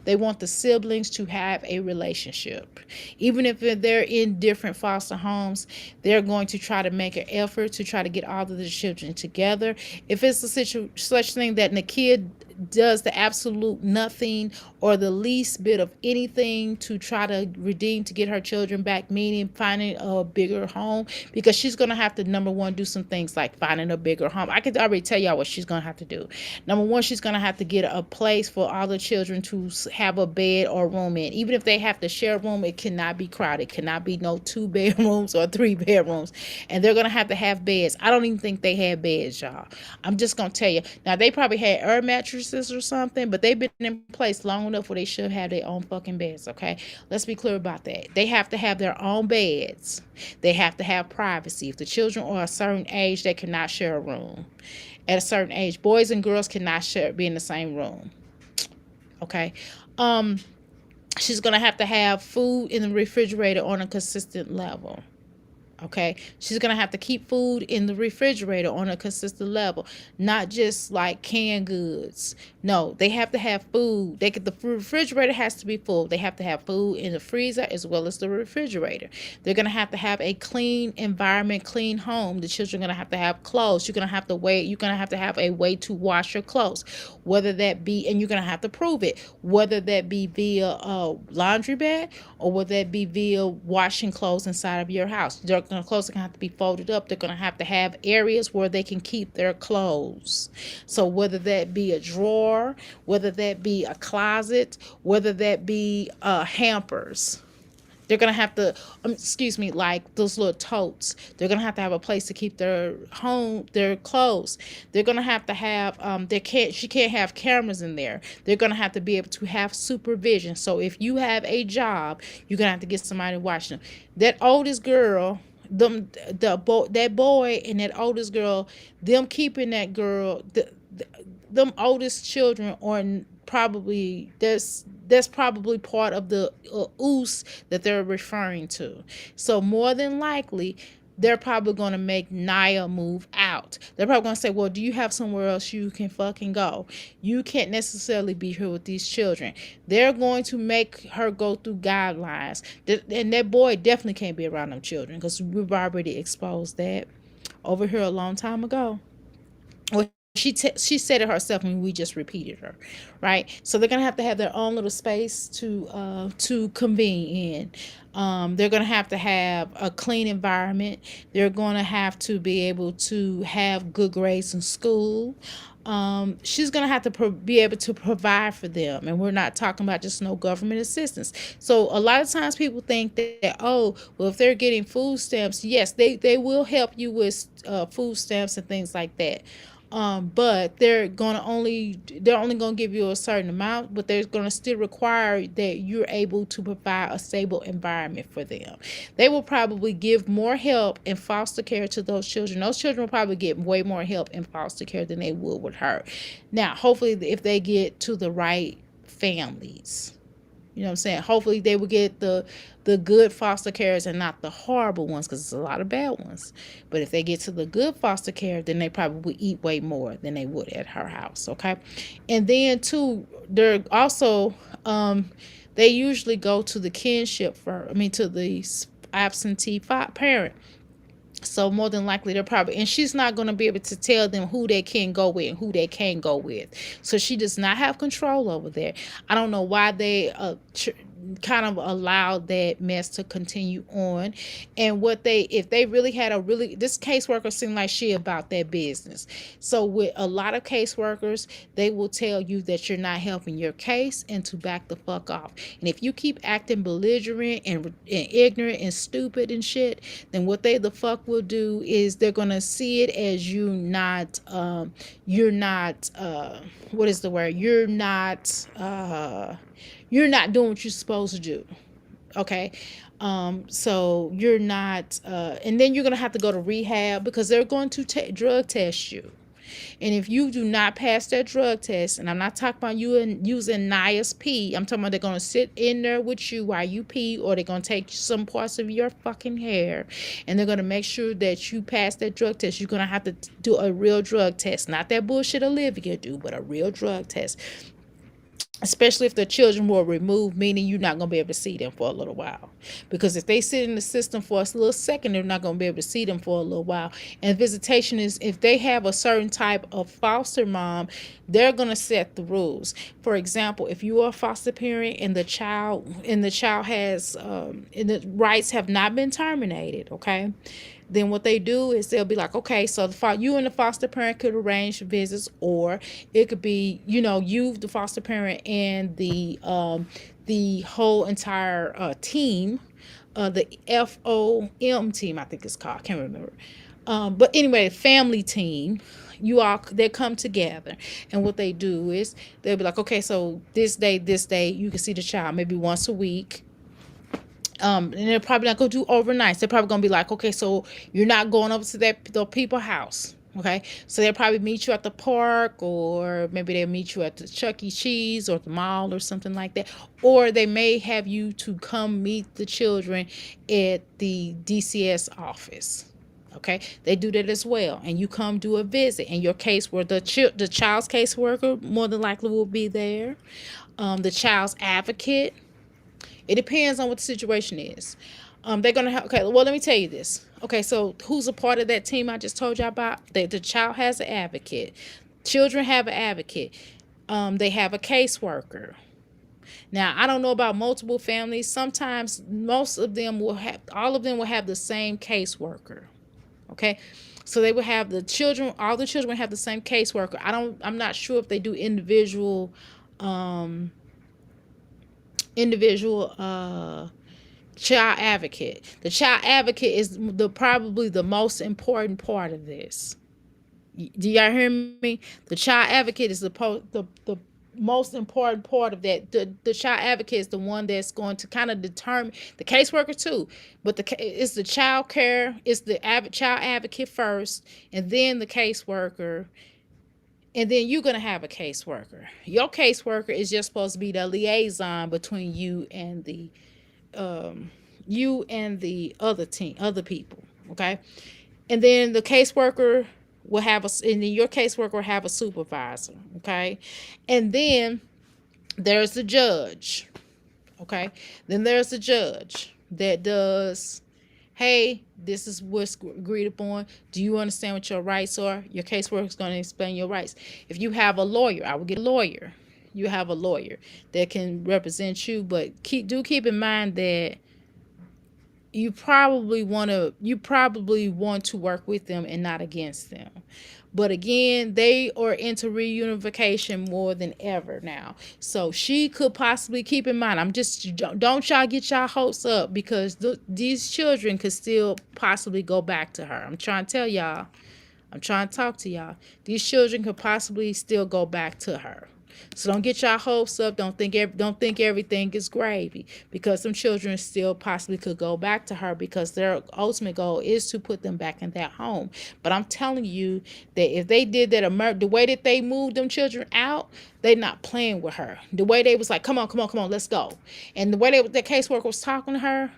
They want the siblings to have a relationship. Even if they're in different foster homes, they're going to try to make an effort to try to get all of the children together. If it's a such thing that the kid does the absolute nothing or the least bit of anything to try to redeem to get her children back, meaning finding a bigger home, because she's going to have to, number one, do some things like finding a bigger home. I can already tell y'all what she's going to have to do. Number one, she's going to have to get a place for all the children to have a bed or room in. Even if they have to share a room, it cannot be crowded. It cannot be no 2 bedrooms or 3 bedrooms. And they're going to have beds. I don't even think they had beds, y'all. I'm just going to tell you. Now, they probably had air mattresses or something, but they've been in place long enough where they should have their own fucking beds, okay? Let's be clear about that. They have to have their own beds. They have to have privacy. If the children are a certain age, they cannot share a room. At a certain age, boys and girls cannot be in the same room, okay? She's gonna have to have food in the refrigerator on a consistent level. Okay, she's gonna have to keep food in the refrigerator on a consistent level, not just like canned goods. No, they have to have food. The refrigerator has to be full. They have to have food in the freezer as well as the refrigerator. They're gonna have to have a clean environment, clean home. The children are gonna have clothes. You're gonna have to wait. You're gonna have to have a way to wash your clothes, whether that be, and you're gonna have to prove it, whether that be via a laundry bag or whether that be via washing clothes inside of your house. Their clothes are gonna have to be folded up. They're gonna have areas where they can keep their clothes. So whether that be a drawer, whether that be a closet, whether that be hampers. They're going to have to, like those little totes. They're going to have a place to keep their clothes. They're going to have, she can't have cameras in there. They're going to have to be able to have supervision. So if you have a job, you're going to have to get somebody to watch them. That oldest girl, that boy and that oldest girl, them keeping that girl, them oldest children are probably, that's probably part of the ooze that they're referring to. So more than likely, they're probably going to make Naya move out. They're probably going to say, well, do you have somewhere else you can fucking go? You can't necessarily be here with these children. They're going to make her go through guidelines. And that boy definitely can't be around them children because we've already exposed that over here a long time ago. Well, she said it herself and we just repeated her, right? So they're gonna have to have their own little space to convene in. They're gonna have to have a clean environment. They're gonna have to be able to have good grades in school. She's gonna have to be able to provide for them, and we're not talking about just no government assistance. So a lot of times people think that if they're getting food stamps, yes, they will help you with food stamps and things like that. But they're only gonna give you a certain amount, but they're gonna still require that you're able to provide a stable environment for them. They will probably give more help in foster care to those children. Those children will probably get way more help in foster care than they would with her. Now, hopefully, if they get to the right families. You know what I'm saying? Hopefully they will get the good foster carers and not the horrible ones, because it's a lot of bad ones. But if they get to the good foster care, then they probably eat way more than they would at her house. Okay. And then too, they're also they usually go to the kinship to the absentee parent. So more than likely they're probably, and she's not going to be able to tell them who they can go with and who they can't go with. So she does not have control over that. I don't know why they kind of allowed that mess to continue on. And if they really had this caseworker seemed like she about that business. So with a lot of caseworkers, they will tell you that you're not helping your case and to back the fuck off. And if you keep acting belligerent and ignorant and stupid and shit, then what they the fuck will do is they're gonna see it as you're not doing what you're supposed to do. Okay. So you're not, and then you're going to have to go to rehab because they're going to drug test you. And if you do not pass that drug test, and I'm not talking about you using Nia's pee, I'm talking about they're going to sit in there with you while you pee, or they're going to take some parts of your fucking hair, and they're going to make sure that you pass that drug test. You're going to have to do a real drug test, not that bullshit Olivia do, but a real drug test. Especially if the children were removed, meaning you're not going to be able to see them for a little while. Because if they sit in the system for a little second, they're not going to be able to see them for a little while. And visitation is, if they have a certain type of foster mom, they're going to set the rules. For example, if you are a foster parent and the child has, and the rights have not been terminated, okay? Then what they do is they'll be like, okay, so you and the foster parent could arrange visits, or it could be, you, the foster parent, and the whole entire team, the FOM team, I think it's called. I can't remember. But anyway, family team. They come together, and what they do is they'll be like, okay, so this day, you can see the child maybe once a week. And they're probably not going to do overnights. They're probably going to be like, okay, so you're not going up to the people's house. Okay. So they'll probably meet you at the park, or maybe they'll meet you at the Chuck E. Cheese or the mall or something like that. Or they may have you to come meet the children at the DCS office. Okay. They do that as well. And you come do a visit, and your case where the child's caseworker more than likely will be there. The child's advocate. It depends on what the situation is. They're going to have, okay, well, let me tell you this. Okay, so who's a part of that team I just told you about? The child has an advocate. Children have an advocate. They have a caseworker. Now, I don't know about multiple families. Sometimes all of them will have the same caseworker. Okay, so they will have all the children have the same caseworker. I'm not sure if they do individual child advocate. The child advocate is probably the most important part of this. Do y'all hear me? The child advocate is the most important part of that. The child advocate is the one that's going to kind of determine the caseworker too, but it's the child care, it's the child advocate first, and then the caseworker. And then you're going to have a caseworker. Your caseworker is just supposed to be the liaison between you and the other people. Okay. And then the caseworker will have your caseworker will have a supervisor. Okay. And then there's the judge. Okay. Then there's the judge that does, hey, this is what's agreed upon. Do you understand what your rights are? Your caseworker is going to explain your rights. If you have a lawyer, I will get a lawyer. You have a lawyer that can represent you, but keep in mind that you probably want to work with them and not against them. But again, they are into reunification more than ever now. So she could possibly, keep in mind, don't y'all get y'all hopes up, because these children could still possibly go back to her. I'm trying to tell y'all, I'm trying to talk to y'all. These children could possibly still go back to her. So don't get y'all hopes up. Don't think everything is gravy, because some children still possibly could go back to her, because their ultimate goal is to put them back in that home. But I'm telling you that if they did that, the way that they moved them children out, they not playing with her. The way they was like, come on, let's go. And the way the caseworker was talking to her,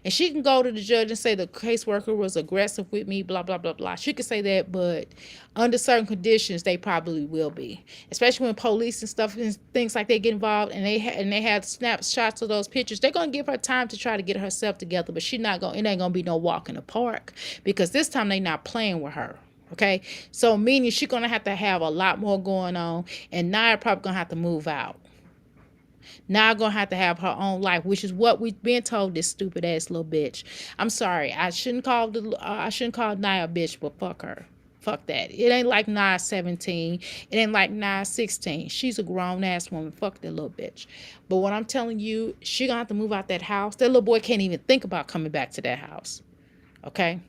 and she can go to the judge and say the caseworker was aggressive with me, blah, blah, blah, blah. She could say that, but under certain conditions, they probably will be. Especially when police and stuff and things like they get involved, and they had snapshots of those pictures. They're going to give her time to try to get herself together, but it ain't going to be no walk in the park, because this time they not playing with her. Okay? So meaning she's going to have a lot more going on, and Nia probably going to have to move out. Now gonna have her own life, which is what we've been told, this stupid ass little bitch. I'm sorry, I shouldn't call Nia a bitch, but fuck her. Fuck that. It ain't like Nia 17. It ain't like Nia 16. She's a grown ass woman. Fuck that little bitch. But what I'm telling you, she gonna have to move out that house. That little boy can't even think about coming back to that house. Okay?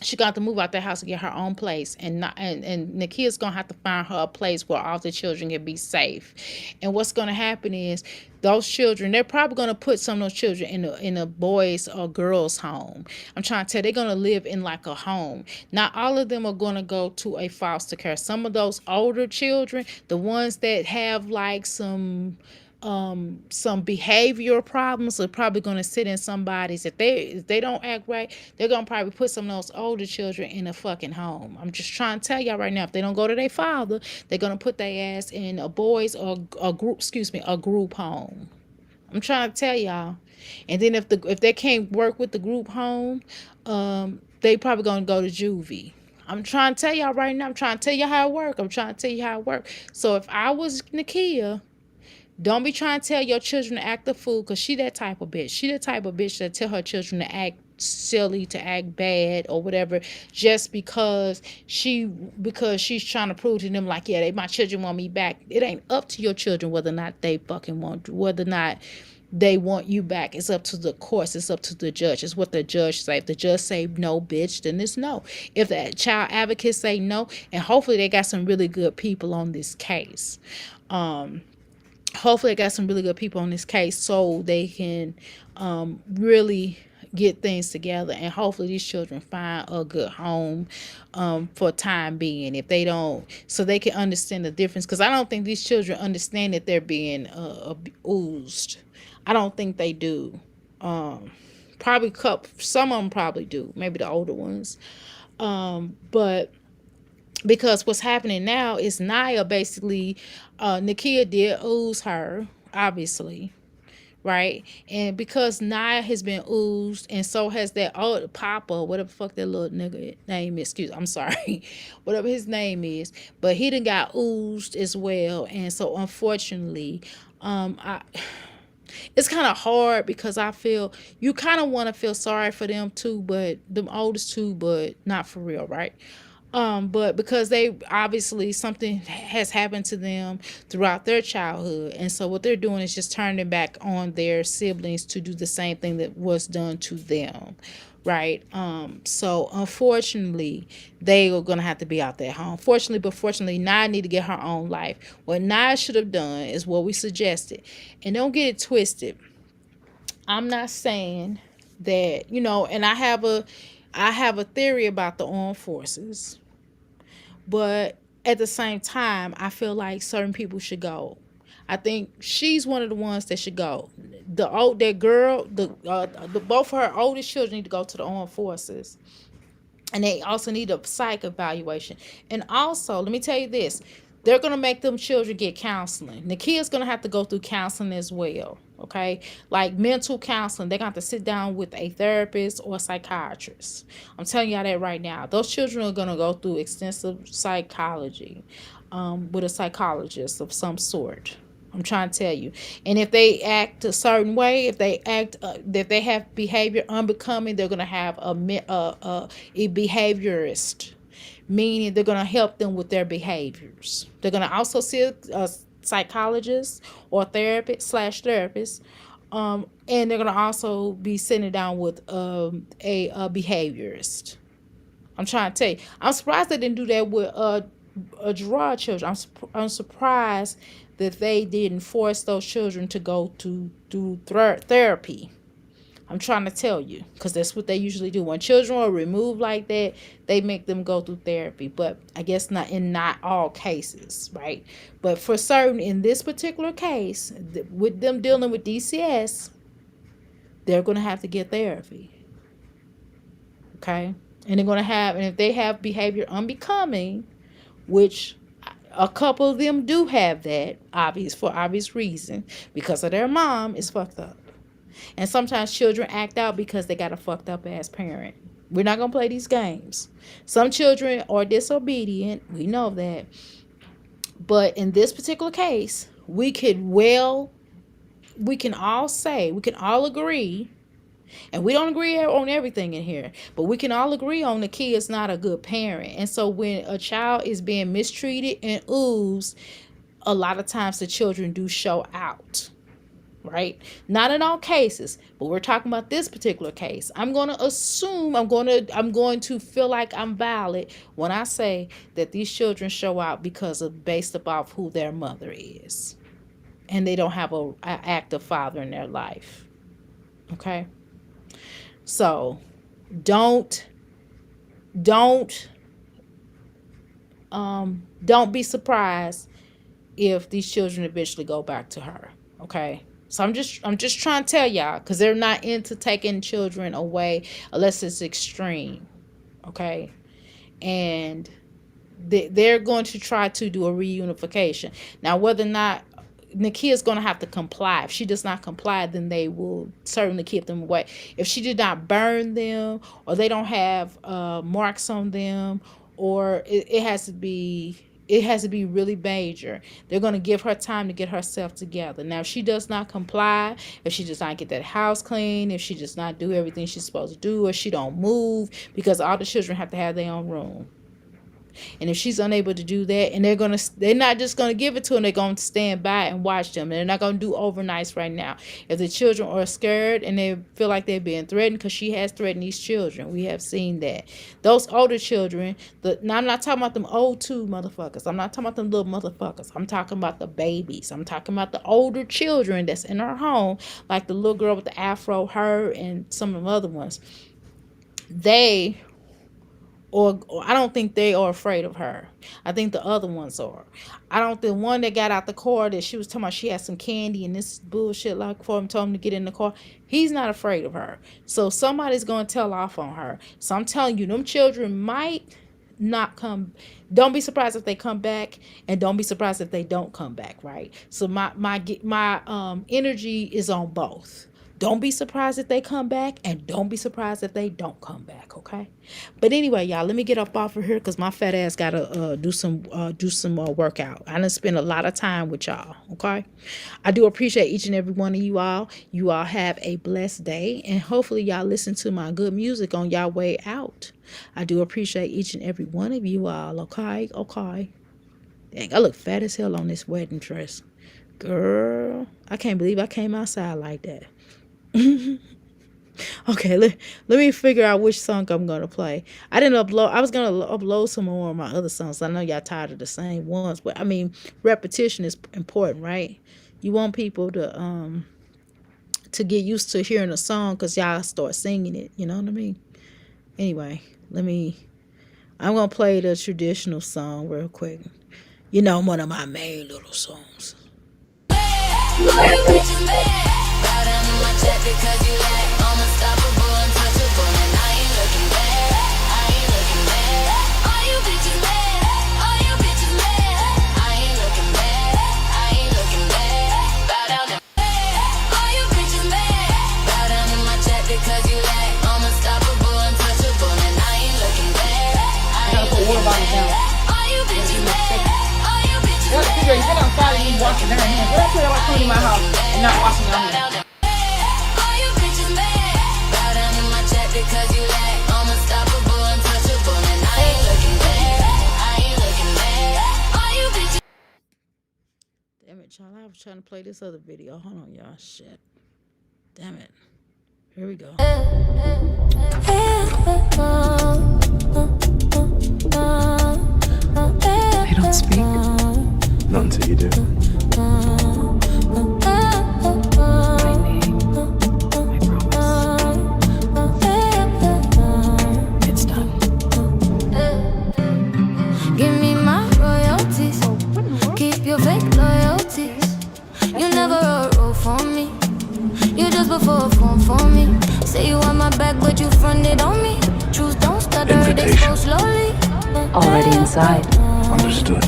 She got to move out the house and get her own place, and Nakia's gonna have to find her a place where all the children can be safe. And what's gonna happen is those children, they're probably gonna put some of those children in a boys or girls home. I'm trying to tell you, they're gonna live in like a home. Not all of them are gonna go to a foster care. Some of those older children, the ones that have like some behavioral problems, are probably going to sit in somebody's. If they don't act right, they're going to probably put some of those older children in a fucking home. I'm just trying to tell y'all right now, if they don't go to their father, they're going to put their ass in a boys or a group home. I'm trying to tell y'all. And then if they can't work with the group home, they probably going to go to juvie. I'm trying to tell y'all right now. I'm trying to tell you how it works. So if I was Nakia, don't be trying to tell your children to act a fool, because she that type of bitch. She the type of bitch that tell her children to act silly, to act bad or whatever, just because she's trying to prove to them like, yeah, my children want me back. It ain't up to your children whether or not they want you back. It's up to the courts. It's up to the judge. It's what the judge say. If the judge say no, bitch, then it's no. If the child advocate say no, and hopefully they got some really good people on this case. Hopefully I got some really good people on this case, so they can really get things together, and hopefully these children find a good home for time being. If they don't, so they can understand the difference, because I don't think these children understand that they're being abused. I don't think they do. Probably some of them probably do, maybe the older ones, but because what's happening now is Nia basically, Nakia did ooze her, obviously, right? And because Nia has been oozed, and so has that old Papa, whatever the fuck that little nigga name is, I'm sorry, whatever his name is, but he done got oozed as well. And so unfortunately, it's kind of hard, because I feel you kind of want to feel sorry for them too, but them oldest two, but not for real, right? But because they obviously something has happened to them throughout their childhood, and so what they're doing is just turning back on their siblings to do the same thing that was done to them, right? So unfortunately, they are gonna have to be out there home. Fortunately, Nia need to get her own life. What Nia should have done is what we suggested, and don't get it twisted. I'm not saying that, and I have a theory about the armed forces. But at the same time, I feel like certain people should go. I think she's one of the ones that should go. Both of her oldest children need to go to the armed forces, and they also need a psych evaluation. And also, let me tell you this: they're gonna make them children get counseling. The kids gonna have to go through counseling as well. Okay, like mental counseling. They're gonna have to sit down with a therapist or a psychiatrist. I'm telling y'all that right now. Those children are gonna go through extensive psychology with a psychologist of some sort. I'm trying to tell you. And if they act a certain way, if they have behavior unbecoming, they're gonna have a behaviorist, meaning they're gonna help them with their behaviors. They're gonna also see a psychologist or therapist, and they're gonna also be sitting down with a behaviorist. I'm trying to tell you. I'm surprised they didn't do that with Gerard children. I'm surprised that they didn't force those children to go to do therapy. I'm trying to tell you, because that's what they usually do. When children are removed like that, they make them go through therapy. But I guess not all cases, right? But for certain, in this particular case, with them dealing with DCS, they're going to have to get therapy. Okay? And they're going to have, and if they have behavior unbecoming, which a couple of them do have that, for obvious reason, because of their mom is fucked up. And sometimes children act out because they got a fucked up ass parent. We're not going to play these games. Some children are disobedient. We know that. But in this particular case, we can all agree, and we don't agree on everything in here, but we can all agree on the kid is not a good parent. And so when a child is being mistreated and oozed, a lot of times the children do show out. Right? Not in all cases, but we're talking about this particular case. I'm going to assume, I'm going to feel like I'm valid when I say that these children show out based upon who their mother is. And they don't have an active father in their life. Okay? So, don't be surprised if these children eventually go back to her. Okay? So I'm just trying to tell y'all, because they're not into taking children away unless it's extreme, okay? And they're going to try to do a reunification. Now, whether or not Nakia's going to have to comply. If she does not comply, then they will certainly keep them away. If she did not burn them, or they don't have marks on them, or it has to be really major. They're going to give her time to get herself together. Now, if she does not comply, if she does not get that house clean, if she does not do everything she's supposed to do, or she don't move, because all the children have to have their own room. And if she's unable to do that, and they're not just going to give it to them, they're going to stand by and watch them. And they're not going to do overnights right now. If the children are scared and they feel like they're being threatened, because she has threatened these children. We have seen that. Those older children, now I'm not talking about them old two motherfuckers. I'm not talking about them little motherfuckers. I'm talking about the babies. I'm talking about the older children that's in her home, like the little girl with the afro, her, and some of the other ones. Or I don't think they are afraid of her. I think the other ones are. I don't think one that got out the car that she was talking about she had some candy and this bullshit like for him, told him to get in the car. He's not afraid of her. So somebody's going to tell off on her. So I'm telling you, them children might not come. Don't be surprised if they come back, and don't be surprised if they don't come back, right? So my energy is on both. Don't be surprised if they come back, and don't be surprised if they don't come back, okay? But anyway, y'all, let me get up off of here because my fat ass got to do some workout. I done spend a lot of time with y'all, okay? I do appreciate each and every one of you all. You all have a blessed day, and hopefully y'all listen to my good music on y'all way out. I do appreciate each and every one of you all, okay? Okay. Dang, I look fat as hell on this wedding dress. Girl, I can't believe I came outside like that. Okay, let me figure out which song I'm gonna play. I was gonna upload some more of my other songs. I know y'all tired of the same ones, but I mean, repetition is important, right? You want people to get used to hearing a song because y'all start singing it. You know what I mean? Anyway, I'm gonna play the traditional song real quick. You know, one of my main little songs. Because you like unstoppable, untouchable, and I ain't looking back. I ain't looking back. All you bitches mad. All you bitches mad. I ain't looking back. I ain't looking back. Bow down to all you bitches mad. Bow down in my chat because you like unstoppable, untouchable, and I ain't looking back. I ain't looking back. All you bitches mad. All you bitches mad. You been outside and you washing their hands. What else about cleaning my house and not washing your hands? Because you like unstoppable, untouchable, and I ain't looking back. I ain't looking back. All you bitches. Damn it, y'all. I was trying to play this other video. Hold on, y'all. Shit. Damn it. Here we go. They don't speak. Not until you do. It's done. Give me my royalties. Keep your fake loyalties. You never wrote for me. You just before a phone for me. Say you want my back, but you fronted on me. Truth don't stutter, they go slowly. Already inside. Understood.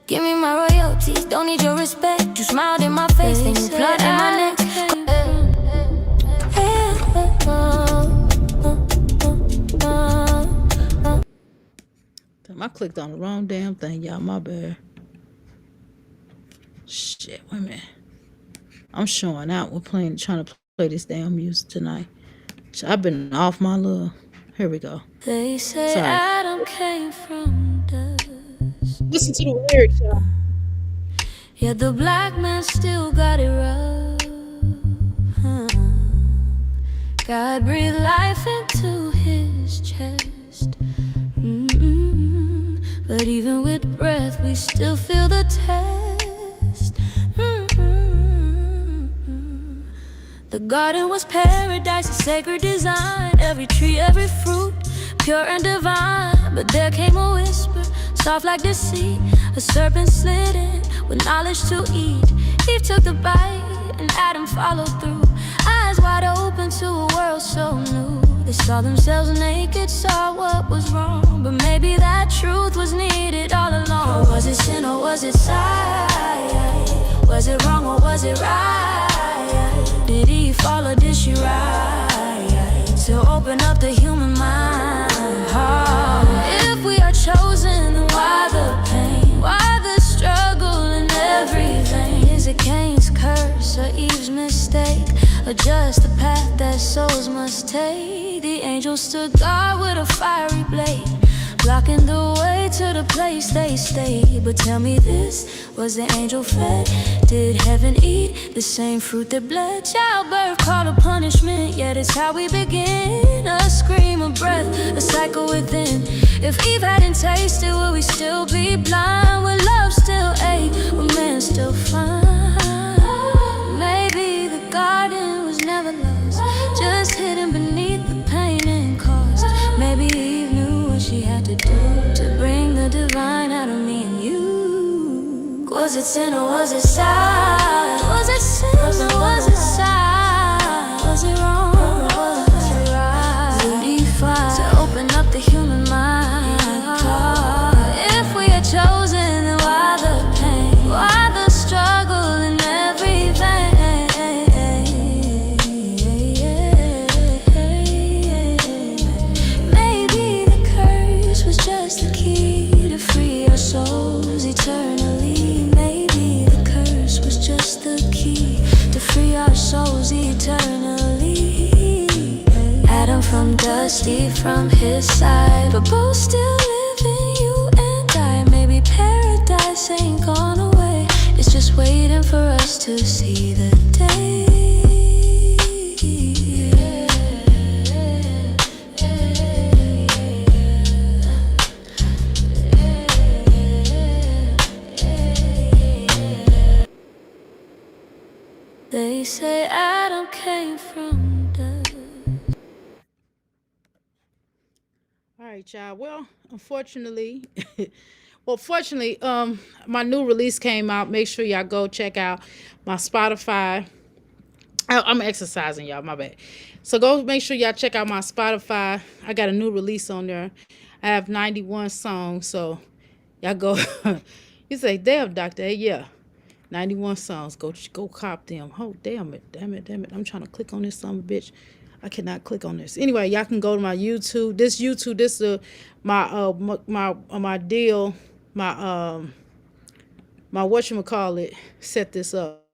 Give me my royalties, don't need your respect. You smiled in my face, then you flooded my neck. Damn, I clicked on the wrong damn thing, y'all. My bad. Shit, wait a minute. I'm showing out. We're trying to play this damn music tonight. I've been off my little. Here we go. They say Sorry. Adam came from dust. Listen to the lyrics, y'all. Yet the black man still got it rough. God breathed life into his chest. But even with breath, we still feel the test. The garden was paradise, a sacred design. Every tree, every fruit, pure and divine. But there came a whisper, soft like deceit. A serpent slid in with knowledge to eat. Eve took the bite and Adam followed through. Eyes wide open to a world so new. They saw themselves naked, saw what was wrong. But maybe that truth was needed all along. Or was it sin or was it sight? Was it wrong or was it right? Did Eve fall or did she rise? To open up the human mind. If we are chosen, then why the pain? Why the struggle and everything? Is it Cain's curse or Eve's mistake? Or just the path that souls must take? The angel stood guard with a fiery blade, blocking the way to the place they stayed. But tell me this, was the angel fed? Did heaven eat the same fruit that bled? Childbirth called a punishment, yet it's how we begin. A scream of breath, a cycle within. If Eve hadn't tasted, would we still be blind? Would love still ache? Would man still find? Maybe the garden was never lost, just hidden beneath the pain and cost. Maybe Eve knew what she had to do to bring the divine out of me and you. Was it sin or was it sight? Was it sin or was it sight? Was it wrong or was it right? Did he fight to open up the human mind? If we are chosen, then why the pain? Why the struggle and everything? Maybe the curse was just the key to free our souls eternally. Maybe the curse was just the key to free our souls eternally. Adam from dust, Eve from his side, but both still living, you and I. Maybe paradise ain't gone away, it's just waiting for us to see the day. They say Adam came from dust. All right, y'all. Well, unfortunately, fortunately, my new release came out. Make sure y'all go check out my Spotify. I'm exercising, y'all. My bad. So go make sure y'all check out my Spotify. I got a new release on there. I have 91 songs, so y'all go. You say, damn, Dr. A, yeah. 91 songs. Go cop them. Oh, damn it. I'm trying to click on this son of a bitch. I cannot click on this. Anyway, y'all can go to my YouTube. This is my deal. My whatchamacallit set this up.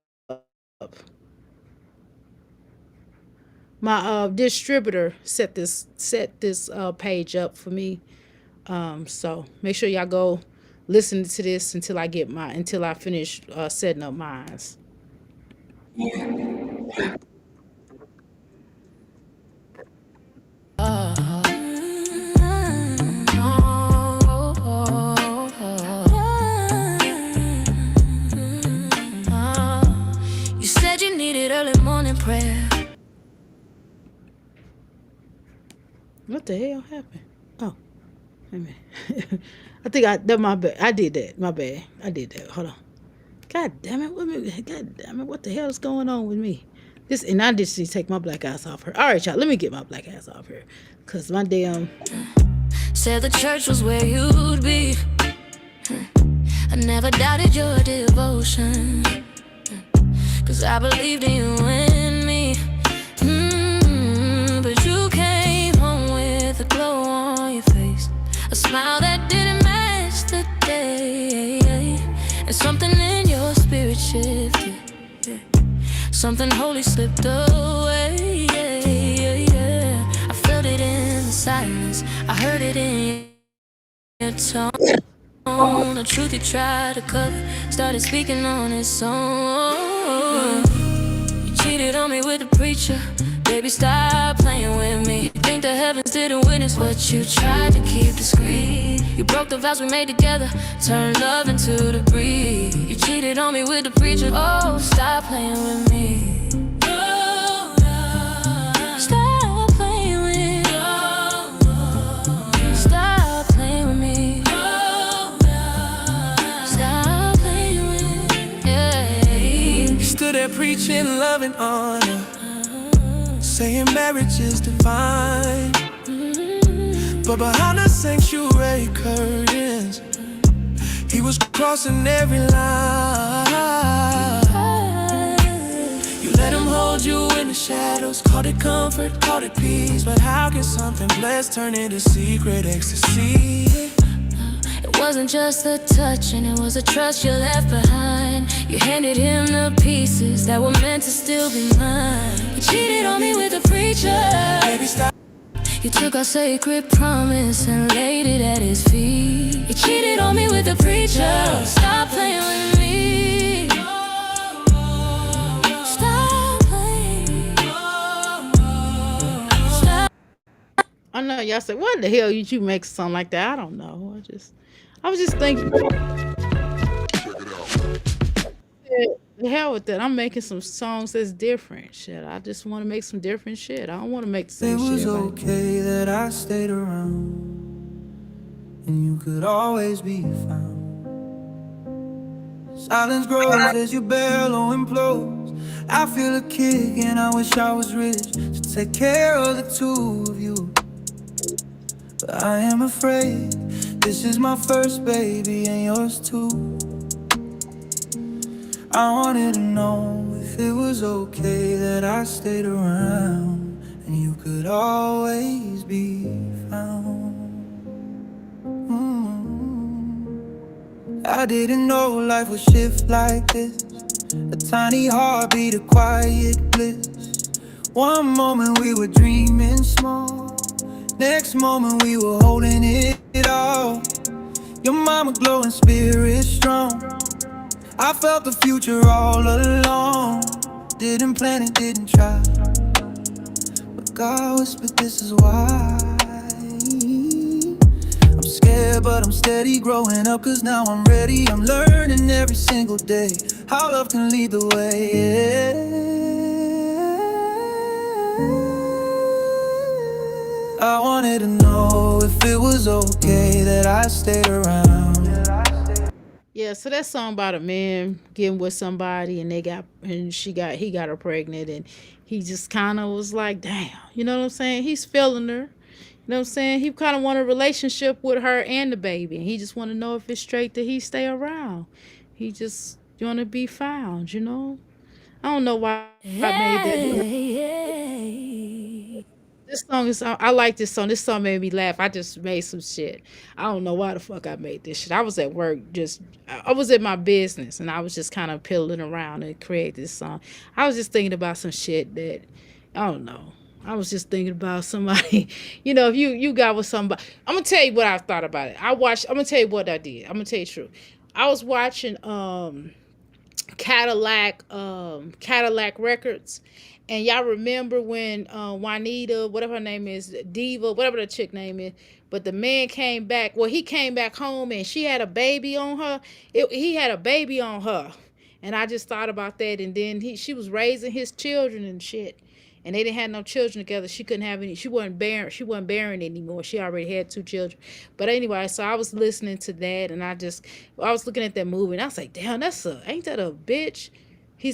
My distributor set this page up for me. So make sure y'all go listen to this until I finish setting up mine. did early morning prayer. What the hell happened? Oh, wait a minute. I think that my bad. I did that. My bad. I did that. Hold on. God damn it. God damn it. What the hell is going on with me? And I just need to take my black ass off her. All right, y'all. Let me get my black ass off here. Because my damn. Said the church was where you'd be. I never doubted your devotion. Cause I believed in you and me. But you came home with a glow on your face, a smile that didn't match the day, and something in your spirit shifted. Something holy slipped away. I felt it in the silence, I heard it in your tone. The truth you tried to cover started speaking on its own. You cheated on me with the preacher. Baby, stop playing with me. You think the heavens didn't witness what you tried to keep discreet. You broke the vows we made together, turned love into the breed. You cheated on me with the preacher. Oh, stop playing with me. Stop playing with me. Stop playing with me. Stop playing with me. Yeah. You stood there preaching love and honor, saying marriage is divine. But behind the sanctuary curtains, he was crossing every line. You let him hold you in the shadows, called it comfort, called it peace. But how can something blessed turn into secret ecstasy? It wasn't just a touch, and it was a trust you left behind. You handed him the pieces that were meant to still be mine. You cheated on me with the preacher. Baby, stop. You took our sacred promise and laid it at his feet. You cheated on me with the preacher. Stop playing with me. Stop playing. Stop. I know y'all say, what the hell you make something like that? I don't know. I was just thinking. The hell with that. I'm making some songs that's different. Shit, I just want to make some different shit. I don't want to make the same shit. It was okay that I stayed around, and you could always be found. Silence grows as your bellow implodes. I feel a kick and I wish I was rich to take care of the two of you. But I am afraid this is my first baby and yours too. I wanted to know if it was okay that I stayed around, and you could always be found. I didn't know life would shift like this. A tiny heartbeat, a quiet bliss. One moment we were dreaming small, next moment we were holding it all. Your mama glowing, spirit strong. I felt the future all along. Didn't plan it, didn't try, but God whispered this is why. I'm scared but I'm steady, growing up cause now I'm ready. I'm learning every single day how love can lead the way, yeah. I wanted to know if it was okay that I stayed around. Yeah, so that song about a man getting with somebody and he got her pregnant, and he just kind of was like, damn, you know what I'm saying? He's feeling her. You know what I'm saying? He kind of want a relationship with her and the baby, and he just want to know if it's straight that he stay around. He just want to be found, you know? I don't know why I made that. This song is, I like this song. This song made me laugh. I just made some shit. I don't know why the fuck I made this shit. I was at work, I was at my business, and I was just kind of piddling around and create this song. I was just thinking about some shit that, I don't know. I was just thinking about somebody, you know, if you got with somebody. I'm going to tell you what I thought about it. I'm going to tell you what I did. I'm going to tell you the truth. I was watching Cadillac Records. And y'all remember when Juanita, whatever her name is, Diva, whatever the chick name is, but the man came back. Well, he came back home and she had a baby on her. He had a baby on her. And I just thought about that. And then she was raising his children and shit. And they didn't have no children together. She couldn't have any. She wasn't bearing anymore. She already had 2 children. But anyway, so I was listening to that, and I was looking at that movie, and I was like, damn, ain't that a bitch? He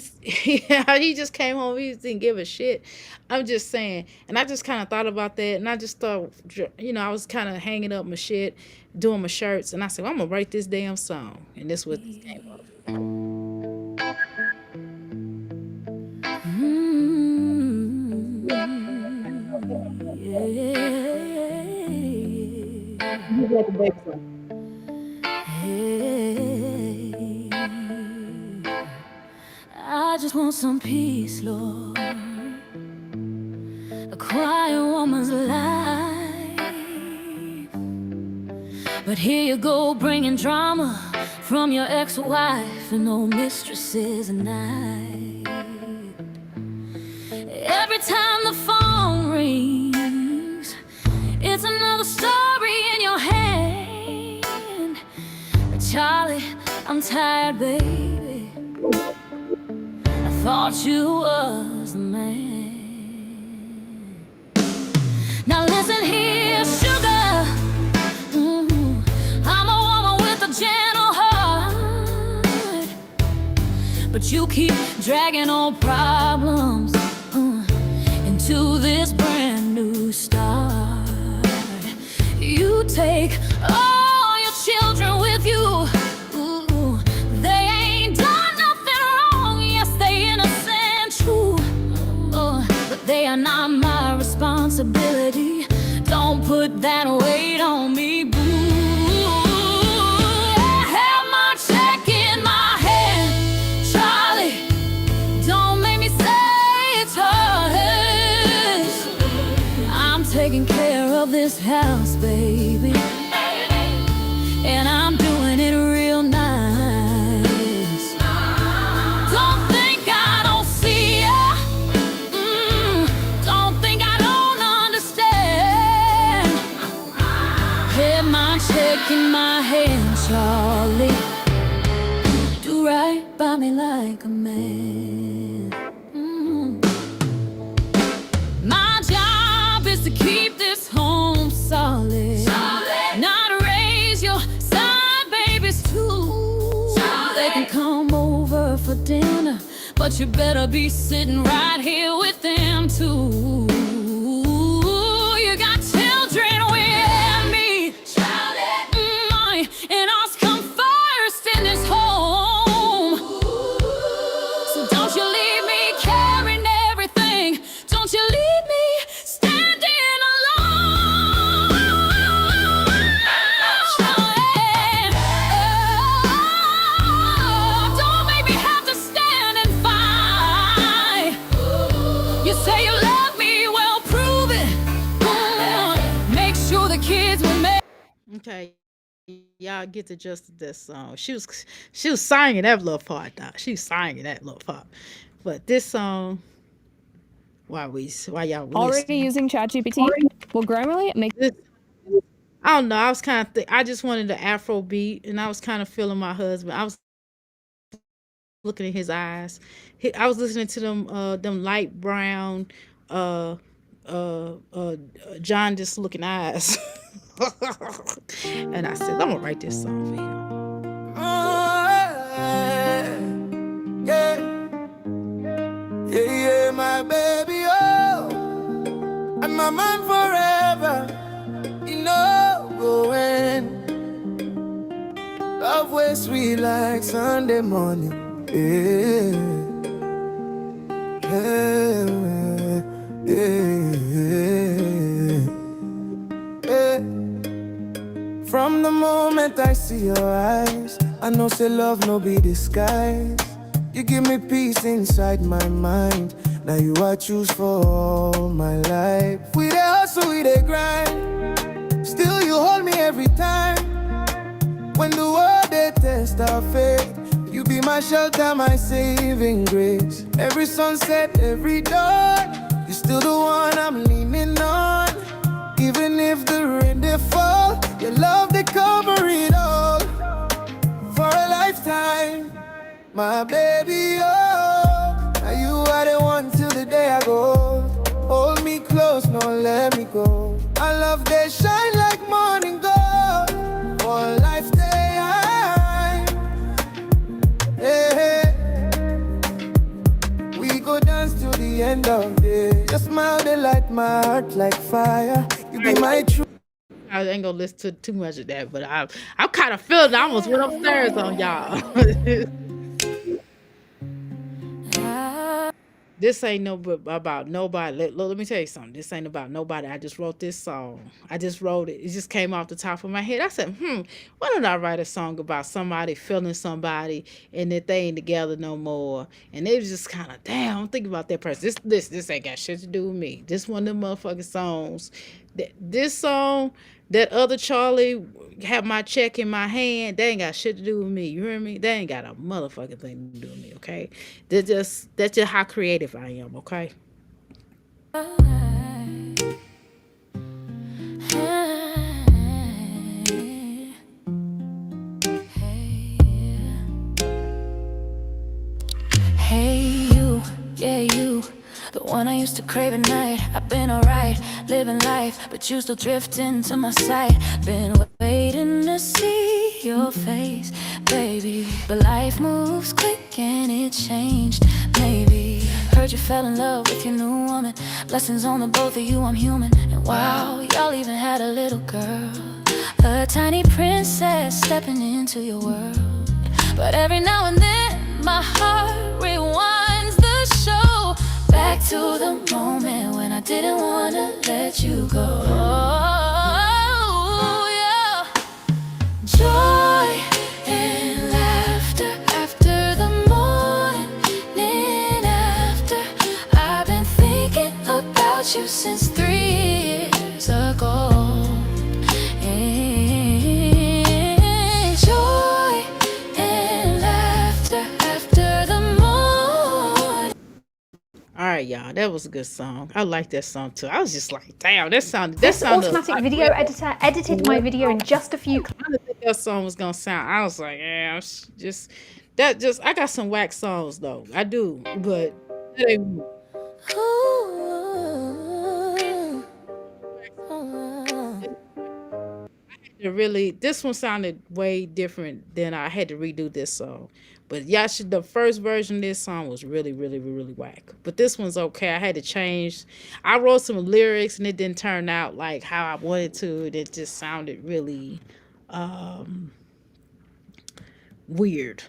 just came home. He didn't give a shit. I'm just saying. And I just kind of thought about that, and I just thought, I was kind of hanging up my shit, doing my shirts, and I said, well, I'm gonna write this damn song, and this what this came up. I just want some peace, Lord. A quiet woman's life. But here you go, bringing drama from your ex-wife and old mistresses and night. Every time the phone rings, it's another story in your hand. But Charlie, I'm tired, baby. I thought you was the man. Now listen here, sugar. I'm a woman with a gentle heart, but you keep dragging on problems into this brand new start. You take all your children with you. They ain't done nothing wrong. Yes, they innocent, true. But they are not my responsibility. Don't put that weight on me, boo. I have my check in my hand, Charlie. Don't make me say it's hers. I'm taking care of this house, baby, and I'm doing it real nice. Don't think I don't see ya. Don't think I don't understand. Have my check in my hand, Charlie. Do right by me like a man. My job is to keep this home solid. Not raise your side babies too. They can come over for dinner, but you better be sitting right here with them too. You got children with me, and ours come first in this home. So don't you leave me carrying everything. Don't you leave me standing alone. Don't make me have to stand and fight. You say you love me, well prove it. Make sure the kids will make. Okay, y'all get the gist of this song. She was singing that little part, dog. She was singing that little part. But this song, why y'all Already listening? using ChatGPT? Well, Grammarly makes This, I don't know. I was kind of I just wanted the Afro beat, and I was kind of feeling my husband. I was looking at his eyes. I was listening to them light brown, jaundiced looking eyes. And I said, I'm gonna write this song for him. Yeah, my baby, oh, I'm my man forever, you know, going. Love way sweet like Sunday morning, yeah, yeah, yeah, yeah. From the moment I see your eyes, I know say love no be disguised. You give me peace inside my mind. Now you I choose for all my life. We dey hustle, we dey grind. Still you hold me every time. When the world they test our faith, you be my shelter, my saving grace. Every sunset, every dawn, you're still the one I'm leaning on. Even if the rain they fall, your love they cover it all. For a lifetime, My baby, oh, now you are the one till the day I go. Hold me close, no let me go. I love they shine like morning gold. For lifetime, hey, hey. We go dance till the end of day. Your smile they light my heart like fire. You be my true. I ain't gonna listen to too much of that, but I'm kind of feeling. I almost went upstairs on y'all. This ain't no about nobody. Let me tell you something. This ain't about nobody. I just wrote this song. I just wrote it. It just came off the top of my head. I said, why don't I write a song about somebody feeling somebody and that they ain't together no more? And they was just kind of, damn, I'm thinking about that person. This ain't got shit to do with me. This one of them motherfucking songs. This song, that other Charlie have my check in my hand, they ain't got shit to do with me. You hear me? They ain't got a motherfucking thing to do with me, okay? That's just how creative I am, okay? Hey you, yeah you, the one I used to crave at night. I've been alright, living life, but you still drift into my sight. Been waiting to see your face, baby. But life moves quick and it changed, maybe. Heard you fell in love with your new woman. Blessings on the both of you, I'm human. And wow, y'all even had a little girl, a tiny princess stepping into your world. But every now and then my heart rewinds the show back to the moment when I didn't want to let you go. Oh, yeah. Joy and laughter after the morning after. I've been thinking about you since 3 years ago. Joy and laughter after the morning. All right, y'all, that was a good song. I like that song too. I was just like, damn, that sounded. This automatic video editor edited my video in just a few. I didn't think that song was gonna sound. I was like, yeah, I got some whack songs though. I do, but that ain't. Really, this one sounded way different than I had to redo this song. But y'all should, the first version of this song was really, really, really whack. But this one's okay. I had to change. I wrote some lyrics and it didn't turn out like how I wanted to. It just sounded really weird.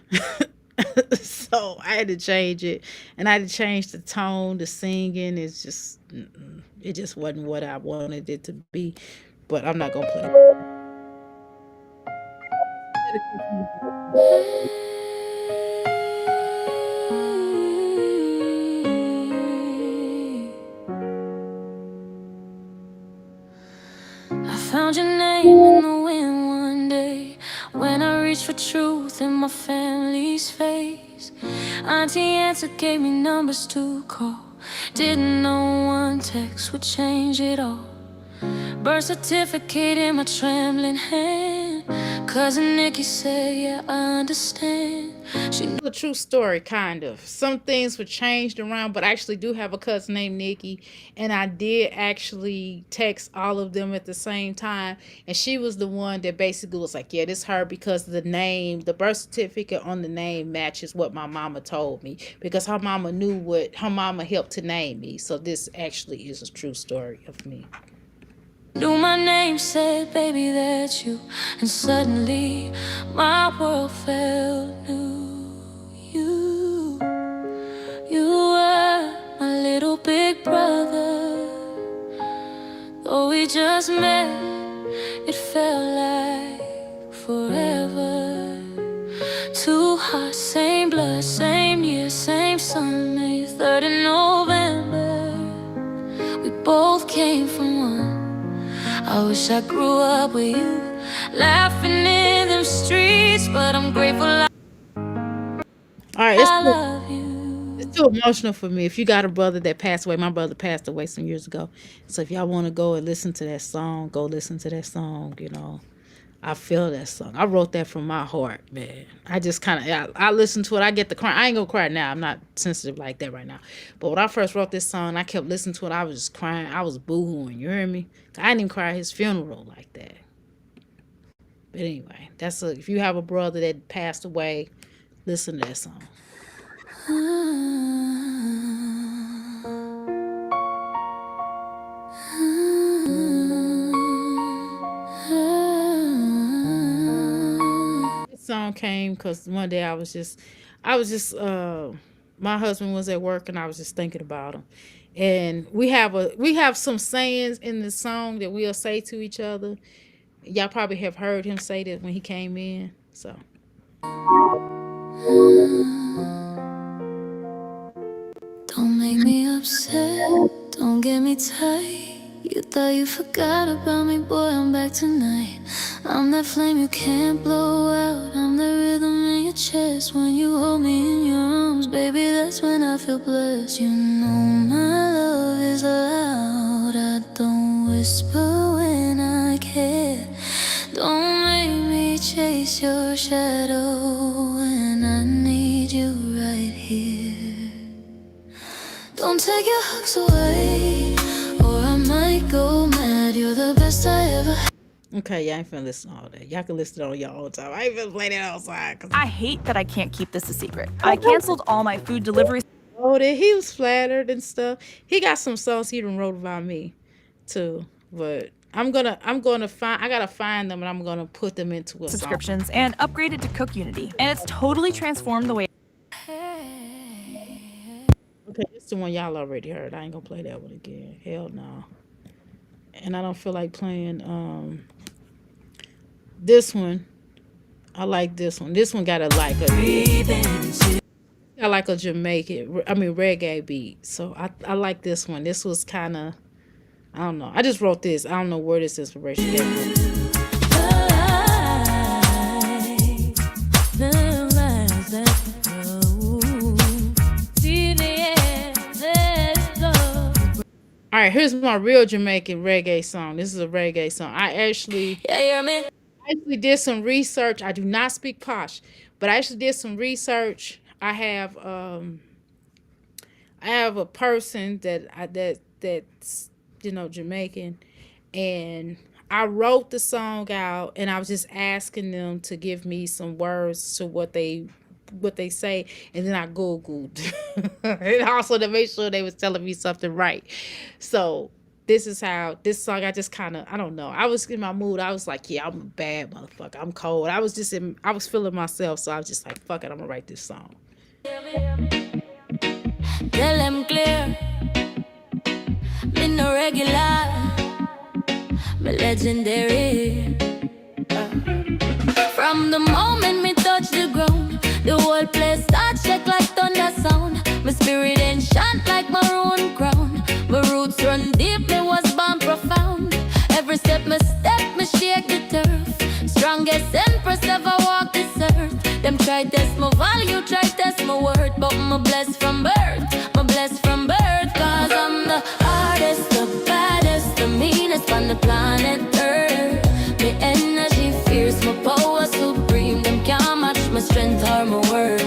So I had to change it, and I had to change the tone, the singing. It's just, it just wasn't what I wanted it to be. But I'm not gonna play it. I found your name in the wind one day when I reached for truth in my family's face. Auntie Answer gave me numbers to call. Didn't know one text would change it all. Birth certificate in my trembling hand. Cousin Nikki said, yeah, I understand. She knew the true story, kind of. Some things were changed around, but I actually do have a cousin named Nikki, and I did actually text all of them at the same time, and she was the one that basically was like, yeah, this her because the name, the birth certificate on the name matches what my mama told me, because her mama knew what, her mama helped to name me, so this actually is a true story of me. Knew my name, said, baby, that's you. And suddenly, my world felt new. You were my little big brother. Though we just met, it felt like forever. Two hearts, same blood, same year, same Sunday, 3rd of November. We both came from one. I wish I grew up with you, laughing in them streets, but I'm grateful I love you. It's too emotional for me. If you got a brother that passed away, my brother passed away some years ago. So if y'all want to go and listen to that song, go listen to that song, you know. I feel that song. I wrote that from my heart, man. I just kind of, I listen to it. I get the cry. I ain't gonna cry now. I'm not sensitive like that right now. But when I first wrote this song, I kept listening to it. I was just crying. I was boo-hooing. You hear me? I didn't even cry at his funeral like that. But anyway, if you have a brother that passed away, listen to that song. This song came because one day I was just my husband was at work and I was just thinking about him. And we have some sayings in the song that we'll say to each other. Y'all probably have heard him say that when he came in. So don't make me upset, don't get me tight. You thought you forgot about me, boy, I'm back tonight. I'm that flame you can't blow out. I'm the rhythm in your chest when you hold me in your arms. Baby, that's when I feel blessed. You know my love is loud. I don't whisper when I care. Don't make me chase your shadow when I need you right here. Don't take your hugs away, or I might go mad. You're the best I ever had. Okay, y'all ain't finna listen to all that. Y'all can listen to it on your own time. I ain't finna play that outside. I hate that I can't keep this a secret. I canceled all my food deliveries. Oh, that he was flattered and stuff. He got some songs he done wrote about me, too. But I gotta find them and I'm gonna put them into a subscriptions and upgraded to Cook Unity, and it's totally transformed the way. Okay, it's the one y'all already heard. I ain't gonna play that one again. Hell no. And I don't feel like playing this one. I like this one. This one got a Jamaican, reggae beat. So I like this one. This was kind of, I don't know. I just wrote this. I don't know where this inspiration came from. All right, here's my real Jamaican reggae song. This is a reggae song. I actually did some research. I do not speak posh, but I actually did some research. I have a person that's Jamaican, and I wrote the song out, and I was just asking them to give me some words to what they say, and then I Googled and also to make sure they was telling me something right. So this is how this song, I just kind of, I don't know, I was in my mood. I was like, yeah, I'm a bad motherfucker, I'm cold. I was feeling myself, so I was just like, fuck it, I'm gonna write this song. Tell them clear, me no regular, me legendary. From the moment me touch the ground, the whole place start shake like thunder sound. My spirit ain't shot like maroon crown. My roots run deep, me was born profound. Every step, me shake the turf. Strongest empress ever walk this earth. Them try test my value, try test my worth, but my blessed from birth, my blessed from birth. Cause I'm the hardest, the baddest, the meanest on the planet Earth. My energy fierce, my power supreme. Them can't match my strength or my worth.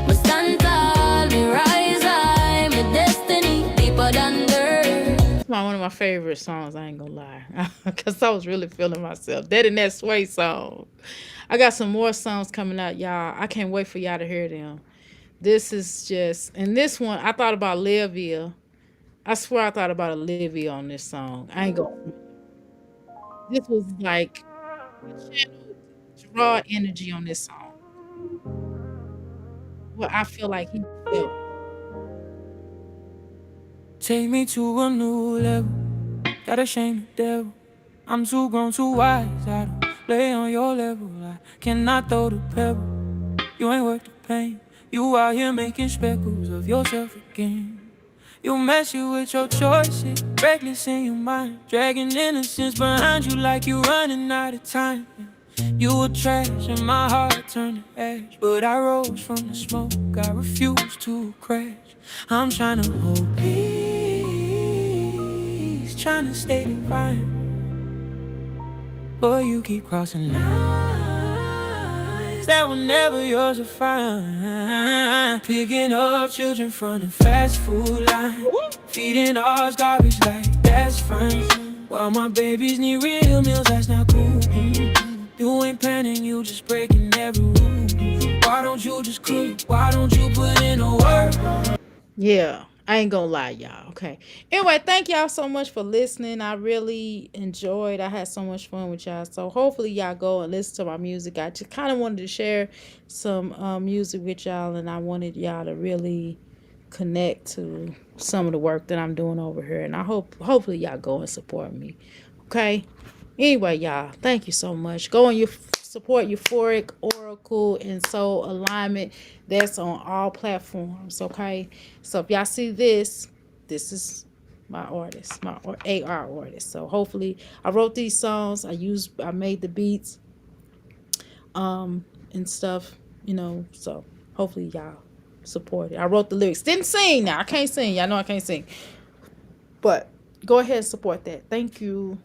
My stand tall, me rise high. My destiny deeper than dirt. It's one of my favorite songs, I ain't gonna lie. Because I was really feeling myself. That and that Sway song. I got some more songs coming out, y'all. I can't wait for y'all to hear them. This is just, and this one, I thought about Olivia. I swear I thought about Olivia on this song. I ain't gonna. This was like, raw energy on this song. Well, I feel like he felt. Take me to a new level. Gotta shame the devil. I'm too grown, too wise. I don't play on your level. I cannot throw the pebble. You ain't worth the pain. You out here making speckles of yourself again. You messy with your choices, reckless in your mind, dragging innocence behind you like you running out of time. You were trash and my heart turned to ash, but I rose from the smoke, I refused to crash. I'm trying to hold peace, trying to stay divine. Boy, you keep crossing lines that were never yours to find. Picking up children from the fast food line, feeding ours garbage like that's fine. While my babies need real meals, that's not cool. You ain't planning, you just breaking every rule. Why don't you just cook? Why don't you put in the work? Yeah, I ain't gonna lie, y'all. Okay. Anyway, thank y'all so much for listening. I really enjoyed. I had so much fun with y'all. So hopefully y'all go and listen to my music. I just kind of wanted to share some music with y'all, and I wanted y'all to really connect to some of the work that I'm doing over here. And I hopefully y'all go and support me. Okay. Anyway, y'all, thank you so much. Go and support Euphoric, Oracle, and Soul Alignment. That's on all platforms. Okay. So if y'all see this is my artist, my AR artist. So hopefully I wrote these songs. I made the beats, and stuff, so hopefully y'all support it. I wrote the lyrics. Didn't sing now. I can't sing. Y'all know I can't sing. But go ahead and support that. Thank you.